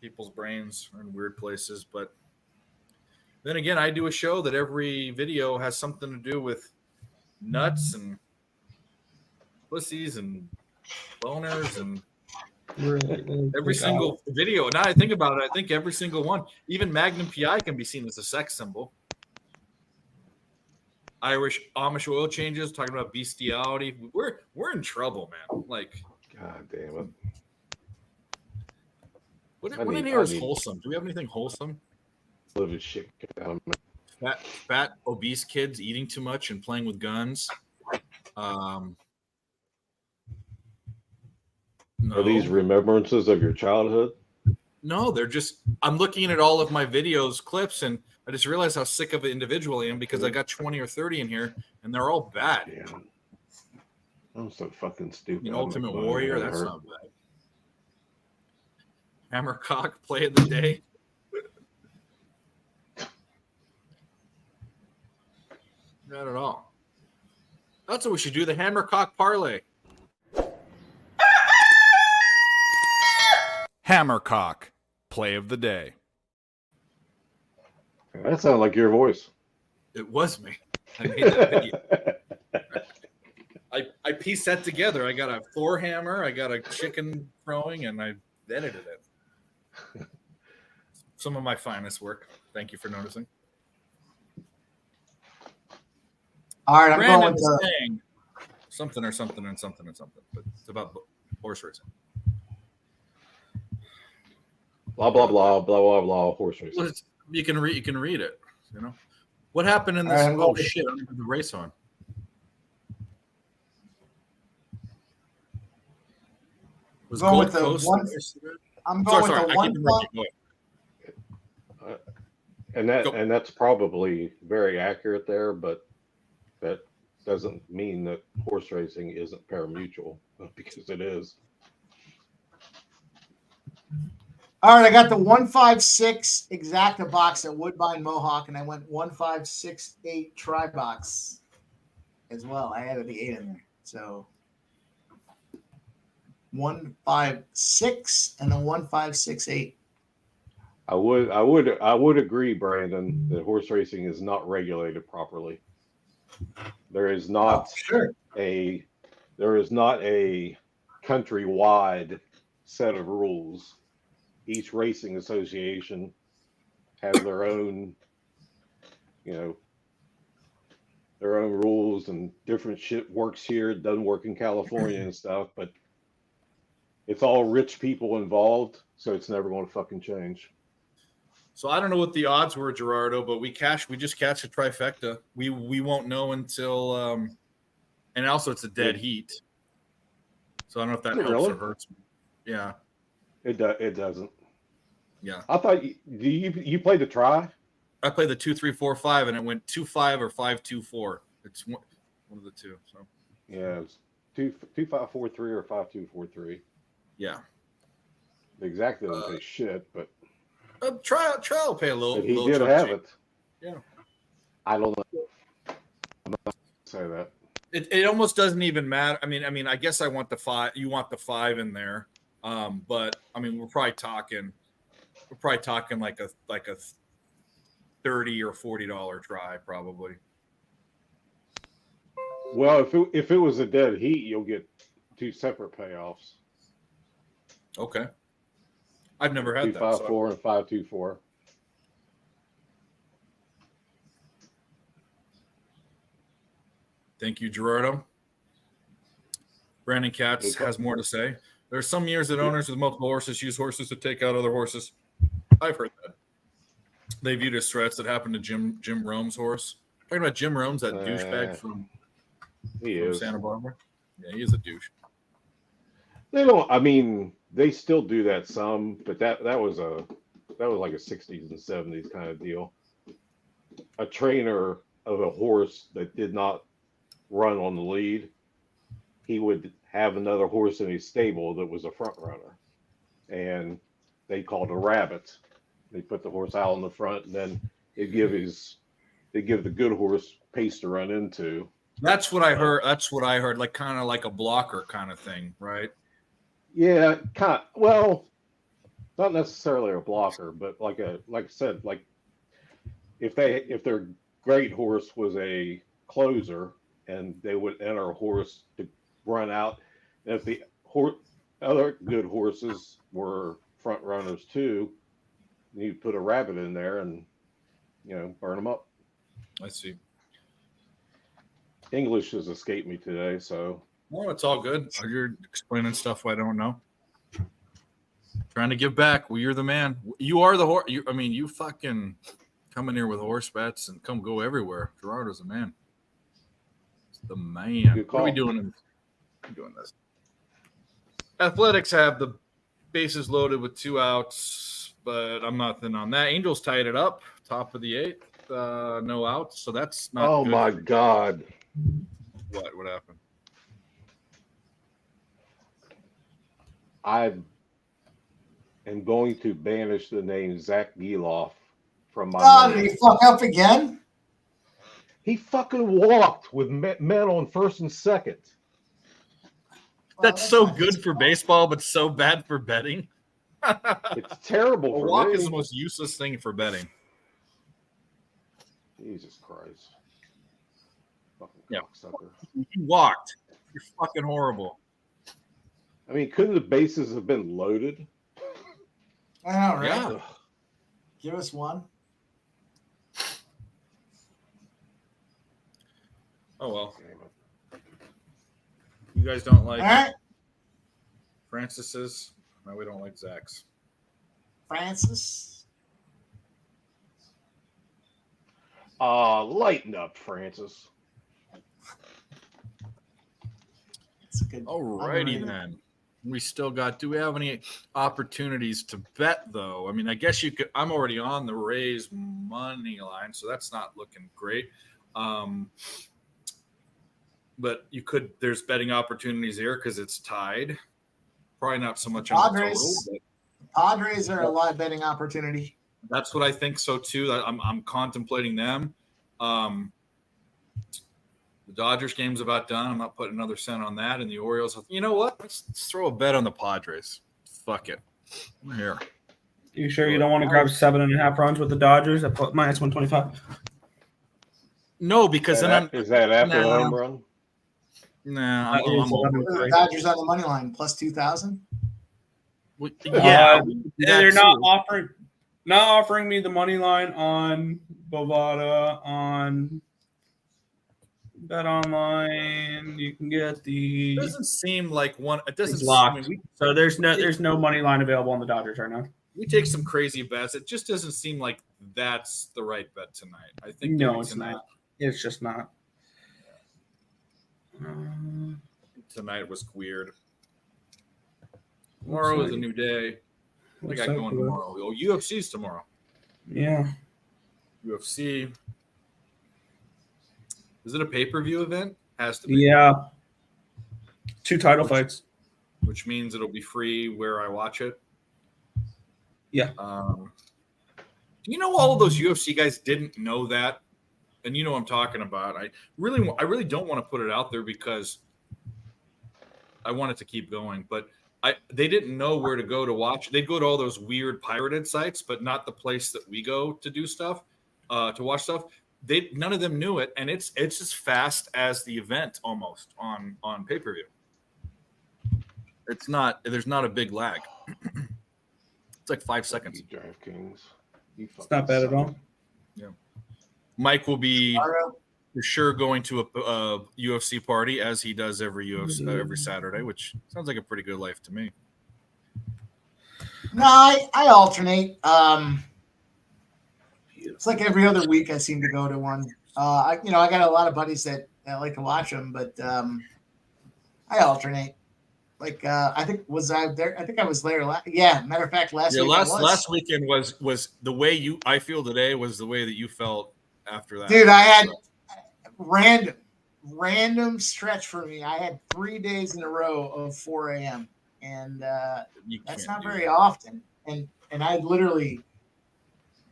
people's brains are in weird places. But then again, I do a show that every video has something to do with nuts and pussies and boners and every single video. Now I think about it, I think every single one, even Magnum PI can be seen as a sex symbol. Amish oil changes, talking about bestiality. We're in trouble, man. Like, God damn it. What in here is wholesome? Do we have anything wholesome? Living shit down. Fat, obese kids eating too much and playing with guns. No. Are these remembrances of your childhood? No, they're just, I'm looking at all of my videos, clips, and I just realized how sick of an individual I am because I got 20 or 30 in here and they're all bad. Yeah. I'm so fucking stupid. The Ultimate Warrior, that's not bad. Hammercock play of the day. Not at all. That's what we should do, the Hammercock parlay. Hammercock play of the day. That sounded like your voice. It was me. I made that video. I pieced that together. I got a Thor hammer, I got a chicken throwing, and I edited it. Some of my finest work. Thank you for noticing. All right, I'm Brandon going saying something or something and something and something, but it's about horse racing. Blah blah blah blah blah blah horse racing. Well, you can read it. You know what happened in this? Oh shit! I don't have the race on. Was going Gold with the Coast? one. I'm going with the one. And that's probably very accurate there, but that doesn't mean that horse racing isn't parimutuel because it is. All right, I got the 156 exacta box at Woodbine Mohawk, and I went 1568 try box as well. I added the 8 in there, so 156 and then 1568. I would agree, Brandon, that horse racing is not regulated properly. There is not a countrywide set of rules. Each racing association has their own, their own rules, and different shit works here, doesn't work in California and stuff, but it's all rich people involved, so it's never going to fucking change. So I don't know what the odds were, Gerardo, but we just cashed a trifecta. We won't know until and also it's a dead heat. So I don't know if that helps or hurts me. Yeah. It doesn't. Yeah. I thought you played the try? I played the 2, 3, 4, 5, and it went 2-5 or 5-2-4. It's one of the two. So yeah, it was 2-5-4-3 or 5-2-4-3. Yeah. The exact doesn't pay shit, but trial will pay a little. But he little did have cheap. it. Yeah. I don't know. I'm not say that. It almost doesn't even matter. I mean, I guess I want the 5. You want the 5 in there, but I mean, we're probably talking like a $30 or $40 try probably. Well, if it was a dead heat, you'll get 2 separate payoffs. Okay. I've never had 2-5-4 and 5-2-4. Thank you, Gerardo. Brandon Katz has more to say. There are some years that owners with multiple horses use horses to take out other horses. I've heard that. They viewed as threats that happened to Jim Rome's horse. Talking about Jim Rome's, that douchebag from Santa Barbara. Yeah, he is a douche. They don't. I mean, they still do that some, but that was like a 60s and 70s kind of deal. A trainer of a horse that did not run on the lead, he would have another horse in his stable that was a front runner, and they called a rabbit. They put the horse out on the front, and then they give the good horse pace to run into. That's what I heard. Like kind of like a blocker kind of thing, right? Yeah, kind of. Well, not necessarily a blocker, but like I said, like if their great horse was a closer, and they would enter a horse to run out, and if the other good horses were front runners too, you put a rabbit in there and burn them up. I see. English has escaped me today, so. Well, it's all good. You're explaining stuff I don't know. Trying to give back. Well, you're the man. You are the horse. You fucking come in here with horse bets and go everywhere. Gerardo's the man. It's the man. What are we doing? Doing this. Athletics have the bases loaded with 2 outs, but I'm nothing on that. Angels tied it up, top of the 8th, no outs, so that's not. Oh good. My God! What happened? I am going to banish the name Zach Geloff from my. Oh, did he fuck up again? He fucking walked with men on first and second. That's so good for baseball, but so bad for betting. It's terrible. A walk is the most useless thing for betting. Jesus Christ. Fucking yeah. Cocksucker. You walked. You're fucking horrible. I mean, couldn't the bases have been loaded? I know, right? Yeah. Give us one. Oh, well. You guys don't like Francis's? No, we don't like Zach's. Francis? Lighten up, Francis. Alrighty then. We still got. Do we have any opportunities to bet though? I mean, I guess you could. I'm already on the Rays money line, so that's not looking great. But you could. There's betting opportunities here because it's tied. Probably not so much on the total. Padres are a live betting opportunity. That's what I think so too. I'm contemplating them. The Dodgers game's about done. I'm not putting another cent on that. And the Orioles, you know what? Let's throw a bet on the Padres. Fuck it. I'm here. You sure you don't want to grab 7.5 runs with the Dodgers at minus 125? No, because is that after the home run? Nah, I'm the Dodgers on the money line plus 2,000. Yeah, they're not offering me the money line on Bovada on Bet Online. You can get the. It doesn't seem like one. It doesn't. It's locked. So there's no money line available on the Dodgers right now. we take some crazy bets. It just doesn't seem like that's the right bet tonight. I think No, it's tonight, not. It's just not. Tonight was weird. Tomorrow is a new day. What I got going tomorrow? Oh, UFC's tomorrow. Yeah. UFC. Is it a pay-per-view event? Has to be. Yeah. 2 title fights. Which means it'll be free where I watch it. Yeah. Do you know all of those UFC guys didn't know that? And you know what I'm talking about. I really don't want to put it out there because I want it to keep going. But they didn't know where to go to watch. They'd go to all those weird pirated sites, but not the place that we go to do stuff, to watch stuff. None of them knew it, and it's as fast as the event almost on pay-per-view. There's not a big lag. It's like 5 seconds. DraftKings. It's not bad at all. Yeah. Mike will be for sure going to a UFC party as he does every Saturday, which sounds like a pretty good life to me. No, I alternate. It's like every other week I seem to go to one. I got a lot of buddies that like to watch them, but I alternate. Like I think was I there? I think I was there. Yeah, matter of fact, last week last weekend was the way I feel today was the way that you felt after that. Dude, I had random stretch for me. I had 3 days in a row of 4 a.m. and that's not very often. And I literally,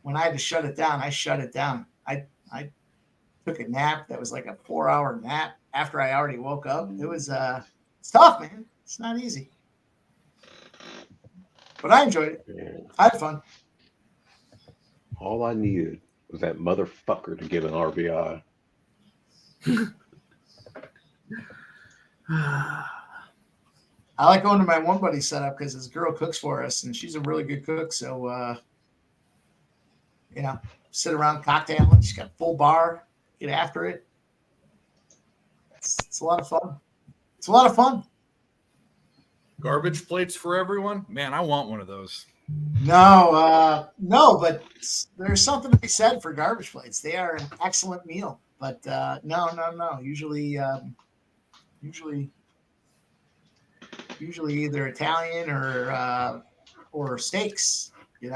when I had to shut it down, I shut it down. I took a nap that was like a 4-hour nap after I already woke up. It was it's tough, man. It's not easy. But I enjoyed it. Man. I had fun. All I needed was that motherfucker to get an RBI. I like going to my one buddy setup because his girl cooks for us, and she's a really good cook. So, sit around cocktailing. She's got full bar. Get after it. It's a lot of fun. It's a lot of fun. Garbage plates for everyone? Man, I want one of those. No, but there's something to be said for garbage plates. They are an excellent meal. But no. Usually either Italian or steaks.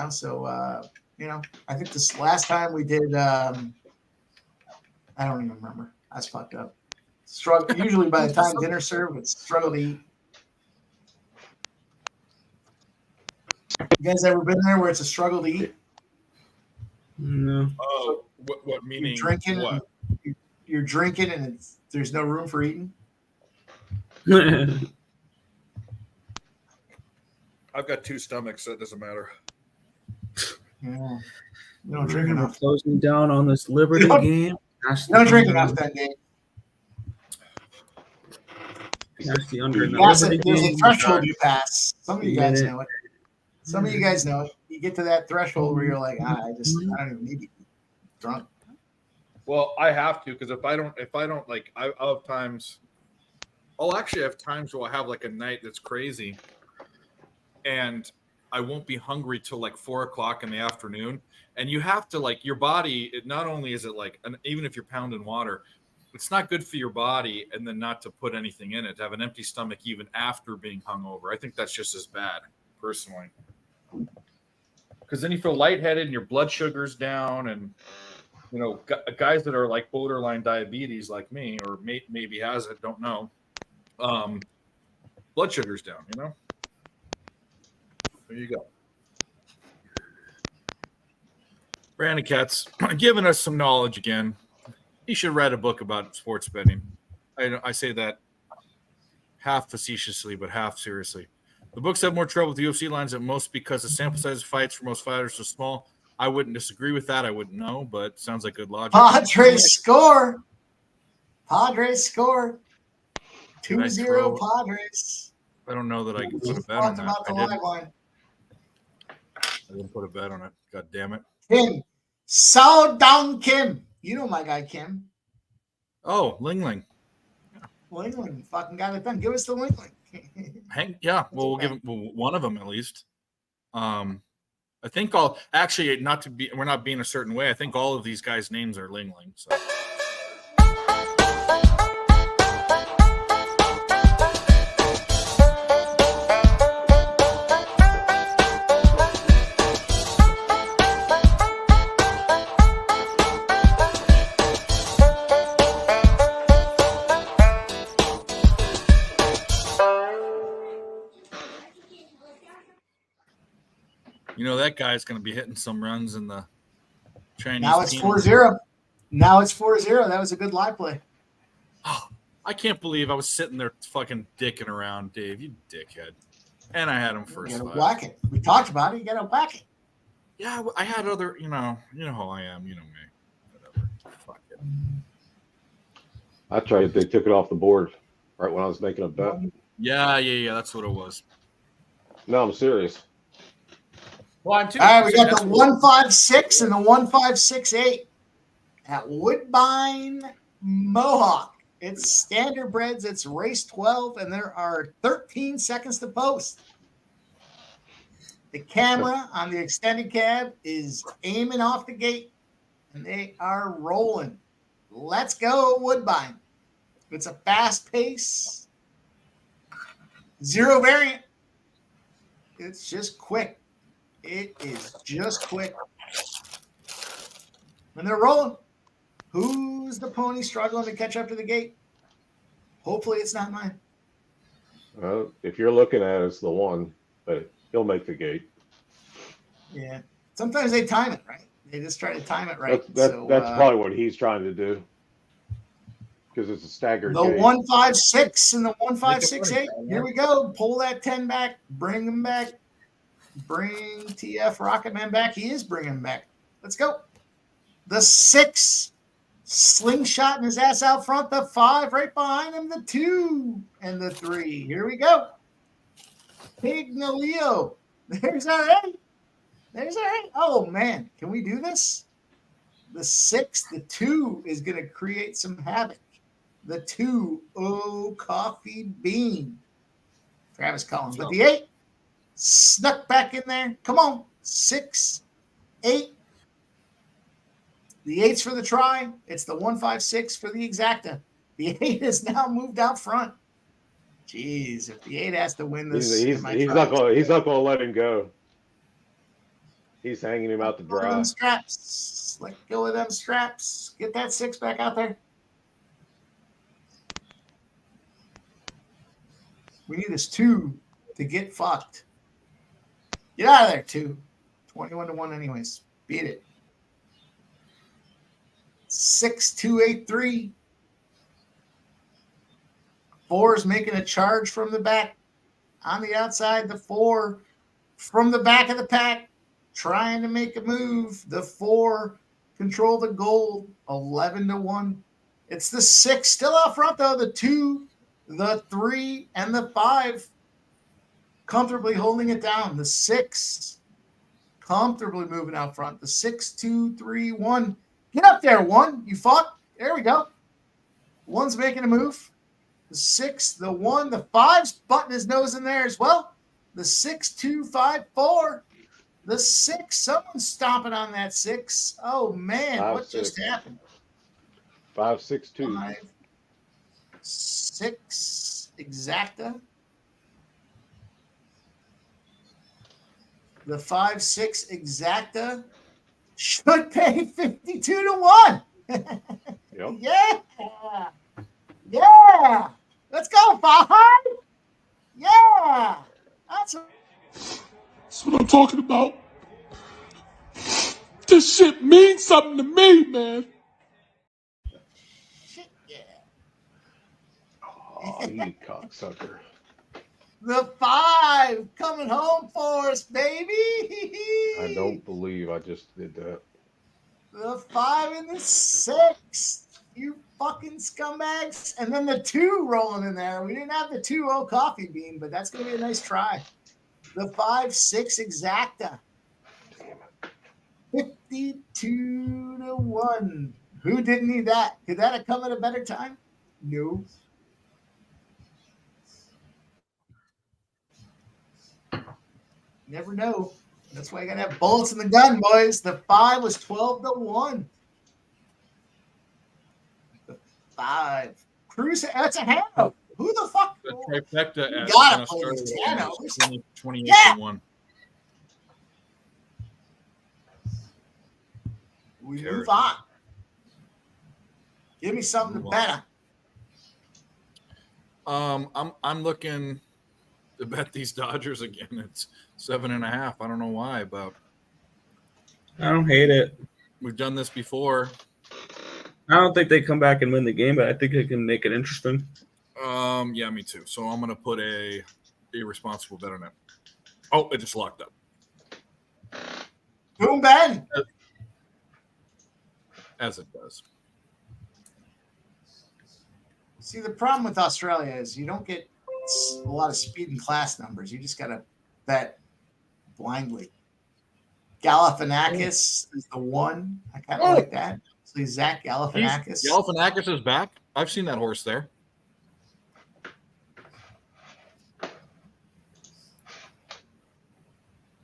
So I think this last time we did. I don't even remember. I was fucked up. Struggle. Usually by the time dinner's served, it's struggle to eat. You guys ever been there where it's a struggle to eat? No. Oh, what meaning? You're drinking. What? You're drinking, and there's no room for eating. I've got 2 stomachs, so it doesn't matter. Yeah. You don't drink enough. Closing down on this Liberty game. You don't drink enough that game. That's the under. There's a threshold you pass. Some of you guys know it. Some of you guys know it. You get to that threshold where you're like, I don't even need to be drunk. Well, I have to because if I don't, I'll have times. I'll actually have times where I'll have like a night that's crazy, and I won't be hungry till like 4:00 in the afternoon. And you have to your body. It not only is it even if you're pounding water, it's not good for your body. And then not to put anything in it, to have an empty stomach even after being hungover. I think that's just as bad, personally. Because then you feel lightheaded and your blood sugar's down, and guys that are like borderline diabetes like me, or maybe has it, don't know. Blood sugar's down. There you go. Brandon Katz giving us some knowledge again. He should write a book about sports betting. I say that half facetiously, but half seriously. The books have more trouble with UFC lines than most because the sample size of fights for most fighters is small. I wouldn't disagree with that. I wouldn't know, but sounds like good logic. Padres score. 2-0 Padres. I don't know that I can put a bet on that. I didn't put a bet on it. God damn it. Kim. Sao Down Kim. You know my guy Kim. Oh, Ling Ling. Ling Ling fucking got it done. Give us the Ling Ling. Well, we'll give him one of them at least. I think we're not being a certain way. I think all of these guys' names are Ling Ling. So. You know, that guy's going to be hitting some runs in the Chinese. Now it's 4-0. Now it's 4-0. That was a good live play. Oh, I can't believe I was sitting there fucking dicking around, Dave. You dickhead. And I had him first. You got to whack it. We talked about it. You got to whack it. Yeah, I had other, you know how I am. You know me. Whatever. Fuck it. I tried. They took it off the board right when I was making a bet. Yeah. That's what it was. No, I'm serious. Well, all right, we got the 156 and the 1568 at Woodbine Mohawk. It's standardbreds. It's race 12, and there are 13 seconds to post. The camera on the extended cab is aiming off the gate, and they are rolling. Let's go, Woodbine. It's a fast pace, 0 variant. It's just quick. It is just quick. And they're rolling. Who's the pony struggling to catch up to the gate? Hopefully it's not mine. Well, if you're looking at it, it's the one, but he'll make the gate. Yeah. Sometimes they time it right. They just try to time it right. That's probably what he's trying to do. Because it's a staggered the gate. 156 and the 1568. Here we go. Pull that 10 back. Bring them back. Bring TF Rocketman back. He is bringing him back. Let's go. The 6 slingshotting his ass out front. The 5 right behind him. The 2 and the 3. Here we go. Pignolio. There's our 8. There's our 8. Oh, man. Can we do this? The 6, the 2 is going to create some havoc. The 2, coffee bean. Travis Collins. But the 8 snuck back in there. Come on. 6, 8. The 8's for the try. It's the 156 for the exacta. The 8 is now moved out front. Jeez, if the 8 has to win this, he's not going to let him go. He's hanging him out to dry. Them straps. Let go of them straps. Get that 6 back out there. We need this 2 to get fucked. Get out of there, 2. 21-1 anyways. Beat it. 6, 2, 8, 3. 4 is making a charge from the back. On the outside, the 4 from the back of the pack. Trying to make a move. The 4 control the gold. 11-1. It's the 6 still out front though. The 2, the 3, and the 5 comfortably holding it down. The 6 comfortably moving out front. The 6, 2, 3, 1. Get up there, 1. You fought. There we go. 1's making a move. The 6, the 1, the 5's butting his nose in there as well. The 6, 2, 5, 4. The 6, someone's stomping on that 6. Oh, man, 5, what 6. just happened? 5, 6, 2. 5, 6, exacta. The 5, 6, exacta should pay 52-1. Yep. Yeah. Let's go, 5. Yeah. That's what I'm talking about. This shit means something to me, man. Shit, yeah. Oh, you cocksucker. The 5 coming home for us, baby. I don't believe I just did that. The 5 and the 6. You fucking scumbags. And then the 2 rolling in there. We didn't have the 2 coffee bean, but that's going to be a nice try. The 5, 6 exacta. 52-1. Who didn't need that? Could that have come at a better time? No. Never know. That's why you gotta have bullets in the gun, boys. The 5 was 12-1. The 5. Cruz, that's a handout. Who the fuck? The trifecta You at gotta in play Australia these was handouts. 28 Yeah. to 1. We Carrot. move on. Give me something to bet on. I'm looking to bet these Dodgers again. It's 7.5. I don't know why, but I don't hate it. we've done this before. I don't think they come back and win the game, but I think it can make it interesting. Yeah, me too. So I'm gonna put a irresponsible bet on it. Oh, it just locked up. Boom, Ben. As it does. See, the problem with Australia is you don't get a lot of speed and class numbers. You just got to bet blindly. Galifianakis is the one. I kind of like that. So Zach Galifianakis. Galifianakis is back. I've seen that horse there.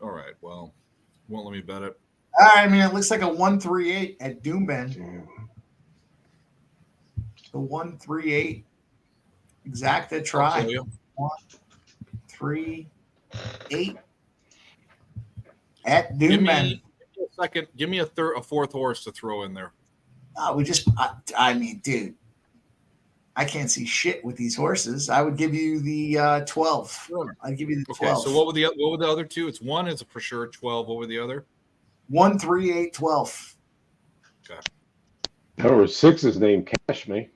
All right. Well, won't let me bet it. All right, I mean, it looks like a 138 at Doombend. The 138. Exacta try. 1, 3, 8. At Give Doombend. me a second. Give me a fourth horse to throw in there. I mean, dude, I can't see shit with these horses. I would give you the 12. Sure. I'd give you the 12. Okay, so what were the other two? It's 1 is for sure 12. What were the other? 1, 3, 8, 12. Okay. Number 6 is named Cash Me.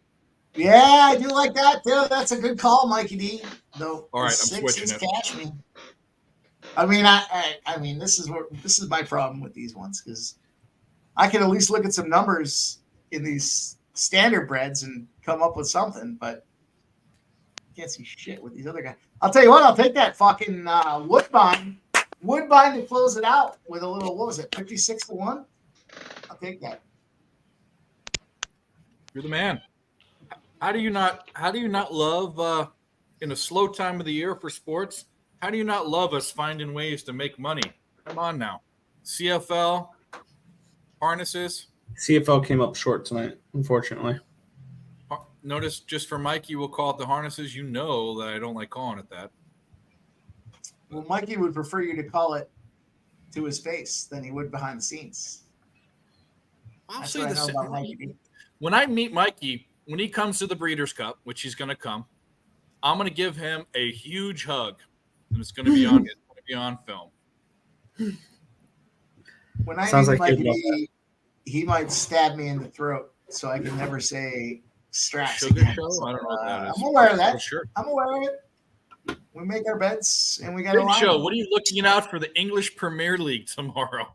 Yeah, I do like that too. That's a good call, Mikey D. Though all right, I'm 6 switching is it. Cash Me. I mean, I mean, this is my problem with these ones because I can at least look at some numbers in these standard breads and come up with something, but I can't see shit with these other guys. I'll tell you what, I'll take that fucking Woodbine to close it out with a little, what was it, 56-1? I'll take that. You're the man. How do you not love in a slow time of the year for sports? How do you not love us finding ways to make money? Come on now. CFL, harnesses. CFL came up short tonight, unfortunately. Notice just for Mikey, we'll call it the harnesses. You know that I don't like calling it that. Well, Mikey would prefer you to call it to his face than he would behind the scenes. I'll That's say what I the know same. about Mikey. When I meet Mikey, when he comes to the Breeders' Cup, which he's going to come, I'm going to give him a huge hug, and it's going to be on film. When I Sounds meet like Mikey, he might stab me in the throat, so I can never say straps Sugar again. show? So, I don't know what that is. I'm aware of that. Oh, sure. I'm aware of it. We make our bets, and we got a Big line. show. What are you looking out for the English Premier League tomorrow?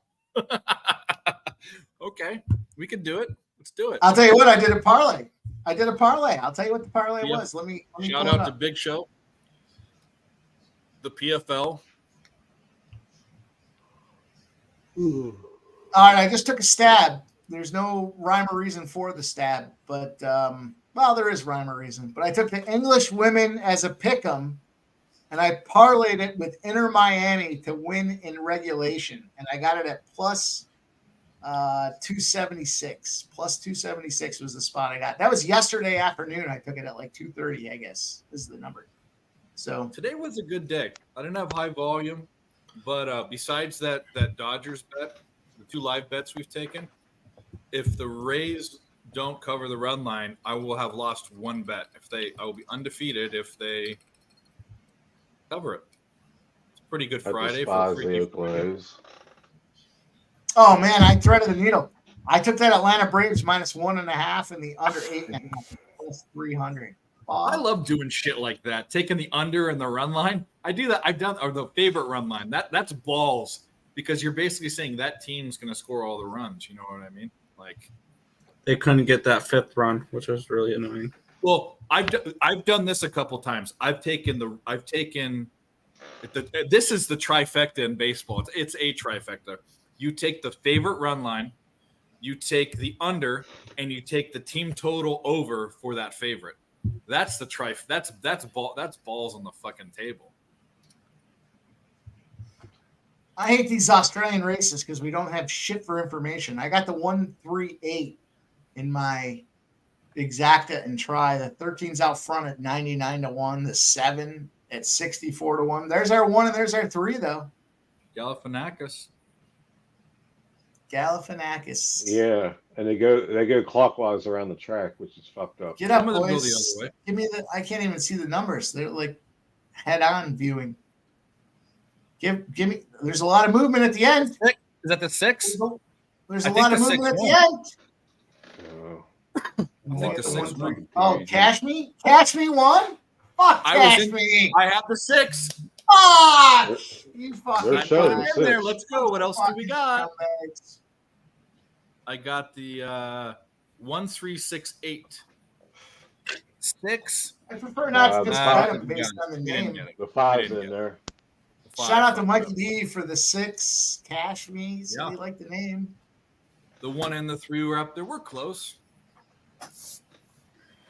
Okay, we can do it. Let's do it. I'll tell you what. I did a parlay. I'll tell you what the parlay was. Let me shout pull it out to up. Big Show, the PFL. All right, I just took a stab. There's no rhyme or reason for the stab, but well, there is rhyme or reason. But I took the English women as a pick'em, and I parlayed it with Inter Miami to win in regulation, and I got it at plus 276. Plus 276 was the spot I got. That was yesterday afternoon. I took it at like 2:30, I guess is the number. So Today was a good day. I didn't have high volume, but besides that Dodgers bet, the 2 live bets we've taken, if the Rays don't cover the run line, I will have lost 1 bet. I will be undefeated if they cover it. It's a pretty good Friday for despise the Oakland A's. oh man, I threaded the needle. I took that Atlanta Braves minus 1.5 and the under 8.5 plus 300. I love doing shit like that. Taking the under and the run line. I do that. Or the favorite run line. That's balls because you're basically saying that team's going to score all the runs. You know what I mean? Like They couldn't get that 5th run, which was really annoying. Well, I've done this a couple times. this is the trifecta in baseball. It's a trifecta. You take the favorite run line, you take the under, and you take the team total over for that favorite. That's the that's balls on the fucking table. I hate these Australian races because we don't have shit for information. I got the 138 in my exacta and try. The 13's out front at 99-1. The 7 at 64-1. There's our 1 and there's our 3 though. Galifianakis. Yeah, and they go clockwise around the track, which is fucked up. Get up, Some of them go boys. the other way. Give me the. I can't even see the numbers. They're like head-on viewing. Give me. There's a lot of movement at the end. Is that the 6? There's a lot of movement at the end. I think the 6 won. Oh, Cash Me 1. Fuck Cash Me. I have the 6. Fuck! You fucking They're showing the 6. there. Let's go. What else do we got? I got the 1368. 6. I prefer not to describe them didn't based get on the it. Didn't name. get it. The 5's Didn't in get there. The 5. Shout out to Mikey D for the 6. Cash Me. So Yeah. you like the name. The 1 and the 3 were up there. We're close.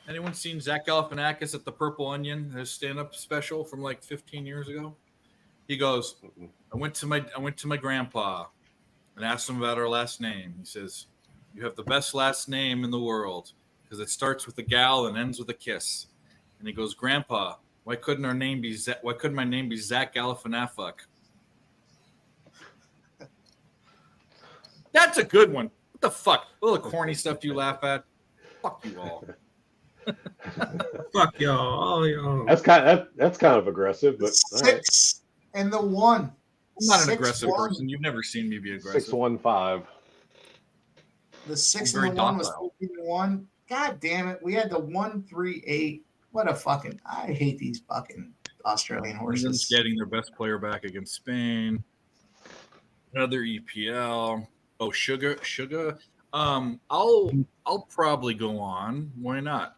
Anyone seen Zach Galifianakis at the Purple Onion, his stand-up special from like 15 years ago? He goes, I went to my grandpa and asked him about our last name. He says, you have the best last name in the world because it starts with a gal and ends with a kiss. And he goes, Grandpa, why couldn't my name be Zach Galifianakis? That's a good one. What the fuck? All the corny stuff you laugh at. Fuck you all. Fuck y'all, all y'all. That's kind of aggressive, but 6 and the 1. I'm not an 6, aggressive 1. person. You've never seen me be aggressive. 615. The 6 I'm and the very 1 was 13-1. God damn it. We had the 138. What a fucking. I hate these fucking Australian England's horses. getting their best player back against Spain. Another EPL. Oh, Sugar. I'll probably go on. Why not?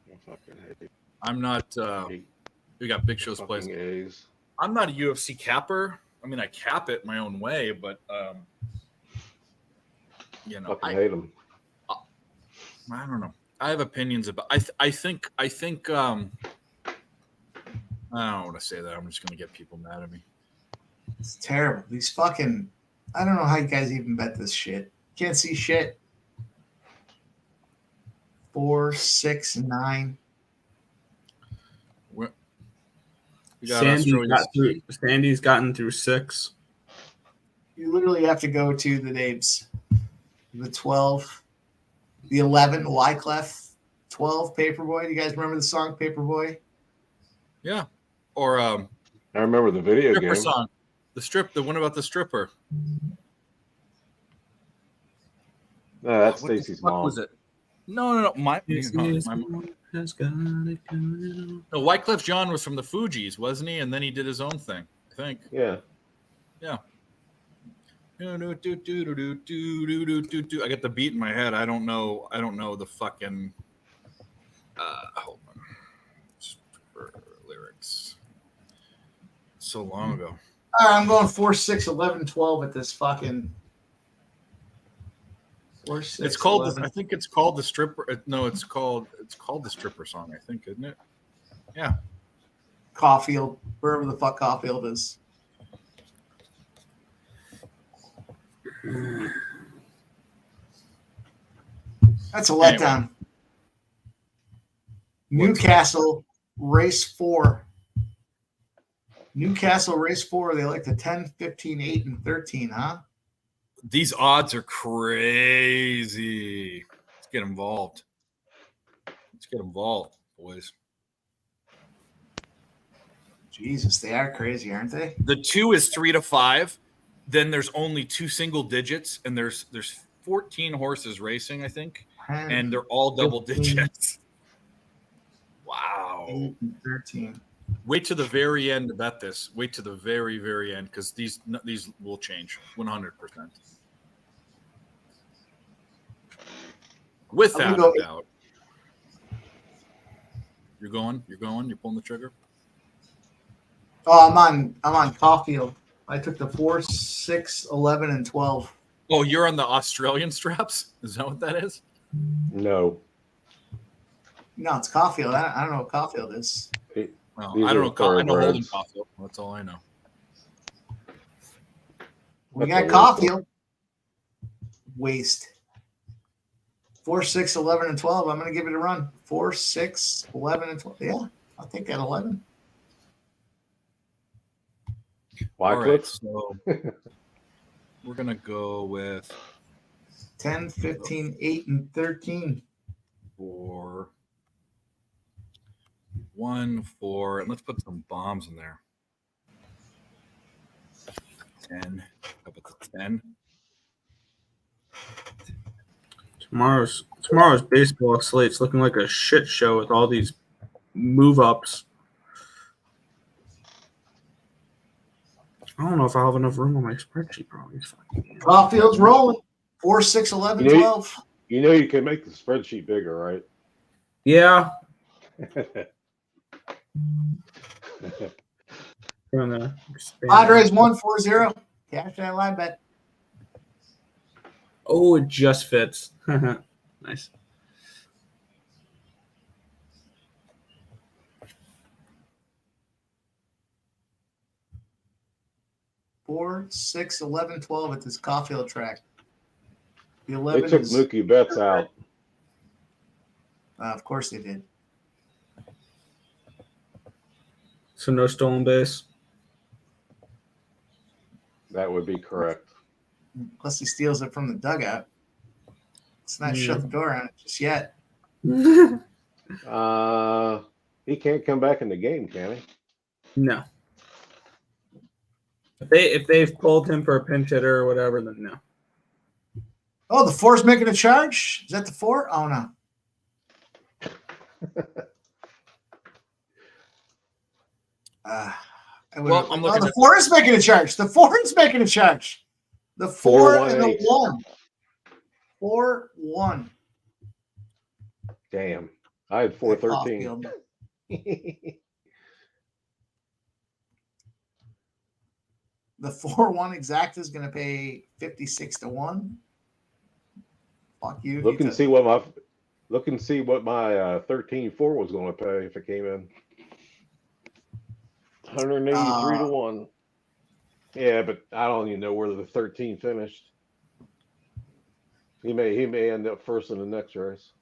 I'm not. We got Big Show's place. I'm not a UFC capper. I mean, I cap it my own way, but I hate them. I don't know. I have opinions about. I think. I don't want to say that. I'm just going to get people mad at me. It's terrible. These fucking. I don't know how you guys even bet this shit. Can't see shit. 4, 6, 9. Sandy's gotten through 6. You literally have to go to the names. The 12, the 11, Wyclef, 12, Paperboy. Do you guys remember the song Paperboy? Yeah. Or I remember the video stripper game song. The one about the stripper. No, that's What the Stacy's fuck mom. was it? No. My mom. Has got it going. No, Wyclef Jean was from the Fugees, wasn't he? And then he did his own thing, I think. Yeah. Yeah. I got the beat in my head. I don't know the fucking hold on. Lyrics. So long ago. All right, I'm going 4, 6, 11, 12 at this fucking 4, 6, It's called 11. I think it's called the stripper. No, it's called the stripper song, I think, isn't it? Yeah. Caulfield, wherever the fuck Caulfield is. That's a letdown. Newcastle race 4. Newcastle race 4. They like the 10, 15, 8, and 13, huh? These odds are crazy. Let's get involved. Boys. Jesus, they are crazy, aren't they? The 2 is 3 to 5. Then there's only 2 single digits, and there's 14 horses racing, I think, and they're all double 15. digits. Wow. 8 and 13. Wait to the very end to bet this. Wait to the very, very end, because these will change 100%. Without a doubt. You're going. You're pulling the trigger. Oh, I'm on Caulfield. I took the 4, 6, 11, and 12. Oh, you're on the Australian straps? Is that what that is? No. No, it's Caulfield. I don't know what Caulfield is. Well, I don't know. I know Holden Caulfield. That's all I know. We That's got a Caulfield. Waste. 4, 6, 11, and 12. I'm going to give it a run. 4, 6, 11, and 12. Yeah, I'll take that 11. Why, All right, Cliff? so we're going to go with 10, 15, 8, and 13. 4, 1, 4, and let's put some bombs in there. 10. How about the 10? Tomorrow's baseball slate's looking like a shit show with all these move ups. I don't know if I'll have enough room on my spreadsheet. Probably. Caulfield's rolling. 4, 6, 11, 12. You know you can make the spreadsheet bigger, right? Yeah. Padres 1-4-0. Cash that line bet. Oh, it just fits. Nice. Four, 6, 11, 12 at this Caulfield track. The They 11 took is, Mookie Betts out. of course they did. So no stolen base. That would be correct. Plus he steals it from the dugout. Let's not shut the door on it just yet. He can't come back in the game, can he? No. If they've pulled him for a pinch hitter or whatever, then no. Oh, the 4's making a charge? Is that the 4? Oh, no. Well, I'm looking the at 4 is making a charge. The 4 is making a charge. The 4 and the 1. 4-1. Damn. I had 413. The 4-1 exact is going to pay 56-1. Fuck you. Look and see what my 13-4 was going to pay if it came in. 183-1. Yeah, but I don't even know where the 13 finished. He may end up first in the next race.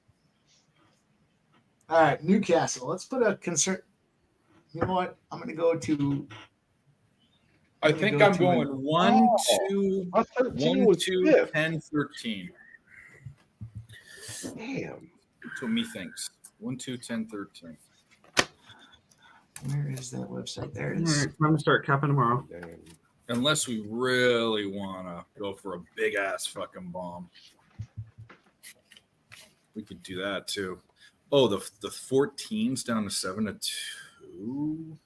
All right, Newcastle. Let's put a concert. You know what? I'm going to go to. I think I'm going 1, 2, 1, 2, 10, 13. Damn. That's what me thinks. 1, 2, 10, 13. Where is that website? There it All is. right, time to start capping tomorrow. Damn. Unless we really want to go for a big ass fucking bomb. We could do that too. Oh, the 14's down to 7-2.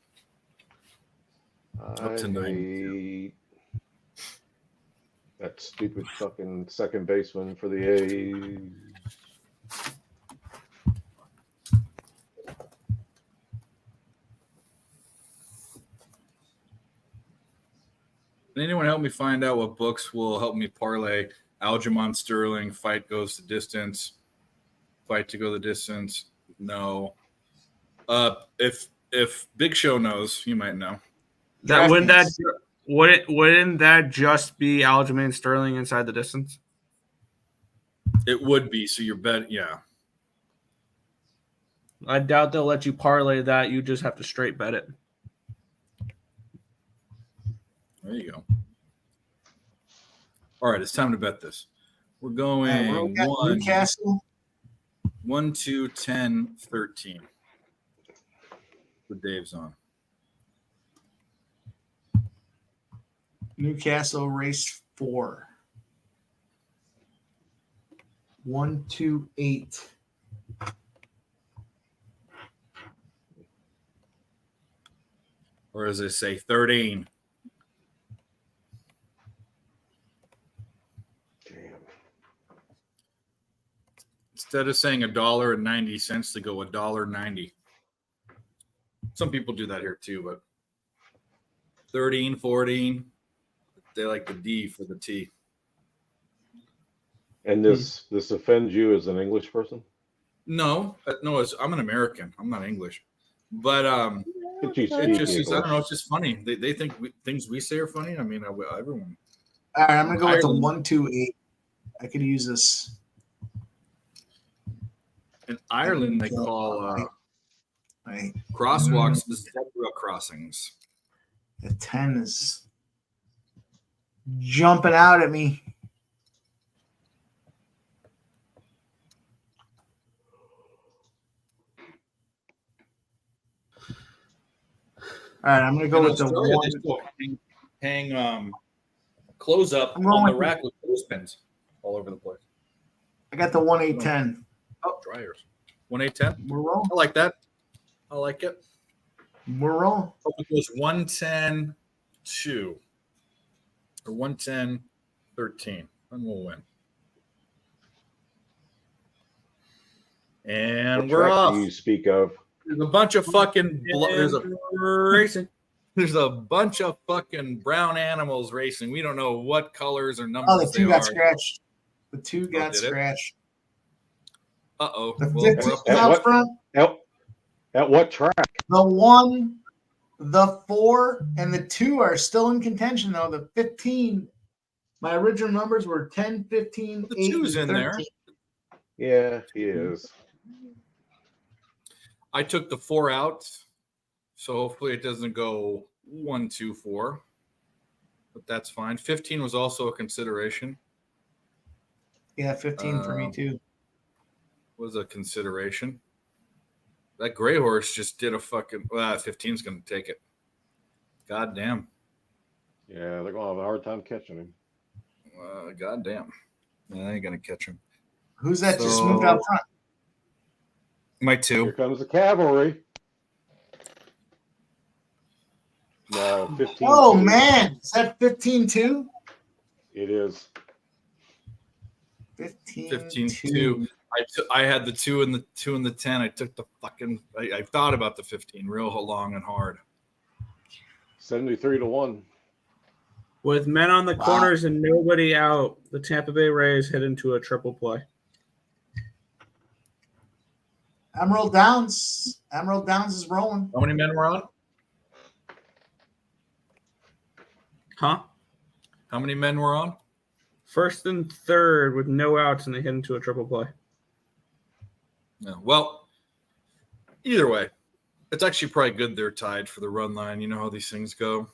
Up to 9. That stupid fucking second baseman for the A's. Can anyone help me find out what books will help me parlay Aljamain Sterling, fight goes the distance, fight to go the distance? No. If Big Show knows, you might know. Wouldn't that just be Aljamain Sterling inside the distance? It would be. So your bet, yeah. I doubt they'll let you parlay that. You just have to straight bet it. There you go. All right, it's time to bet this. We're going Newcastle. 1, 2, 10, 13. With Dave's on. Newcastle race 4. 1, 2, 8. Or as they say, 13. Instead of saying $1.90, they go $1.90. Some people do that here too, but 13, 14, they like the D for the T. And this offends you as an English person? No, I'm an American. I'm not English, but it just is, I don't know. It's just funny. They think things we say are funny. I mean, everyone All right, I'm gonna go with the Ireland. 128. I could use this. In Ireland, they call Right. crosswalks zebra crossings. The 10 is jumping out at me. All right, I'm gonna go In with the Australia, one. they still hang clothes up I'm going on the with rack with clothespins all over the place. I got the 1810. Oh, dryers. 1810. We're wrong. I like that. I like it. We're wrong. Hope it goes 110-2 or 110-13, and we'll win. And What we're track off. do you speak of? There's a bunch of fucking racing. There's a bunch of fucking brown animals racing. We don't know what colors or numbers Oh, the two they got are. scratched. The two got did it? scratched. Uh-oh. The Well, 15 we're up out what- front. At what track? The 1, the 4, and the 2 are still in contention, though. The 15, my original numbers were 10, 15, The 8, two's and in 13. there. Yeah, he is. I took the 4 out, so hopefully it doesn't go 1, 2, 4. But that's fine. 15 was also a consideration. Yeah, 15 for me, too. Was a consideration. That gray horse just did a fucking. 15's going to take it. God damn. Yeah, they're going to have a hard time catching him. God damn. I ain't going to catch him. Who's that just moved out front? My 2. Here comes the cavalry. No, 15. Oh, man. Is that 15 too? It is. 15-2. I had the 2 and the 2 and the 10. I took the fucking. I thought about the 15 real long and hard. 73-1. With men on the corners and nobody out, the Tampa Bay Rays head into a triple play. Emerald Downs. Emerald Downs is rolling. How many men were on? Huh? How many men were on? First and third with no outs, and they head into a triple play. Yeah. Well, either way, it's actually probably good they're tied for the run line. You know how these things go.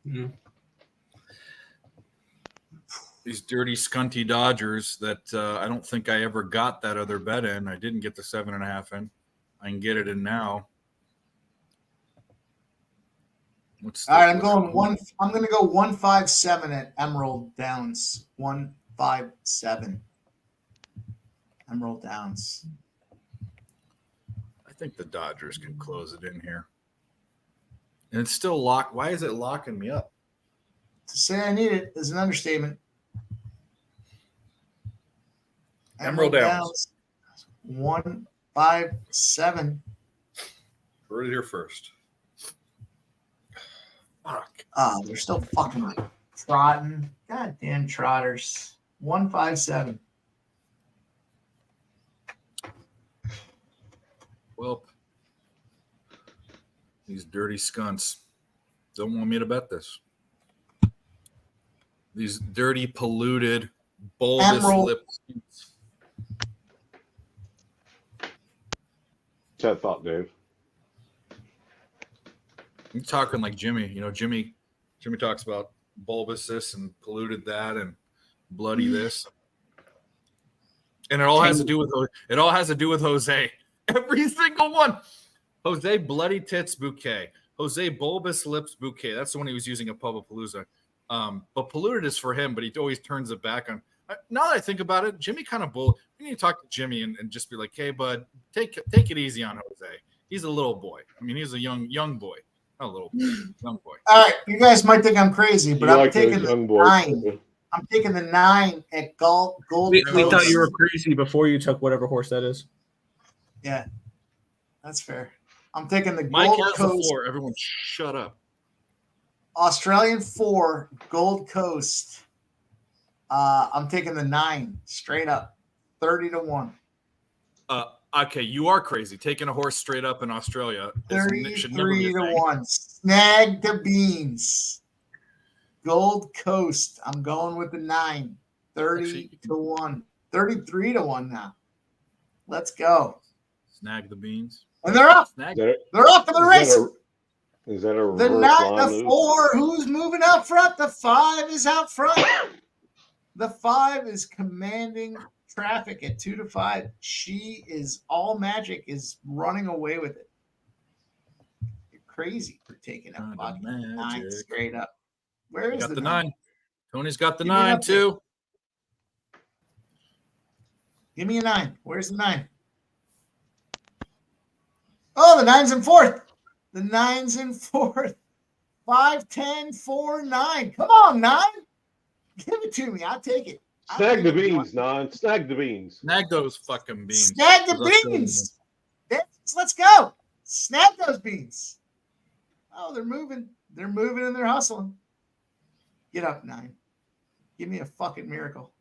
Mm-hmm. These dirty, scunty Dodgers that I don't think I ever got that other bet in. I didn't get the 7.5 in. I can get it in now. All right, I'm going one. I'm going to go 157 at Emerald Downs. 157. Emerald Downs. I think the Dodgers can close it in here. And it's still locked. Why is it locking me up? To say I need it is an understatement. Emerald Downs. 157. Heard it here first. Fuck. They're still fucking trotting. Goddamn trotters. 157. Well, these dirty skunts don't want me to bet this. These dirty, polluted, bulbous lips. What's that thought, Dave? You're talking like Jimmy. You know, Jimmy talks about bulbous this and polluted that and bloody this. And it all has to do with Jose. Every single one. Jose bloody tits bouquet. Jose bulbous lips bouquet. That's the one he was using at Pubapalooza. But polluted is for him, but he always turns it back on. Now that I think about it, Jimmy kind of bull. We need to talk to Jimmy and just be like, hey, bud, take it easy on Jose. He's a little boy. I mean, he's a young boy. Not a little boy, young boy. All right, you guys might think I'm crazy, but You I'm like taking those the young boys, 9. don't you? I'm taking the 9 at Gold We Coast. thought you were crazy before you took whatever horse that is. Yeah, that's fair. I'm taking the Mike Gold has the Coast. floor. Everyone shut up. Australian 4, Gold Coast. I'm taking the 9 straight up, 30-1. Okay, you are crazy. Taking a horse straight up in Australia should never be a thing. 33-1. Snag the beans. Gold Coast. I'm going with the 9. 30-1. 33-1 now. Let's go. Snag the beans. And they're up. They're up for the race. Is that a The reverse 9, line the move? 4. Who's moving out front? The 5 is out front. The 5 is commanding traffic at 2-5. She is all magic. Is running away with it. You're crazy for taking a fucking 9 straight up. Where is Got the 9? Tony's got the Give me an 9 update. too. Give me a 9. Where's the 9? Oh, the 9's in 4th. The 9's in 4th. 5, 10, 4, 9. Come on, 9. Give it to me. I'll take it. Snag the beans, Non. Snag the beans. Snag those fucking beans. Snag the beans. Let's go. Snag those beans. Oh, they're moving. They're moving and they're hustling. Get up, 9. Give me a fucking miracle.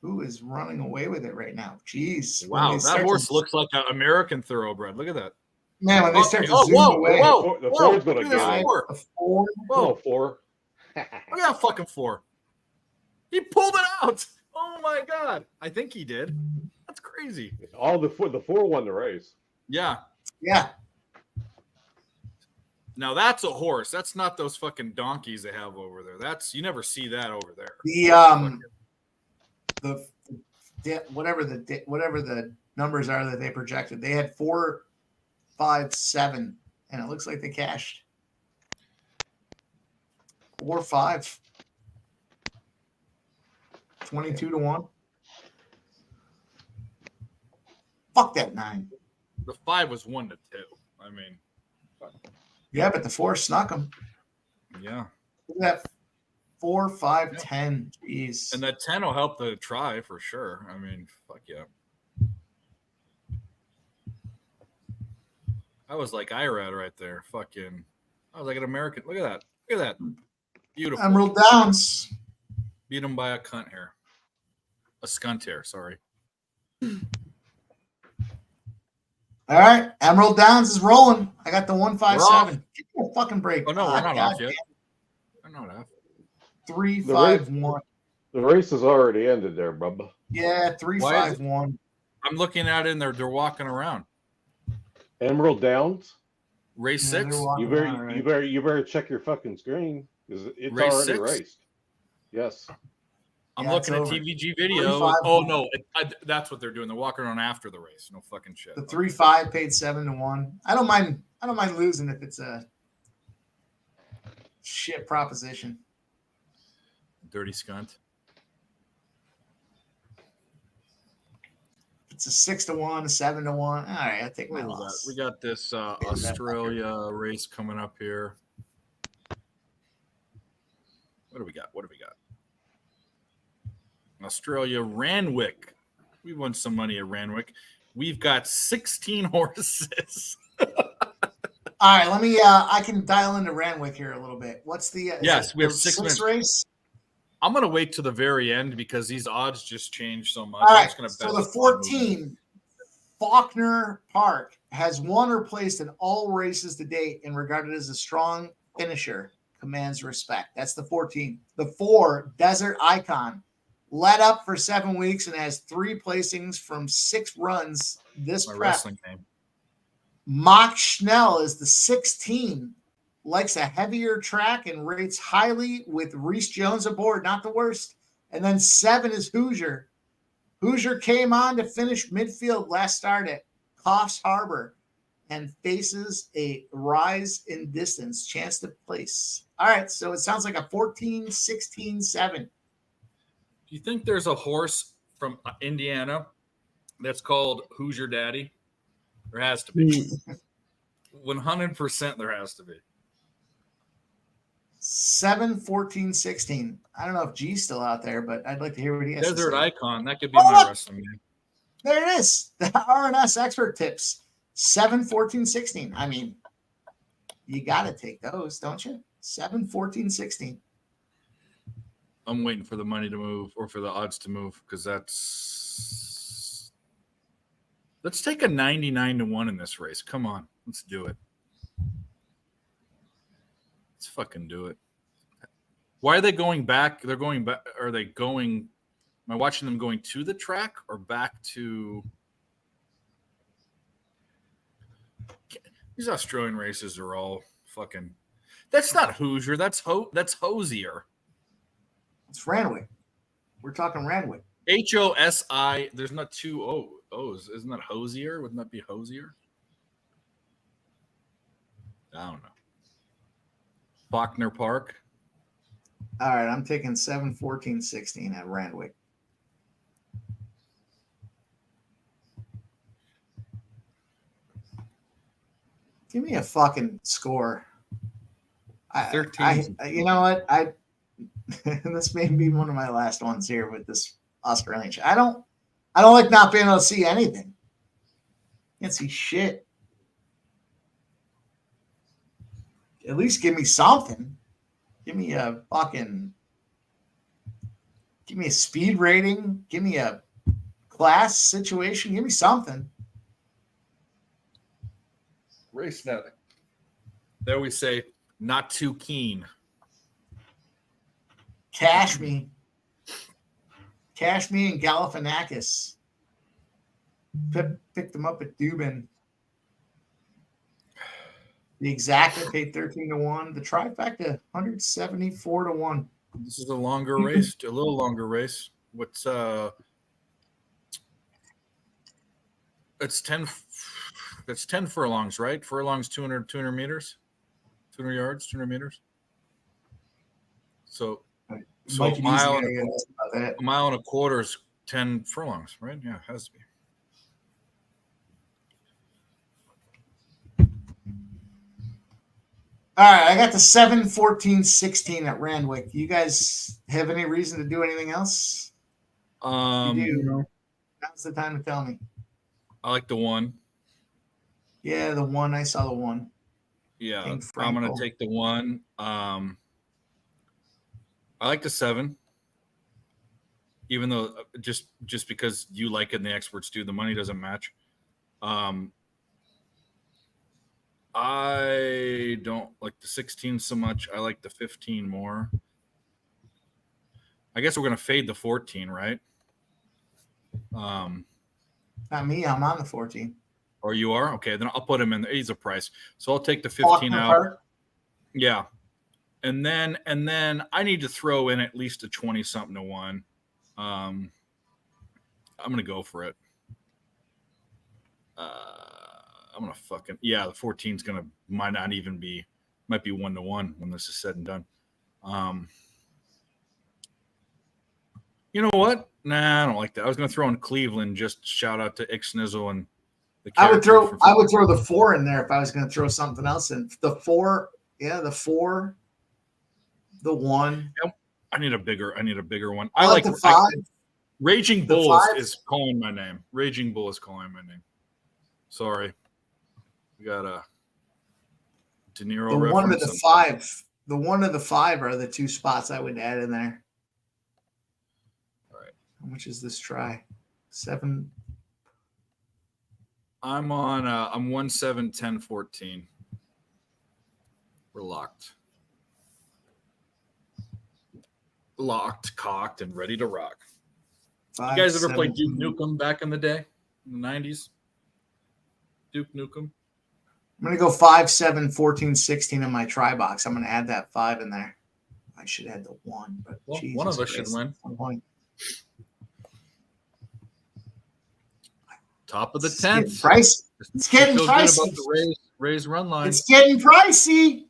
Who is running away with it right now? Jeez. Wow, that horse looks like an American thoroughbred. Look at that. Man, when they start to zoom away. The 4's going to get it. The 4. Whoa, 4. Look at that fucking 4. He pulled it out. Oh my god. I think he did. That's crazy. All the 4 won the race. Yeah. Yeah. Now that's a horse. That's not those fucking donkeys they have over there. That's you never see that over there. Whatever the numbers are that they projected, they had 4, 5, 7, and it looks like they cashed 4, 5, 22-1. Fuck that 9. The 5 was 1-2. I mean, yeah, but the 4 snuck them. Yeah. Look at that 4, 5, 10. Jeez. And that 10 will help the try for sure. I mean, fuck yeah. I was like Irad right there. Fucking, I was like an American. Look at that. Look at that. Beautiful. Emerald Downs. Beat him by a cunt hair. A skunt hair, sorry. All right. Emerald Downs is rolling. I got the 157. Give me a fucking break. Oh, no, we're not off yet. We're not off. 3, 5, 1. The race has already ended there, Bubba. Yeah, 3, 5, 1. I'm looking at it and they're walking around. Emerald Downs? Race 6? You better check your fucking screen because it's Race already 6? raced. Yes. I'm looking at TVG video. Oh no, that's what they're doing. They're walking around after the race. No fucking shit. The 3-5 paid 7-1. I don't mind losing if it's a shit proposition. Dirty skunt. It's a 6-1, a 7-1. All right, I take my What was loss. that? We got this Australia race coming up here. What do we got? Australia, Randwick. We won some money at Randwick. We've got 16 horses. All right, let me. I can dial into Randwick here a little bit. What's the? Yes, we have 6 minutes. Race. I'm gonna wait to the very end because these odds just changed so much. All right, I'm just so gonna the 14 Faulkner Park has won or placed in all races to date and regarded as a strong finisher. Commands respect. That's the 14. The 4 Desert Icon led up for 7 weeks and has 3 placings from 6 runs this my prep. wrestling name. Mock Schnell is the 16. Likes a heavier track and rates highly with Reese Jones aboard. Not the worst. And then 7 is Hoosier. Hoosier came on to finish midfield last start at Coffs Harbor and faces a rise in distance. Chance to place. All right, so it sounds like a 14, 16, 7. Do you think there's a horse from Indiana that's called Hoosier Daddy? There has to be. 100% there has to be. 7, 14, 16. I don't know if G's still out there, but I'd like to hear what he has to Desert say. Icon. That could be my wrestling name. There it is. The RNS expert tips. 7, 14, 16. I mean, you got to take those, don't you? 7, 14, 16. I'm waiting for the money to move or for the odds to move because that's. Let's take a 99-1 in this race. Come on. Let's do it. Let's fucking do it. Why are they going back? They're going back. Are they going? Am I watching them going to the track or back to? These Australian races are all fucking. That's not Hoosier. That's Hosier. It's Randwick. We're talking Randwick. HOSI. There's not two O's. Isn't that Hosier? Wouldn't that be Hosier? I don't know. Faulkner Park. All right, I'm taking 7, 14, 16 at Randwick. Give me a fucking score. 13. You know what? This may be one of my last ones here with this Australian. I don't like not being able to see anything. Can't see shit. At least give me something. Give me a speed rating. Give me a class situation. Give me something. Race net. There we say, not too keen. Cash me and Galifianakis. Picked them up at Dubin. The exacta paid 13-1. The trifecta 174-1. This is a longer race, a little longer race. What's it's 10. That's 10 furlongs, right? Furlongs 200 meters, 200 yards, 200 meters. So a mile and a quarter is 10 furlongs, right? Yeah, it has to be. All right, I got the 7, 14, 16 at Randwick. You guys have any reason to do anything else? You do. Now's the time to tell me. I like the 1. Yeah, the 1. I saw the 1. Yeah, I'm going to take the 1. I like the 7. Even though just because you like it and the experts do, the money doesn't match. I don't like the 16 so much. I like the 15 more. I guess we're going to fade the 14, right? Not me. I'm on the 14. Or you are? Okay, then I'll put him in. He's a price. So I'll take the 15 out. Park. Yeah. And then I need to throw in at least a 20-something to 1. I'm going to go for it. I'm gonna fucking the 14's might be 1-1 when this is said and done. You know what? Nah, I don't like that. I was gonna throw in Cleveland. Just shout out to Ixnizzle and the. I would throw the 4 in there if I was gonna throw something else in. The 4, the 4, the 1. I need a bigger one. I like the 5. Raging Bull is calling my name. Raging Bull is calling my name. Sorry. We got a De Niro reference. 1 to the 5. The 1 to the 5 are the 2 spots I would add in there. All right. How much is this try? 7. I'm on. I'm 1, 7, 10, 14. We're locked, cocked, and ready to rock. 5, you guys ever played Duke Nukem back in the day, in the 90s? Duke Nukem. I'm going to go 5, 7, 14, 16 in my try box. I'm going to add that 5 in there. I should add the 1, but one of us should win. Top of the 10th. It's getting pricey. About the raise run line. It's getting pricey.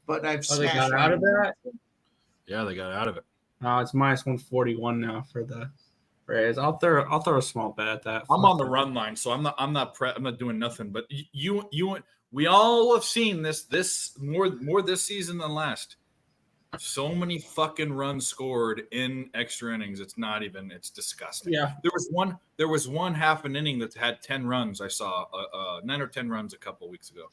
But I've they got out of that? Yeah, they got out of it. It's minus 141 now for the Rays. I'll throw a small bet at that. I'm on the run line, so I'm not doing nothing. But we all have seen this more this season than last. So many fucking runs scored in extra innings. It's disgusting. Yeah. There was one half an inning that had 10 runs. I saw 9 or 10 runs a couple of weeks ago.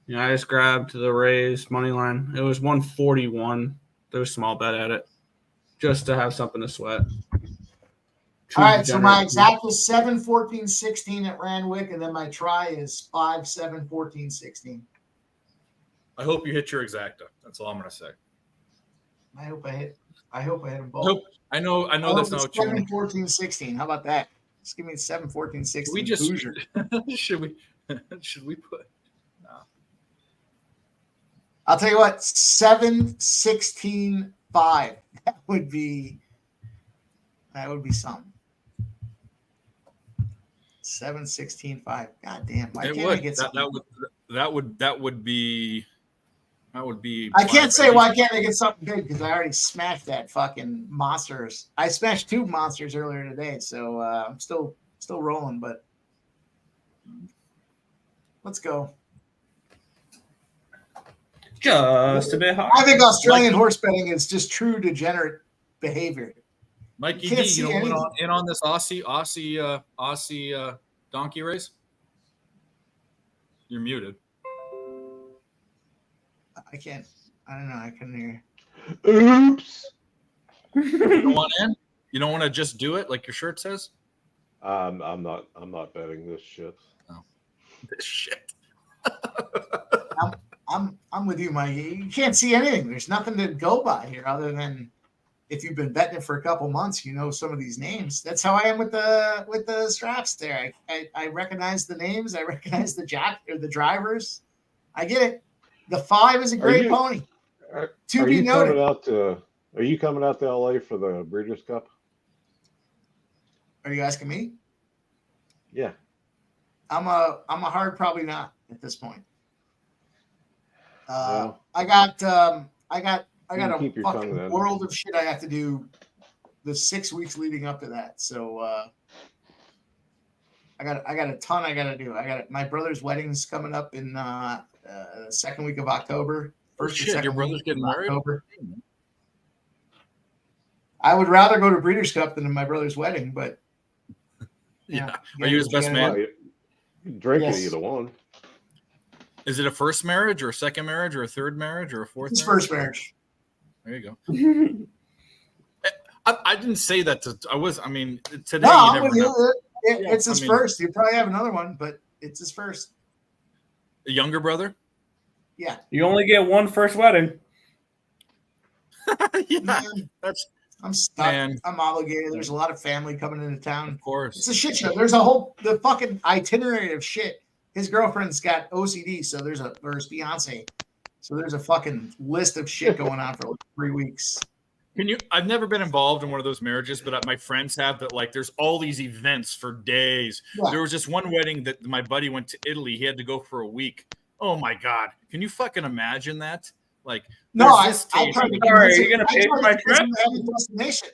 Yeah, I just grabbed the Rays money line. It was 141. There was a small bet at it, just to have something to sweat. All right, so my exact is 7, 14, 16 at Randwick, and then my try is 5, 7, 14, 16. I hope you hit your exacta. That's all I'm gonna say. I hope I hit them both. I know that's not what you 7, want. 14, 16. How about that? Just give me 7, 14, 16. We just Hoosier. should we put? No. I'll tell you what, 7, 16, 5. That would be something. 7, 16, 5. God damn. Why can't I get something? That would be. I can't say why can't I get something good because I already smashed that fucking monsters. I smashed 2 monsters earlier today, so I'm still rolling. But let's go. Just a bit hot. I think Australian horse betting is just true degenerate behavior. Mikey D, you know, in on this Aussie donkey race? You're muted. I can't. I don't know. I couldn't hear. Oops. You don't want in? You don't want to just do it like your shirt says? I'm not betting this shit. Oh, this shit. I'm with you, Mike. You can't see anything. There's nothing to go by here other than if you've been betting it for a couple months, you know some of these names. That's how I am with the straps there. I recognize the names. I recognize the drivers. I get it. The 5 is a great pony. Are you coming out to LA for the Breeders' Cup? Are you asking me? Yeah. I'm a hard probably not at this point. No. I got a keep your fucking tongue world of shit I have to do the 6 weeks leading up to that. So I got a ton I got to do. My brother's wedding's coming up in the second week of October. Your brother's getting married? October. I would rather go to Breeders' Cup than to my brother's wedding, but yeah. Are you his best man? Drink it either one. Is it a first marriage or a second marriage or a third marriage or a fourth? It's first marriage. There you go. I didn't say that today. No, you never it's his first. You probably have another one, but it's his first. A younger brother? Yeah. You only get one first wedding. Yeah. I'm stuck. Man. I'm obligated. There's a lot of family coming into town. Of course. It's a shit show. There's the fucking itinerary of shit. His girlfriend's got OCD, or his fiance. So there's a fucking list of shit going on for like 3 weeks. I've never been involved in one of those marriages, but my friends have that. Like, there's all these events for days. Yeah. There was just one wedding that my buddy went to Italy. He had to go for a week. Oh my God. Can you fucking imagine that? Like, no, I tried to are you going to pay for my trip? Have a destination.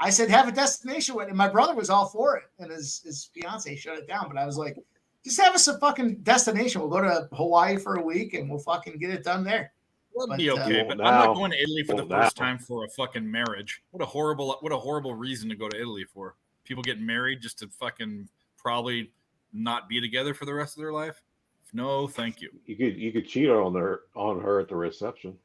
I said, have a destination wedding. And my brother was all for it. And his fiance shut it down. But I was like, just have us a fucking destination. We'll go to Hawaii for a week and we'll fucking get it done there. That'd be okay, but I'm not going to Italy for the first time for a fucking marriage. What a horrible reason to go to Italy for. People get married just to fucking probably not be together for the rest of their life. No, thank you. You could cheat on her at the reception.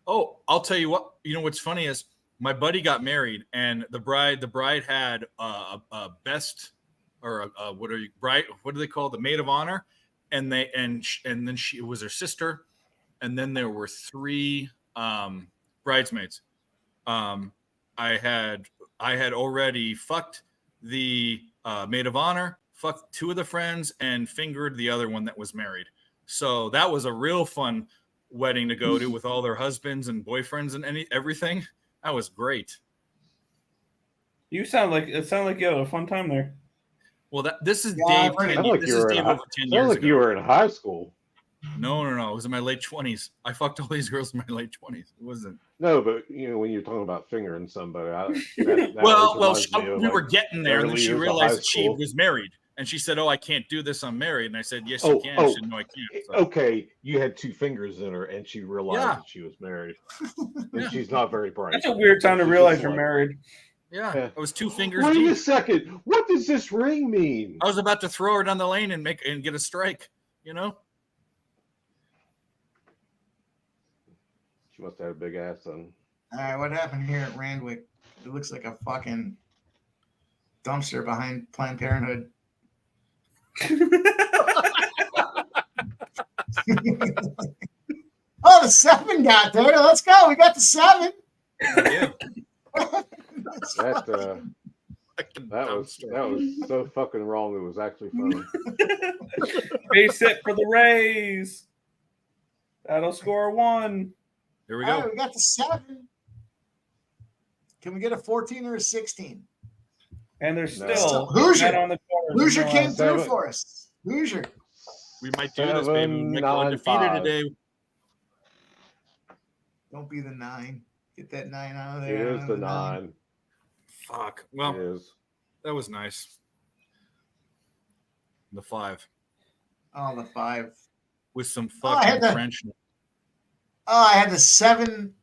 Oh, I'll tell you what. You know what's funny is my buddy got married, and the bride had a best or what do they call it? The maid of honor, and then she was her sister. And then there were 3 bridesmaids. I had already fucked the maid of honor, fucked 2 of the friends, and fingered the other one that was married. So that was a real fun wedding to go to with all their husbands and boyfriends and everything. That was great. It sounded like you had a fun time there. Well, this is Dave. This is Dave over 10 years ago. You were in high school. No. It was in my late 20s. I fucked all these girls in my late 20s. It wasn't. No, but when you're talking about fingering somebody, we were getting there, and then she realized that she was married, and she said, "Oh, I can't do this. I'm married." And I said, "Yes, you can." She said, "No, I can't." So. Okay, you had 2 fingers in her, and she realized that she was married. And she's not very bright. That's a weird time to realize you're married. Yeah, it was 2 fingers. Wait a second. What does this ring mean? I was about to throw her down the lane and get a strike. She must have a big ass on. All right, what happened here at Randwick? It looks like a fucking dumpster behind Planned Parenthood. Oh, the 7 got there. Let's go. We got the 7. Yeah. That was so fucking wrong. It was actually funny. Base hit for the Rays. That'll score 1. Here we All go. right, we got the 7. Can we get a 14 or a 16? And there's still Hoosier. on the corner. Hoosier came through for us. Hoosier. We might do this, baby. We might go undefeated today. Don't be the 9. Get that 9 out of It there. is the 9. Fuck. Well, It is. that was nice. The 5 Oh, the 5. with some I had fucking the- French. Oh, I had the 7.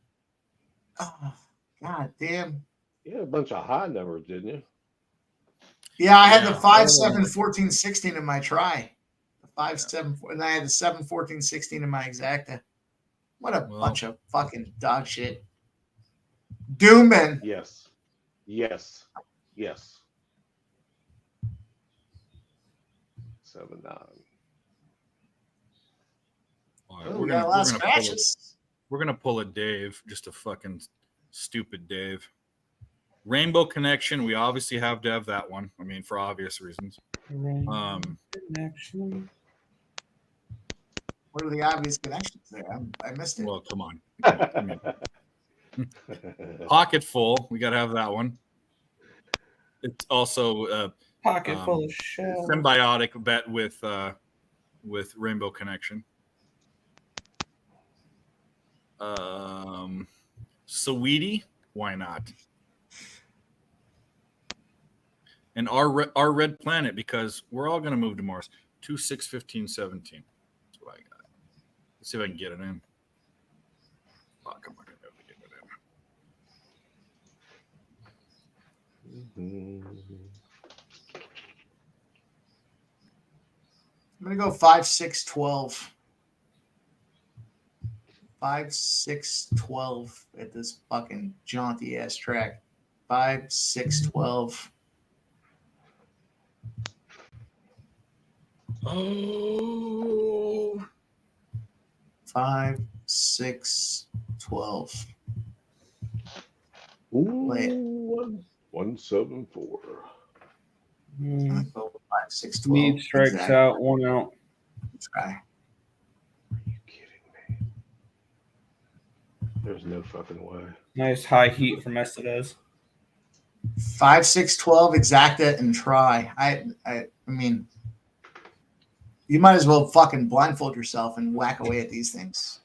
Oh, god damn. You had a bunch of high numbers, didn't you? Yeah, I had the Yeah. 5, 7, 14, 16 in my try. The 5, 7, 4, and I had the 7, 14, 16 in my exacta. What a bunch of fucking dog shit. Doomman. Yes. Yes. Yes. 7-9. All Oh, we got a lot of scratches. We're gonna pull a Dave, just a fucking stupid Dave. Rainbow Connection. We obviously have to have that one. I mean, for obvious reasons. Connection. What are the obvious connections there? I missed it. Well, come on. I mean, Pocket Full. We gotta have that one. It's also Pocket full of shit. symbiotic bet with Rainbow Connection. Sweetie, why not? And our red planet, because we're all gonna move to Mars. 2, 6, 15, 17. That's what I got. Let's see if I can get it in. Fuck, I'm not gonna be able to get it in. I'm gonna go 5, 6, 12. 5, 6, 12 at this fucking jaunty ass track. 5, 6, 12. Oh. 5, 6, 12. Ooh, 174. I'll go 5, 6, 12. Mead strikes Exactly. out, 1 out. Try. There's no fucking way. Nice high heat from Estevez. 5, 6, 12, exacta, and try. I mean, you might as well fucking blindfold yourself and whack away at these things.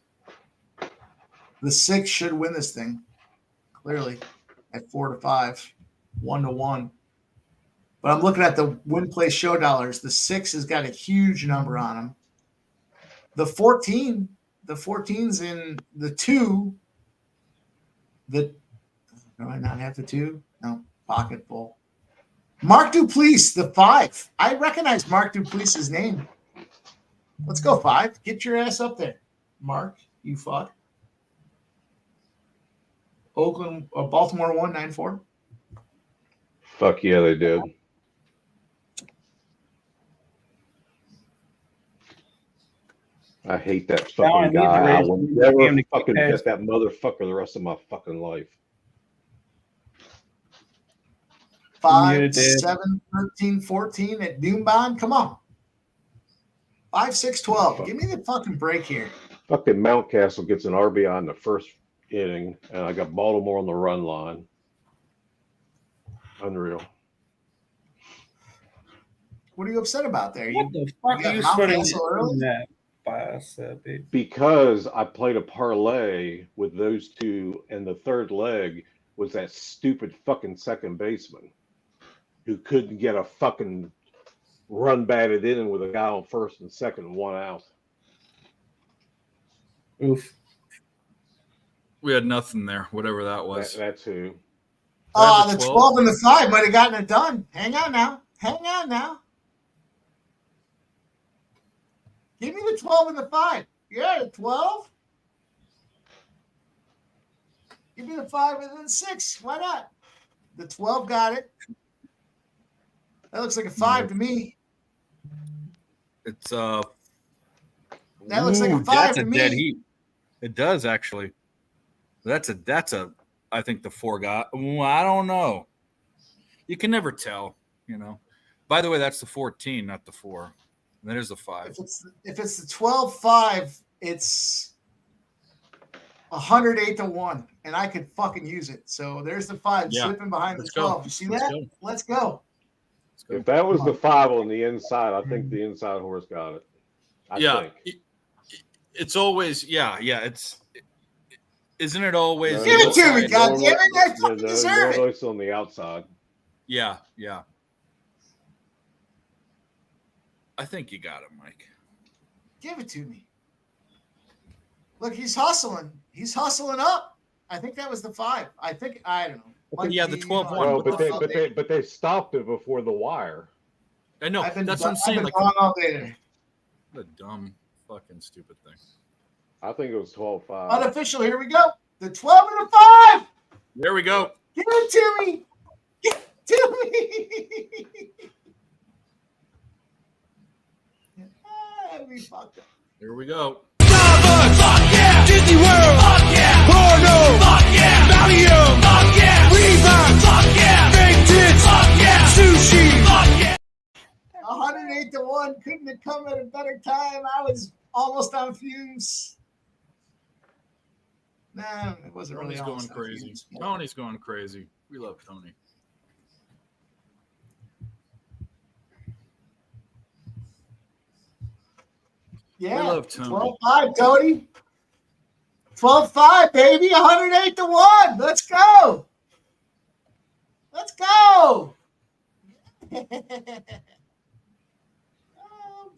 The 6 should win this thing, clearly, at 4 to 5, 1 to 1. But I'm looking at the win play show dollars. The 6 has got a huge number on them. The 14's in the 2. Do I not have the 2? No, pocket full. Mark Duplessis, the 5. I recognize Mark Duplessis' name. Let's go 5. Get your ass up there, Mark. You fuck. Oakland, Baltimore 194. Fuck yeah, they did. I hate that fucking guy. I will never fucking get that motherfucker the rest of my fucking life. 5, 7, 13, 14 at Doombond. Come on. 5, 6, 12. Give me the fucking break here. Fucking Mountcastle gets an RBI in the first inning, and I got Baltimore on the run line. Unreal. What are you upset about there? What the fuck are you sweating in that bias, because I played a parlay with those two, and the third leg was that stupid fucking second baseman who couldn't get a fucking run batted in with a guy on first and second and 1 out. Oof. We had nothing there, whatever that was. That's who. The 12 and the 5 might have gotten it done. Hang on now. Hang on now. Give me the 12 and the 5. Yeah, the 12. Give me the 5 and then 6. Why not? The 12 got it. That looks like a 5 to me. It's That looks like a 5 that's to a me. dead heat. It does actually. That's a. I think the 4 got. I don't know. You can never tell, you know. By the way, that's the 14, not the 4. And there's the 5. If it's the 12-5, it's 108 to 1, and I could fucking use it. So there's the 5 slipping behind the 12. You see that? Let's go. If that was the 5 on the inside, I think the inside horse got it. I think. It's always it's. Isn't it always? Give it to me, goddammit! I fucking deserve it. It's on the outside. Yeah. I think you got it, Mike. Give it to me. Look, he's hustling. He's hustling up. I think that was the 5. I don't know. Okay, the 12-1. Well, but they stopped it before the wire. I know. That's what I'm saying. Like, all day there. What a dumb, fucking stupid thing. I think it was 12-5. Unofficial. Here we go. The 12 and the 5. There we go. Give it to me. Give it to me. We fucked up. Here we go. Fuck yeah! Disney World! Fuck yeah! Porno! Fuck yeah! Valium! Fuck yeah! Reebok! Fuck yeah! Fake tits! Fuck yeah! Sushi! Fuck yeah! 108 to 1 couldn't have come at a better time. I was almost on fumes. Nah, it wasn't really. Tony's going crazy. Tony's going crazy. We love Tony. Yeah, we love Tony. 12-5, Tony. 12-5, baby. 108 to 1. Let's go. Let's go. Oh,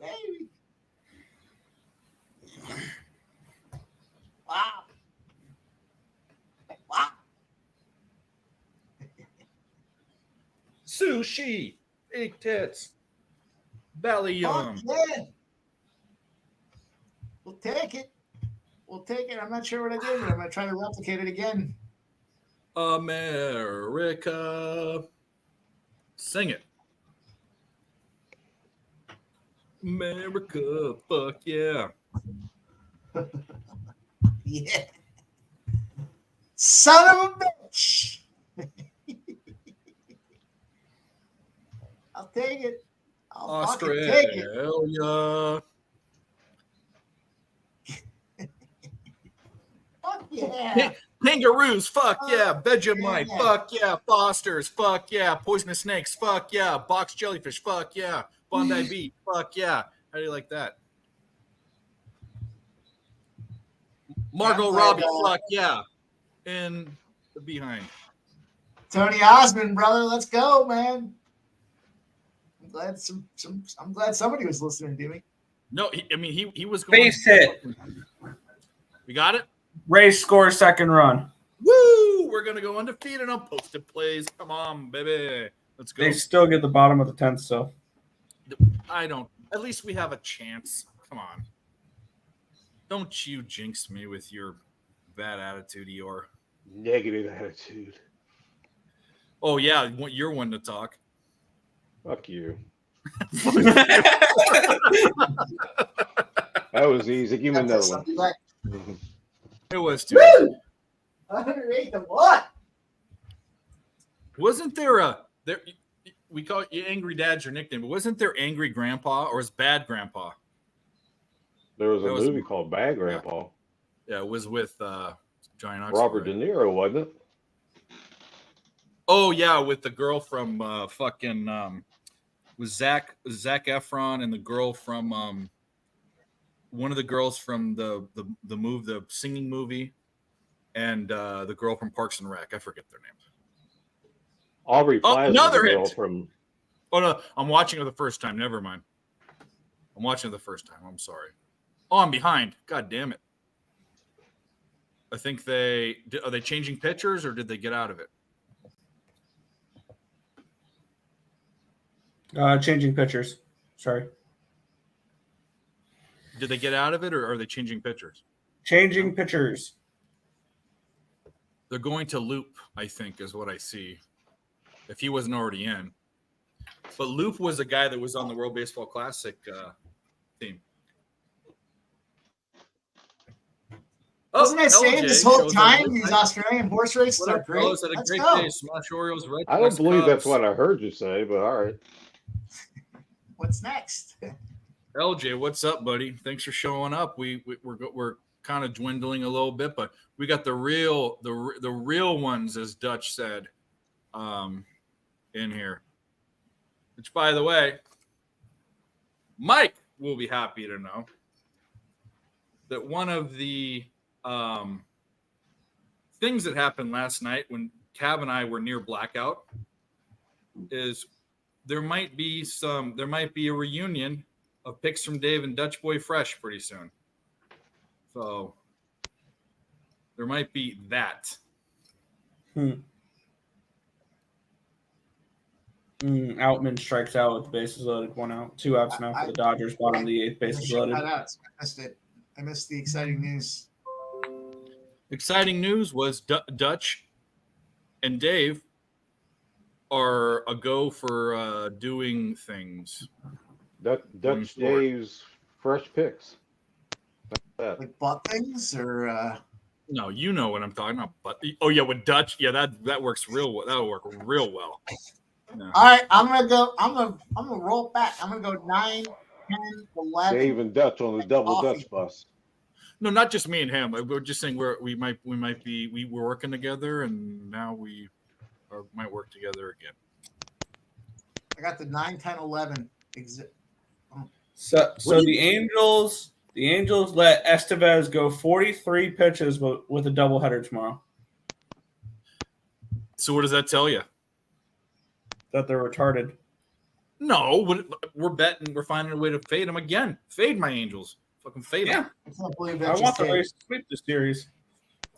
baby. Wow. Wow. Sushi. Fake tits. Valium. Yeah. We'll take it. We'll take it. I'm not sure what I did, but I'm going to try to replicate it again. America. Sing it. America. Fuck yeah. Yeah. Son of a bitch. I'll take it. I'll fucking take it. Australia. Fuck yeah. Kangaroos, fuck yeah. Vegemite, fuck yeah. Fosters, fuck yeah. Poisonous snakes, fuck yeah. Box jellyfish, fuck yeah. Bondi Beach, fuck yeah. How do you like that? Margot Robbie, fuck yeah. And the behind. Tony Osmond, brother, let's go, man. I'm glad somebody was listening to me. No, he was going. Base hit. We got it. Race score second run. Woo! We're gonna go undefeated on posted plays. Come on, baby. Let's go. They still get the bottom of the 10th, so I don't. At least we have a chance. Come on. Don't you jinx me with your bad attitude, Eeyore. Negative attitude. Oh yeah, you're one to talk. Fuck you. That was easy. Give me another one. It was too. 108 to what? Wasn't there we call you Angry Dad's your nickname, but wasn't there Angry Grandpa or was Bad Grandpa? There was a movie called Bad Grandpa. Yeah, it was with Giant Oxford. Robert De Niro, wasn't it? Oh yeah, with the girl from was Zac Efron and the girl from one of the girls from the singing movie, and the girl from Parks and Rec. I forget their names. Aubrey Plaza. Another girl hit. From. Oh no, I'm watching it the first time. Never mind. I'm watching it the first time. I'm sorry. Oh, I'm behind. God damn it. I think are they changing pitchers or did they get out of it? Changing pitchers. Sorry. Did they get out of it or are they changing pitchers? Changing pitchers. They're going to Loop, I think, is what I see. If he wasn't already in. But Loop was a guy that was on the World Baseball Classic team. Wasn't I saying this whole shows time up these Australian horse races What are up, great? fellas? Had a Let's great go. day. Smash Orioles, Red I don't West believe that's Cubs. what I heard you say, but all right. What's next? LJ, what's up, buddy? Thanks for showing up. We're kind of dwindling a little bit, but we got the real ones, as Dutch said, in here. Which, by the way, Mike will be happy to know that one of the things that happened last night when Cab and I were near blackout is there might be a reunion of picks from Dave and Dutch Boy Fresh pretty soon. So there might be that. Outman strikes out with the bases loaded. 1 out. 2 outs now for the Dodgers. Bottom of the 8th, bases loaded. I missed it. I missed the exciting news. Exciting news was Dutch and Dave are a go for doing things. Dutch Dave's fresh picks. Like butt things or No, you know what I'm talking about. But with Dutch, that works real well. That'll work real well. Yeah. All right, I'm gonna roll it back. I'm gonna go 9, 10, 11. Dave and Dutch on the double Dutch bus. No, not just me and him. We're just saying we were working together, and now we might work together again. I got the 9, 10, 11. So the Angels let Estevez go 43 pitches with a doubleheader tomorrow. So what does that tell you? That they're retarded. No, we're betting. We're finding a way to fade them again. Fade my Angels. Fucking fade them. I can't believe I want the Rays to sweep the series.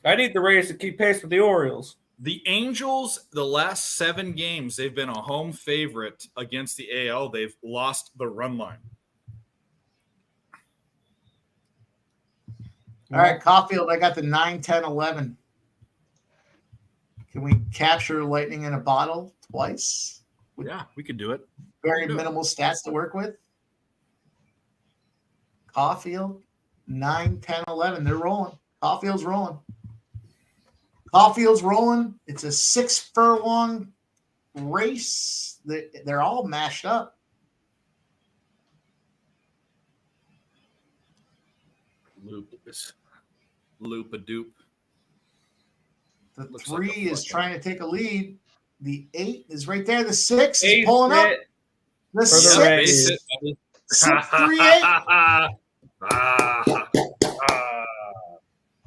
I need the Rays to keep pace with the Orioles. The Angels, the last 7 games, they've been a home favorite against the AL. They've lost the run line. All right, Caulfield, I got the 9, 10, 11. Can we capture lightning in a bottle twice? Yeah, we could do it. Very minimal stats to work with. Caulfield, 9, 10, 11. They're rolling. Caulfield's rolling. It's a 6 furlong race. They're all mashed up. Loop-a-doop. The Looks 3 like is trying to take a lead. The 8 is right there. The 6 is Ace pulling up. it The for the 6. Rays. 6, 3, 8.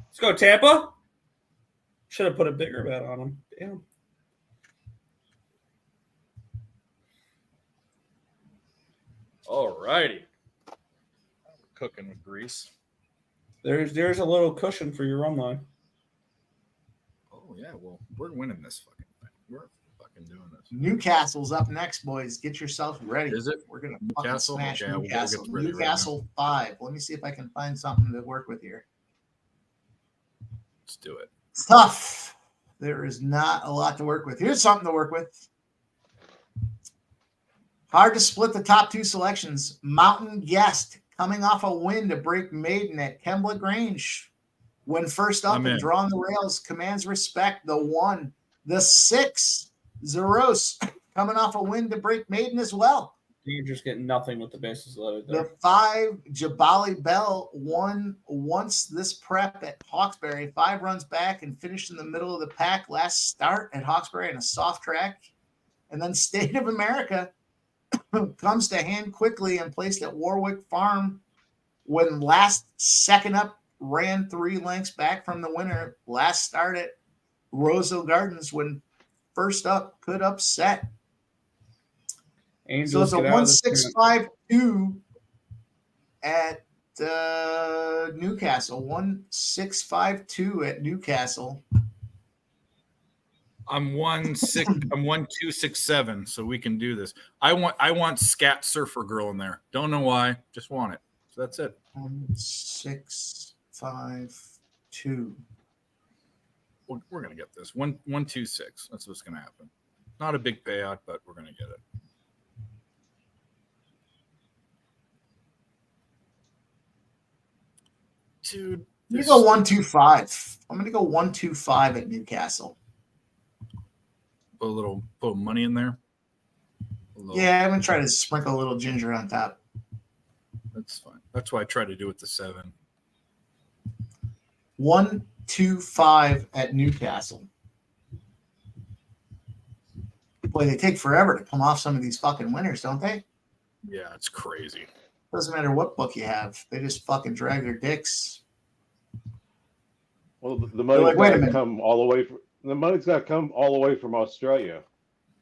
Let's go, Tampa. Should have put a bigger bet on them. Damn. All righty. Cooking with grease. There's a little cushion for your run line. Oh, yeah. Well, we're winning this fucking thing. We're fucking doing this. Newcastle's up next, boys. Get yourself ready. Is it? We're going to Newcastle? smash Okay, we'll Newcastle. get ready right Newcastle 5. Let me see if I can find something to work with here. Let's do it. It's tough. There is not a lot to work with. Here's something to work with. Hard to split the top 2 selections. Mountain Guest coming off a win to break maiden at Kembla Grange. When first up and drawing the rails, commands respect. The 1. The 6, Zeros coming off a win to break maiden as well. You're just getting nothing with the bases loaded there. The 5, Jabali Bell, won once this prep at Hawkesbury. 5 runs back and finished in the middle of the pack last start at Hawkesbury in a soft track. And then State of America comes to hand quickly and placed at Warwick Farm when last second up ran 3 lengths back from the winner. Last start at Roseville Gardens when first up could upset. Angels so it's a 1.652 at Newcastle. 1.652 at Newcastle. I'm 1.267, so we can do this. I want Scat Surfer Girl in there. Don't know why, just want it. So that's it. 1.652. We're gonna get this. 1.26. That's what's gonna happen. Not a big payout, but we're gonna get it. Dude, You go 1-2-5. I'm gonna go 1-2-5 at Newcastle. Put money in there. Yeah, I'm gonna try to sprinkle a little ginger on top. That's fine. That's why I try to do it to 7. 1-2-5 at Newcastle. Boy, they take forever to come off some of these fucking winners, don't they? Yeah, it's crazy. Doesn't matter what book you have. They just fucking drag their dicks. Well, the money's like, wait a got to minute. come all the way from the money's got to come all the way from Australia.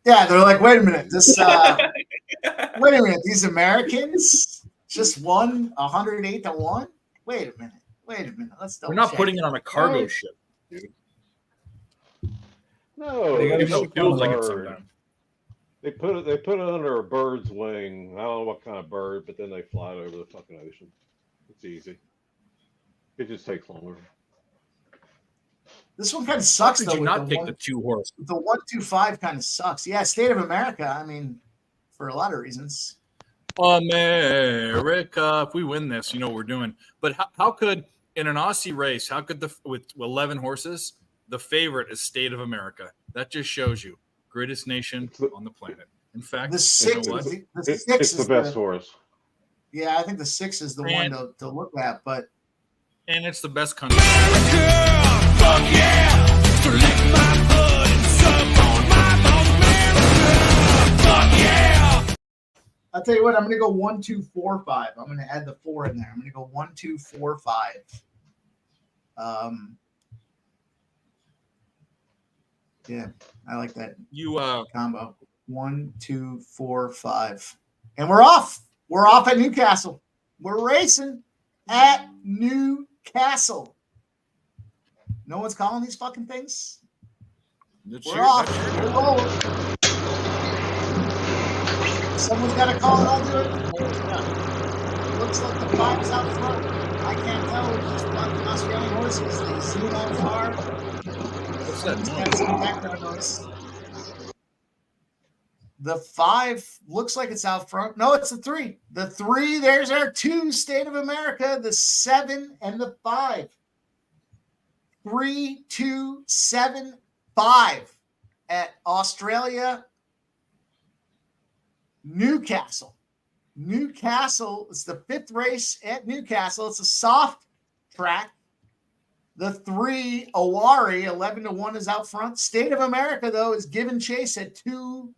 Yeah, they're like, wait a minute. This wait a minute, these Americans just won 108-1? Wait a minute. Let's double We're not check. putting it on a cargo ship, dude. No, Even though it feels like it sometimes. They put it under a bird's wing. I don't know what kind of bird, but then they fly it over the fucking ocean. It's easy. It just takes longer. This one kind of sucks, How though. could you with not take the 2 horse? The 1-2-5 kind of sucks. Yeah, State of America. I mean, for a lot of reasons. America. If we win this, you know what we're doing. But how could, in an Aussie race, with 11 horses, the favorite is State of America? That just shows you greatest nation on the planet. In fact, The 6 you know what? It's the best horse. Yeah, I think the 6 is the one to look at, but and it's the best country. Fuck yeah! So lick my blood and suck on my bones, America! Fuck yeah! I'll tell you what, I'm gonna go 1-2-4-5. I'm gonna add the 4 in there. I'm gonna go 1-2-4-5. Yeah, I like that. Combo. 1-2-4-5. And we're off. We're off at Newcastle. We're racing at Newcastle. No one's calling these fucking things. We're off. We're rolling. Someone's got to call it. I'll do it. Looks like the 5 is out front. I can't tell. These fucking Australian horses. They zoom out far. What's that? Got some background noise. The 5 looks like it's out front. No, it's the 3. The 3, there's our 2, State of America, the 7 and the 5. 3, 2, 7, 5 at Australia, Newcastle. Newcastle is the 5th race at Newcastle. It's a soft track. The 3, Awari, 11-1 is out front. State of America, though, is giving chase at 2.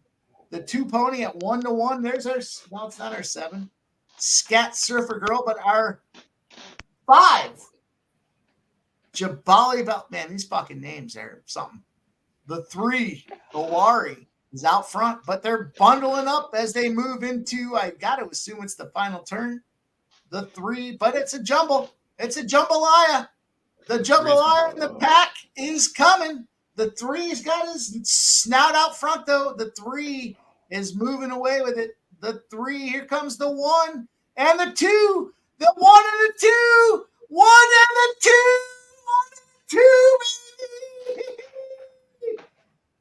The 2 pony at 1-1. There's our, well, it's not our 7. Scat Surfer Girl, but our 5. Jabali Belt. Man, these fucking names are something. The 3, Awari, is out front, but they're bundling up as they move into, I got to assume it's the final turn. The 3, but it's a jumble. It's a jambalaya. The jambalaya in the pack is coming. The 3's got his snout out front, though. The 3 is moving away with it. The 3, here comes the 1 and the 2. The 1 and the 2. 1 and the 2. 1 and the 2.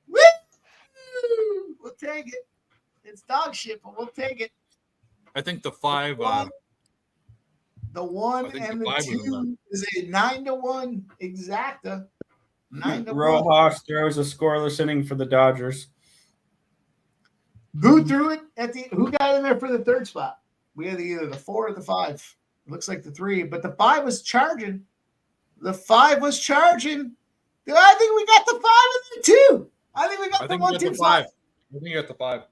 Woo! We'll take it. It's dog shit, but we'll take it. I think the 5. The 1 and the 2 is a 9-1 exacta. 9-1. Rojas throws a scoreless inning for the Dodgers. Who threw it at the? Who got in there for the 3rd spot? We had either the 4 or the 5. It looks like the 3, but the 5 was charging. The 5 was charging. I think we got the 5 and the 2. I think we got the 1, 2, 5. I think you got the 5. I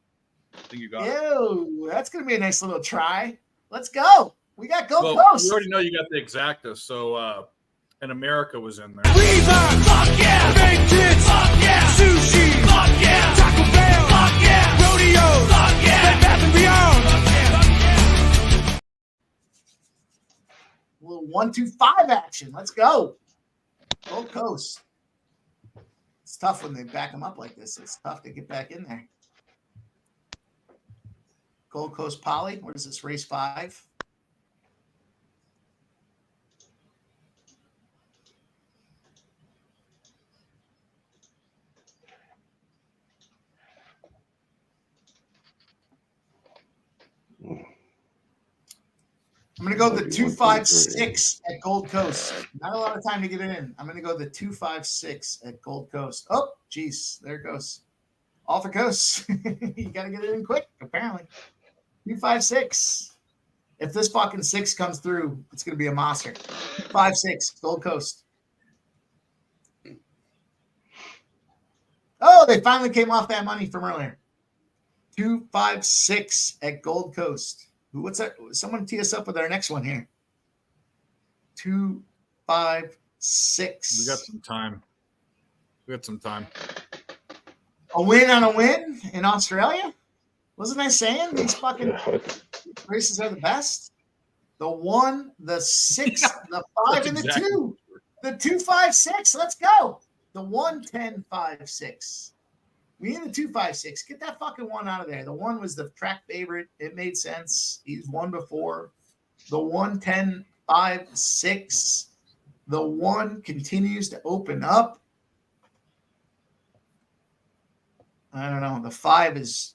think you got it. Ew, that's gonna be a nice little try. Let's go. We got Gold Coast. You already know you got the exacta, so and America was in there. Reebok, fuck yeah! Big tits, fuck yeah! Sushi, fuck yeah! Taco Bell, fuck yeah! Rodeo, fuck yeah! Bed Bath and Beyond, fuck yeah! A little 1-2-5 action. Let's go. Gold Coast. It's tough when they back them up like this. It's tough to get back in there. Gold Coast Poly. What is this? Race 5. I'm going to go the 256 at Gold Coast. Not a lot of time to get it in. I'm going to go the 256 at Gold Coast. Oh, geez. There it goes. Off it goes. You got to get it in quick, apparently. 256. If this fucking 6 comes through, it's going to be a monster. 256, Gold Coast. Oh, they finally came off that money from earlier. 256 at Gold Coast. What's that? Someone tee us up with our next one here. 256. We got some time. A win on a win in Australia? Wasn't I saying these fucking races are the best? The 1, the 6, the 5, and the 2. The 256. Let's go. The 1, 10, 5, 6. We in the 256. Get that fucking 1 out of there. The 1 was the track favorite. It made sense. He's won before. The 1, 10, 5, 6. The 1 continues to open up. I don't know. The 5 is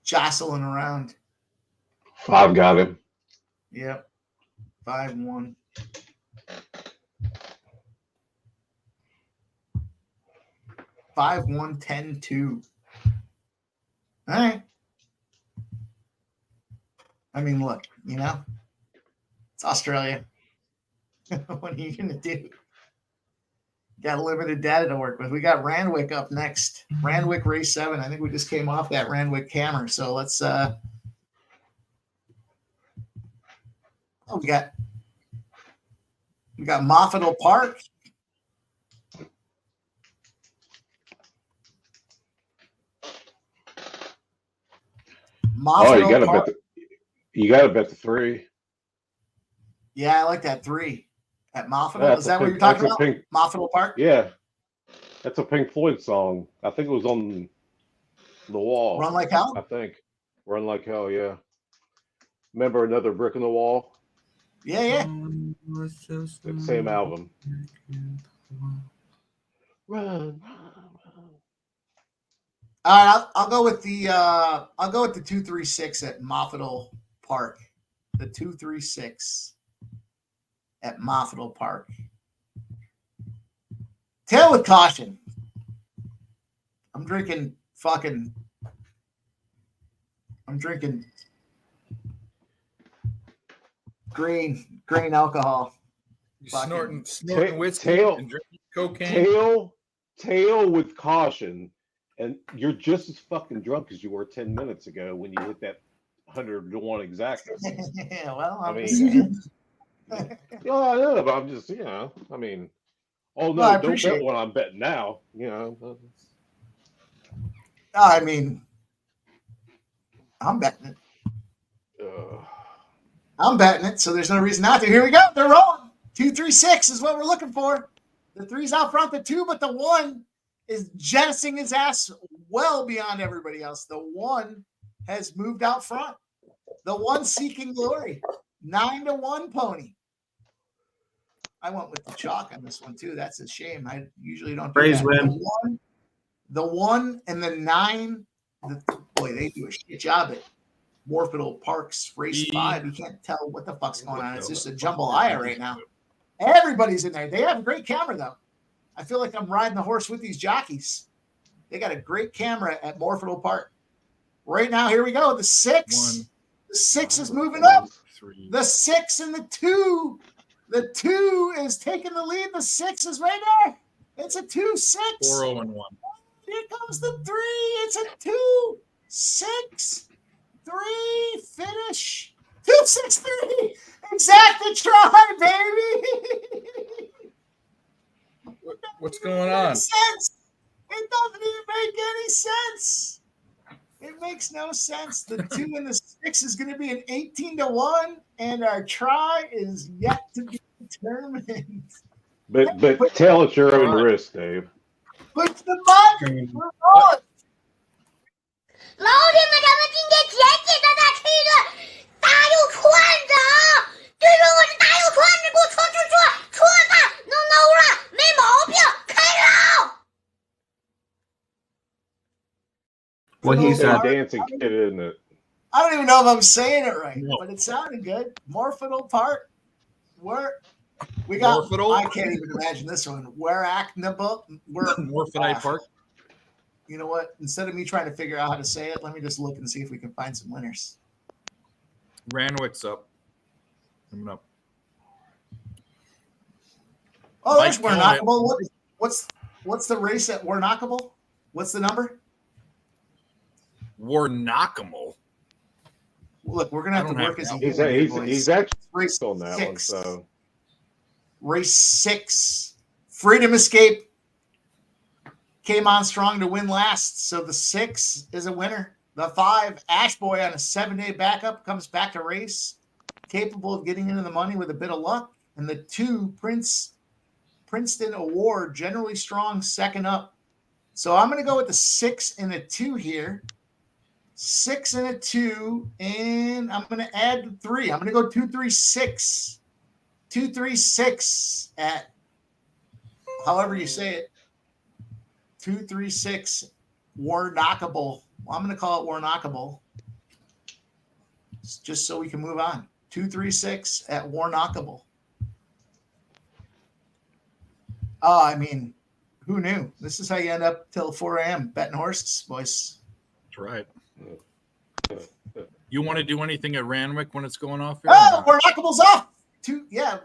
jostling around. 5 got him. Yep. 5, 1. Five, 1, 10, 2. All right. I mean, look, it's Australia. What are you going to do? Got limited data to work with. We got Randwick up next. Randwick race 7. I think we just came off that Randwick hammer. So let's we got Moffattle Park. You gotta bet the 3. Yeah, I like that 3 at Moffattle. Is that what you're talking about? Moffattle Park? Yeah. That's a Pink Floyd song. I think it was on the wall. Run Like Hell? I think. Run Like Hell, yeah. Remember Another Brick in the Wall? Yeah. The same album. Run. All right, I'll go with the 236 at Moffattle Park. The 236 at Moffattle Park. Tail with caution. I'm drinking green alcohol. You snorting whiskey and drinking cocaine. Tail with caution. And you're just as fucking drunk as you were 10 minutes ago when you hit that 100-to-1 exactness. Yeah, well, I mean, yeah, I know, but I'm just, don't bet when I'm betting now, I mean, I'm betting it. I'm betting it, so there's no reason not to. Here we go. They're rolling. 236 is what we're looking for. The 3's out front, the 2, but the 1 is jettisoning his ass well beyond everybody else. The 1 has moved out front. The 1 seeking glory. 9-1 pony. I went with the chalk on this one too. That's a shame. I usually don't do Praise that. win. The 1 and the 9. Boy, they do a shit job at Morphettal Park's race 5. You can't tell what the fuck's going on. It's just a jambalaya right now. Everybody's in there. They have a great camera though. I feel like I'm riding the horse with these jockeys. They got a great camera at Morphettal Park. Right now, here we go. The 6. The 6 is moving up. The 6 and the 2. The 2 is taking the lead. The 6 is right there. It's a 2-6. 4-0-1. Here comes the 3. It's a 2-6. 3 finish. 2-6-3. Exactly try, baby. What's going on? Sense. It doesn't even make any sense. It makes no sense. The 2 and the 6 is going to be an 18-1, and our try is yet to be determined. But tell at your own risk, Dave. Push the button. We're on. What he said. Dancing kid, isn't it? I don't even know if I'm saying it right, but it sounded good. Morphinal Park. We got. Morphinal? I can't even imagine this one. Morphinite Park. You know what? Instead of me trying to figure out how to say it, let me just look and see if we can find some winners. Ranwick's up. Coming up. Oh, there's Warnockable. What's the race at Warnockable? What's the number? Warnockable. Look, we're gonna have to work as he's actually race on that 6. One. So race 6, Freedom Escape came on strong to win last. So the 6 is a winner. The 5, Ash Boy on a 7-day backup comes back to race, capable of getting into the money with a bit of luck. And the 2, Princeton Award, generally strong, second up. So I'm going to go with the 6 and a 2 here. 6 and a 2, and I'm going to add 3. I'm going to go 236. 236 at however you say it. 236 Warnockable. Well, I'm going to call it Warnockable just so we can move on. 236 at Warnockable. Oh, I mean, who knew? This is how you end up till 4 a.m. betting horses, boys. That's right. You want to do anything at Ranwick when it's going off? Oh, Warnockable's off.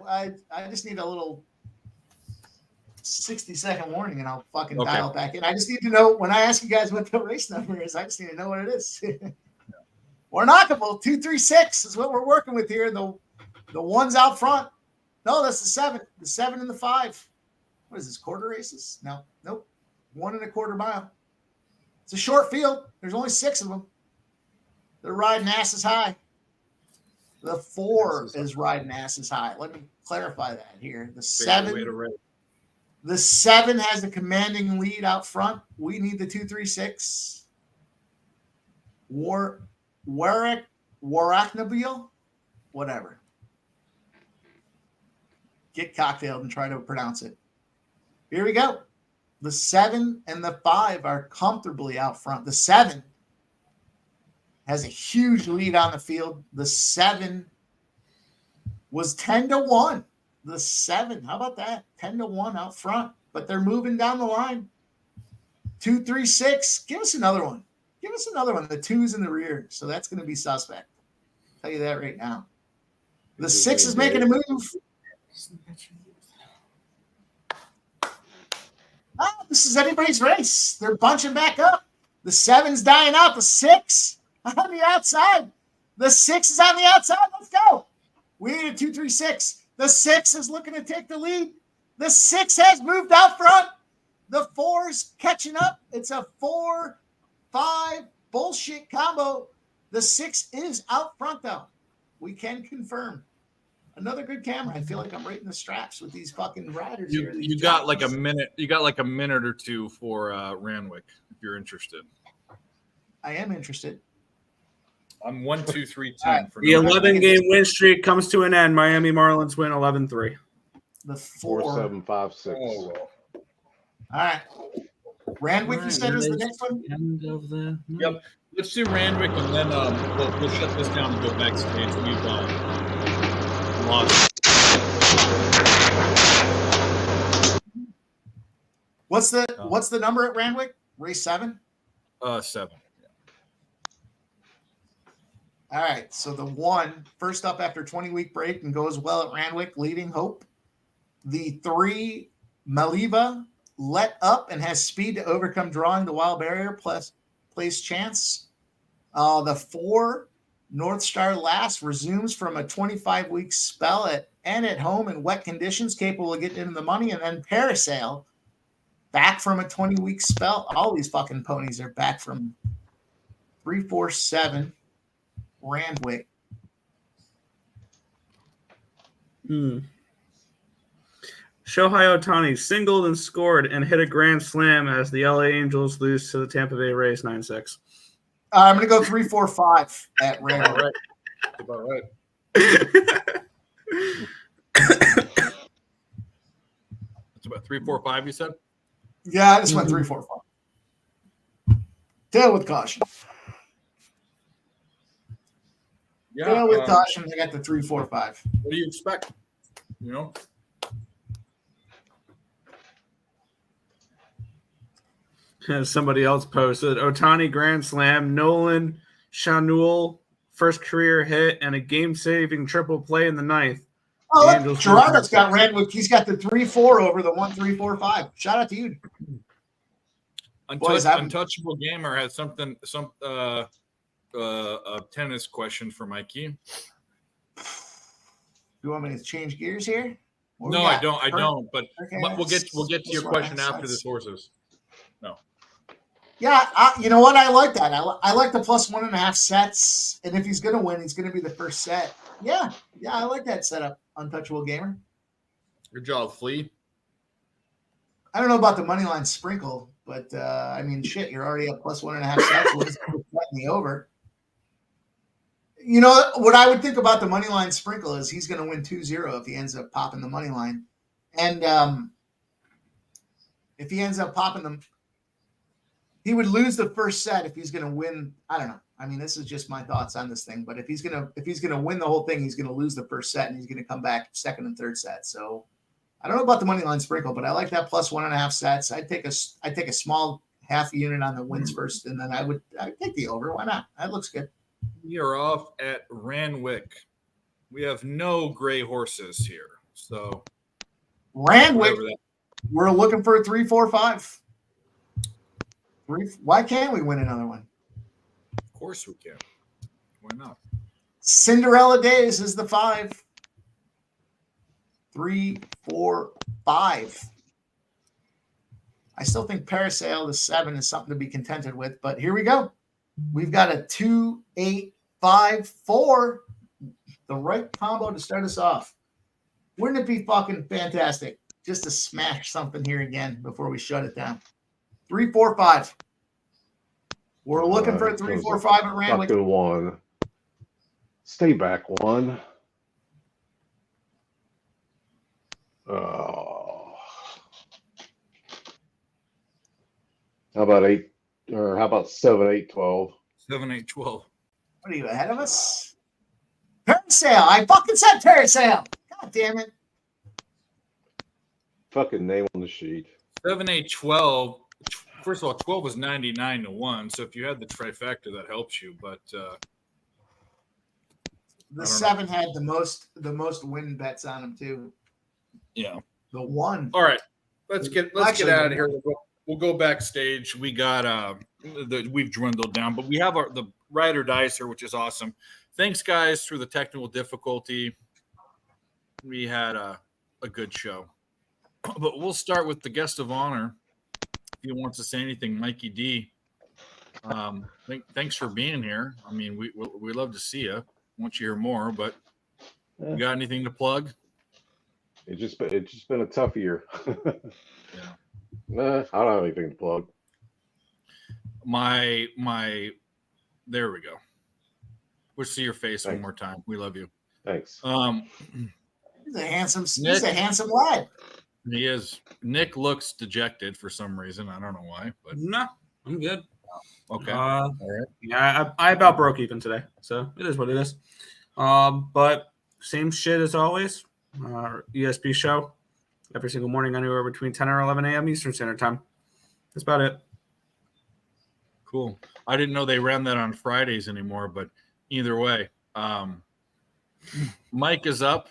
I just need a little 60-second warning and I'll fucking dial back in. I just need to know when I ask you guys what the race number is. I just need to know what it is. Warnockable 236 is what we're working with here. The one's out front. No, that's the 7. The 7 and the 5. What is this? Quarter races? No, nope. 1 1/4 mile. It's a short field. There's only 6 of them. They're riding asses high. The 4 is riding asses high. Let me clarify that here. The 7 has a commanding lead out front. We need the 236. Warnockable? Whatever. Get cocktailed and try to pronounce it. Here we go. The 7 and the 5 are comfortably out front. The 7 has a huge lead on the field. The 7 was 10-1. The 7, how about that? 10-1 out front, but they're moving down the line. 236. Give us another one. Give us another one. The 2's in the rear, so that's going to be suspect. I'll tell you that right now. The 6 is making a move. Oh, this is anybody's race. They're bunching back up. The 7's dying out. The 6 on the outside. The 6 is on the outside. Let's go. We need a 236. The 6 is looking to take the lead. The 6 has moved out front. The 4's catching up. It's a 4-5 bullshit combo. The 6 is out front, though. We can confirm. Another good camera. I feel like I'm rating the straps with these fucking riders here. You got like a minute. You got like a minute or two for Ranwick if you're interested. I am interested. I'm 1, 2, 3, 10. Right. For the 11-game win streak comes to an end. Miami Marlins win 11-3. The 4, 7, 5, 6. Oh, well. All right. Ranwick, you said, is the next one? End of the night. Yep. Let's do Ranwick, and then we'll shut this down and go backstage. We've lost. What's the number at Ranwick? Race 7? 7. All right, so the 1, first up after 20-week break and goes well at Ranwick, leading Hope. The 3, Maliva, let up and has speed to overcome drawing the wild barrier plus place chance. The 4, North Star Last, resumes from a 25-week spell at home in wet conditions, capable of getting into the money. And then Parasail, back from a 20-week spell. All these fucking ponies are back from 3-4-7. Randwick. Shohei Ohtani singled and scored and hit a grand slam as the LA Angels lose to the Tampa Bay Rays 9-6. I'm going to go 3-4-5 at Randwick. About right. It's about 3-4-5. You said? Yeah, I just went 3-4-5. Tail with caution. Yeah. With caution, I got the 3, 4, 5. What do you expect? Somebody else posted Ohtani grand slam, Nolan Schanuel first career hit, and a game-saving triple play in the ninth. Oh, look, Gerardo's got Randwick. He's got the 3, 4 over the 1, 3, 4, 5. Shout out to you. Untouchable Gamer has a tennis question for Mikey. You want me to change gears here? No, I don't. But we'll get to your question after this horses. No. Yeah, you know what? I like that. I like the plus 1.5 sets, and if he's going to win, he's going to be the first set. Yeah, I like that setup. Untouchable Gamer. Good job, Flea. I don't know about the money line sprinkle, but I mean, shit, you're already at plus 1.5 sets. What is the over? You know what I would think about the money line sprinkle is he's going to win 2-0 if he ends up popping the money line, and if he ends up popping them, he would lose the first set if he's going to win. I don't know. I mean, this is just my thoughts on this thing, but if he's gonna win the whole thing, he's going to lose the first set and he's going to come back second and third set. So I don't know about the money line sprinkle, but I like that plus 1.5 sets. I'd take a small half unit on the wins first, and then I'd take the over. Why not? That looks good. We are off at Randwick. We have no gray horses here. So Randwick, we're looking for a 3, 4, 5. Why can't we win another one? Of course we can. Why not? Cinderella Days is the 5. 3, 4, 5. I still think Parasail, the 7, is something to be contented with, but here we go. We've got a 2, 8, 5, 4. The right combo to start us off. Wouldn't it be fucking fantastic just to smash something here again before we shut it down? 3, 4, 5. We're looking for a 3, 4, 5 at Randwick. Stuck in 1. Stay back 1. Oh. How about 8? Or how about 7, 8, 12? 7, 8, 12. What are you ahead of us? Parasail. I fucking said Parasail. God damn it. Fucking name on the sheet. 7, 8, 12. First of all, 12 was 99 to 1. So if you had the trifecta, that helps you. But the 7 had the most win bets on him too. Yeah. The 1. All right. Let's get out of here. We'll go backstage. We got we've dwindled down, but we have the Rider Dicer, which is awesome. Thanks, guys, for the technical difficulty. We had a good show. But we'll start with the guest of honor. If he wants to say anything, Mikey D. Thanks for being here. I mean, we love to see you. Want you to hear more, but you got anything to plug? It's just been a tough year. Yeah. Nah, I don't have anything to plug. There we go. We'll see your face one more time. We love you. Thanks. He's a handsome lad. He is. Nick looks dejected for some reason. I don't know why, but no, I'm good. Okay. All right. Yeah, I about broke even today, so it is what it is. But same shit as always. ESP show every single morning, anywhere between 10 or 11 a.m. Eastern Standard Time. That's about it. Cool. I didn't know they ran that on Fridays anymore, but either way, Mike is up.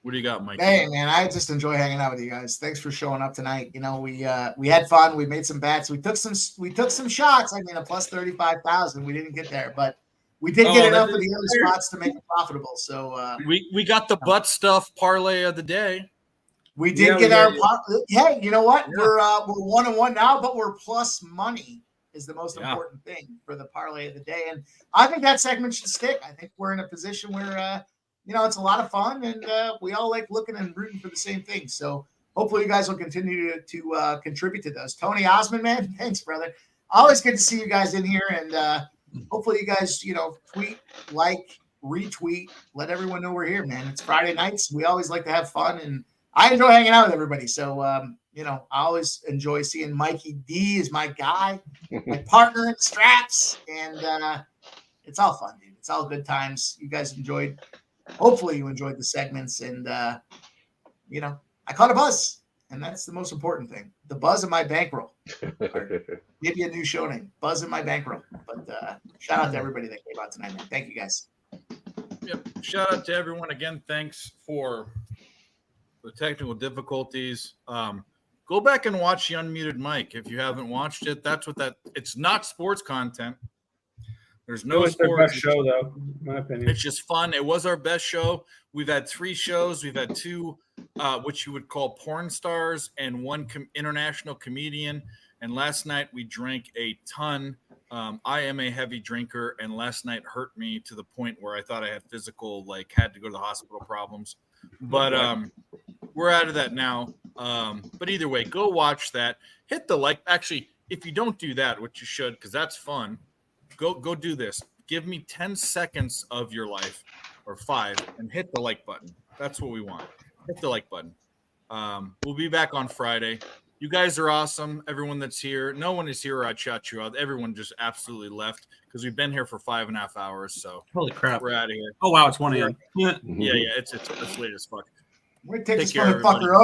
What do you got, Mike? Hey, man, I just enjoy hanging out with you guys. Thanks for showing up tonight. You know, we had fun. We made some bets. We took some shots. I mean, a plus 35,000. We didn't get there, but we did get enough of the other spots to make it profitable. So we got the butt stuff parlay of the day. We did get our. Hey, you know what? Yeah. We're 1-1 now, but we're plus money is the most important thing for the parlay of the day, and I think that segment should stick. I think we're in a position where it's a lot of fun, and we all like looking and rooting for the same thing. So hopefully you guys will continue to contribute to those. Tony Osmond, man, thanks, brother. Always good to see you guys in here, and hopefully you guys, tweet, like, retweet, let everyone know we're here, man. It's Friday nights. We always like to have fun, and I enjoy hanging out with everybody. So, I always enjoy seeing Mikey D is my guy, my partner in straps, and it's all fun, dude. It's all good times. You guys enjoyed. Hopefully you enjoyed the segments, and you know, I caught a buzz, and that's the most important thing. The buzz of my bankroll. Maybe a new show name, Buzz in My Bankroll. But shout out to everybody that came out tonight, man. Thank you guys. Yep. Shout out to everyone again. Thanks for the technical difficulties. Go back and watch the Unmuted Mic if you haven't watched it. That's what it's not sports content. There's no It was their sports best show, though, in my opinion. It's just fun. It was our best show. We've had 3 shows. We've had 2, which you would call porn stars, and 1 international comedian. And last night we drank a ton. I am a heavy drinker, and last night hurt me to the point where I thought I had physical, had to go to the hospital problems. But we're out of that now. But either way, go watch that. Hit the like. Actually, if you don't do that, which you should, because that's fun, go do this. Give me 10 seconds of your life, or 5, and hit the like button. That's what we want. Hit the like button. We'll be back on Friday. You guys are awesome. Everyone that's here. No one is here, or I'd shout you out. Everyone just absolutely left because we've been here for 5.5 hours. So holy crap, we're out of here. Oh wow, it's 1 a.m. Yeah, it's late as fuck. We're going to take Take this care, motherfucker everybody. over.